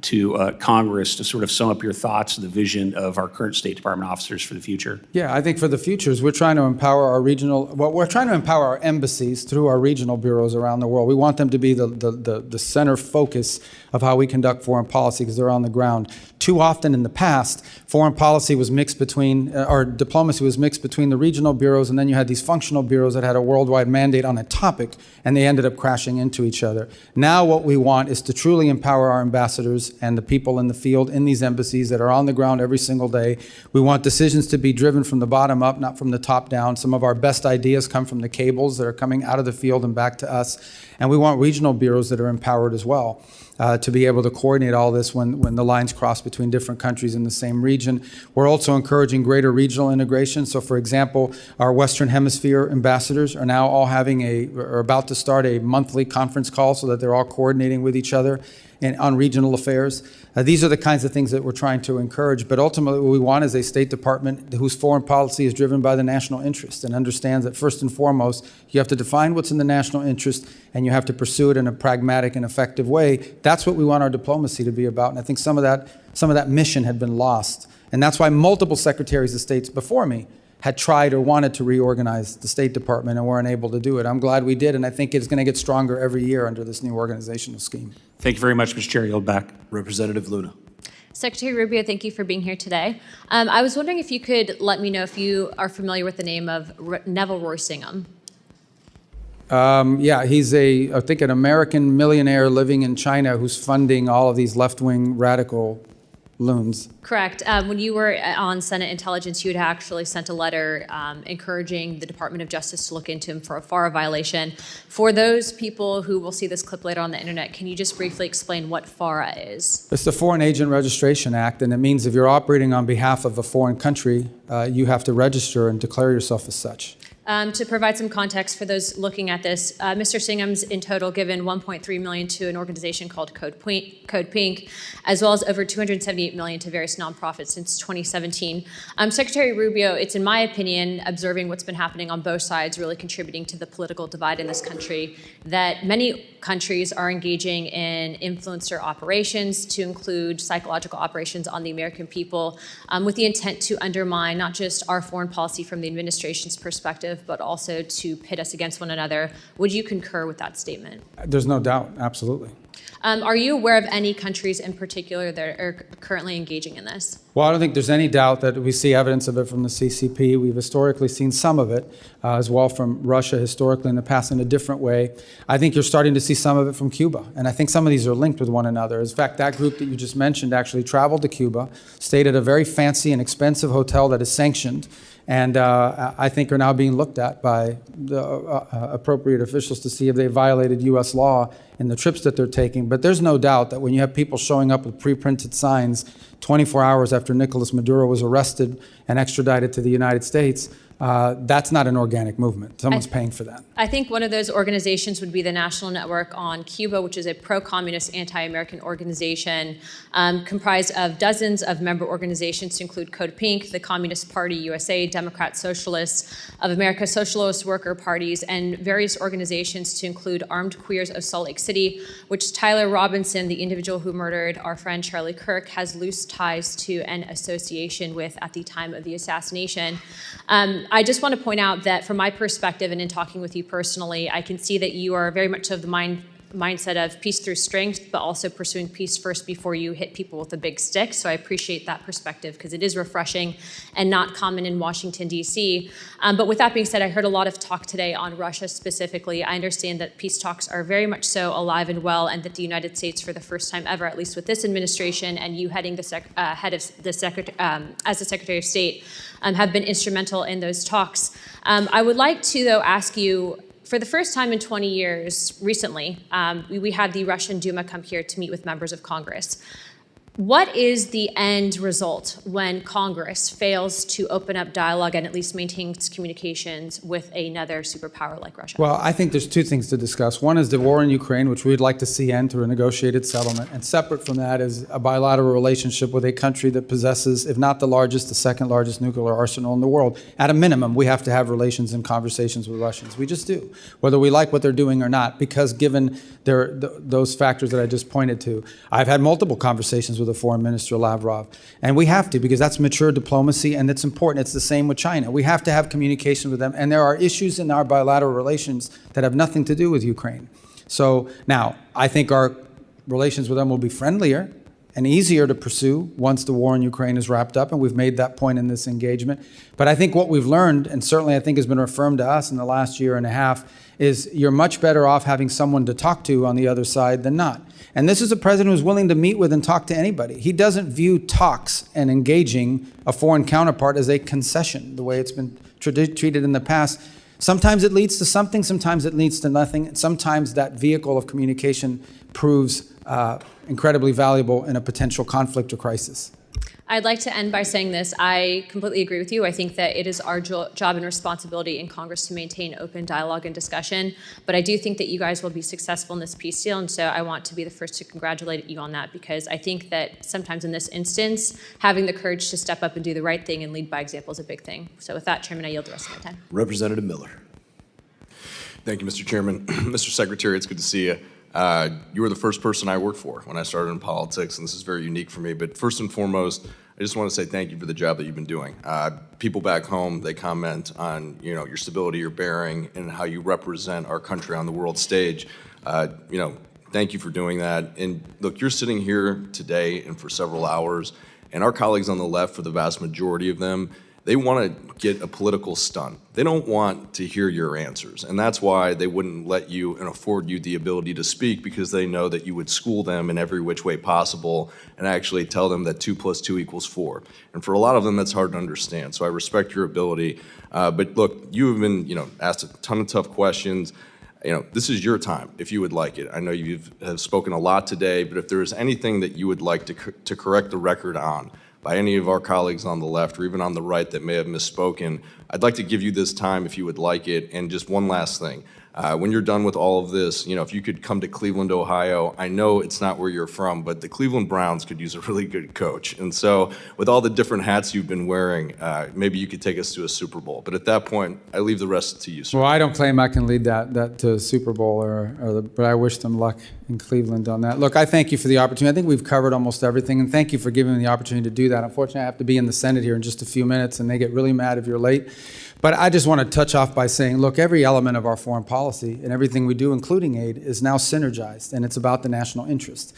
to Congress to sort of sum up your thoughts of the vision of our current State Department officers for the future. Yeah, I think for the future is we're trying to empower our we're trying to empower our embassies through our regional bureaus around the world. We want them to be the center focus of how we conduct foreign policy because they're on the ground. Too often in the past, foreign policy was mixed between, or diplomacy was mixed between the regional bureaus, and then you had these functional bureaus that had a worldwide mandate on a topic, and they ended up crashing into each other. Now what we want is to truly empower our ambassadors and the people in the field in these embassies that are on the ground every single day. We want decisions to be driven from the bottom up, not from the top down. Some of our best ideas come from the cables that are coming out of the field and back to us. And we want regional bureaus that are empowered as well. To be able to coordinate all this when the lines cross between different countries in the same region. We're also encouraging greater regional integration. So for example, our Western Hemisphere ambassadors are now all are about to start a monthly conference call so that they're all coordinating with each other on regional affairs. These are the kinds of things that we're trying to encourage, but ultimately what we want is a State Department whose foreign policy is driven by the national interest and understands that first and foremost, you have to define what's in the national interest and you have to pursue it in a pragmatic and effective way. That's what we want our diplomacy to be about, and I think some of that mission had been lost. And that's why multiple secretaries of states before me had tried or wanted to reorganize the State Department and weren't able to do it. I'm glad we did, and I think it's going to get stronger every year under this new organizational scheme. Thank you very much, Mr. Chair. Yield back. Representative Luna. Secretary Rubio, thank you for being here today. I was wondering if you could let me know if you are familiar with the name of Neville Roysingham. Yeah, he's I think an American millionaire living in China who's funding all of these left-wing radical loons. Correct. When you were on Senate Intelligence, you had actually sent a letter encouraging the Department of Justice to look into him for a FARA violation. For those people who will see this clip later on the internet, can you just briefly explain what FARA is? It's the Foreign Agent Registration Act, and it means if you're operating on behalf of a foreign country, you have to register and declare yourself as such. To provide some context for those looking at this, Mr. Singham's in total given $1.3 million to an organization called Code Pink, as well as over $278 million to various nonprofits since 2017. Secretary Rubio, it's in my opinion, observing what's been happening on both sides, really contributing to the political divide in this country, that many countries are engaging in influencer operations to include psychological operations on the American people with the intent to undermine not just our foreign policy from the administration's perspective, but also to pit us against one another. Would you concur with that statement? There's no doubt, absolutely. Are you aware of any countries in particular that are currently engaging in this? Well, I don't think there's any doubt that we see evidence of it from the CCP. We've historically seen some of it as well from Russia historically in the past in a different way. I think you're starting to see some of it from Cuba, and I think some of these are linked with one another. In fact, that group that you just mentioned actually traveled to Cuba, stayed at a very fancy and expensive hotel that is sanctioned, and I think are now being looked at by the appropriate officials to see if they violated U.S. law in the trips that they're taking. But there's no doubt that when you have people showing up with pre-printed signs 24 hours after Nicolas Maduro was arrested and extradited to the United States, that's not an organic movement. Someone's paying for that. I think one of those organizations would be the National Network on Cuba, which is a pro-communist, anti-American organization comprised of dozens of member organizations to include Code Pink, the Communist Party USA, Democrat Socialists of America, Socialist Worker Parties, and various organizations to include Armed Queers of Salt Lake City, which Tyler Robinson, the individual who murdered our friend Charlie Kirk, has loose ties to and association with at the time of the assassination. I just want to point out that from my perspective and in talking with you personally, I can see that you are very much of the mindset of peace through strength, but also pursuing peace first before you hit people with a big stick. So I appreciate that perspective because it is refreshing and not common in Washington, D.C. But with that being said, I heard a lot of talk today on Russia specifically. I understand that peace talks are very much so alive and well, and that the United States, for the first time ever, at least with this administration and you heading the head of the as the Secretary of State, have been instrumental in those talks. I would like to, though, ask you, for the first time in 20 years, recently, we had the Russian Duma come here to meet with members of Congress. What is the end result when Congress fails to open up dialogue and at least maintains communications with another superpower like Russia? Well, I think there's two things to discuss. One is the war in Ukraine, which we'd like to see end through a negotiated settlement. And separate from that is a bilateral relationship with a country that possesses, if not the largest, the second largest nuclear arsenal in the world. At a minimum, we have to have relations and conversations with Russians. We just do, whether we like what they're doing or not, because given those factors that I just pointed to. I've had multiple conversations with the Foreign Minister Lavrov, and we have to, because that's mature diplomacy and it's important. It's the same with China. We have to have communication with them, and there are issues in our bilateral relations that have nothing to do with Ukraine. So now, I think our relations with them will be friendlier and easier to pursue once the war in Ukraine is wrapped up, and we've made that point in this engagement. But I think what we've learned, and certainly I think has been affirmed to us in the last year and a half, is you're much better off having someone to talk to on the other side than not. And this is a president who's willing to meet with and talk to anybody. He doesn't view talks and engaging a foreign counterpart as a concession, the way it's been treated in the past. Sometimes it leads to something, sometimes it leads to nothing, and sometimes that vehicle of communication proves incredibly valuable in a potential conflict or crisis. I'd like to end by saying this. I completely agree with you. I think that it is our job and responsibility in Congress to maintain open dialogue and discussion. But I do think that you guys will be successful in this peace deal. And so I want to be the first to congratulate you on that, because I think that sometimes in this instance, having the courage to step up and do the right thing and lead by example is a big thing. So with that, Chairman, I yield the rest of my time. Representative Miller. Thank you, Mr. Chairman. Mr. Secretary, it's good to see you. You were the first person I worked for when I started in politics, and this is very unique for me. But first and foremost, I just want to say thank you for the job that you've been doing. People back home, they comment on your stability, your bearing, and how you represent our country on the world stage. Thank you for doing that. And look, you're sitting here today and for several hours, and our colleagues on the left, for the vast majority of them, they want to get a political stunt. They don't want to hear your answers. And that's why they wouldn't let you and afford you the ability to speak, because they know that you would school them in every which way possible and actually tell them that 2 + 2 = 4. And for a lot of them, that's hard to understand. So I respect your ability. But look, you have been asked a ton of tough questions. This is your time, if you would like it. I know you have spoken a lot today, but if there is anything that you would like to correct the record on, by any of our colleagues on the left or even on the right that may have misspoken, I'd like to give you this time if you would like it. And just one last thing. When you're done with all of this, if you could come to Cleveland, Ohio, I know it's not where you're from, but the Cleveland Browns could use a really good coach. And so with all the different hats you've been wearing, maybe you could take us to a Super Bowl. But at that point, I leave the rest to you, sir. Well, I don't claim I can lead that to Super Bowl, but I wish them luck in Cleveland on that. Look, I thank you for the opportunity. I think we've covered almost everything, and thank you for giving me the opportunity to do that. Unfortunately, I have to be in the Senate here in just a few minutes, and they get really mad if you're late. But I just want to touch off by saying, look, every element of our foreign policy and everything we do, including aid, is now synergized, and it's about the national interest.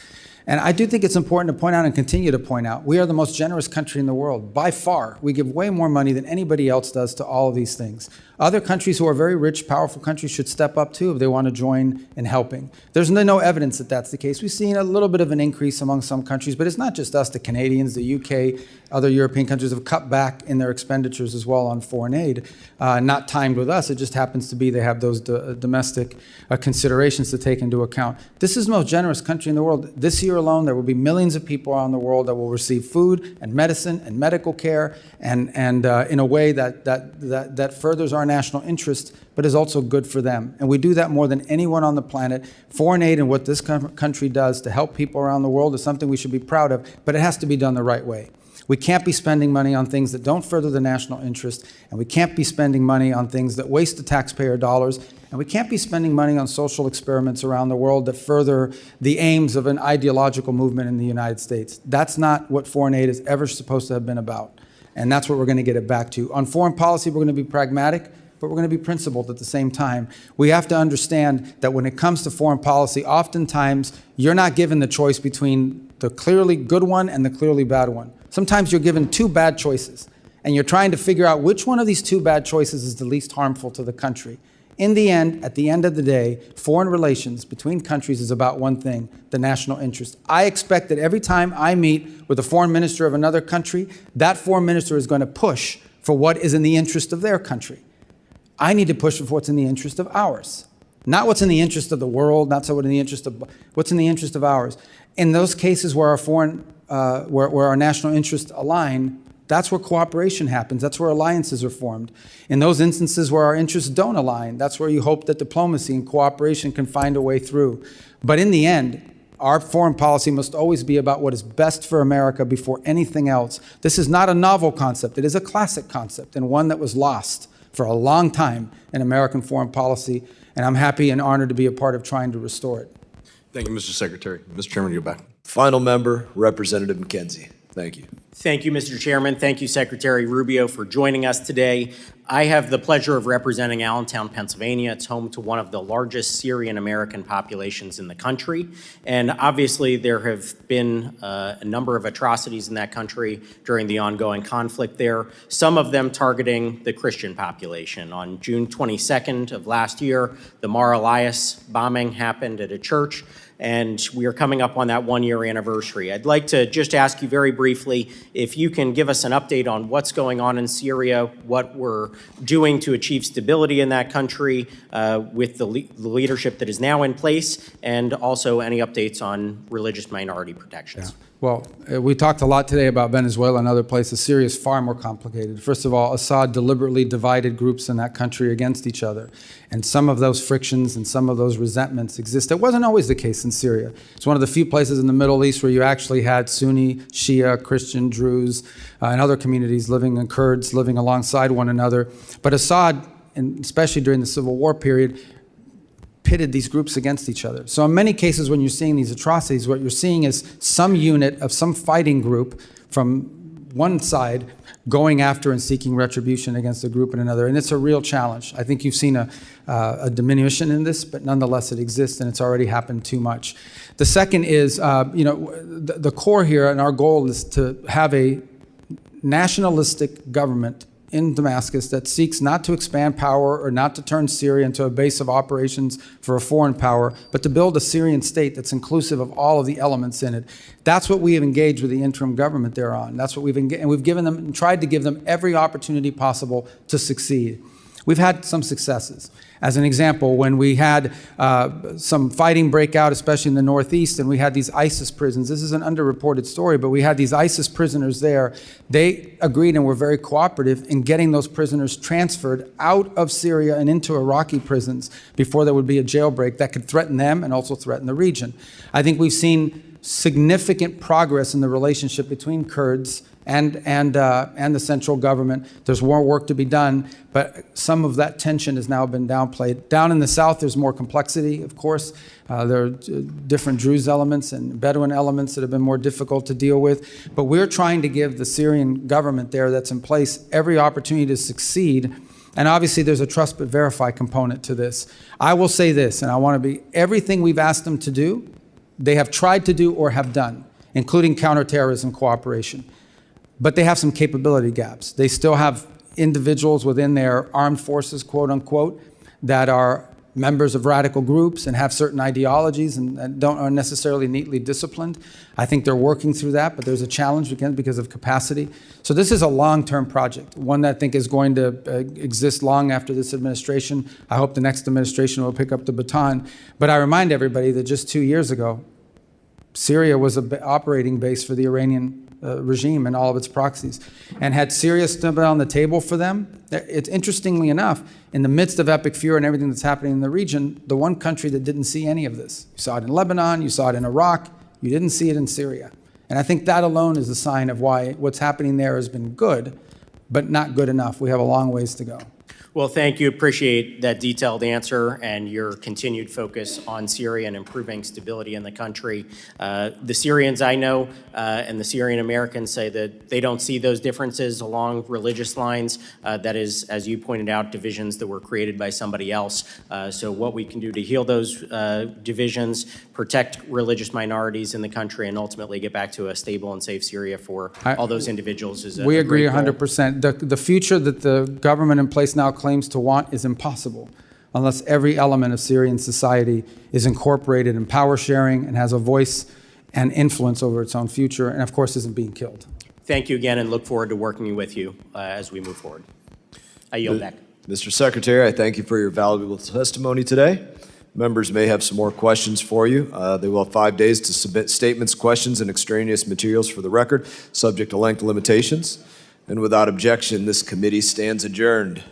And I do think it's important to point out and continue to point out, we are the most generous country in the world. By far, we give way more money than anybody else does to all of these things. Other countries who are very rich, powerful countries should step up too if they want to join in helping. There's no evidence that that's the case. We've seen a little bit of an increase among some countries, but it's not just us, the Canadians, the UK, other European countries have cut back in their expenditures as well on foreign aid. Not timed with us, it just happens to be they have those domestic considerations to take into account. This is the most generous country in the world. This year alone, there will be millions of people around the world that will receive food and medicine and medical care and in a way that furthers our national interest, but is also good for them. And we do that more than anyone on the planet. Foreign aid and what this country does to help people around the world is something we should be proud of, but it has to be done the right way. We can't be spending money on things that don't further the national interest, and we can't be spending money on things that waste the taxpayer dollars, and we can't be spending money on social experiments around the world that further the aims of an ideological movement in the United States. That's not what foreign aid is ever supposed to have been about, and that's what we're going to get it back to. On foreign policy, we're going to be pragmatic, but we're going to be principled at the same time. We have to understand that when it comes to foreign policy, oftentimes you're not given the choice between the clearly good one and the clearly bad one. Sometimes you're given two bad choices, and you're trying to figure out which one of these two bad choices is the least harmful to the country. In the end, at the end of the day, foreign relations between countries is about one thing, the national interest. I expect that every time I meet with a foreign minister of another country, that foreign minister is going to push for what is in the interest of their country. I need to push for what's in the interest of ours. Not what's in the interest of the world, not so what's in the interest of what's in the interest of ours. In those cases where where our national interests align, that's where cooperation happens. That's where alliances are formed. In those instances where our interests don't align, that's where you hope that diplomacy and cooperation can find a way through. But in the end, our foreign policy must always be about what is best for America before anything else. This is not a novel concept. It is a classic concept and one that was lost for a long time in American foreign policy. And I'm happy and honored to be a part of trying to restore it. Thank you, Mr. Secretary. Mr. Chairman, you're back. Final member, Representative McKenzie. Thank you. Thank you, Mr. Chairman. Thank you, Secretary Rubio, for joining us today. I have the pleasure of representing Allentown, Pennsylvania. It's home to one of the largest Syrian-American populations in the country. And obviously, there have been a number of atrocities in that country during the ongoing conflict there, some of them targeting the Christian population. On June 22nd of last year, the Mar Elias bombing happened at a church, and we are coming up on that one-year anniversary. I'd like to just ask you very briefly if you can give us an update on what's going on in Syria, what we're doing to achieve stability in that country with the leadership that is now in place, and also any updates on religious minority protections. Yeah. Well, we talked a lot today about Venezuela and other places. Syria is far more complicated. First of all, Assad deliberately divided groups in that country against each other. And some of those frictions and some of those resentments exist. It wasn't always the case in Syria. It's one of the few places in the Middle East where you actually had Sunni, Shia, Christian, Druze, and other communities living, and Kurds living alongside one another. But Assad, and especially during the Civil War period, pitted these groups against each other. So in many cases, when you're seeing these atrocities, what you're seeing is some unit of some fighting group from one side going after and seeking retribution against a group in another. And it's a real challenge. I think you've seen a diminution in this, but nonetheless it exists, and it's already happened too much. The second is, the core here, and our goal is to have a nationalistic government in Damascus that seeks not to expand power or not to turn Syria into a base of operations for a foreign power, but to build a Syrian state that's inclusive of all of the elements in it. That's what we have engaged with the interim government there on. That's what and we've given them and tried to give them every opportunity possible to succeed. We've had some successes. As an example, when we had some fighting break out, especially in the Northeast, and we had these ISIS prisons. This is an underreported story, but we had these ISIS prisoners there. They agreed and were very cooperative in getting those prisoners transferred out of Syria and into Iraqi prisons before there would be a jailbreak that could threaten them and also threaten the region. I think we've seen significant progress in the relationship between Kurds and the central government. There's more work to be done, but some of that tension has now been downplayed. Down in the south, there's more complexity, of course. There are different Druze elements and Bedouin elements that have been more difficult to deal with. But we're trying to give the Syrian government there that's in place every opportunity to succeed. And obviously, there's a trust but verify component to this. I will say this, and I want to be, everything we've asked them to do, they have tried to do or have done, including counterterrorism cooperation. But they have some capability gaps. They still have individuals within their armed forces, quote unquote, that are members of radical groups and have certain ideologies and are necessarily neatly disciplined. I think they're working through that, but there's a challenge again because of capacity. So this is a long-term project, one that I think is going to exist long after this administration. I hope the next administration will pick up the baton. But I remind everybody that just 2 years ago, Syria was an operating base for the Iranian regime and all of its proxies. And had Syria stood on the table for them, it's interestingly enough, in the midst of epic fury and everything that's happening in the region, the one country that didn't see any of this. You saw it in Lebanon, you saw it in Iraq, you didn't see it in Syria. And I think that alone is a sign of why what's happening there has been good, but not good enough. We have a long ways to go. Well, thank you. Appreciate that detailed answer and your continued focus on Syria and improving stability in the country. The Syrians I know and the Syrian Americans say that they don't see those differences along religious lines. That is, as you pointed out, divisions that were created by somebody else. So what we can do to heal those divisions, protect religious minorities in the country, and ultimately get back to a stable and safe Syria for all those individuals is a We agree great goal. 100%. The future that the government in place now claims to want is impossible unless every element of Syrian society is incorporated in power sharing and has a voice and influence over its own future, and of course isn't being killed. Thank you again and look forward to working with you as we move forward. I yield back. Mr. Secretary, I thank you for your valuable testimony today. Members may have some more questions for you. They will have 5 days to submit statements, questions, and extraneous materials for the record, subject to length limitations. And without objection, this committee stands adjourned.